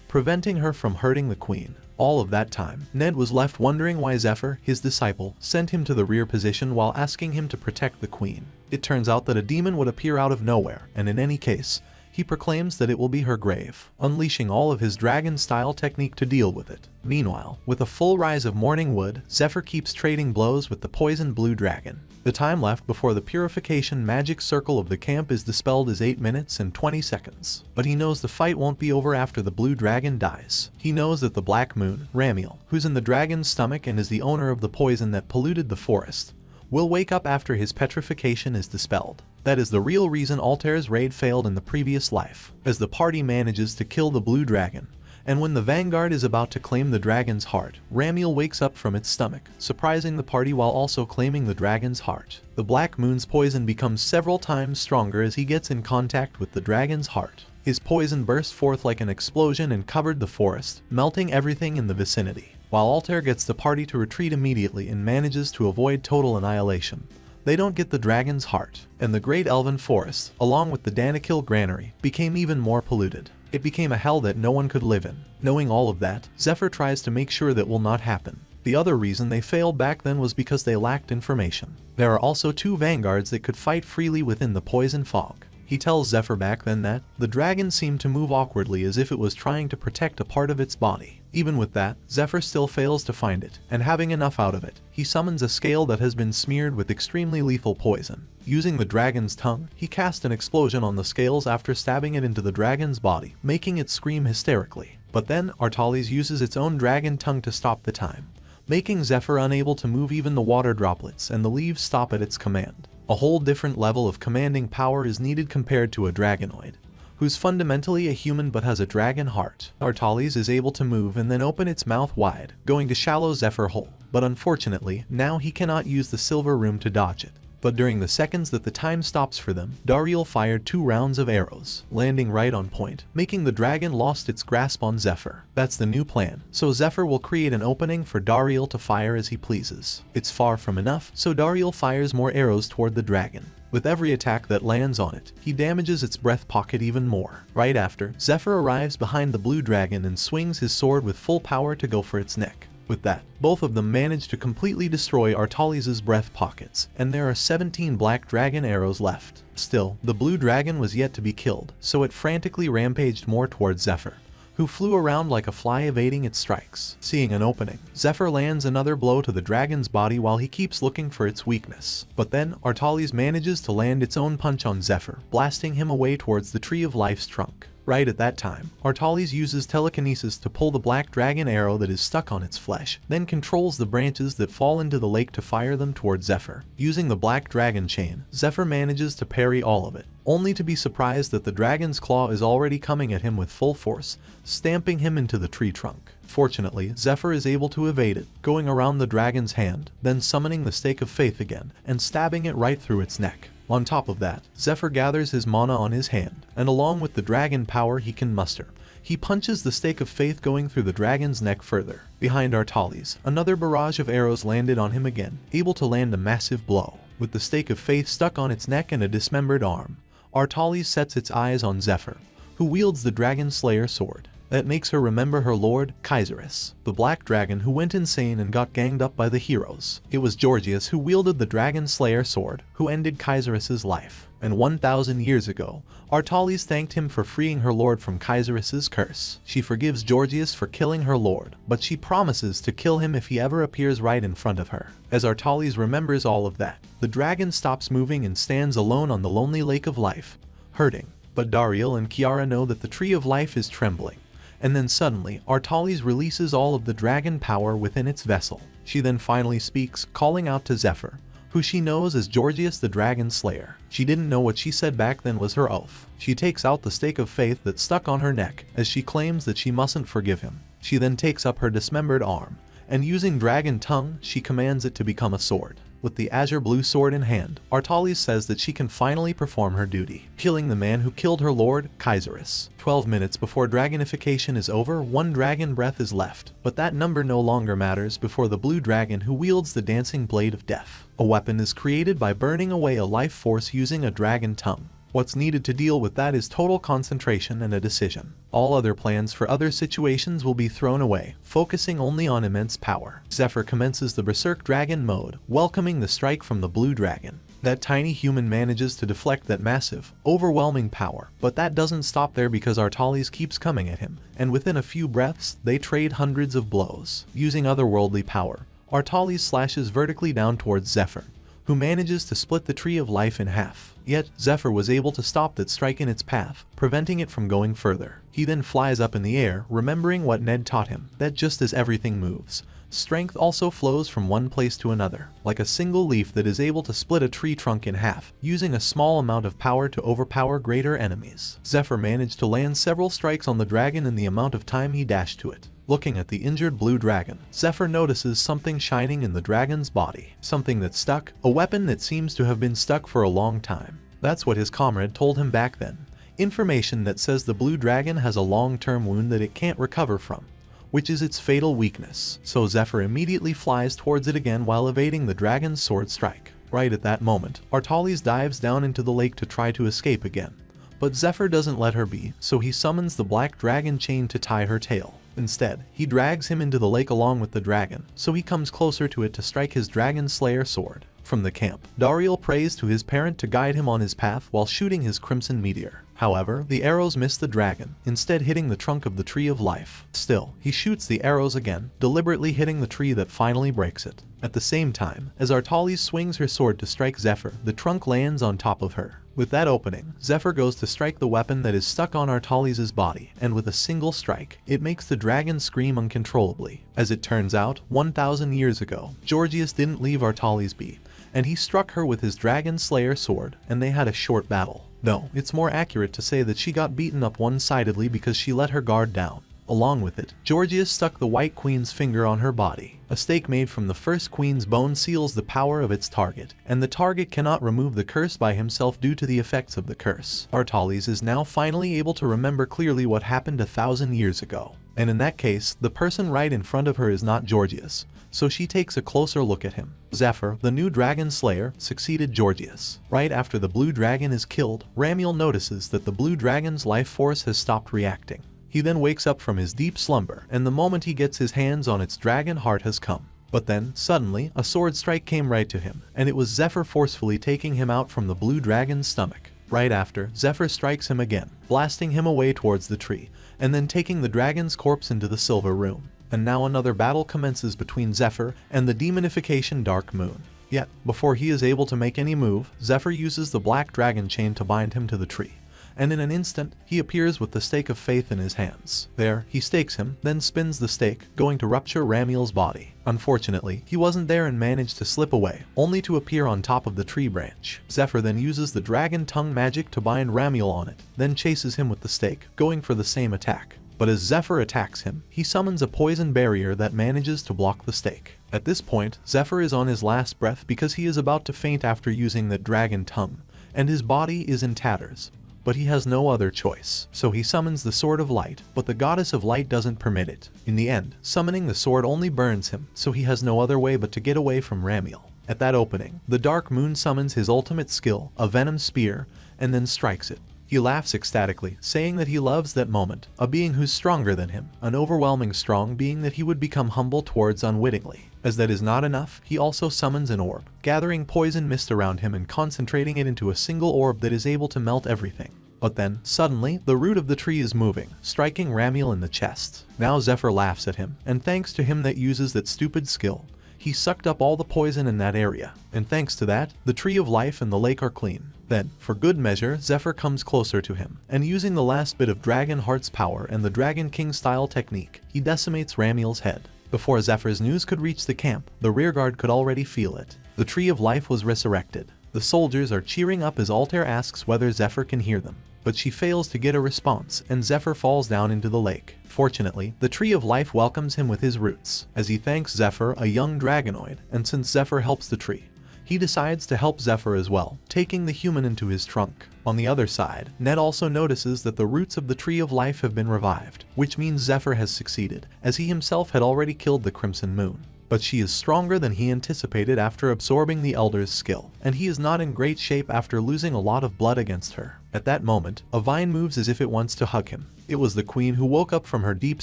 preventing her from hurting the queen. All of that time, Ned was left wondering why Zephyr, his disciple, sent him to the rear position while asking him to protect the queen. It turns out that a demon would appear out of nowhere, and in any case, he proclaims that it will be her grave, unleashing all of his dragon-style technique to deal with it. Meanwhile, with a full rise of morning wood, Zephyr keeps trading blows with the poisoned blue dragon. The time left before the purification magic circle of the camp is dispelled is 8 minutes and 20 seconds. But he knows the fight won't be over after the blue dragon dies. He knows that the Black Moon, Ramiel, who's in the dragon's stomach and is the owner of the poison that polluted the forest, will wake up after his petrification is dispelled. That is the real reason Altair's raid failed in the previous life, as the party manages to kill the blue dragon. And when the vanguard is about to claim the dragon's heart, Ramiel wakes up from its stomach, surprising the party while also claiming the dragon's heart. The Black Moon's poison becomes several times stronger as he gets in contact with the dragon's heart. His poison burst forth like an explosion and covered the forest, melting everything in the vicinity. While Altair gets the party to retreat immediately and manages to avoid total annihilation, they don't get the dragon's heart, and the Great Elven Forest, along with the Danikil Granary, became even more polluted. It became a hell that no one could live in. Knowing all of that, Zephyr tries to make sure that will not happen. The other reason they failed back then was because they lacked information. There are also 2 vanguards that could fight freely within the poison fog. He tells Zephyr back then that the dragon seemed to move awkwardly as if it was trying to protect a part of its body. Even with that, Zephyr still fails to find it, and having enough out of it, he summons a scale that has been smeared with extremely lethal poison. Using the dragon's tongue, he casts an explosion on the scales after stabbing it into the dragon's body, making it scream hysterically. But then, Artalis uses its own dragon tongue to stop the time, making Zephyr unable to move even the water droplets, and the leaves stop at its command. A whole different level of commanding power is needed compared to a dragonoid, who's fundamentally a human but has a dragon heart. Artalis is able to move and then open its mouth wide, going to shallow Zephyr whole, but unfortunately, now he cannot use the silver room to dodge it. But during the seconds that the time stops for them, Dariel fired 2 rounds of arrows, landing right on point, making the dragon lost its grasp on Zephyr. That's the new plan, so Zephyr will create an opening for Dariel to fire as he pleases. It's far from enough, so Dariel fires more arrows toward the dragon. With every attack that lands on it, he damages its breath pocket even more. Right after, Zephyr arrives behind the blue dragon and swings his sword with full power to go for its neck. With that, both of them manage to completely destroy Artalis' breath pockets, and there are 17 black dragon arrows left. Still, the blue dragon was yet to be killed, so it frantically rampaged more towards Zephyr, who flew around like a fly evading its strikes. Seeing an opening, Zephyr lands another blow to the dragon's body while he keeps looking for its weakness. But then, Artalis manages to land its own punch on Zephyr, blasting him away towards the Tree of Life's trunk. Right at that time, Artalis uses telekinesis to pull the black dragon arrow that is stuck on its flesh, then controls the branches that fall into the lake to fire them toward Zephyr. Using the black dragon chain, Zephyr manages to parry all of it, only to be surprised that the dragon's claw is already coming at him with full force, stamping him into the tree trunk. Fortunately, Zephyr is able to evade it, going around the dragon's hand, then summoning the Stake of Faith again, and stabbing it right through its neck. On top of that, Zephyr gathers his mana on his hand, and along with the dragon power he can muster, he punches the Stake of Faith going through the dragon's neck further. Behind Artalis, another barrage of arrows landed on him again, able to land a massive blow. With the Stake of Faith stuck on its neck and a dismembered arm, Artalis sets its eyes on Zephyr, who wields the Dragon Slayer sword. That makes her remember her lord, Kaiserus, the black dragon who went insane and got ganged up by the heroes. It was Georgius who wielded the Dragon Slayer sword, who ended Kaiserus's life. And 1,000 years ago, Artalis thanked him for freeing her lord from Kaiserus's curse. She forgives Georgius for killing her lord, but she promises to kill him if he ever appears right in front of her. As Artalis remembers all of that, the dragon stops moving and stands alone on the lonely lake of life, hurting. But Dariel and Kiara know that the Tree of Life is trembling. And then suddenly, Artalis releases all of the dragon power within its vessel. She then finally speaks, calling out to Zephyr, who she knows as Georgius the Dragon Slayer. She didn't know what she said back then was her oath. She takes out the Stake of Faith that's stuck on her neck, as she claims that she mustn't forgive him. She then takes up her dismembered arm, and using Dragon Tongue, she commands it to become a sword. With the azure blue sword in hand, Artalis says that she can finally perform her duty, killing the man who killed her lord, Kaiserus. 12 minutes before dragonification is over, one dragon breath is left, but that number no longer matters before the blue dragon who wields the dancing blade of death. A weapon is created by burning away a life force using a dragon tongue. What's needed to deal with that is total concentration and a decision. All other plans for other situations will be thrown away, focusing only on immense power. Zephyr commences the Berserk Dragon mode, welcoming the strike from the blue dragon. That tiny human manages to deflect that massive, overwhelming power, but that doesn't stop there because Artalis keeps coming at him, and within a few breaths, they trade hundreds of blows. Using otherworldly power, Artalis slashes vertically down towards Zephyr, who manages to split the tree of life in half. Yet, Zephyr was able to stop that strike in its path, preventing it from going further. He then flies up in the air, remembering what Ned taught him, that just as everything moves, strength also flows from one place to another, like a single leaf that is able to split a tree trunk in half, using a small amount of power to overpower greater enemies. Zephyr managed to land several strikes on the dragon in the amount of time he dashed to it. Looking at the injured blue dragon, Zephyr notices something shining in the dragon's body. Something that's stuck, a weapon that seems to have been stuck for a long time. That's what his comrade told him back then. Information that says the blue dragon has a long-term wound that it can't recover from, which is its fatal weakness. So Zephyr immediately flies towards it again while evading the dragon's sword strike. Right at that moment, Artalis dives down into the lake to try to escape again. But Zephyr doesn't let her be, so he summons the black dragon chain to tie her tail. Instead, he drags him into the lake along with the dragon, so he comes closer to it to strike his dragon slayer sword. From the camp, Dariel prays to his parent to guide him on his path while shooting his crimson meteor. However, the arrows miss the dragon, instead hitting the trunk of the tree of life. Still, he shoots the arrows again, deliberately hitting the tree that finally breaks it. At the same time, as Artalis swings her sword to strike Zephyr, the trunk lands on top of her. With that opening, Zephyr goes to strike the weapon that is stuck on Artalis' body, and with a single strike, it makes the dragon scream uncontrollably. As it turns out, 1,000 years ago, Georgius didn't leave Artalis be, and he struck her with his dragon slayer sword, and they had a short battle. Though, it's more accurate to say that she got beaten up one-sidedly because she let her guard down. Along with it, Georgius stuck the White Queen's finger on her body. A stake made from the first queen's bone seals the power of its target, and the target cannot remove the curse by himself due to the effects of the curse. Artalis is now finally able to remember clearly what happened 1,000 years ago. And in that case, the person right in front of her is not Georgius, so she takes a closer look at him. Zephyr, the new dragon slayer, succeeded Georgius. Right after the blue dragon is killed, Ramiel notices that the blue dragon's life force has stopped reacting. He then wakes up from his deep slumber, and the moment he gets his hands on its dragon heart has come. But then, suddenly, a sword strike came right to him, and it was Zephyr forcefully taking him out from the blue dragon's stomach. Right after, Zephyr strikes him again, blasting him away towards the tree, and then taking the dragon's corpse into the silver room. And now another battle commences between Zephyr and the demonification Dark Moon. Yet, before he is able to make any move, Zephyr uses the black dragon chain to bind him to the tree. And in an instant, he appears with the stake of faith in his hands. There, he stakes him, then spins the stake, going to rupture Ramiel's body. Unfortunately, he wasn't there and managed to slip away, only to appear on top of the tree branch. Zephyr then uses the dragon tongue magic to bind Ramiel on it, then chases him with the stake, going for the same attack. But as Zephyr attacks him, he summons a poison barrier that manages to block the stake. At this point, Zephyr is on his last breath because he is about to faint after using the dragon tongue, and his body is in tatters. But he has no other choice, so he summons the Sword of Light, but the Goddess of Light doesn't permit it. In the end, summoning the sword only burns him, so he has no other way but to get away from Ramiel. At that opening, the Dark Moon summons his ultimate skill, a Venom Spear, and then strikes it. He laughs ecstatically, saying that he loves that moment, a being who's stronger than him, an overwhelming strong being that he would become humble towards unwittingly. As that is not enough, he also summons an orb, gathering poison mist around him and concentrating it into a single orb that is able to melt everything. But then, suddenly, the root of the tree is moving, striking Ramiel in the chest. Now Zephyr laughs at him, and thanks to him that uses that stupid skill, he sucked up all the poison in that area, and thanks to that, the Tree of Life and the lake are clean. Then, for good measure, Zephyr comes closer to him, and using the last bit of Dragon Heart's power and the Dragon King style technique, he decimates Ramiel's head. Before Zephyr's news could reach the camp, the rearguard could already feel it. The Tree of Life was resurrected. The soldiers are cheering up as Altair asks whether Zephyr can hear them, but she fails to get a response, and Zephyr falls down into the lake. Fortunately, the Tree of Life welcomes him with his roots, as he thanks Zephyr, a young dragonoid, and since Zephyr helps the tree, He decides to help Zephyr as well, taking the human into his trunk. On the other side, Ned also notices that the roots of the Tree of Life have been revived, which means Zephyr has succeeded, as he himself had already killed the Crimson Moon. But she is stronger than he anticipated after absorbing the Elder's skill, and he is not in great shape after losing a lot of blood against her. At that moment, a vine moves as if it wants to hug him. It was the Queen who woke up from her deep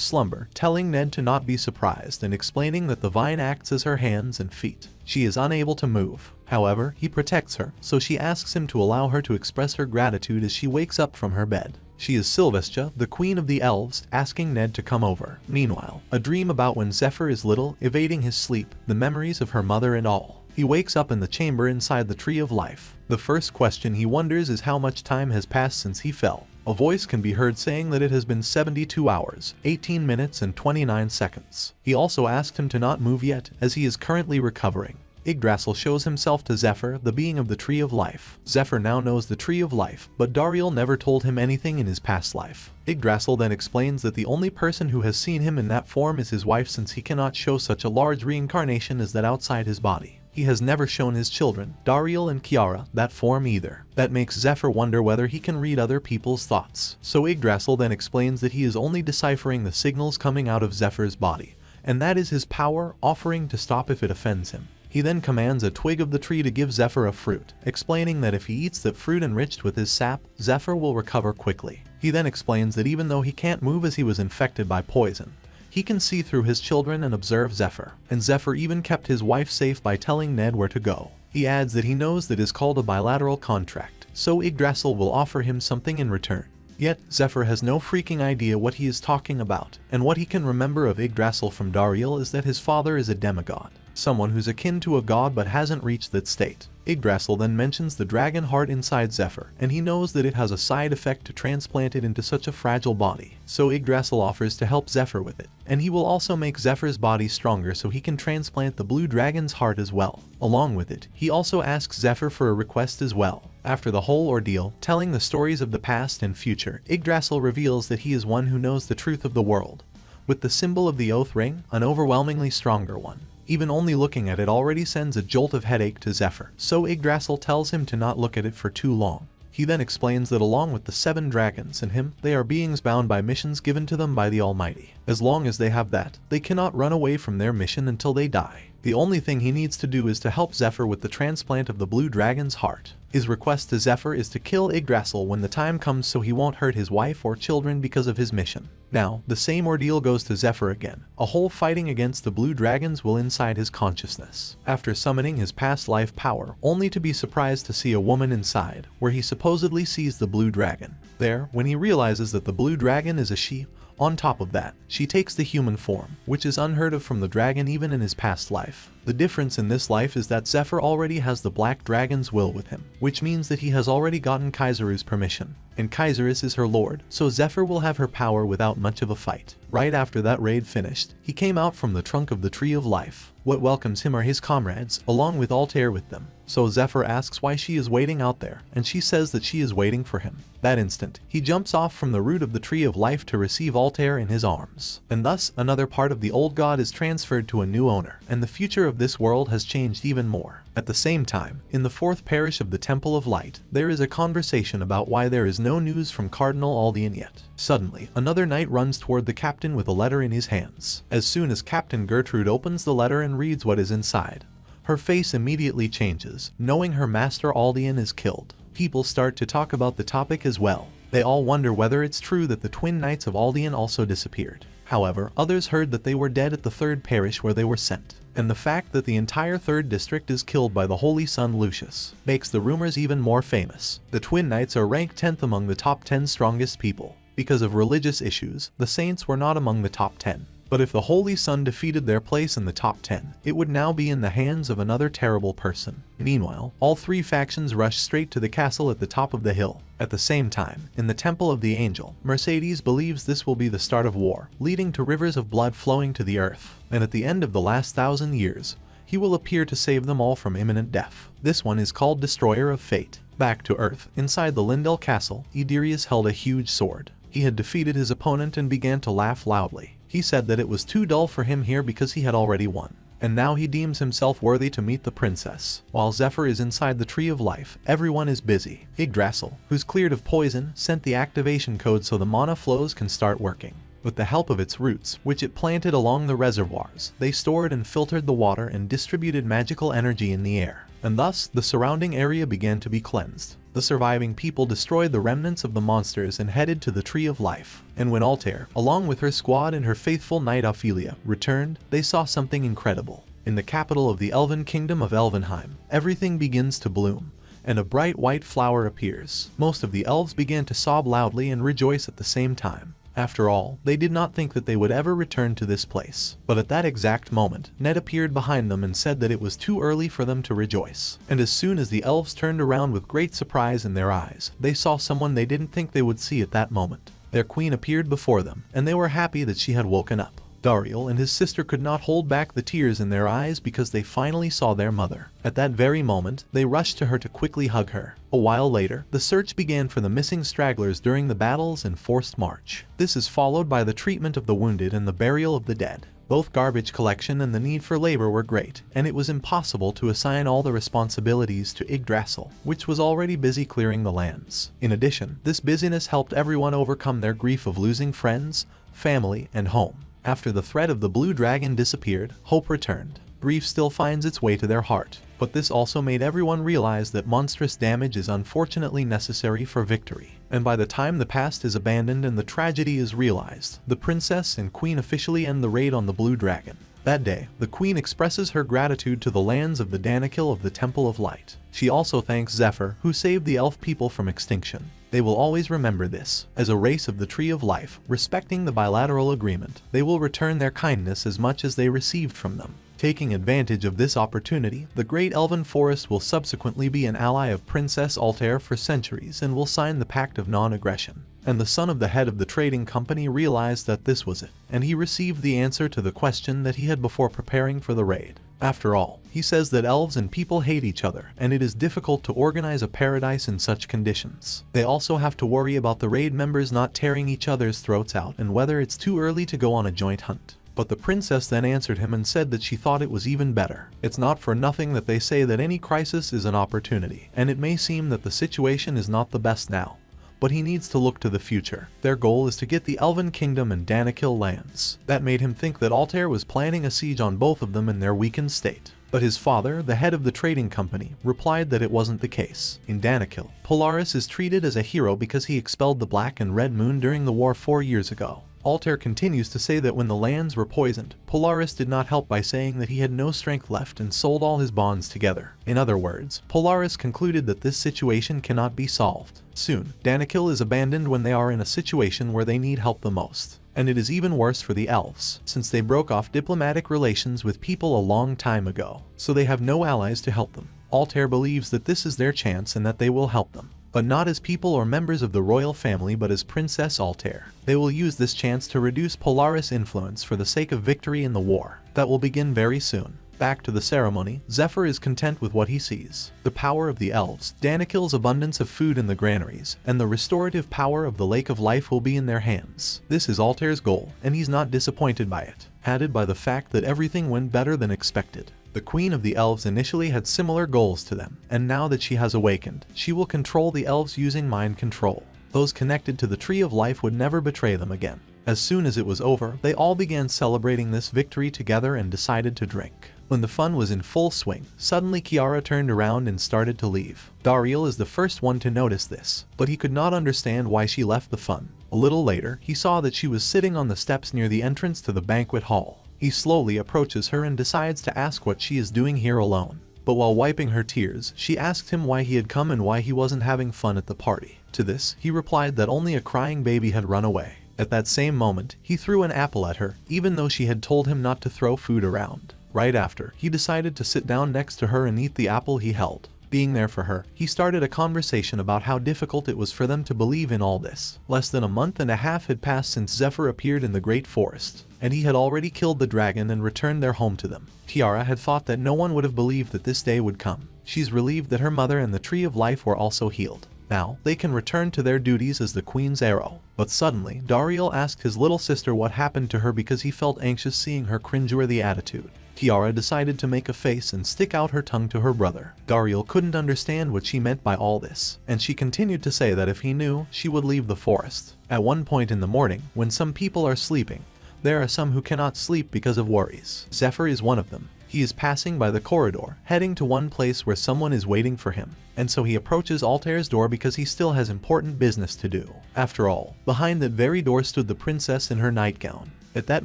slumber, telling Ned to not be surprised and explaining that the vine acts as her hands and feet. She is unable to move. However, he protects her, so she asks him to allow her to express her gratitude as she wakes up from her bed. She is Sylvestra, the Queen of the Elves, asking Ned to come over. Meanwhile, a dream about when Zephyr is little, evading his sleep, the memories of her mother and all. He wakes up in the chamber inside the Tree of Life. The first question he wonders is how much time has passed since he fell. A voice can be heard saying that it has been 72 hours, 18 minutes and 29 seconds. He also asked him to not move yet, as he is currently recovering. Yggdrasil shows himself to Zephyr, the being of the Tree of Life. Zephyr now knows the Tree of Life, but Dariel never told him anything in his past life. Yggdrasil then explains that the only person who has seen him in that form is his wife, since he cannot show such a large reincarnation as that outside his body. He has never shown his children, Dariel and Kiara, that form either. That makes Zephyr wonder whether he can read other people's thoughts. So Yggdrasil then explains that he is only deciphering the signals coming out of Zephyr's body, and that is his power, offering to stop if it offends him. He then commands a twig of the tree to give Zephyr a fruit, explaining that if he eats that fruit enriched with his sap, Zephyr will recover quickly. He then explains that even though he can't move as he was infected by poison, he can see through his children and observe Zephyr, and Zephyr even kept his wife safe by telling Ned where to go. He adds that he knows that is called a bilateral contract, so Yggdrasil will offer him something in return. Yet, Zephyr has no freaking idea what he is talking about, and what he can remember of Yggdrasil from Dariel is that his father is a demigod, someone who's akin to a god but hasn't reached that state. Yggdrasil then mentions the dragon heart inside Zephyr, and he knows that it has a side effect to transplant it into such a fragile body, so Yggdrasil offers to help Zephyr with it, and he will also make Zephyr's body stronger so he can transplant the blue dragon's heart as well. Along with it, he also asks Zephyr for a request as well. After the whole ordeal, telling the stories of the past and future, Yggdrasil reveals that he is one who knows the truth of the world, with the symbol of the oath ring, an overwhelmingly stronger one. Even only looking at it already sends a jolt of headache to Zephyr, so Yggdrasil tells him to not look at it for too long. He then explains that along with the 7 dragons and him, they are beings bound by missions given to them by the Almighty. As long as they have that, they cannot run away from their mission until they die. The only thing he needs to do is to help Zephyr with the transplant of the blue dragon's heart. His request to Zephyr is to kill Yggdrasil when the time comes so he won't hurt his wife or children because of his mission. Now, the same ordeal goes to Zephyr again, a whole fighting against the blue dragons will inside his consciousness. After summoning his past life power, only to be surprised to see a woman inside, where he supposedly sees the blue dragon. There, when he realizes that the blue dragon is a she, on top of that, she takes the human form, which is unheard of from the dragon even in his past life. The difference in this life is that Zephyr already has the black dragon's will with him, which means that he has already gotten Kaiseru's permission, and Kaiserus is her lord, so Zephyr will have her power without much of a fight. Right after that raid finished, he came out from the trunk of the Tree of Life. What welcomes him are his comrades, along with Altair with them. So Zephyr asks why she is waiting out there, and she says that she is waiting for him. That instant, he jumps off from the root of the Tree of Life to receive Altair in his arms. And thus, another part of the old god is transferred to a new owner, and the future of this world has changed even more. At the same time, in the 4th parish of the Temple of Light, there is a conversation about why there is no news from Cardinal Aldean yet. Suddenly, another knight runs toward the captain with a letter in his hands. As soon as Captain Gertrude opens the letter and reads what is inside, her face immediately changes, knowing her master Aldean is killed. People start to talk about the topic as well. They all wonder whether it's true that the twin knights of Aldean also disappeared. However, others heard that they were dead at the 3rd parish where they were sent. And the fact that the entire 3rd district is killed by the Holy Son Lucius makes the rumors even more famous. The twin knights are ranked 10th among the top 10 strongest people. Because of religious issues, the saints were not among the top 10. But if the Holy Sun defeated their place in the top 10, it would now be in the hands of another terrible person. Meanwhile, all 3 factions rush straight to the castle at the top of the hill. At the same time, in the Temple of the Angel, Mercedes believes this will be the start of war, leading to rivers of blood flowing to the earth. And at the end of the last 1,000 years, he will appear to save them all from imminent death. This one is called Destroyer of Fate. Back to Earth, inside the Lindell Castle, Idirius held a huge sword. He had defeated his opponent and began to laugh loudly. He said that it was too dull for him here because he had already won. and now he deems himself worthy to meet the princess. While Zephyr is inside the Tree of Life, everyone is busy. Yggdrasil, who's cleared of poison, sent the activation code so the mana flows can start working. With the help of its roots, which it planted along the reservoirs, they stored and filtered the water and distributed magical energy in the air, and thus the surrounding area began to be cleansed. The surviving people destroyed the remnants of the monsters and headed to the Tree of Life. And when Altair, along with her squad and her faithful knight Ophelia, returned, they saw something incredible. In the capital of the Elven Kingdom of Elvenheim, everything begins to bloom, and a bright white flower appears. Most of the elves began to sob loudly and rejoice at the same time. After all, they did not think that they would ever return to this place. But at that exact moment, Ned appeared behind them and said that it was too early for them to rejoice. And as soon as the elves turned around with great surprise in their eyes, they saw someone they didn't think they would see at that moment. Their queen appeared before them, and they were happy that she had woken up. Dariel and his sister could not hold back the tears in their eyes because they finally saw their mother. At that very moment, they rushed to her to quickly hug her. A while later, the search began for the missing stragglers during the battles and forced march. This is followed by the treatment of the wounded and the burial of the dead. Both garbage collection and the need for labor were great, and it was impossible to assign all the responsibilities to Yggdrasil, which was already busy clearing the lands. In addition, this busyness helped everyone overcome their grief of losing friends, family, and home. After the threat of the blue dragon disappeared, hope returned. Grief still finds its way to their heart, but this also made everyone realize that monstrous damage is unfortunately necessary for victory. And by the time the past is abandoned and the tragedy is realized, the princess and queen officially end the raid on the blue dragon. That day, the queen expresses her gratitude to the lands of the Danikil of the Temple of Light. She also thanks Zephyr, who saved the elf people from extinction. They will always remember this. As a race of the Tree of Life, respecting the bilateral agreement, they will return their kindness as much as they received from them. Taking advantage of this opportunity, the Great Elven Forest will subsequently be an ally of Princess Altair for centuries and will sign the Pact of Non-Aggression. And the son of the head of the trading company realized that this was it, and he received the answer to the question that he had before preparing for the raid. After all, he says that elves and people hate each other, and it is difficult to organize a paradise in such conditions. They also have to worry about the raid members not tearing each other's throats out and whether it's too early to go on a joint hunt. But the princess then answered him and said that she thought it was even better. It's not for nothing that they say that any crisis is an opportunity, and it may seem that the situation is not the best now, but he needs to look to the future. Their goal is to get the Elven Kingdom and Danikil lands. That made him think that Altair was planning a siege on both of them in their weakened state. But his father, the head of the trading company, replied that it wasn't the case. In Danikil, Polaris is treated as a hero because he expelled the Black and Red Moon during the war 4 years ago. Altair continues to say that when the lands were poisoned, Polaris did not help by saying that he had no strength left and sold all his bonds together. In other words, Polaris concluded that this situation cannot be solved. Soon, Danikil is abandoned when they are in a situation where they need help the most. And it is even worse for the elves, since they broke off diplomatic relations with people a long time ago, so they have no allies to help them. Altair believes that this is their chance and that they will help them. But not as people or members of the royal family but as Princess Altair. They will use this chance to reduce Polaris' influence for the sake of victory in the war. That will begin very soon. Back to the ceremony, Zephyr is content with what he sees. The power of the elves, Danikil's abundance of food in the granaries, and the restorative power of the Lake of Life will be in their hands. This is Altair's goal, and he's not disappointed by it, added by the fact that everything went better than expected. The Queen of the Elves initially had similar goals to them, and now that she has awakened, she will control the elves using mind control. Those connected to the Tree of Life would never betray them again. As soon as it was over, they all began celebrating this victory together and decided to drink. When the fun was in full swing, suddenly Kiara turned around and started to leave. Dariel is the first one to notice this, but he could not understand why she left the fun. A little later, he saw that she was sitting on the steps near the entrance to the banquet hall. He slowly approaches her and decides to ask what she is doing here alone. But while wiping her tears, she asked him why he had come and why he wasn't having fun at the party. To this, he replied that only a crying baby had run away. At that same moment, he threw an apple at her, even though she had told him not to throw food around. Right after, he decided to sit down next to her and eat the apple he held. Being there for her, he started a conversation about how difficult it was for them to believe in all this. Less than a month and a half had passed since Zephyr appeared in the Great Forest, and he had already killed the dragon and returned their home to them. Kiara had thought that no one would have believed that this day would come. She's relieved that her mother and the Tree of Life were also healed. Now, they can return to their duties as the Queen's Arrow. But suddenly, Dariel asked his little sister what happened to her because he felt anxious seeing her cringeworthy attitude. Kiara decided to make a face and stick out her tongue to her brother. Dariel couldn't understand what she meant by all this, and she continued to say that if he knew, she would leave the forest. At one point in the morning, when some people are sleeping, there are some who cannot sleep because of worries. Zephyr is one of them. He is passing by the corridor, heading to one place where someone is waiting for him, and so he approaches Altair's door because he still has important business to do. After all, behind that very door stood the princess in her nightgown. At that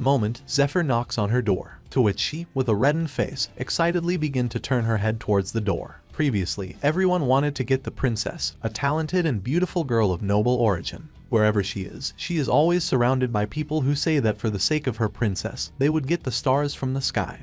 moment, Zephyr knocks on her door, to which she, with a reddened face, excitedly begins to turn her head towards the door. Previously, everyone wanted to get the princess, a talented and beautiful girl of noble origin. Wherever she is always surrounded by people who say that for the sake of her princess, they would get the stars from the sky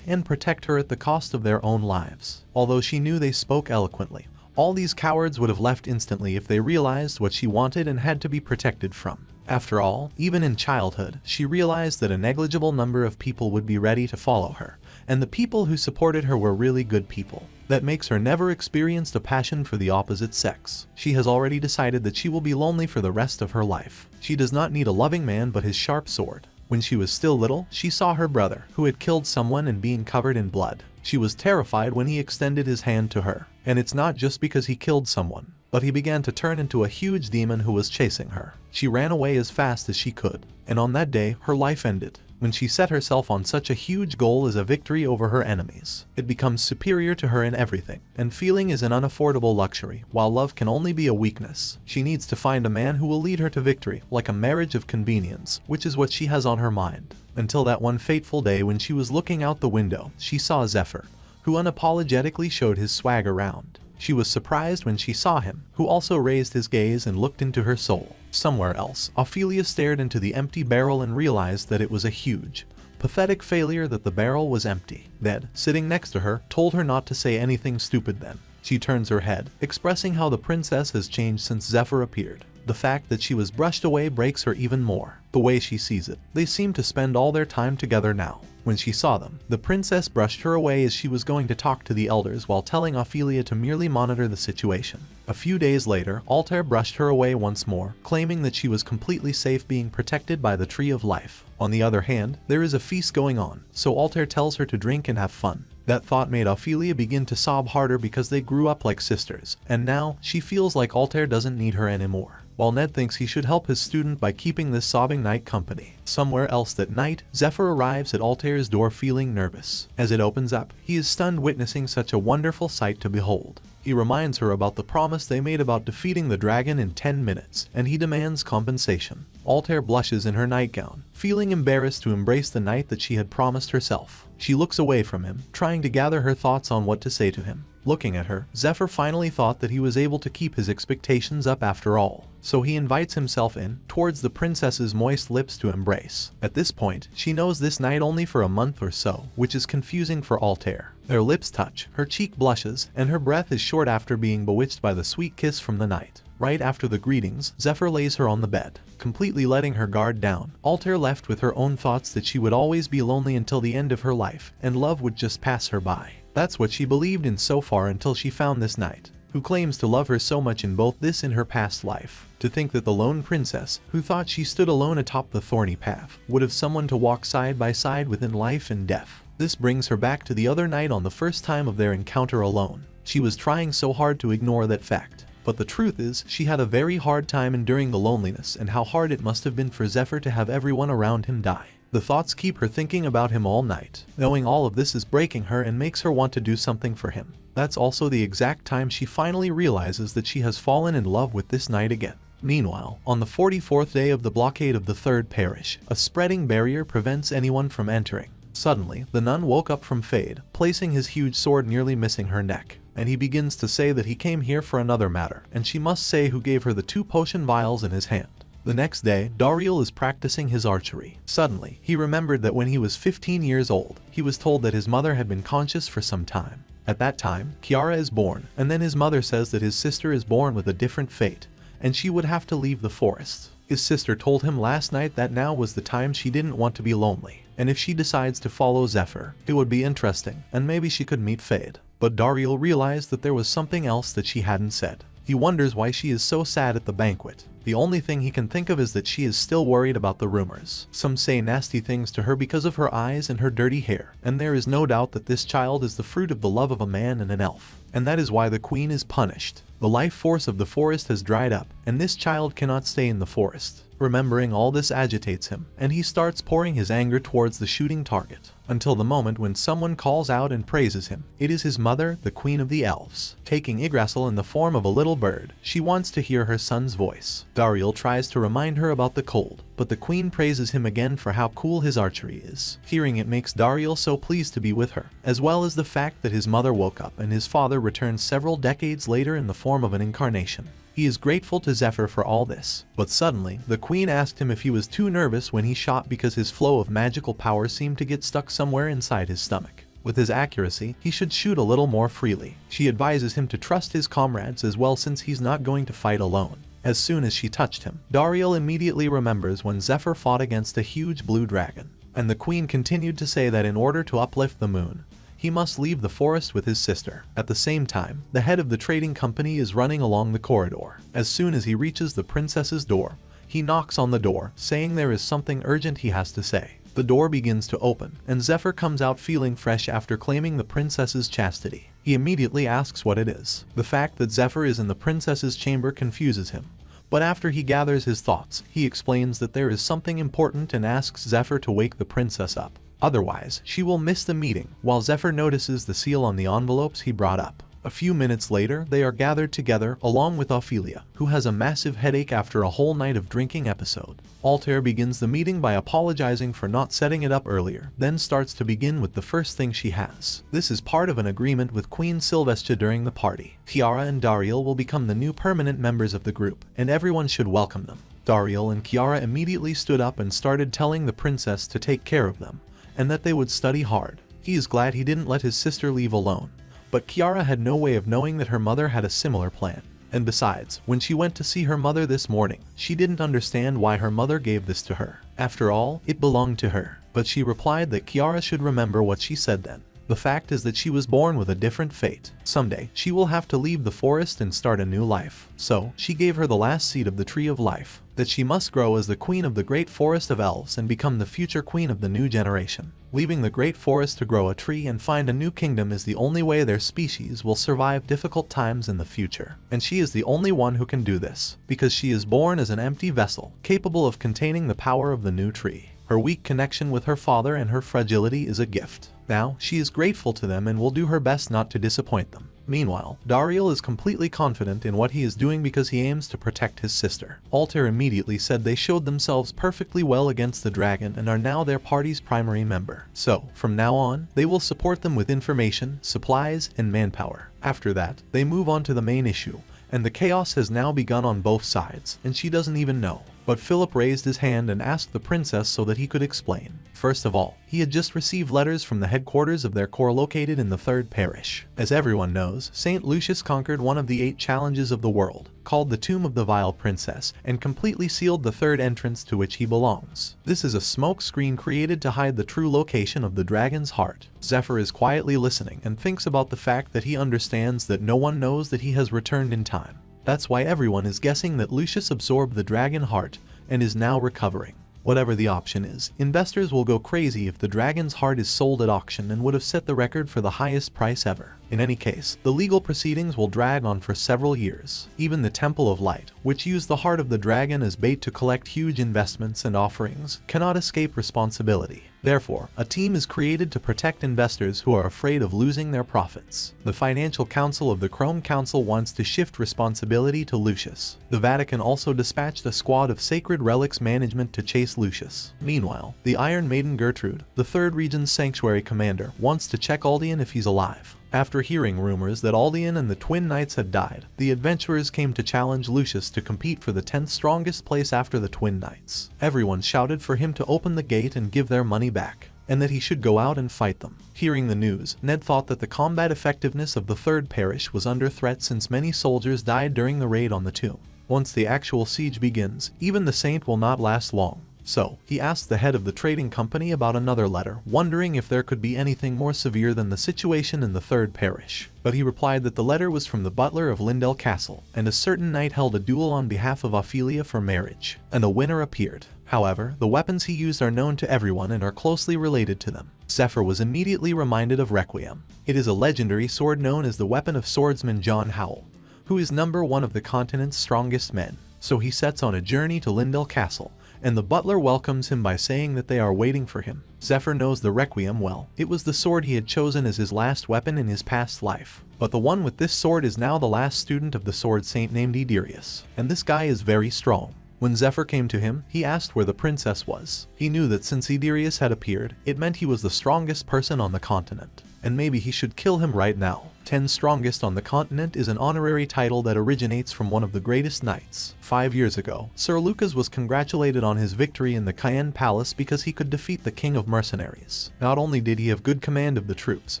and protect her at the cost of their own lives. Although she knew they spoke eloquently, all these cowards would have left instantly if they realized what she wanted and had to be protected from. After all, even in childhood, she realized that a negligible number of people would be ready to follow her, and the people who supported her were really good people. That makes her never experienced a passion for the opposite sex. She has already decided that she will be lonely for the rest of her life. She does not need a loving man but his sharp sword. When she was still little, she saw her brother, who had killed someone and being covered in blood. She was terrified when he extended his hand to her. And it's not just because he killed someone, but he began to turn into a huge demon who was chasing her. She ran away as fast as she could, and on that day, her life ended. When she set herself on such a huge goal as a victory over her enemies, it becomes superior to her in everything, and feeling is an unaffordable luxury, while love can only be a weakness. She needs to find a man who will lead her to victory, like a marriage of convenience, which is what she has on her mind. Until that one fateful day when she was looking out the window, she saw Zephyr, who unapologetically showed his swag around. She was surprised when she saw him, who also raised his gaze and looked into her soul. Somewhere else, Ophelia stared into the empty barrel and realized that it was a huge, pathetic failure that the barrel was empty. Ned, sitting next to her, told her not to say anything stupid then. She turns her head, expressing how the princess has changed since Zephyr appeared. The fact that she was brushed away breaks her even more. The way she sees it, they seem to spend all their time together now. When she saw them, the princess brushed her away as she was going to talk to the elders while telling Ophelia to merely monitor the situation. A few days later, Altair brushed her away once more, claiming that she was completely safe being protected by the Tree of Life. On the other hand, there is a feast going on, so Altair tells her to drink and have fun. That thought made Ophelia begin to sob harder because they grew up like sisters, and now she feels like Altair doesn't need her anymore. While Ned thinks he should help his student by keeping this sobbing knight company. Somewhere else that night, Zephyr arrives at Altair's door feeling nervous. As it opens up, he is stunned witnessing such a wonderful sight to behold. He reminds her about the promise they made about defeating the dragon in 10 minutes, and he demands compensation. Altair blushes in her nightgown, feeling embarrassed to embrace the knight that she had promised herself. She looks away from him, trying to gather her thoughts on what to say to him. Looking at her, Zephyr finally thought that he was able to keep his expectations up after all. So he invites himself in, towards the princess's moist lips to embrace. At this point, she knows this night only for a month or so, which is confusing for Altair. Their lips touch, her cheek blushes, and her breath is short after being bewitched by the sweet kiss from the night. Right after the greetings, Zephyr lays her on the bed, completely letting her guard down. Altair left with her own thoughts that she would always be lonely until the end of her life, and love would just pass her by. That's what she believed in so far until she found this knight, who claims to love her so much in both this and her past life. To think that the lone princess, who thought she stood alone atop the thorny path, would have someone to walk side by side within life and death. This brings her back to the other night on the first time of their encounter alone. She was trying so hard to ignore that fact. But the truth is, she had a very hard time enduring the loneliness and how hard it must have been for Zephyr to have everyone around him die. The thoughts keep her thinking about him all night. Knowing all of this is breaking her and makes her want to do something for him. That's also the exact time she finally realizes that she has fallen in love with this knight again. Meanwhile, on the 44th day of the blockade of the third parish, a spreading barrier prevents anyone from entering. Suddenly, the nun woke up from fade, placing his huge sword nearly missing her neck. And he begins to say that he came here for another matter, and she must say who gave her the 2 potion vials in his hand. The next day, Dariel is practicing his archery. Suddenly, he remembered that when he was 15 years old, he was told that his mother had been conscious for some time. At that time, Kiara is born, and then his mother says that his sister is born with a different fate, and she would have to leave the forest. His sister told him last night that now was the time she didn't want to be lonely, and if she decides to follow Zephyr, it would be interesting, and maybe she could meet Fade. But Dariel realized that there was something else that she hadn't said. He wonders why she is so sad at the banquet. The only thing he can think of is that she is still worried about the rumors. Some say nasty things to her because of her eyes and her dirty hair, and there is no doubt that this child is the fruit of the love of a man and an elf. And that is why the queen is punished. The life force of the forest has dried up, and this child cannot stay in the forest. Remembering all this agitates him, and he starts pouring his anger towards the shooting target, until the moment when someone calls out and praises him. It is his mother, the queen of the elves. Taking Yggdrasil in the form of a little bird, she wants to hear her son's voice. Dariel tries to remind her about the cold, but the queen praises him again for how cool his archery is. Hearing it makes Dariel so pleased to be with her, as well as the fact that his mother woke up and his father returned several decades later in the form of an incarnation. He is grateful to Zephyr for all this, but suddenly, the queen asked him if he was too nervous when he shot because his flow of magical power seemed to get stuck somewhere inside his stomach. With his accuracy, he should shoot a little more freely. She advises him to trust his comrades as well since he's not going to fight alone. As soon as she touched him, Dariel immediately remembers when Zephyr fought against a huge blue dragon, and the queen continued to say that in order to uplift the moon, he must leave the forest with his sister. At the same time, the head of the trading company is running along the corridor. As soon as he reaches the princess's door, he knocks on the door, saying there is something urgent he has to say. The door begins to open, and Zephyr comes out feeling fresh after claiming the princess's chastity. He immediately asks what it is. The fact that Zephyr is in the princess's chamber confuses him, but after he gathers his thoughts, he explains that there is something important and asks Zephyr to wake the princess up. Otherwise, she will miss the meeting, while Zephyr notices the seal on the envelopes he brought up. A few minutes later, they are gathered together along with Ophelia, who has a massive headache after a whole night of drinking episode. Altair begins the meeting by apologizing for not setting it up earlier, then starts to begin with the first thing she has. This is part of an agreement with Queen Sylvestra during the party. Kiara and Dariel will become the new permanent members of the group, and everyone should welcome them. Dariel and Kiara immediately stood up and started telling the princess to take care of them, and that they would study hard. He is glad he didn't let his sister leave alone, but Kiara had no way of knowing that her mother had a similar plan. And besides, when she went to see her mother this morning, she didn't understand why her mother gave this to her. After all, it belonged to her. But she replied that Kiara should remember what she said then. The fact is that she was born with a different fate. Someday, she will have to leave the forest and start a new life. So, she gave her the last seed of the tree of life, that she must grow as the queen of the great forest of elves and become the future queen of the new generation. Leaving the great forest to grow a tree and find a new kingdom is the only way their species will survive difficult times in the future. And she is the only one who can do this, because she is born as an empty vessel, capable of containing the power of the new tree. Her weak connection with her father and her fragility is a gift. Now, she is grateful to them and will do her best not to disappoint them. Meanwhile, Dariel is completely confident in what he is doing because he aims to protect his sister. Altair immediately said they showed themselves perfectly well against the dragon and are now their party's primary member. So, from now on, they will support them with information, supplies, and manpower. After that, they move on to the main issue, and the chaos has now begun on both sides, and she doesn't even know. But Philip raised his hand and asked the princess so that he could explain. First of all, he had just received letters from the headquarters of their corps located in the 3rd parish. As everyone knows, Saint Lucius conquered one of the 8 challenges of the world, called the Tomb of the Vile Princess, and completely sealed the 3rd entrance to which he belongs. This is a smoke screen created to hide the true location of the dragon's heart. Zephyr is quietly listening and thinks about the fact that he understands that no one knows that he has returned in time. That's why everyone is guessing that Lucius absorbed the dragon heart and is now recovering. Whatever the option is, investors will go crazy if the dragon's heart is sold at auction and would have set the record for the highest price ever. In any case, the legal proceedings will drag on for several years. Even the Temple of Light, which used the heart of the dragon as bait to collect huge investments and offerings, cannot escape responsibility. Therefore, a team is created to protect investors who are afraid of losing their profits. The Financial Council of the Chrome Council wants to shift responsibility to Lucius. The Vatican also dispatched a squad of Sacred Relics Management to chase Lucius. Meanwhile, the Iron Maiden Gertrude, the 3rd Region's Sanctuary Commander, wants to check Aldian if he's alive. After hearing rumors that Aldian and the Twin Knights had died, the adventurers came to challenge Lucius to compete for the 10th strongest place after the Twin Knights. Everyone shouted for him to open the gate and give their money back, and that he should go out and fight them. Hearing the news, Ned thought that the combat effectiveness of the 3rd parish was under threat since many soldiers died during the raid on the tomb. Once the actual siege begins, even the saint will not last long. So, he asked the head of the trading company about another letter, wondering if there could be anything more severe than the situation in the third parish. But he replied that the letter was from the butler of Lindell Castle, and a certain knight held a duel on behalf of Ophelia for marriage, and the winner appeared. However, the weapons he used are known to everyone and are closely related to them. Zephyr was immediately reminded of Requiem. It is a legendary sword known as the weapon of swordsman John Howell, who is #1 of the continent's strongest men. So he sets on a journey to Lindell Castle, and the butler welcomes him by saying that they are waiting for him. Zephyr knows the Requiem well. It was the sword he had chosen as his last weapon in his past life. But the one with this sword is now the last student of the sword saint named Ederius, and this guy is very strong. When Zephyr came to him, he asked where the princess was. He knew that since Ederius had appeared, it meant he was the strongest person on the continent, and maybe he should kill him right now. 10 Strongest on the Continent is an honorary title that originates from one of the greatest knights. 5 years ago, Sir Lucas was congratulated on his victory in the Cayenne Palace because he could defeat the king of mercenaries. Not only did he have good command of the troops,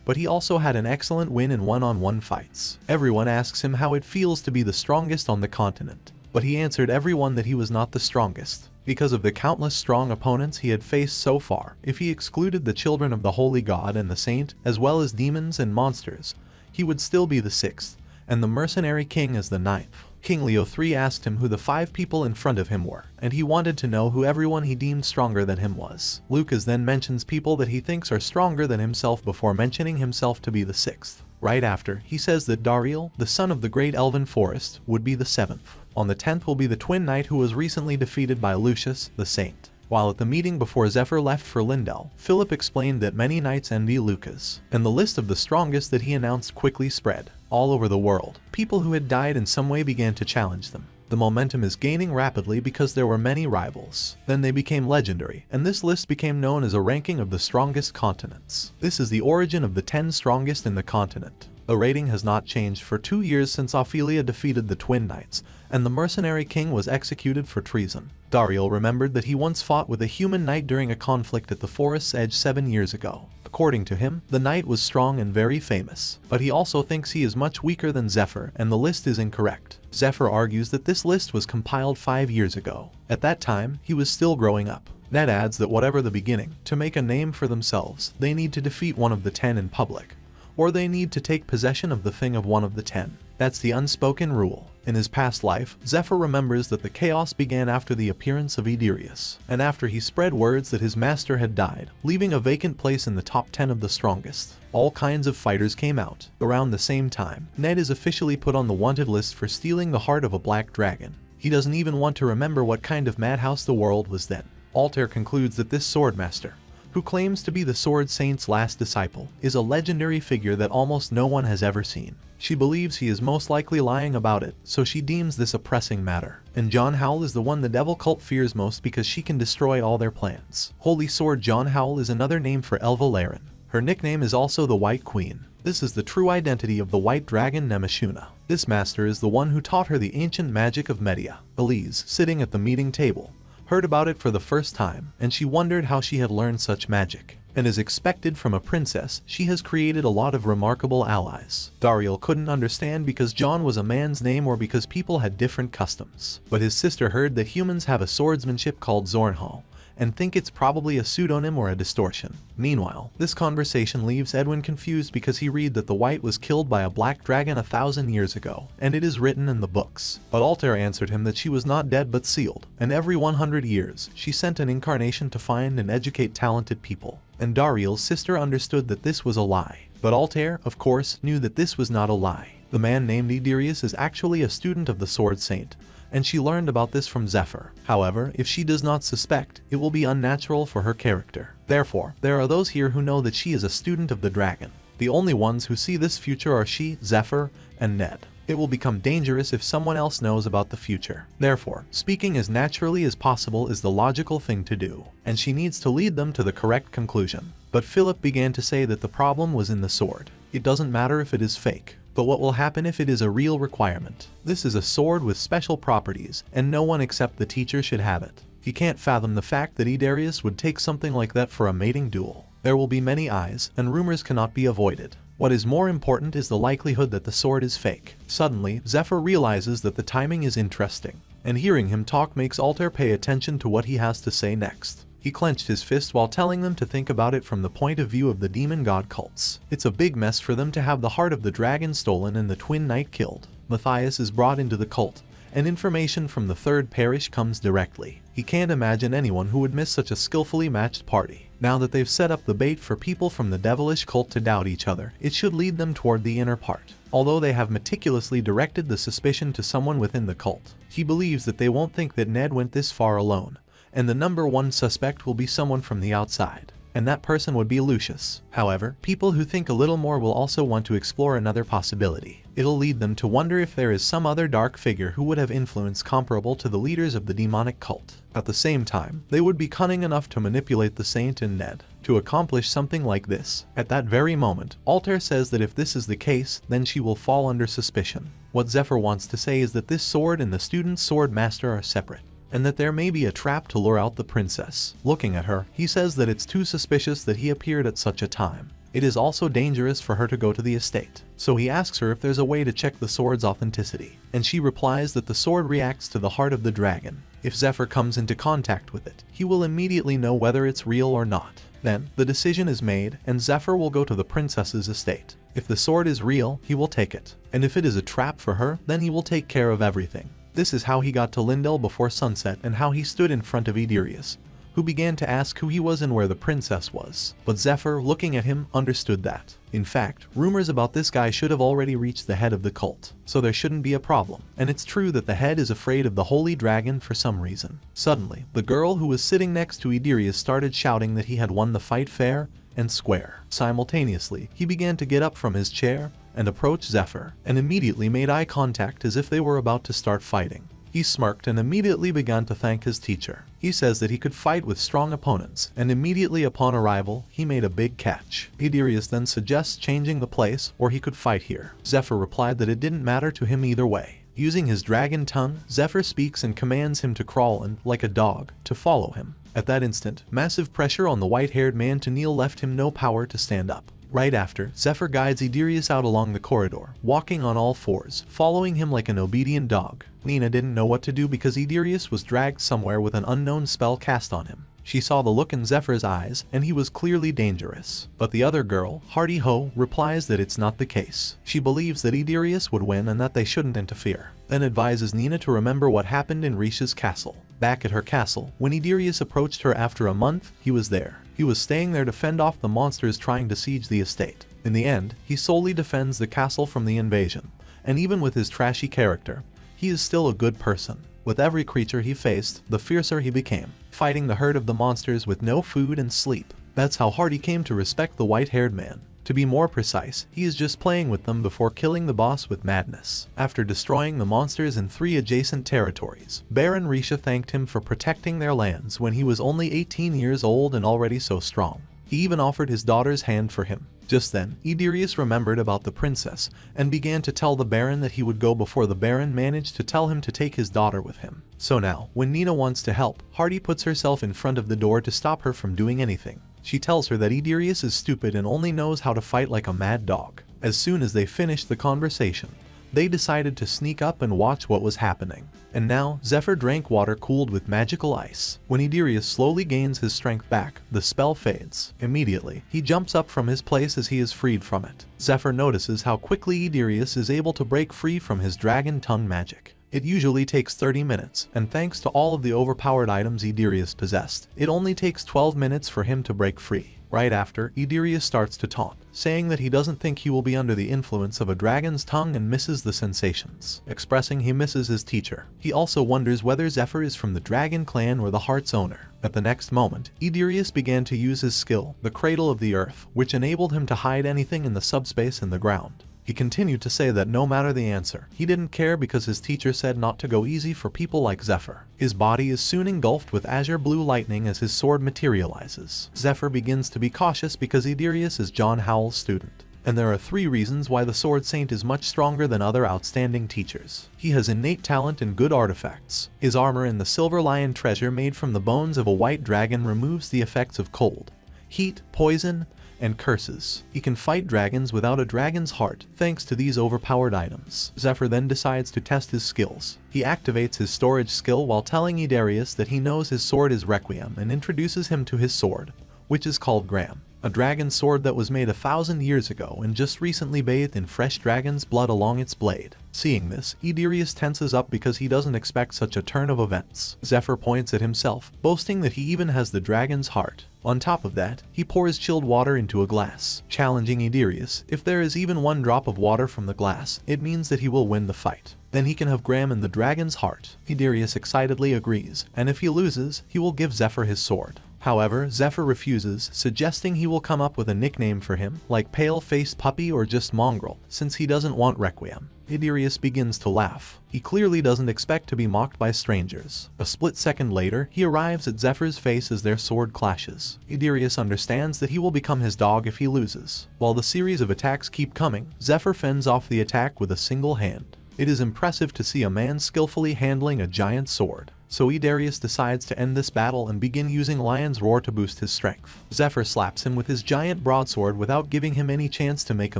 but he also had an excellent win in one-on-one fights. Everyone asks him how it feels to be the strongest on the continent, but he answered everyone that he was not the strongest, because of the countless strong opponents he had faced so far. If he excluded the children of the holy god and the saint, as well as demons and monsters, he would still be the 6th, and the mercenary king as the 9th. King Leo III asked him who the 5 people in front of him were, and he wanted to know who everyone he deemed stronger than him was. Lucas then mentions people that he thinks are stronger than himself before mentioning himself to be the 6th. Right after, he says that Dariel, the son of the great elven forest, would be the 7th. On the 10th will be the twin knight who was recently defeated by Lucius, the saint. While at the meeting before Zephyr left for Lindell, Philip explained that many knights envy Lucas, and the list of the strongest that he announced quickly spread all over the world. People who had died in some way began to challenge them. The momentum is gaining rapidly because there were many rivals. Then they became legendary, and this list became known as a ranking of the strongest continents. This is the origin of the 10 strongest in the continent. The rating has not changed for 2 years since Ophelia defeated the Twin Knights, and the mercenary king was executed for treason. Dariel remembered that he once fought with a human knight during a conflict at the forest's edge 7 years ago. According to him, the knight was strong and very famous, but he also thinks he is much weaker than Zephyr, and the list is incorrect. Zephyr argues that this list was compiled 5 years ago. At that time, he was still growing up. Ned adds that whatever the beginning, to make a name for themselves, they need to defeat one of the 10 in public, or they need to take possession of the thing of one of the 10. That's the unspoken rule. In his past life, Zephyr remembers that the chaos began after the appearance of Ederius, and after he spread words that his master had died, leaving a vacant place in the top 10 of the strongest. All kinds of fighters came out. Around the same time, Ned is officially put on the wanted list for stealing the heart of a black dragon. He doesn't even want to remember what kind of madhouse the world was then. Altair concludes that this swordmaster, who claims to be the Sword Saint's last disciple, is a legendary figure that almost no one has ever seen. She believes he is most likely lying about it, so she deems this a pressing matter. And John Howell is the one the devil cult fears most because she can destroy all their plans. Holy Sword John Howell is another name for Elva Laren. Her nickname is also the White Queen. This is the true identity of the white dragon Nemeshuna. This master is the one who taught her the ancient magic of Media. Elise, sitting at the meeting table, heard about it for the first time, and she wondered how she had learned such magic. And as expected from a princess, she has created a lot of remarkable allies. Dariel couldn't understand because John was a man's name or because people had different customs. But his sister heard that humans have a swordsmanship called Zornhal, and think it's probably a pseudonym or a distortion. Meanwhile, this conversation leaves Edwin confused because he read that the white was killed by a black dragon 1,000 years ago, and it is written in the books. But Altair answered him that she was not dead but sealed, and every 100 years, she sent an incarnation to find and educate talented people. And Dariel's sister understood that this was a lie. But Altair, of course, knew that this was not a lie. The man named Ederius is actually a student of the Sword Saint, and she learned about this from Zephyr. However, if she does not suspect, it will be unnatural for her character. Therefore, there are those here who know that she is a student of the dragon. The only ones who see this future are she, Zephyr, and Ned. It will become dangerous if someone else knows about the future. Therefore, speaking as naturally as possible is the logical thing to do, and she needs to lead them to the correct conclusion. But Philip began to say that the problem was in the sword. It doesn't matter if it is fake, but what will happen if it is a real requirement? This is a sword with special properties, and no one except the teacher should have it. He can't fathom the fact that Ederius would take something like that for a mating duel. There will be many eyes, and rumors cannot be avoided. What is more important is the likelihood that the sword is fake. Suddenly, Zephyr realizes that the timing is interesting. and hearing him talk makes Altair pay attention to what he has to say next. He clenched his fist while telling them to think about it from the point of view of the demon god cults. It's a big mess for them to have the heart of the dragon stolen and the twin knight killed. Matthias is brought into the cult, and information from the third parish comes directly. He can't imagine anyone who would miss such a skillfully matched party. Now that they've set up the bait for people from the devilish cult to doubt each other, it should lead them toward the inner part. Although they have meticulously directed the suspicion to someone within the cult, he believes that they won't think that Ned went this far alone, and the number one suspect will be someone from the outside, and that person would be Lucius. However, people who think a little more will also want to explore another possibility. It'll lead them to wonder if there is some other dark figure who would have influence comparable to the leaders of the demonic cult. At the same time, they would be cunning enough to manipulate the Saint and Ned to accomplish something like this. At that very moment, Altair says that if this is the case, then she will fall under suspicion. What Zephyr wants to say is that this sword and the student's sword master are separate, and that there may be a trap to lure out the princess. Looking at her, he says that it's too suspicious that he appeared at such a time. It is also dangerous for her to go to the estate, so he asks her if there's a way to check the sword's authenticity, and she replies that the sword reacts to the heart of the dragon. If Zephyr comes into contact with it, he will immediately know whether it's real or not. Then, the decision is made, and Zephyr will go to the princess's estate. If the sword is real, he will take it, and if it is a trap for her, then he will take care of everything. This is how he got to Lindell before sunset and how he stood in front of Idirius, who began to ask who he was and where the princess was. But Zephyr, looking at him, understood that. In fact, rumors about this guy should have already reached the head of the cult, so there shouldn't be a problem. And it's true that the head is afraid of the holy dragon for some reason. Suddenly, the girl who was sitting next to Idirius started shouting that he had won the fight fair and square. Simultaneously, he began to get up from his chair and approached Zephyr, and immediately made eye contact as if they were about to start fighting. He smirked and immediately began to thank his teacher. He says that he could fight with strong opponents, and immediately upon arrival, he made a big catch. Idirius then suggests changing the place, or he could fight here. Zephyr replied that it didn't matter to him either way. Using his dragon tongue, Zephyr speaks and commands him to crawl and, like a dog, to follow him. At that instant, massive pressure on the white-haired man to kneel left him no power to stand up. Right after, Zephyr guides Idirius out along the corridor, walking on all fours, following him like an obedient dog. Nina didn't know what to do because Idirius was dragged somewhere with an unknown spell cast on him. She saw the look in Zephyr's eyes, and he was clearly dangerous. But the other girl, Hardy Ho, replies that it's not the case. She believes that Idirius would win and that they shouldn't interfere, then advises Nina to remember what happened in Risha's castle. Back at her castle, when Idirius approached her after a month, he was there. He was staying there to fend off the monsters trying to siege the estate. In the end, he solely defends the castle from the invasion, and even with his trashy character, he is still a good person. With every creature he faced, the fiercer he became, fighting the herd of the monsters with no food and sleep. That's how hard he came to respect the white-haired man. To be more precise, he is just playing with them before killing the boss with madness. After destroying the monsters in 3 adjacent territories, Baron Risha thanked him for protecting their lands when he was only 18 years old and already so strong. He even offered his daughter's hand for him. Just then, Idirius remembered about the princess and began to tell the Baron that he would go before the Baron managed to tell him to take his daughter with him. So now, when Nina wants to help, Hardy puts herself in front of the door to stop her from doing anything. She tells her that Idirius is stupid and only knows how to fight like a mad dog. As soon as they finished the conversation, they decided to sneak up and watch what was happening. And now, Zephyr drank water cooled with magical ice. When Idirius slowly gains his strength back, the spell fades. Immediately, he jumps up from his place as he is freed from it. Zephyr notices how quickly Idirius is able to break free from his dragon tongue magic. It usually takes 30 minutes, and thanks to all of the overpowered items Idirius possessed, it only takes 12 minutes for him to break free. Right after, Idirius starts to taunt, saying that he doesn't think he will be under the influence of a dragon's tongue and misses the sensations, expressing he misses his teacher. He also wonders whether Zephyr is from the dragon clan or the heart's owner. At the next moment, Idirius began to use his skill, the Cradle of the Earth, which enabled him to hide anything in the subspace in the ground. He continued to say that no matter the answer, he didn't care because his teacher said not to go easy for people like Zephyr. His body is soon engulfed with azure blue lightning as his sword materializes. Zephyr begins to be cautious because Idirius is John Howell's student. And there are 3 reasons why the Sword Saint is much stronger than other outstanding teachers. He has innate talent and good artifacts. His armor and the silver lion treasure made from the bones of a white dragon removes the effects of cold, heat, poison, and curses. He can fight dragons without a dragon's heart thanks to these overpowered items. Zephyr then decides to test his skills. He activates his storage skill while telling Idarius that he knows his sword is Requiem and introduces him to his sword, which is called Gram, a dragon sword that was made 1,000 years ago and just recently bathed in fresh dragon's blood along its blade. Seeing this, Idarius tenses up because he doesn't expect such a turn of events. Zephyr points at himself, boasting that he even has the dragon's heart. On top of that, he pours chilled water into a glass, challenging Idarius. If there is even one drop of water from the glass, it means that he will win the fight. Then he can have Gram and the dragon's heart. Idarius excitedly agrees, and if he loses, he will give Zephyr his sword. However, Zephyr refuses, suggesting he will come up with a nickname for him, like Pale-Faced Puppy or just Mongrel, since he doesn't want Requiem. Idarius begins to laugh. He clearly doesn't expect to be mocked by strangers. A split second later, he arrives at Zephyr's face as their sword clashes. Idarius understands that he will become his dog if he loses. While the series of attacks keep coming, Zephyr fends off the attack with a single hand. It is impressive to see a man skillfully handling a giant sword. So Idarius decides to end this battle and begin using Lion's Roar to boost his strength. Zephyr slaps him with his giant broadsword without giving him any chance to make a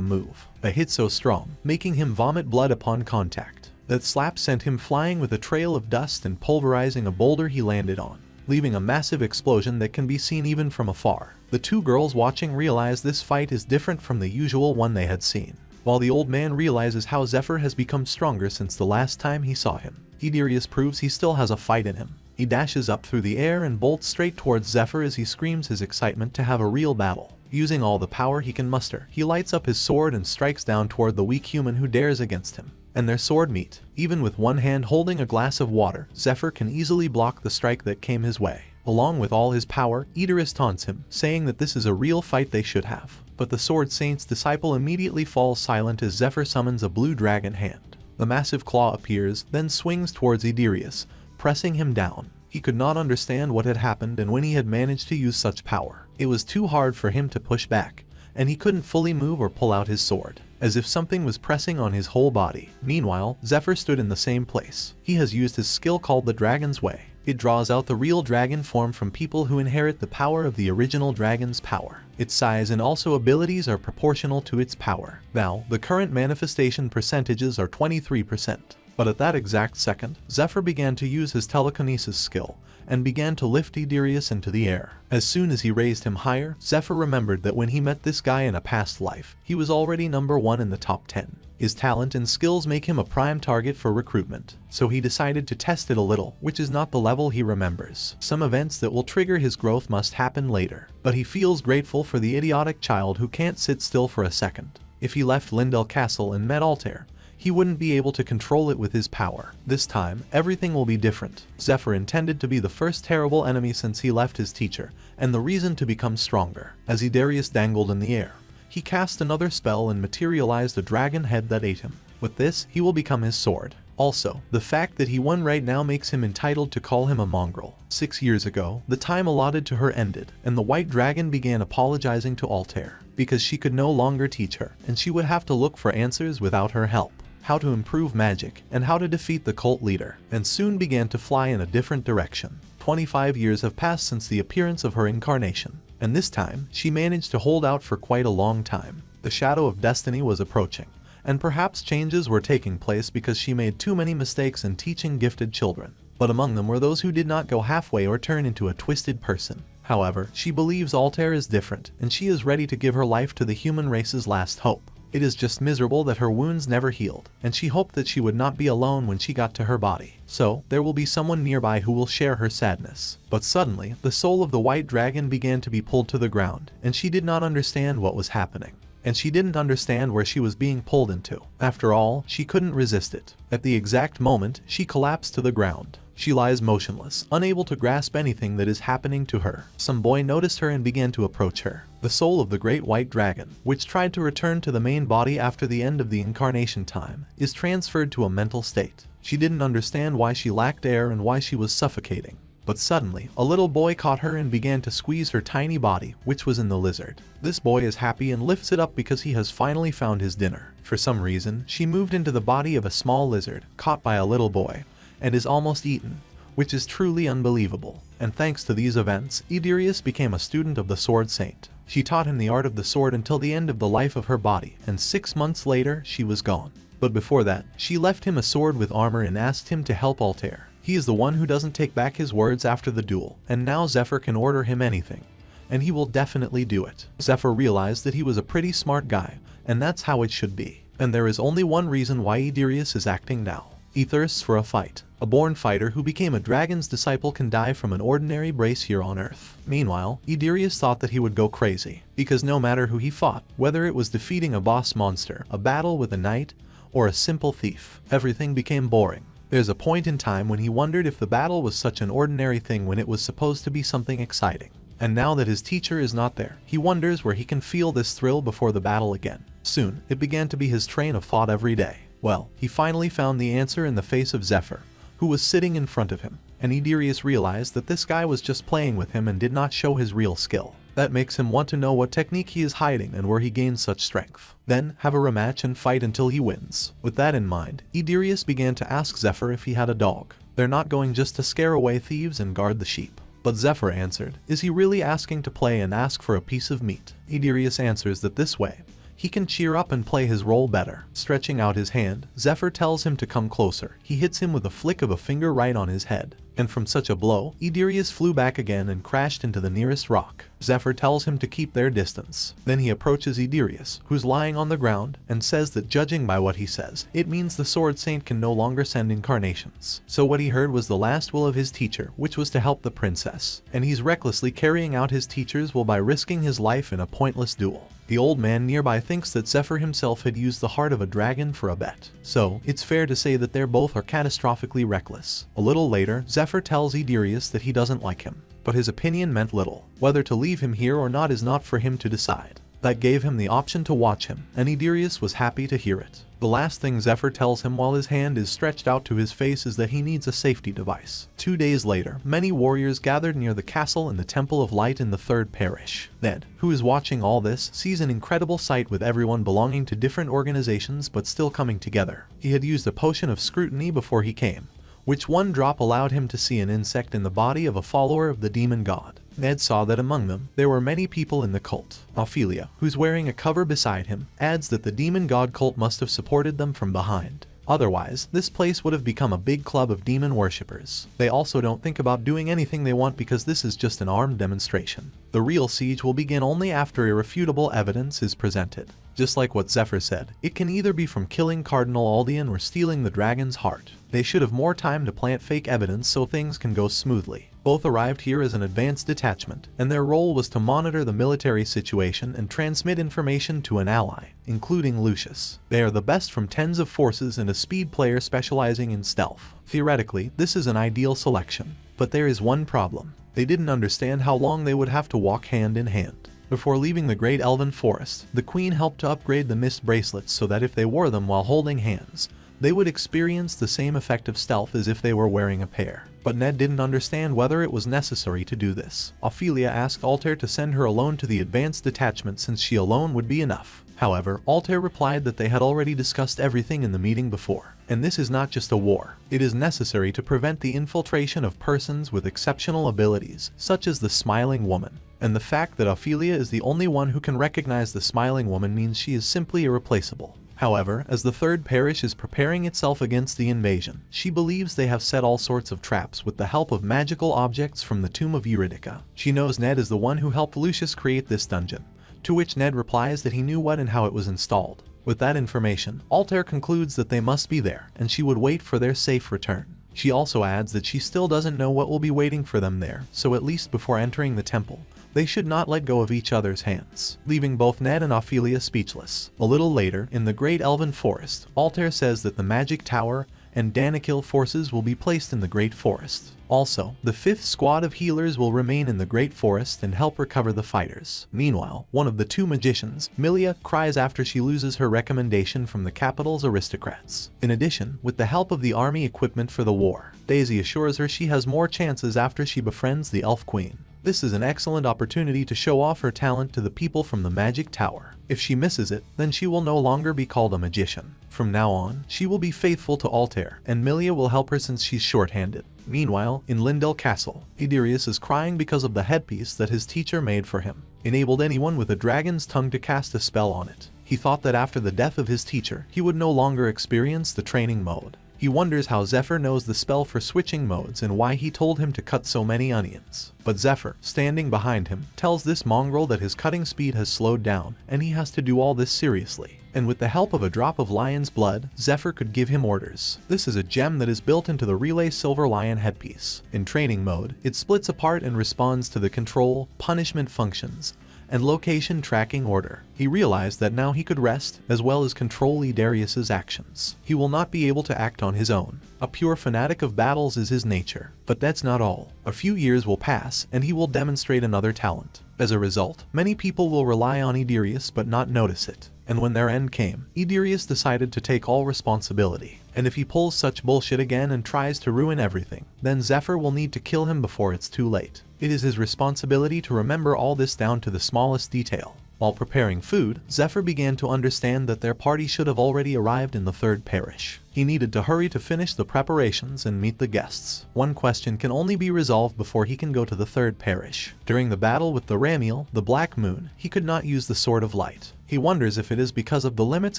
move. A hit so strong, making him vomit blood upon contact. That slap sent him flying with a trail of dust and pulverizing a boulder he landed on, leaving a massive explosion that can be seen even from afar. The two girls watching realize this fight is different from the usual one they had seen, while the old man realizes how Zephyr has become stronger since the last time he saw him. Idarius proves he still has a fight in him. He dashes up through the air and bolts straight towards Zephyr as he screams his excitement to have a real battle. Using all the power he can muster, he lights up his sword and strikes down toward the weak human who dares against him. And their sword meet. Even with one hand holding a glass of water, Zephyr can easily block the strike that came his way. Along with all his power, Idarius taunts him, saying that this is a real fight they should have. But the Sword Saint's disciple immediately falls silent as Zephyr summons a blue dragon hand. The massive claw appears, then swings towards Idarius, pressing him down. He could not understand what had happened and when he had managed to use such power. It was too hard for him to push back, and he couldn't fully move or pull out his sword, as if something was pressing on his whole body. Meanwhile, Zephyr stood in the same place. He has used his skill called the Dragon's Way. It draws out the real dragon form from people who inherit the power of the original dragon's power. Its size and also abilities are proportional to its power. Now, the current manifestation percentages are 23%. But at that exact second, Zephyr began to use his telekinesis skill, and began to lift Idarius into the air. As soon as he raised him higher, Zephyr remembered that when he met this guy in a past life, he was already number 1 in the top 10. His talent and skills make him a prime target for recruitment, so he decided to test it a little, which is not the level he remembers. Some events that will trigger his growth must happen later, but he feels grateful for the idiotic child who can't sit still for a second. If he left Lindell Castle and met Altair, he wouldn't be able to control it with his power. This time, everything will be different. Zephyr intended to be the first terrible enemy since he left his teacher, and the reason to become stronger. As Idarius dangled in the air, he cast another spell and materialized a dragon head that ate him. With this, he will become his sword. Also, the fact that he won right now makes him entitled to call him a mongrel. 6 years ago, the time allotted to her ended, and the white dragon began apologizing to Altair, because she could no longer teach her, and she would have to look for answers without her help. How to improve magic, and how to defeat the cult leader, and soon began to fly in a different direction. 25 years have passed since the appearance of her incarnation, and this time, she managed to hold out for quite a long time. The shadow of destiny was approaching, and perhaps changes were taking place because she made too many mistakes in teaching gifted children. But among them were those who did not go halfway or turn into a twisted person. However, she believes Altair is different, and she is ready to give her life to the human race's last hope. It is just miserable that her wounds never healed, and she hoped that she would not be alone when she got to her body. So, there will be someone nearby who will share her sadness. But suddenly, the soul of the white dragon began to be pulled to the ground, and she did not understand what was happening. And she didn't understand where she was being pulled into. After all, she couldn't resist it. At the exact moment, she collapsed to the ground. She lies motionless, unable to grasp anything that is happening to her. Some boy noticed her and began to approach her. The soul of the great white dragon, which tried to return to the main body after the end of the incarnation time, is transferred to a mental state. She didn't understand why she lacked air and why she was suffocating. But suddenly, a little boy caught her and began to squeeze her tiny body, which was in the lizard. This boy is happy and lifts it up because he has finally found his dinner. For some reason, she moved into the body of a small lizard, caught by a little boy, and is almost eaten, which is truly unbelievable. And thanks to these events, Idarius became a student of the Sword Saint. She taught him the art of the sword until the end of the life of her body, and 6 months later she was gone. But before that, she left him a sword with armor and asked him to help Altair. He is the one who doesn't take back his words after the duel, and now Zephyr can order him anything. And he will definitely do it. Zephyr realized that he was a pretty smart guy, and that's how it should be. And there is only one reason why Idirius is acting now. He thirsts for a fight. A born fighter who became a dragon's disciple can die from an ordinary brace here on Earth. Meanwhile, Idirius thought that he would go crazy, because no matter who he fought, whether it was defeating a boss monster, a battle with a knight, or a simple thief, everything became boring. There's a point in time when he wondered if the battle was such an ordinary thing when it was supposed to be something exciting. And now that his teacher is not there, he wonders where he can feel this thrill before the battle again. Soon, it began to be his train of thought every day. Well, he finally found the answer in the face of Zephyr, who was sitting in front of him, and Idirius realized that this guy was just playing with him and did not show his real skill. That makes him want to know what technique he is hiding and where he gains such strength. Then, have a rematch and fight until he wins. With that in mind, Idirius began to ask Zephyr if he had a dog. They're not going just to scare away thieves and guard the sheep. But Zephyr answered, is he really asking to play and ask for a piece of meat? Idirius answers that this way, he can cheer up and play his role better. Stretching out his hand, Zephyr tells him to come closer. He hits him with a flick of a finger right on his head. And from such a blow, Idirius flew back again and crashed into the nearest rock. Zephyr tells him to keep their distance. Then he approaches Idirius, who's lying on the ground, and says that judging by what he says, it means the Sword Saint can no longer send incarnations. So what he heard was the last will of his teacher, which was to help the princess. And he's recklessly carrying out his teacher's will by risking his life in a pointless duel. The old man nearby thinks that Zephyr himself had used the heart of a dragon for a bet. So, it's fair to say that they both are catastrophically reckless. A little later, Zephyr tells Idirius that he doesn't like him. But his opinion meant little. Whether to leave him here or not is not for him to decide. That gave him the option to watch him, and Idirius was happy to hear it. The last thing Zephyr tells him while his hand is stretched out to his face is that he needs a safety device. 2 days later, many warriors gathered near the castle in the Temple of Light in the 3rd Parish. Ned, who is watching all this, sees an incredible sight with everyone belonging to different organizations but still coming together. He had used a potion of scrutiny before he came, which one drop allowed him to see an insect in the body of a follower of the demon god. Ned saw that among them, there were many people in the cult. Ophelia, who's wearing a cover beside him, adds that the demon god cult must have supported them from behind. Otherwise, this place would have become a big club of demon worshippers. They also don't think about doing anything they want because this is just an armed demonstration. The real siege will begin only after irrefutable evidence is presented. Just like what Zephyr said, it can either be from killing Cardinal Aldean or stealing the dragon's heart. They should have more time to plant fake evidence so things can go smoothly. Both arrived here as an advanced detachment, and their role was to monitor the military situation and transmit information to an ally, including Lucius. They are the best from tens of forces and a speed player specializing in stealth. Theoretically, this is an ideal selection. But there is one problem. They didn't understand how long they would have to walk hand in hand. Before leaving the Great Elven Forest, the Queen helped to upgrade the mist bracelets so that if they wore them while holding hands, they would experience the same effect of stealth as if they were wearing a pair. But Ned didn't understand whether it was necessary to do this. Ophelia asked Altair to send her alone to the advanced detachment since she alone would be enough. However, Altair replied that they had already discussed everything in the meeting before. And this is not just a war. It is necessary to prevent the infiltration of persons with exceptional abilities, such as the Smiling Woman. And the fact that Ophelia is the only one who can recognize the Smiling Woman means she is simply irreplaceable. However, as the 3rd Parish is preparing itself against the invasion, she believes they have set all sorts of traps with the help of magical objects from the Tomb of Eurydica. She knows Ned is the one who helped Lucius create this dungeon, to which Ned replies that he knew what and how it was installed. With that information, Altair concludes that they must be there, and she would wait for their safe return. She also adds that she still doesn't know what will be waiting for them there, so at least before entering the temple, they should not let go of each other's hands, leaving both Ned and Ophelia speechless. A little later, in the Great Elven Forest, Altair says that the Magic Tower and Danikil forces will be placed in the Great Forest. Also, the 5th squad of healers will remain in the Great Forest and help recover the fighters. Meanwhile, one of the 2 magicians, Milia, cries after she loses her recommendation from the capital's aristocrats. In addition, with the help of the army equipment for the war, Daisy assures her she has more chances after she befriends the Elf Queen. This is an excellent opportunity to show off her talent to the people from the Magic Tower. If she misses it, then she will no longer be called a magician. From now on, she will be faithful to Altair, and Milia will help her since she's short-handed. Meanwhile, in Lindell Castle, Idirius is crying because of the headpiece that his teacher made for him. enabled anyone with a dragon's tongue to cast a spell on it. He thought that after the death of his teacher, he would no longer experience the training mode. He wonders how Zephyr knows the spell for switching modes and why he told him to cut so many onions. But Zephyr, standing behind him, tells this mongrel that his cutting speed has slowed down and he has to do all this seriously. And with the help of a drop of lion's blood, Zephyr could give him orders. This is a gem that is built into the relay silver lion headpiece. In training mode, it splits apart and responds to the control, punishment functions, and location tracking order. He realized that now he could rest, as well as control Idarius's actions. He will not be able to act on his own. A pure fanatic of battles is his nature. But that's not all. A few years will pass, and he will demonstrate another talent. As a result, many people will rely on Idarius but not notice it. And when their end came, Idarius decided to take all responsibility. And if he pulls such bullshit again and tries to ruin everything, then Zephyr will need to kill him before it's too late. It is his responsibility to remember all this down to the smallest detail. While preparing food, Zephyr began to understand that their party should have already arrived in the third parish. He needed to hurry to finish the preparations and meet the guests. One question can only be resolved before he can go to the third parish. During the battle with the Ramiel, the Black Moon, he could not use the Sword of Light. He wonders if it is because of the limits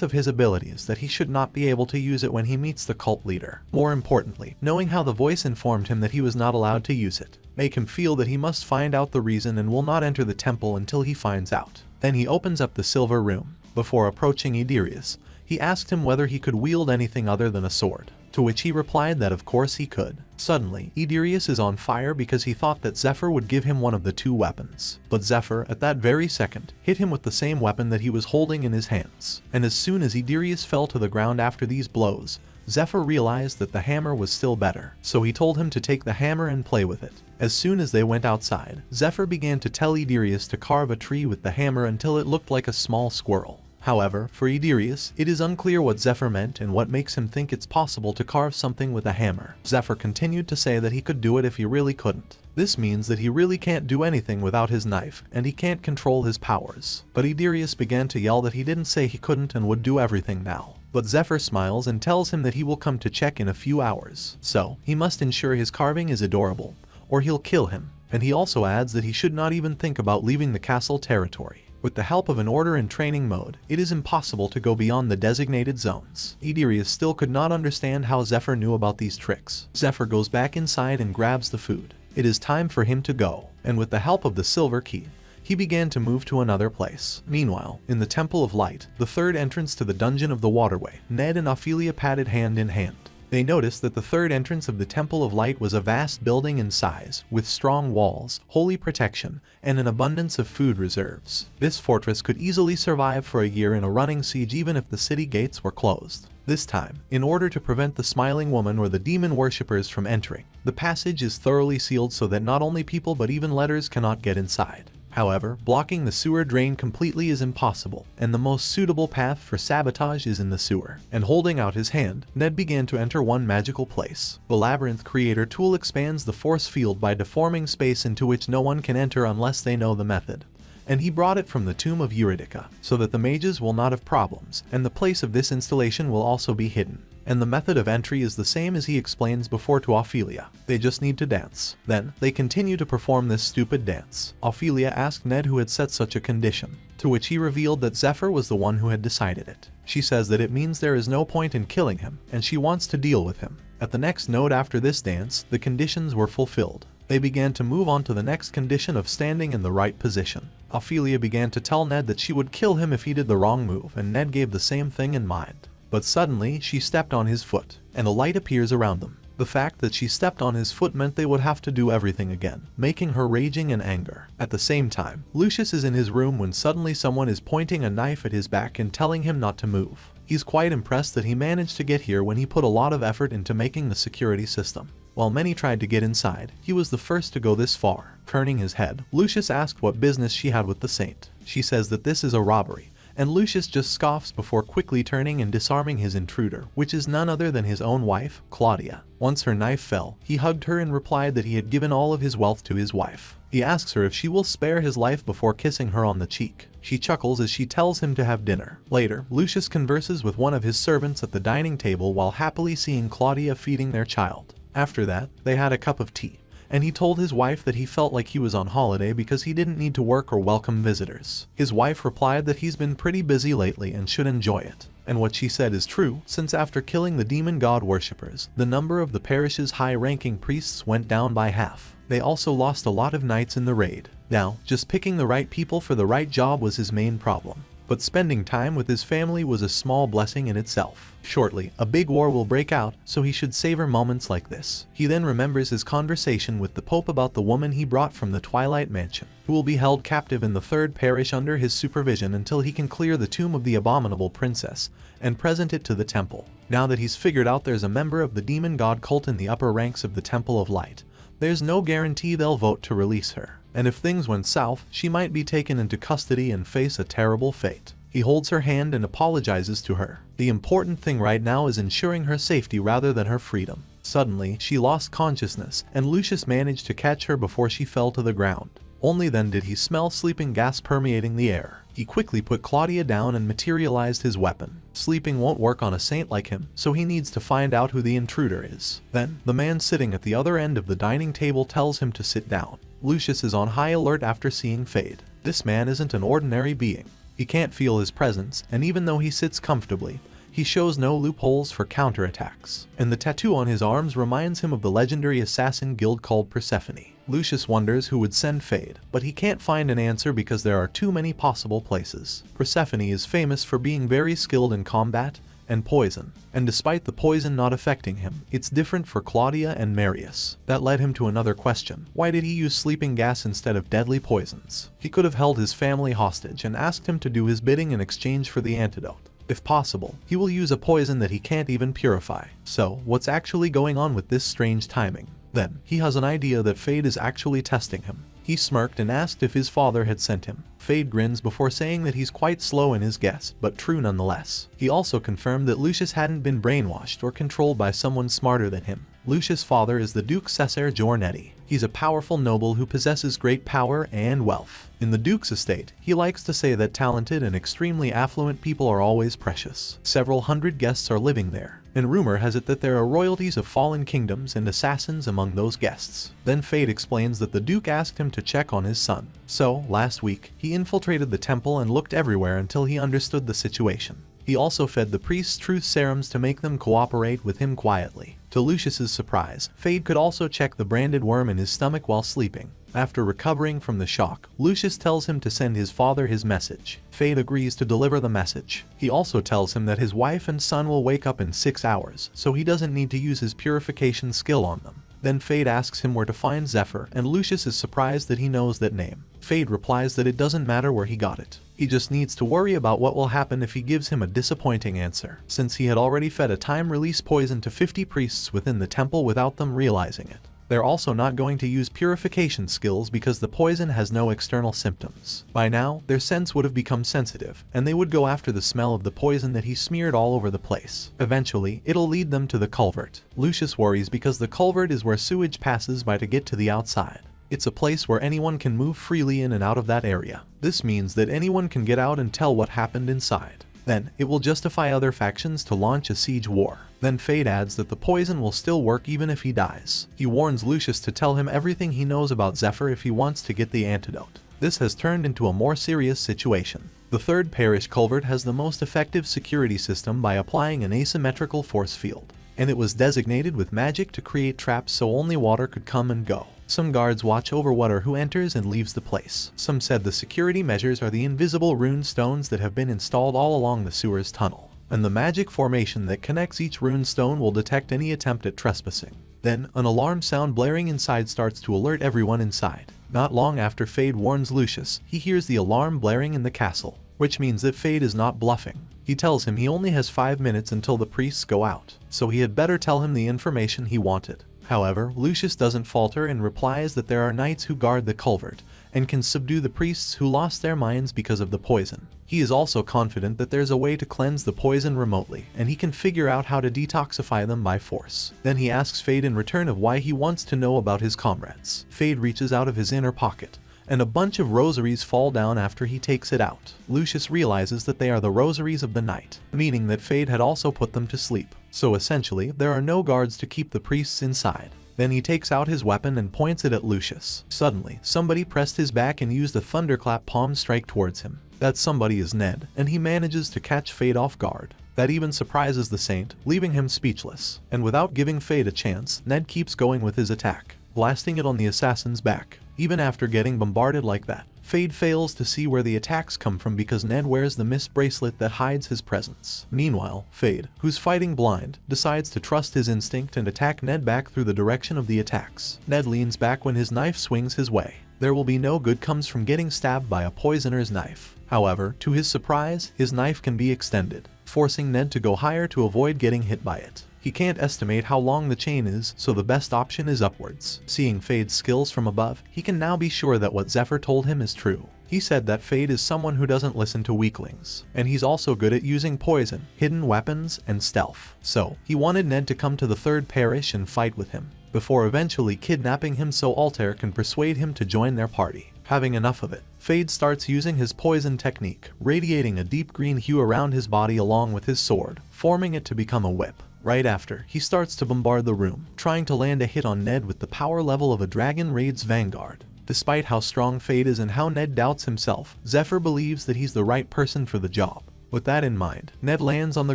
of his abilities that he should not be able to use it when he meets the cult leader. More importantly, knowing how the voice informed him that he was not allowed to use it, make him feel that he must find out the reason and will not enter the temple until he finds out. Then he opens up the silver room. Before approaching Idarius, he asked him whether he could wield anything other than a sword, to which he replied that of course he could. Suddenly, Idarius is on fire because he thought that Zephyr would give him one of the two weapons. But Zephyr, at that very second, hit him with the same weapon that he was holding in his hands. And as soon as Idarius fell to the ground after these blows, Zephyr realized that the hammer was still better, so he told him to take the hammer and play with it. As soon as they went outside, Zephyr began to tell Idarius to carve a tree with the hammer until it looked like a small squirrel. However, for Idarius, it is unclear what Zephyr meant and what makes him think it's possible to carve something with a hammer. Zephyr continued to say that he could do it if he really couldn't. This means that he really can't do anything without his knife, and he can't control his powers. But Idarius began to yell that he didn't say he couldn't and would do everything now. But Zephyr smiles and tells him that he will come to check in a few hours. So, he must ensure his carving is adorable, or he'll kill him. And he also adds that he should not even think about leaving the castle territory. With the help of an order in training mode, it is impossible to go beyond the designated zones. Idarius still could not understand how Zephyr knew about these tricks. Zephyr goes back inside and grabs the food. It is time for him to go, and with the help of the silver key, he began to move to another place. Meanwhile, in the Temple of Light, the third entrance to the Dungeon of the Waterway, Ned and Ophelia padded hand in hand. They noticed that the third entrance of the Temple of Light was a vast building in size, with strong walls, holy protection, and an abundance of food reserves. This fortress could easily survive for a year in a running siege even if the city gates were closed. This time, in order to prevent the smiling woman or the demon worshippers from entering, the passage is thoroughly sealed so that not only people but even letters cannot get inside. However, blocking the sewer drain completely is impossible, and the most suitable path for sabotage is in the sewer. And holding out his hand, Ned began to enter one magical place. The Labyrinth Creator tool expands the force field by deforming space into which no one can enter unless they know the method. And he brought it from the tomb of Eurydica, so that the mages will not have problems, and the place of this installation will also be hidden. And the method of entry is the same as he explains before to Ophelia. They just need to dance. Then, they continue to perform this stupid dance. Ophelia asked Ned who had set such a condition, to which he revealed that Zephyr was the one who had decided it. She says that it means there is no point in killing him, and she wants to deal with him. At the next node after this dance, the conditions were fulfilled. They began to move on to the next condition of standing in the right position. Ophelia began to tell Ned that she would kill him if he did the wrong move, and Ned gave the same thing in mind. But suddenly, she stepped on his foot, and a light appears around them. The fact that she stepped on his foot meant they would have to do everything again, making her raging in anger. At the same time, Lucius is in his room when suddenly someone is pointing a knife at his back and telling him not to move. He's quite impressed that he managed to get here when he put a lot of effort into making the security system. While many tried to get inside, he was the first to go this far. Turning his head, Lucius asked what business she had with the saint. She says that this is a robbery, and Lucius just scoffs before quickly turning and disarming his intruder, which is none other than his own wife, Claudia. Once her knife fell, he hugged her and replied that he had given all of his wealth to his wife. He asks her if she will spare his life before kissing her on the cheek. She chuckles as she tells him to have dinner. Later, Lucius converses with one of his servants at the dining table while happily seeing Claudia feeding their child. After that, they had a cup of tea, and he told his wife that he felt like he was on holiday because he didn't need to work or welcome visitors. His wife replied that he's been pretty busy lately and should enjoy it. And what she said is true, since after killing the demon god worshippers, the number of the parish's high-ranking priests went down by half. They also lost a lot of knights in the raid. Now, just picking the right people for the right job was his main problem. But spending time with his family was a small blessing in itself. Shortly, a big war will break out, so he should savor moments like this. He then remembers his conversation with the Pope about the woman he brought from the Twilight Mansion, who will be held captive in the third parish under his supervision until he can clear the tomb of the abominable princess and present it to the temple. Now that he's figured out there's a member of the demon god cult in the upper ranks of the Temple of Light, there's no guarantee they'll vote to release her. And if things went south, she might be taken into custody and face a terrible fate. He holds her hand and apologizes to her. The important thing right now is ensuring her safety rather than her freedom. Suddenly, she lost consciousness, and Lucius managed to catch her before she fell to the ground. Only then did he smell sleeping gas permeating the air. He quickly put Claudia down and materialized his weapon. Sleeping won't work on a saint like him, so he needs to find out who the intruder is. Then, the man sitting at the other end of the dining table tells him to sit down. Lucius is on high alert after seeing Fade. This man isn't an ordinary being. He can't feel his presence, and even though he sits comfortably, he shows no loopholes for counterattacks. And the tattoo on his arms reminds him of the legendary assassin guild called Persephone. Lucius wonders who would send Fade, but he can't find an answer because there are too many possible places. Persephone is famous for being very skilled in combat and poison, and despite the poison not affecting him, it's different for Claudia and Marius. That led him to another question. Why did he use sleeping gas instead of deadly poisons? He could have held his family hostage and asked him to do his bidding in exchange for the antidote. If possible, he will use a poison that he can't even purify. So, what's actually going on with this strange timing? Then, he has an idea that Fade is actually testing him. He smirked and asked if his father had sent him. Fade grins before saying that he's quite slow in his guess, but true nonetheless. He also confirmed that Lucius hadn't been brainwashed or controlled by someone smarter than him. Lucius' father is the Duke Cesare Giornetti. He's a powerful noble who possesses great power and wealth. In the Duke's estate, he likes to say that talented and extremely affluent people are always precious. Several hundred guests are living there, and rumor has it that there are royalties of fallen kingdoms and assassins among those guests. Then Fade explains that the Duke asked him to check on his son. So, last week, he infiltrated the temple and looked everywhere until he understood the situation. He also fed the priests truth serums to make them cooperate with him quietly. To Lucius's surprise, Fade could also check the branded worm in his stomach while sleeping. After recovering from the shock, Lucius tells him to send his father his message. Fade agrees to deliver the message. He also tells him that his wife and son will wake up in 6 hours, so he doesn't need to use his purification skill on them. Then Fade asks him where to find Zephyr, and Lucius is surprised that he knows that name. Fade replies that it doesn't matter where he got it. He just needs to worry about what will happen if he gives him a disappointing answer, since he had already fed a time-release poison to 50 priests within the temple without them realizing it. They're also not going to use purification skills because the poison has no external symptoms. By now, their sense would have become sensitive, and they would go after the smell of the poison that he smeared all over the place. Eventually, it'll lead them to the culvert. Lucius worries because the culvert is where sewage passes by to get to the outside. It's a place where anyone can move freely in and out of that area. This means that anyone can get out and tell what happened inside. Then, it will justify other factions to launch a siege war. Then Fade adds that the poison will still work even if he dies. He warns Lucius to tell him everything he knows about Zephyr if he wants to get the antidote. This has turned into a more serious situation. The third parish culvert has the most effective security system by applying an asymmetrical force field, and it was designated with magic to create traps so only water could come and go. Some guards watch over what or who enters and leaves the place. Some said the security measures are the invisible rune stones that have been installed all along the sewer's tunnel, and the magic formation that connects each rune stone will detect any attempt at trespassing. Then, an alarm sound blaring inside starts to alert everyone inside. Not long after Fade warns Lucius, he hears the alarm blaring in the castle, which means that Fade is not bluffing. He tells him he only has 5 minutes until the priests go out, so he had better tell him the information he wanted. However, Lucius doesn't falter and replies that there are knights who guard the culvert and can subdue the priests who lost their minds because of the poison. He is also confident that there's a way to cleanse the poison remotely, and he can figure out how to detoxify them by force. Then he asks Fade in return of why he wants to know about his comrades. Fade reaches out of his inner pocket, and a bunch of rosaries fall down after he takes it out. Lucius realizes that they are the rosaries of the night, meaning that Fade had also put them to sleep. So essentially, there are no guards to keep the priests inside. Then he takes out his weapon and points it at Lucius. Suddenly, somebody pressed his back and used a thunderclap palm strike towards him. That somebody is Ned, and he manages to catch Fade off guard. That even surprises the Saint, leaving him speechless. And without giving Fade a chance, Ned keeps going with his attack, blasting it on the assassin's back. Even after getting bombarded like that, Fade fails to see where the attacks come from because Ned wears the mist bracelet that hides his presence. Meanwhile, Fade, who's fighting blind, decides to trust his instinct and attack Ned back through the direction of the attacks. Ned leans back when his knife swings his way. There will be no good comes from getting stabbed by a poisoner's knife. However, to his surprise, his knife can be extended, forcing Ned to go higher to avoid getting hit by it. He can't estimate how long the chain is, so the best option is upwards. Seeing Fade's skills from above, he can now be sure that what Zephyr told him is true. He said that Fade is someone who doesn't listen to weaklings, and he's also good at using poison, hidden weapons, and stealth. So, he wanted Ned to come to the third parish and fight with him, before eventually kidnapping him so Altair can persuade him to join their party. Having enough of it, Fade starts using his poison technique, radiating a deep green hue around his body along with his sword, forming it to become a whip. Right after, he starts to bombard the room, trying to land a hit on Ned with the power level of a Dragon Raid's Vanguard. Despite how strong Fade is and how Ned doubts himself, Zephyr believes that he's the right person for the job. With that in mind, Ned lands on the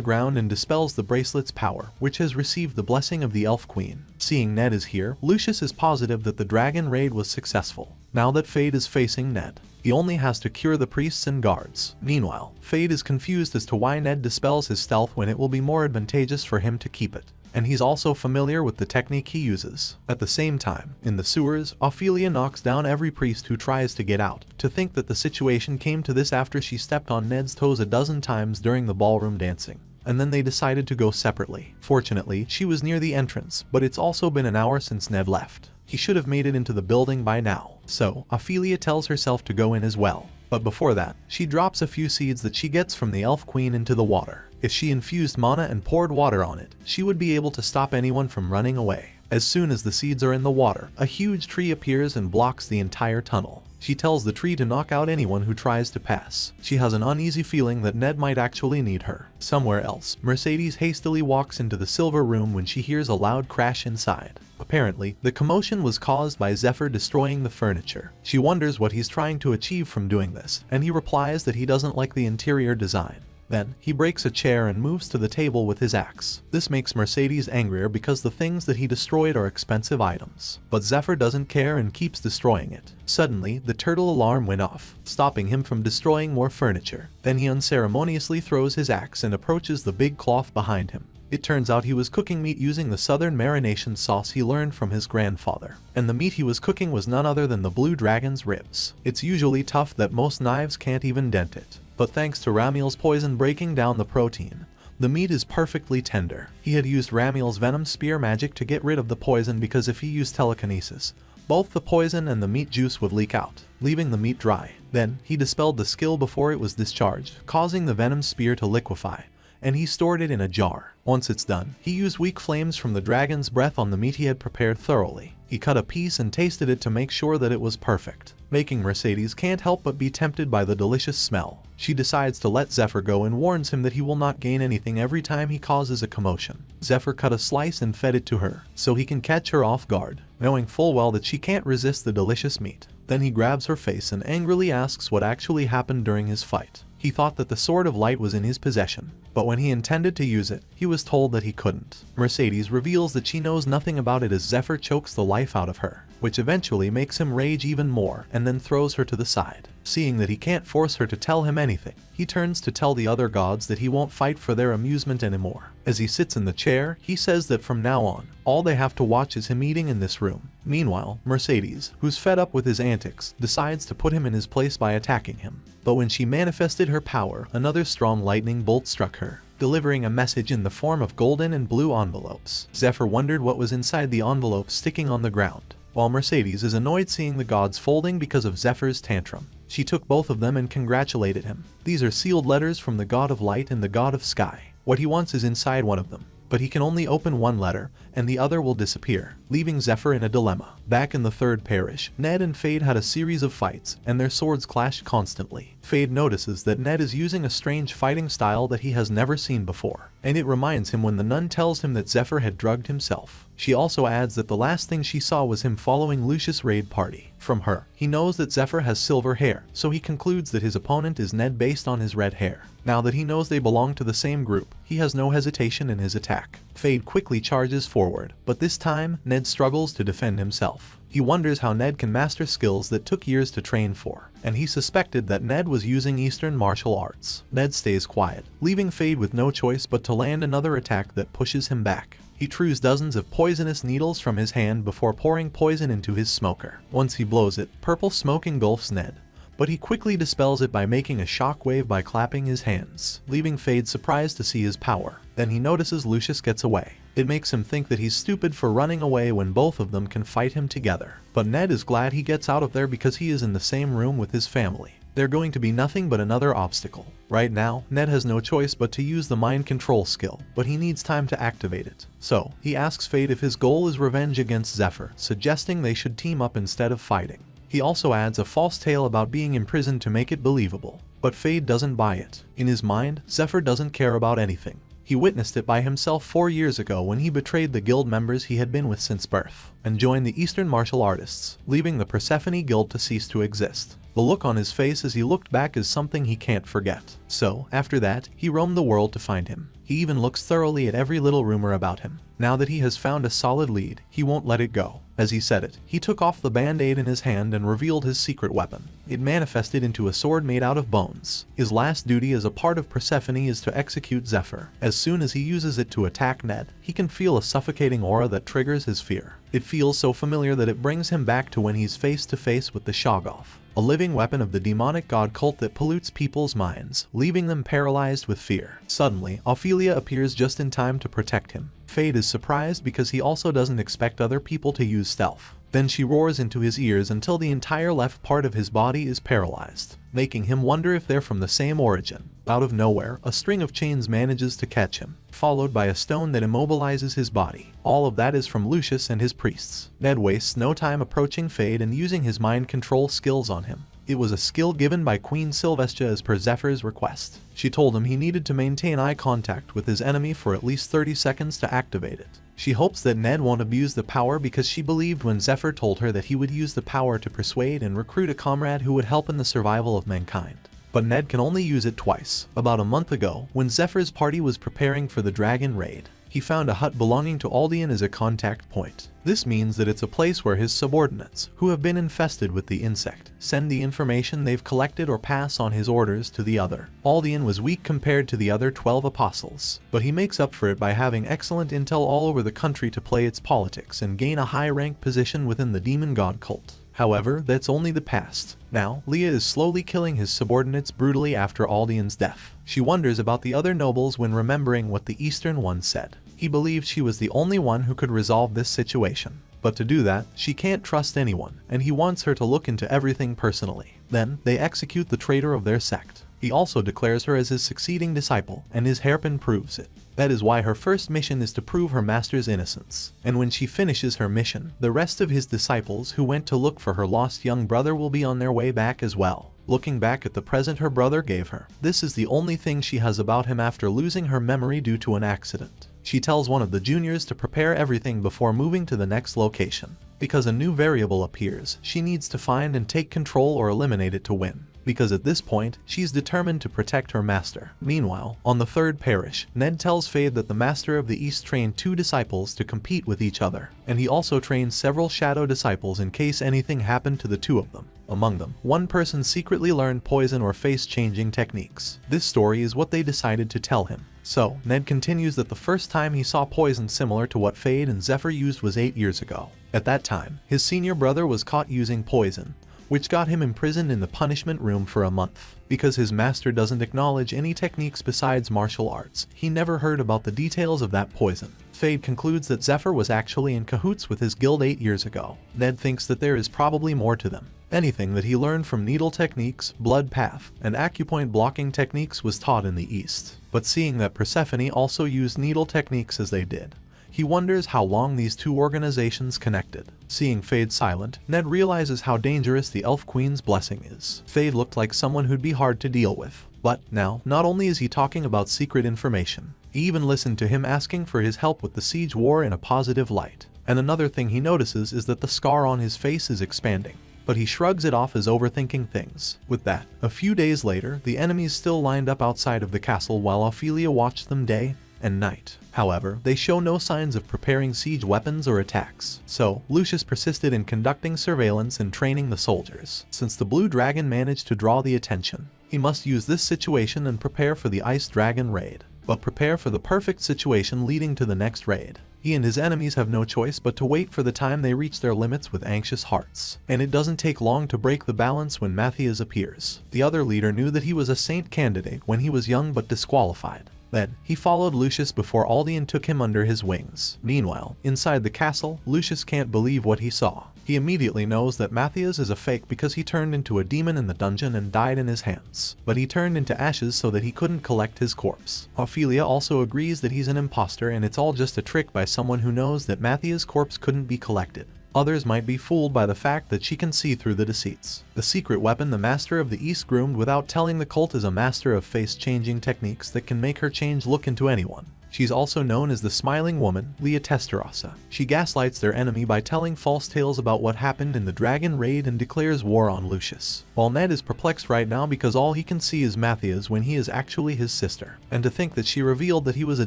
ground and dispels the bracelet's power, which has received the blessing of the Elf Queen. Seeing Ned is here, Lucius is positive that the Dragon Raid was successful. Now that Fade is facing Ned, he only has to cure the priests and guards. Meanwhile, Fade is confused as to why Ned dispels his stealth when it will be more advantageous for him to keep it. And he's also familiar with the technique he uses. At the same time, in the sewers, Ophelia knocks down every priest who tries to get out. To think that the situation came to this after she stepped on Ned's toes a dozen times during the ballroom dancing. And then they decided to go separately. Fortunately, she was near the entrance, but it's also been an hour since Ned left. He should have made it into the building by now. So, Ophelia tells herself to go in as well. But before that, she drops a few seeds that she gets from the Elf Queen into the water. If she infused mana and poured water on it, she would be able to stop anyone from running away. As soon as the seeds are in the water, a huge tree appears and blocks the entire tunnel. She tells the tree to knock out anyone who tries to pass. She has an uneasy feeling that Ned might actually need her. Somewhere else, Mercedes hastily walks into the silver room when she hears a loud crash inside. Apparently, the commotion was caused by Zephyr destroying the furniture. She wonders what he's trying to achieve from doing this, and he replies that he doesn't like the interior design. Then, he breaks a chair and moves to the table with his axe. This makes Mercedes angrier because the things that he destroyed are expensive items. But Zephyr doesn't care and keeps destroying it. Suddenly, the turtle alarm went off, stopping him from destroying more furniture. Then he unceremoniously throws his axe and approaches the big cloth behind him. It turns out he was cooking meat using the southern marination sauce he learned from his grandfather. And the meat he was cooking was none other than the blue dragon's ribs. It's usually tough that most knives can't even dent it. But thanks to Ramiel's poison breaking down the protein, the meat is perfectly tender. He had used Ramiel's venom spear magic to get rid of the poison because if he used telekinesis, both the poison and the meat juice would leak out, leaving the meat dry. Then, he dispelled the skill before it was discharged, causing the venom spear to liquefy, and he stored it in a jar. Once it's done, he used weak flames from the dragon's breath on the meat he had prepared thoroughly. He cut a piece and tasted it to make sure that it was perfect, making Mercedes can't help but be tempted by the delicious smell. She decides to let Zephyr go and warns him that he will not gain anything every time he causes a commotion. Zephyr cut a slice and fed it to her, so he can catch her off guard, knowing full well that she can't resist the delicious meat. Then he grabs her face and angrily asks what actually happened during his fight. He thought that the Sword of Light was in his possession, but when he intended to use it, he was told that he couldn't. Mercedes reveals that she knows nothing about it as Zephyr chokes the life out of her, which eventually makes him rage even more and then throws her to the side. Seeing that he can't force her to tell him anything, he turns to tell the other gods that he won't fight for their amusement anymore. As he sits in the chair, he says that from now on, all they have to watch is him eating in this room. Meanwhile, Mercedes, who's fed up with his antics, decides to put him in his place by attacking him. But when she manifested her power, another strong lightning bolt struck her, delivering a message in the form of golden and blue envelopes. Zephyr wondered what was inside the envelope sticking on the ground, while Mercedes is annoyed seeing the gods folding because of Zephyr's tantrum. She took both of them and congratulated him. These are sealed letters from the god of light and the god of sky. What he wants is inside one of them, but he can only open one letter, and the other will disappear, leaving Zephyr in a dilemma. Back in the third parish, Ned and Fade had a series of fights, and their swords clashed constantly. Fade notices that Ned is using a strange fighting style that he has never seen before, and it reminds him when the nun tells him that Zephyr had drugged himself. She also adds that the last thing she saw was him following Lucius' raid party. From her, he knows that Zephyr has silver hair, so he concludes that his opponent is Ned based on his red hair. Now that he knows they belong to the same group, he has no hesitation in his attack. Fade quickly charges forward, but this time, Ned struggles to defend himself. He wonders how Ned can master skills that took years to train for, and he suspected that Ned was using Eastern martial arts. Ned stays quiet, leaving Fade with no choice but to land another attack that pushes him back. He chews dozens of poisonous needles from his hand before pouring poison into his smoker. Once he blows it, purple smoke engulfs Ned, but he quickly dispels it by making a shockwave by clapping his hands, leaving Fade surprised to see his power. Then he notices Lucius gets away. It makes him think that he's stupid for running away when both of them can fight him together. But Ned is glad he gets out of there because he is in the same room with his family. They're going to be nothing but another obstacle. Right now, Ned has no choice but to use the mind control skill, but he needs time to activate it. So, he asks Fade if his goal is revenge against Zephyr, suggesting they should team up instead of fighting. He also adds a false tale about being imprisoned to make it believable, but Fade doesn't buy it. In his mind, Zephyr doesn't care about anything. He witnessed it by himself 4 years ago when he betrayed the guild members he had been with since birth, and joined the Eastern martial artists, leaving the Persephone guild to cease to exist. The look on his face as he looked back is something he can't forget. So, after that, he roamed the world to find him. He even looks thoroughly at every little rumor about him. Now that he has found a solid lead, he won't let it go. As he said it, he took off the band-aid in his hand and revealed his secret weapon. It manifested into a sword made out of bones. His last duty as a part of Persephone is to execute Zephyr. As soon as he uses it to attack Ned, he can feel a suffocating aura that triggers his fear. It feels so familiar that it brings him back to when he's face to face with the Shoggoth, a living weapon of the demonic god cult that pollutes people's minds, leaving them paralyzed with fear. Suddenly, Ophelia appears just in time to protect him. Fade is surprised because he also doesn't expect other people to use stealth. Then she roars into his ears until the entire left part of his body is paralyzed, making him wonder if they're from the same origin. Out of nowhere, a string of chains manages to catch him, followed by a stone that immobilizes his body. All of that is from Lucius and his priests. Ned wastes no time approaching Fade and using his mind control skills on him. It was a skill given by Queen Sylvestra as per Zephyr's request. She told him he needed to maintain eye contact with his enemy for at least 30 seconds to activate it. She hopes that Ned won't abuse the power because she believed when Zephyr told her that he would use the power to persuade and recruit a comrade who would help in the survival of mankind. But Ned can only use it twice. About a month ago, when Zephyr's party was preparing for the dragon raid, he found a hut belonging to Aldean as a contact point. This means that it's a place where his subordinates, who have been infested with the insect, send the information they've collected or pass on his orders to the other. Aldean was weak compared to the other 12 apostles, but he makes up for it by having excellent intel all over the country to play its politics and gain a high-rank position within the demon god cult. However, that's only the past. Now, Leah is slowly killing his subordinates brutally after Aldean's death. She wonders about the other nobles when remembering what the Eastern one said. He believed she was the only one who could resolve this situation. But to do that, she can't trust anyone, and he wants her to look into everything personally. Then, they execute the traitor of their sect. He also declares her as his succeeding disciple, and his hairpin proves it. That is why her first mission is to prove her master's innocence. And when she finishes her mission, the rest of his disciples who went to look for her lost young brother will be on their way back as well. Looking back at the present her brother gave her, this is the only thing she has about him after losing her memory due to an accident. She tells one of the juniors to prepare everything before moving to the next location. Because a new variable appears, she needs to find and take control or eliminate it to win. Because at this point, she's determined to protect her master. Meanwhile, on the third parish, Ned tells Fade that the master of the East trained 2 disciples to compete with each other, and he also trained several shadow disciples in case anything happened to the 2 of them. Among them, one person secretly learned poison or face-changing techniques. This story is what they decided to tell him. So, Ned continues that the first time he saw poison similar to what Fade and Zephyr used was 8 years ago. At that time, his senior brother was caught using poison, which got him imprisoned in the punishment room for a month. Because his master doesn't acknowledge any techniques besides martial arts, he never heard about the details of that poison. Fade concludes that Zephyr was actually in cahoots with his guild 8 years ago. Ned thinks that there is probably more to them. Anything that he learned from needle techniques, blood path, and acupoint blocking techniques was taught in the East. But seeing that Persephone also used needle techniques as they did, He wonders how long these two organizations connected. Seeing Fade silent, Ned realizes how dangerous the Elf Queen's blessing is. Fade looked like someone who'd be hard to deal with. But now, not only is he talking about secret information, he even listened to him asking for his help with the siege war in a positive light. And another thing he notices is that the scar on his face is expanding. But he shrugs it off as overthinking things. With that, a few days later, the enemies still lined up outside of the castle while Ophelia watched them day and night. However, they show no signs of preparing siege weapons or attacks. So, Lucius persisted in conducting surveillance and training the soldiers. Since the Blue Dragon managed to draw the attention, he must use this situation and prepare for the Ice Dragon raid. But prepare for the perfect situation leading to the next raid. He and his enemies have no choice but to wait for the time they reach their limits with anxious hearts. And it doesn't take long to break the balance when Matthias appears. The other leader knew that he was a saint candidate when he was young but disqualified. Then, he followed Lucius before Aldian took him under his wings. Meanwhile, inside the castle, Lucius can't believe what he saw. He immediately knows that Matthias is a fake because he turned into a demon in the dungeon and died in his hands. But he turned into ashes so that he couldn't collect his corpse. Ophelia also agrees that he's an imposter and it's all just a trick by someone who knows that Matthias' corpse couldn't be collected. Others might be fooled by the fact that she can see through the deceits. The secret weapon the Master of the East groomed without telling the cult is a master of face-changing techniques that can make her change look into anyone. She's also known as the Smiling Woman, Leah Testarossa. She gaslights their enemy by telling false tales about what happened in the Dragon Raid and declares war on Lucius. While Ned is perplexed right now because all he can see is Matthias when he is actually his sister. And to think that she revealed that he was a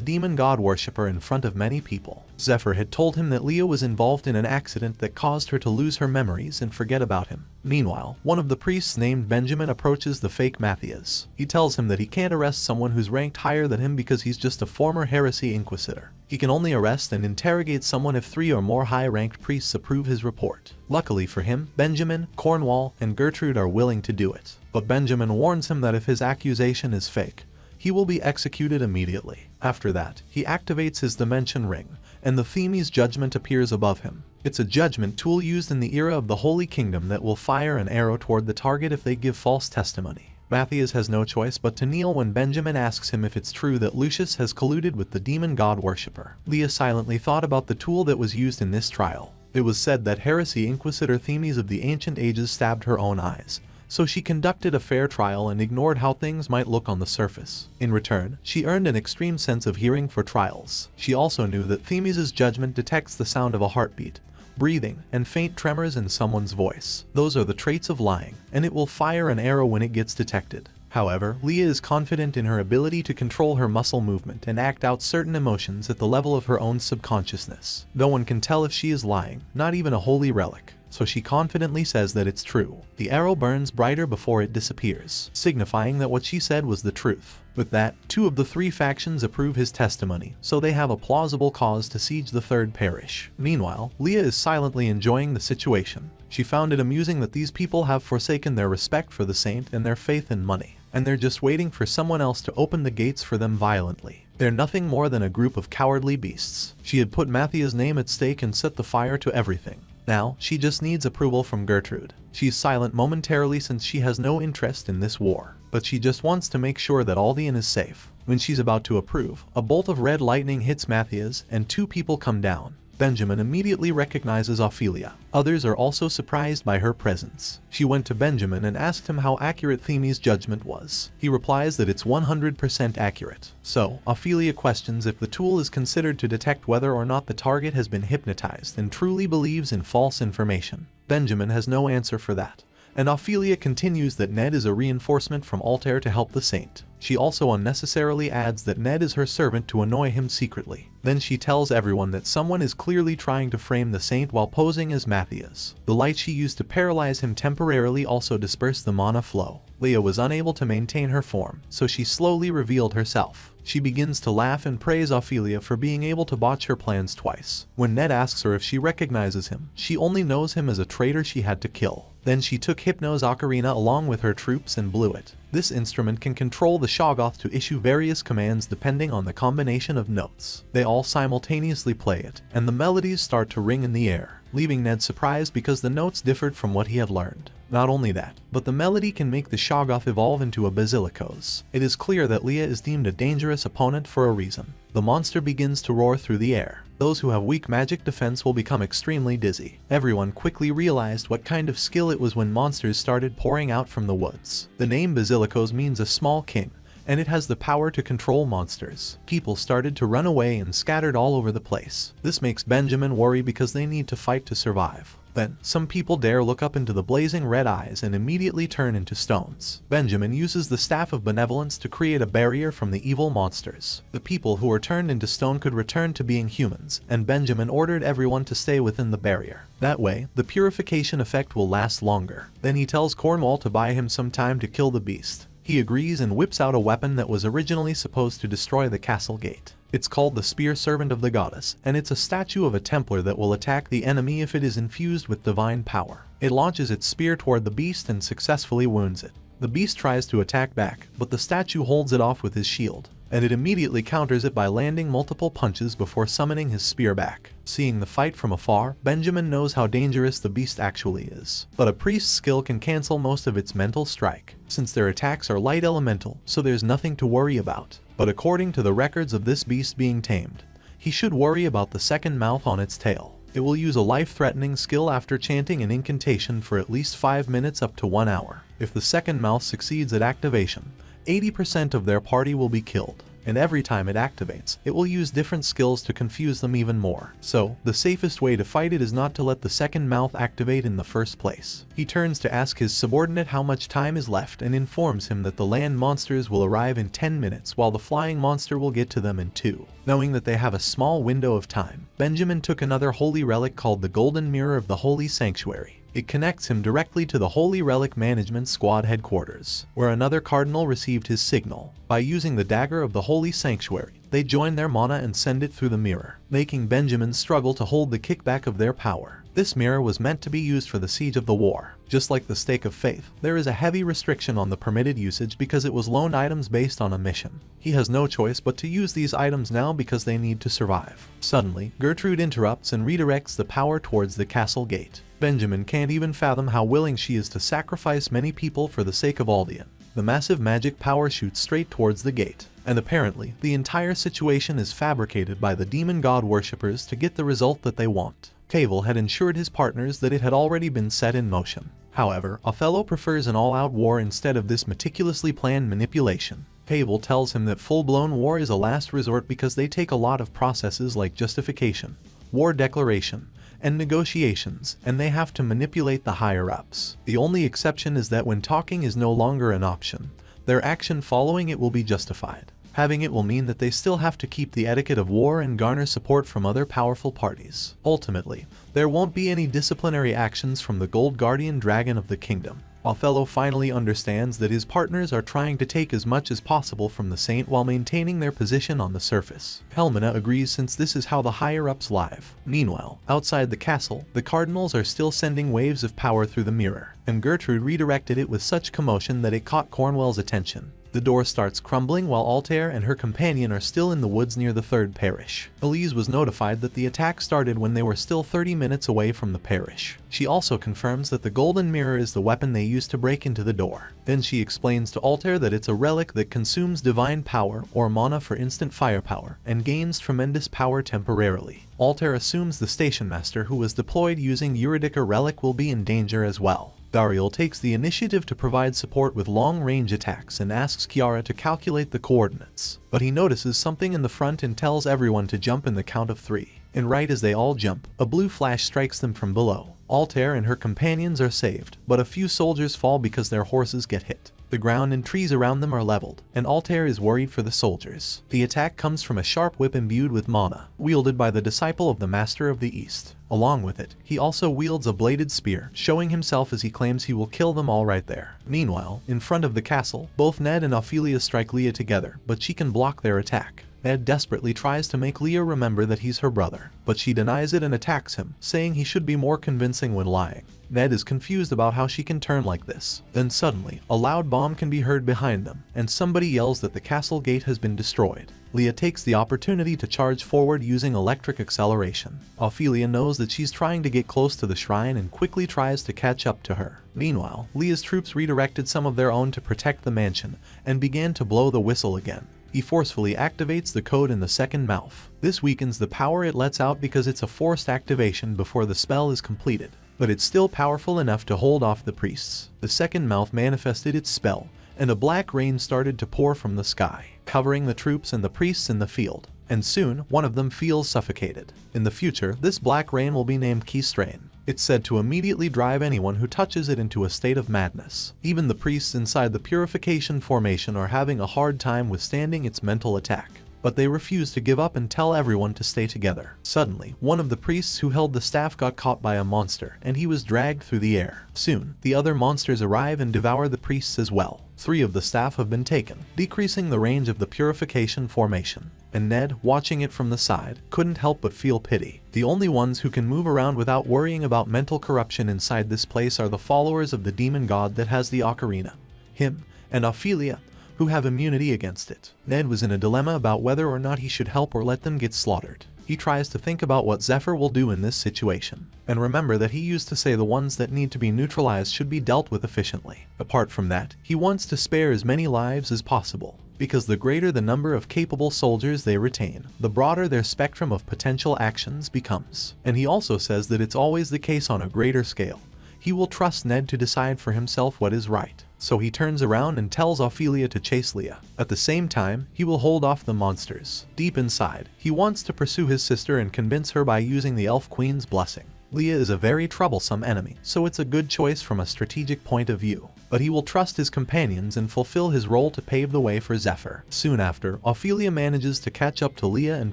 demon god worshipper in front of many people. Zephyr had told him that Leah was involved in an accident that caused her to lose her memories and forget about him. Meanwhile, one of the priests named Benjamin approaches the fake Matthias. He tells him that he can't arrest someone who's ranked higher than him because he's just a former heresy inquisitor. He can only arrest and interrogate someone if 3 or more high-ranked priests approve his report. Luckily for him, Benjamin, Cornwall, and Gertrude are willing to do it. But Benjamin warns him that if his accusation is fake, he will be executed immediately. After that, he activates his dimension ring, and the Themis judgment appears above him. It's a judgment tool used in the era of the Holy Kingdom that will fire an arrow toward the target if they give false testimony. Matthias has no choice but to kneel when Benjamin asks him if it's true that Lucius has colluded with the demon god worshipper. Leah silently thought about the tool that was used in this trial. It was said that heresy inquisitor Themis of the ancient ages stabbed her own eyes. So she conducted a fair trial and ignored how things might look on the surface. In return, she earned an extreme sense of hearing for trials. She also knew that Themis' judgment detects the sound of a heartbeat, breathing, and faint tremors in someone's voice. Those are the traits of lying, and it will fire an arrow when it gets detected. However, Leah is confident in her ability to control her muscle movement and act out certain emotions at the level of her own subconsciousness. No one can tell if she is lying, not even a holy relic. So she confidently says that it's true. The arrow burns brighter before it disappears, signifying that what she said was the truth. With that, 2 of the 3 factions approve his testimony, so they have a plausible cause to siege the 3rd parish. Meanwhile, Leah is silently enjoying the situation. She found it amusing that these people have forsaken their respect for the saint and their faith in money, and they're just waiting for someone else to open the gates for them violently. They're nothing more than a group of cowardly beasts. She had put Matthias' name at stake and set the fire to everything. Now, she just needs approval from Gertrude. She's silent momentarily since she has no interest in this war, but she just wants to make sure that Aldian is safe. When she's about to approve, a bolt of red lightning hits Matthias and 2 people come down. Benjamin immediately recognizes Ophelia. Others are also surprised by her presence. She went to Benjamin and asked him how accurate Themis' judgment was. He replies that it's 100% accurate. So, Ophelia questions if the tool is considered to detect whether or not the target has been hypnotized and truly believes in false information. Benjamin has no answer for that. And Ophelia continues that Ned is a reinforcement from Altair to help the saint. She also unnecessarily adds that Ned is her servant to annoy him secretly. Then she tells everyone that someone is clearly trying to frame the saint while posing as Matthias. The light she used to paralyze him temporarily also dispersed the mana flow. Leah was unable to maintain her form, so she slowly revealed herself. She begins to laugh and praise Ophelia for being able to botch her plans twice. When Ned asks her if she recognizes him, she only knows him as a traitor she had to kill. Then she took Hypno's ocarina along with her troops and blew it. This instrument can control the Shoggoth to issue various commands depending on the combination of notes. They all simultaneously play it, and the melodies start to ring in the air, leaving Ned surprised because the notes differed from what he had learned. Not only that, but the melody can make the Shoggoth evolve into a Basilicos. It is clear that Leah is deemed a dangerous opponent for a reason. The monster begins to roar through the air. Those who have weak magic defense will become extremely dizzy. Everyone quickly realized what kind of skill it was when monsters started pouring out from the woods. The name Basilicos means a small king, and it has the power to control monsters. People started to run away and scattered all over the place. This makes Benjamin worry because they need to fight to survive. Then, some people dare look up into the blazing red eyes and immediately turn into stones. Benjamin uses the Staff of Benevolence to create a barrier from the evil monsters. The people who were turned into stone could return to being humans, and Benjamin ordered everyone to stay within the barrier. That way, the purification effect will last longer. Then he tells Cornwall to buy him some time to kill the beast. He agrees and whips out a weapon that was originally supposed to destroy the castle gate. It's called the Spear Servant of the Goddess, and it's a statue of a Templar that will attack the enemy if it is infused with divine power. It launches its spear toward the beast and successfully wounds it. The beast tries to attack back, but the statue holds it off with his shield, and it immediately counters it by landing multiple punches before summoning his spear back. Seeing the fight from afar, Benjamin knows how dangerous the beast actually is. But a priest's skill can cancel most of its mental strike, since their attacks are light elemental, so there's nothing to worry about. But according to the records of this beast being tamed, he should worry about the second mouth on its tail. It will use a life-threatening skill after chanting an incantation for at least 5 minutes up to 1 hour. If the second mouth succeeds at activation, 80% of their party will be killed. And every time it activates, it will use different skills to confuse them even more. So, the safest way to fight it is not to let the second mouth activate in the first place. He turns to ask his subordinate how much time is left and informs him that the land monsters will arrive in 10 minutes while the flying monster will get to them in 2. Knowing that they have a small window of time, Benjamin took another holy relic called the Golden Mirror of the Holy Sanctuary. It connects him directly to the Holy Relic Management Squad headquarters, where another cardinal received his signal. By using the dagger of the Holy Sanctuary, they join their mana and send it through the mirror, making Benjamin struggle to hold the kickback of their power. This mirror was meant to be used for the siege of the war. Just like the Stake of Faith, there is a heavy restriction on the permitted usage because it was loaned items based on a mission. He has no choice but to use these items now because they need to survive. Suddenly, Gertrude interrupts and redirects the power towards the castle gate. Benjamin can't even fathom how willing she is to sacrifice many people for the sake of Aldean. The massive magic power shoots straight towards the gate, and apparently, the entire situation is fabricated by the demon god worshippers to get the result that they want. Cable had ensured his partners that it had already been set in motion. However, Othello prefers an all-out war instead of this meticulously planned manipulation. Cable tells him that full-blown war is a last resort because they take a lot of processes like justification, war declaration, and negotiations, and they have to manipulate the higher-ups. The only exception is that when talking is no longer an option, their action following it will be justified. Having it will mean that they still have to keep the etiquette of war and garner support from other powerful parties. Ultimately, there won't be any disciplinary actions from the Gold Guardian Dragon of the Kingdom. Othello finally understands that his partners are trying to take as much as possible from the Saint while maintaining their position on the surface. Helmina agrees since this is how the higher-ups live. Meanwhile, outside the castle, the cardinals are still sending waves of power through the mirror, and Gertrude redirected it with such commotion that it caught Cornwell's attention. The door starts crumbling while Altair and her companion are still in the woods near the third parish. Elise was notified that the attack started when they were still 30 minutes away from the parish. She also confirms that the golden mirror is the weapon they used to break into the door. Then she explains to Altair that it's a relic that consumes divine power or mana for instant firepower and gains tremendous power temporarily. Altair assumes the station master who was deployed using Eurydica relic will be in danger as well. Dariel takes the initiative to provide support with long-range attacks and asks Kiara to calculate the coordinates. But he notices something in the front and tells everyone to jump in the count of 3. And right as they all jump, a blue flash strikes them from below. Altair and her companions are saved, but a few soldiers fall because their horses get hit. The ground and trees around them are leveled, and Altair is worried for the soldiers. The attack comes from a sharp whip imbued with mana, wielded by the disciple of the Master of the East. Along with it, he also wields a bladed spear, showing himself as he claims he will kill them all right there. Meanwhile, in front of the castle, both Ned and Ophelia strike Leah together, but she can block their attack. Ned desperately tries to make Leah remember that he's her brother, but she denies it and attacks him, saying he should be more convincing when lying. Ned is confused about how she can turn like this. Then suddenly, a loud bomb can be heard behind them, and somebody yells that the castle gate has been destroyed. Leah takes the opportunity to charge forward using electric acceleration. Ophelia knows that she's trying to get close to the shrine and quickly tries to catch up to her. Meanwhile, Leah's troops redirected some of their own to protect the mansion, and began to blow the whistle again. He forcefully activates the code in the second mouth. This weakens the power it lets out because it's a forced activation before the spell is completed, but it's still powerful enough to hold off the priests. The second mouth manifested its spell, and a black rain started to pour from the sky, covering the troops and the priests in the field, and soon one of them feels suffocated. In the future, this black rain will be named Keystrain. It's said to immediately drive anyone who touches it into a state of madness. Even the priests inside the purification formation are having a hard time withstanding its mental attack, but they refuse to give up and tell everyone to stay together. Suddenly, one of the priests who held the staff got caught by a monster, and he was dragged through the air. Soon, the other monsters arrive and devour the priests as well. 3 of the staff have been taken, decreasing the range of the purification formation. And Ned, watching it from the side, couldn't help but feel pity. The only ones who can move around without worrying about mental corruption inside this place are the followers of the demon god that has the ocarina, him, and Ophelia, who have immunity against it. Ned was in a dilemma about whether or not he should help or let them get slaughtered. He tries to think about what Zephyr will do in this situation, and remember that he used to say the ones that need to be neutralized should be dealt with efficiently. Apart from that, he wants to spare as many lives as possible, because the greater the number of capable soldiers they retain, the broader their spectrum of potential actions becomes. And he also says that it's always the case on a greater scale. He will trust Ned to decide for himself what is right. So he turns around and tells Ophelia to chase Leah. At the same time, he will hold off the monsters. Deep inside, he wants to pursue his sister and convince her by using the Elf Queen's blessing. Leah is a very troublesome enemy, so it's a good choice from a strategic point of view. But he will trust his companions and fulfill his role to pave the way for Zephyr. Soon after, Ophelia manages to catch up to Leah and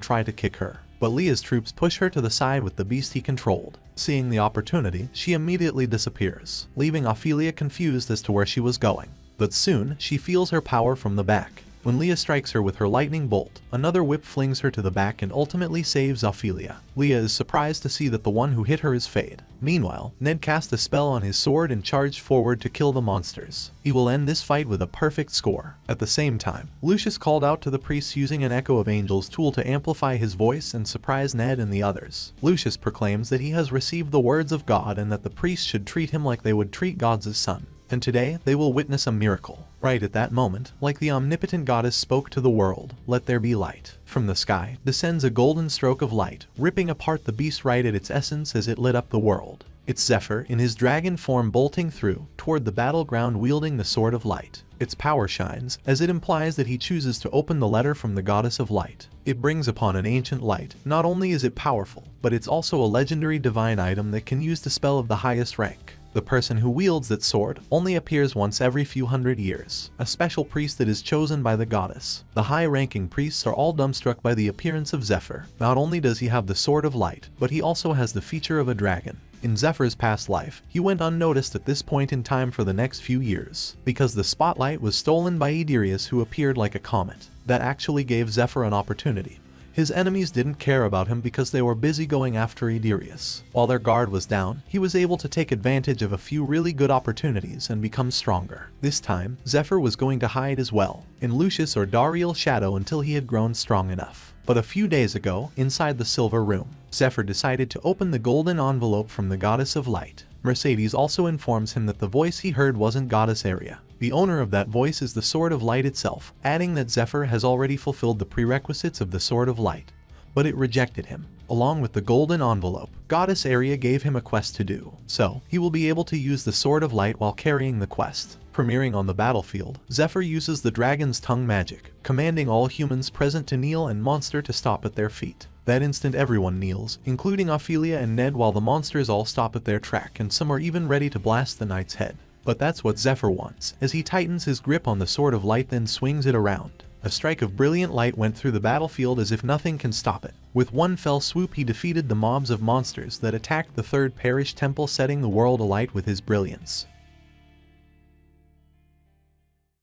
try to kick her, but Leah's troops push her to the side with the beast he controlled. Seeing the opportunity, she immediately disappears, leaving Ophelia confused as to where she was going. But soon, she feels her power from the back. When Leah strikes her with her lightning bolt, another whip flings her to the back and ultimately saves Ophelia. Leah is surprised to see that the one who hit her is Fade. Meanwhile, Ned cast a spell on his sword and charged forward to kill the monsters. He will end this fight with a perfect score. At the same time, Lucius called out to the priests using an Echo of Angels tool to amplify his voice and surprise Ned and the others. Lucius proclaims that he has received the words of God and that the priests should treat him like they would treat God's son. And today, they will witness a miracle. Right at that moment, like the omnipotent goddess spoke to the world, "Let there be light." From the sky descends a golden stroke of light, ripping apart the beast right at its essence as it lit up the world. It's Zephyr in his dragon form bolting through, toward the battleground wielding the sword of light. Its power shines, as it implies that he chooses to open the letter from the goddess of light. It brings upon an ancient light. Not only is it powerful, but it's also a legendary divine item that can use the spell of the highest rank. The person who wields that sword only appears once every few hundred years, a special priest that is chosen by the goddess. The high-ranking priests are all dumbstruck by the appearance of Zephyr. Not only does he have the sword of light, but he also has the feature of a dragon. In Zephyr's past life, he went unnoticed at this point in time for the next few years, because the spotlight was stolen by Idirius, who appeared like a comet. That actually gave Zephyr an opportunity. His enemies didn't care about him because they were busy going after Idirius. While their guard was down, he was able to take advantage of a few really good opportunities and become stronger. This time, Zephyr was going to hide as well, in Lucius or Dariel's shadow until he had grown strong enough. But a few days ago, inside the Silver Room, Zephyr decided to open the golden envelope from the Goddess of Light. Mercedes also informs him that the voice he heard wasn't Goddess Aria. The owner of that voice is the Sword of Light itself, adding that Zephyr has already fulfilled the prerequisites of the Sword of Light. But it rejected him. Along with the golden envelope, Goddess Aria gave him a quest to do, so he will be able to use the Sword of Light while carrying the quest. Premiering on the battlefield, Zephyr uses the Dragon's Tongue magic, commanding all humans present to kneel and monster to stop at their feet. That instant everyone kneels, including Ophelia and Ned, while the monsters all stop at their track and some are even ready to blast the knight's head. But that's what Zephyr wants, as he tightens his grip on the Sword of Light then swings it around. A strike of brilliant light went through the battlefield as if nothing can stop it. With one fell swoop he defeated the mobs of monsters that attacked the Third Parish Temple, setting the world alight with his brilliance.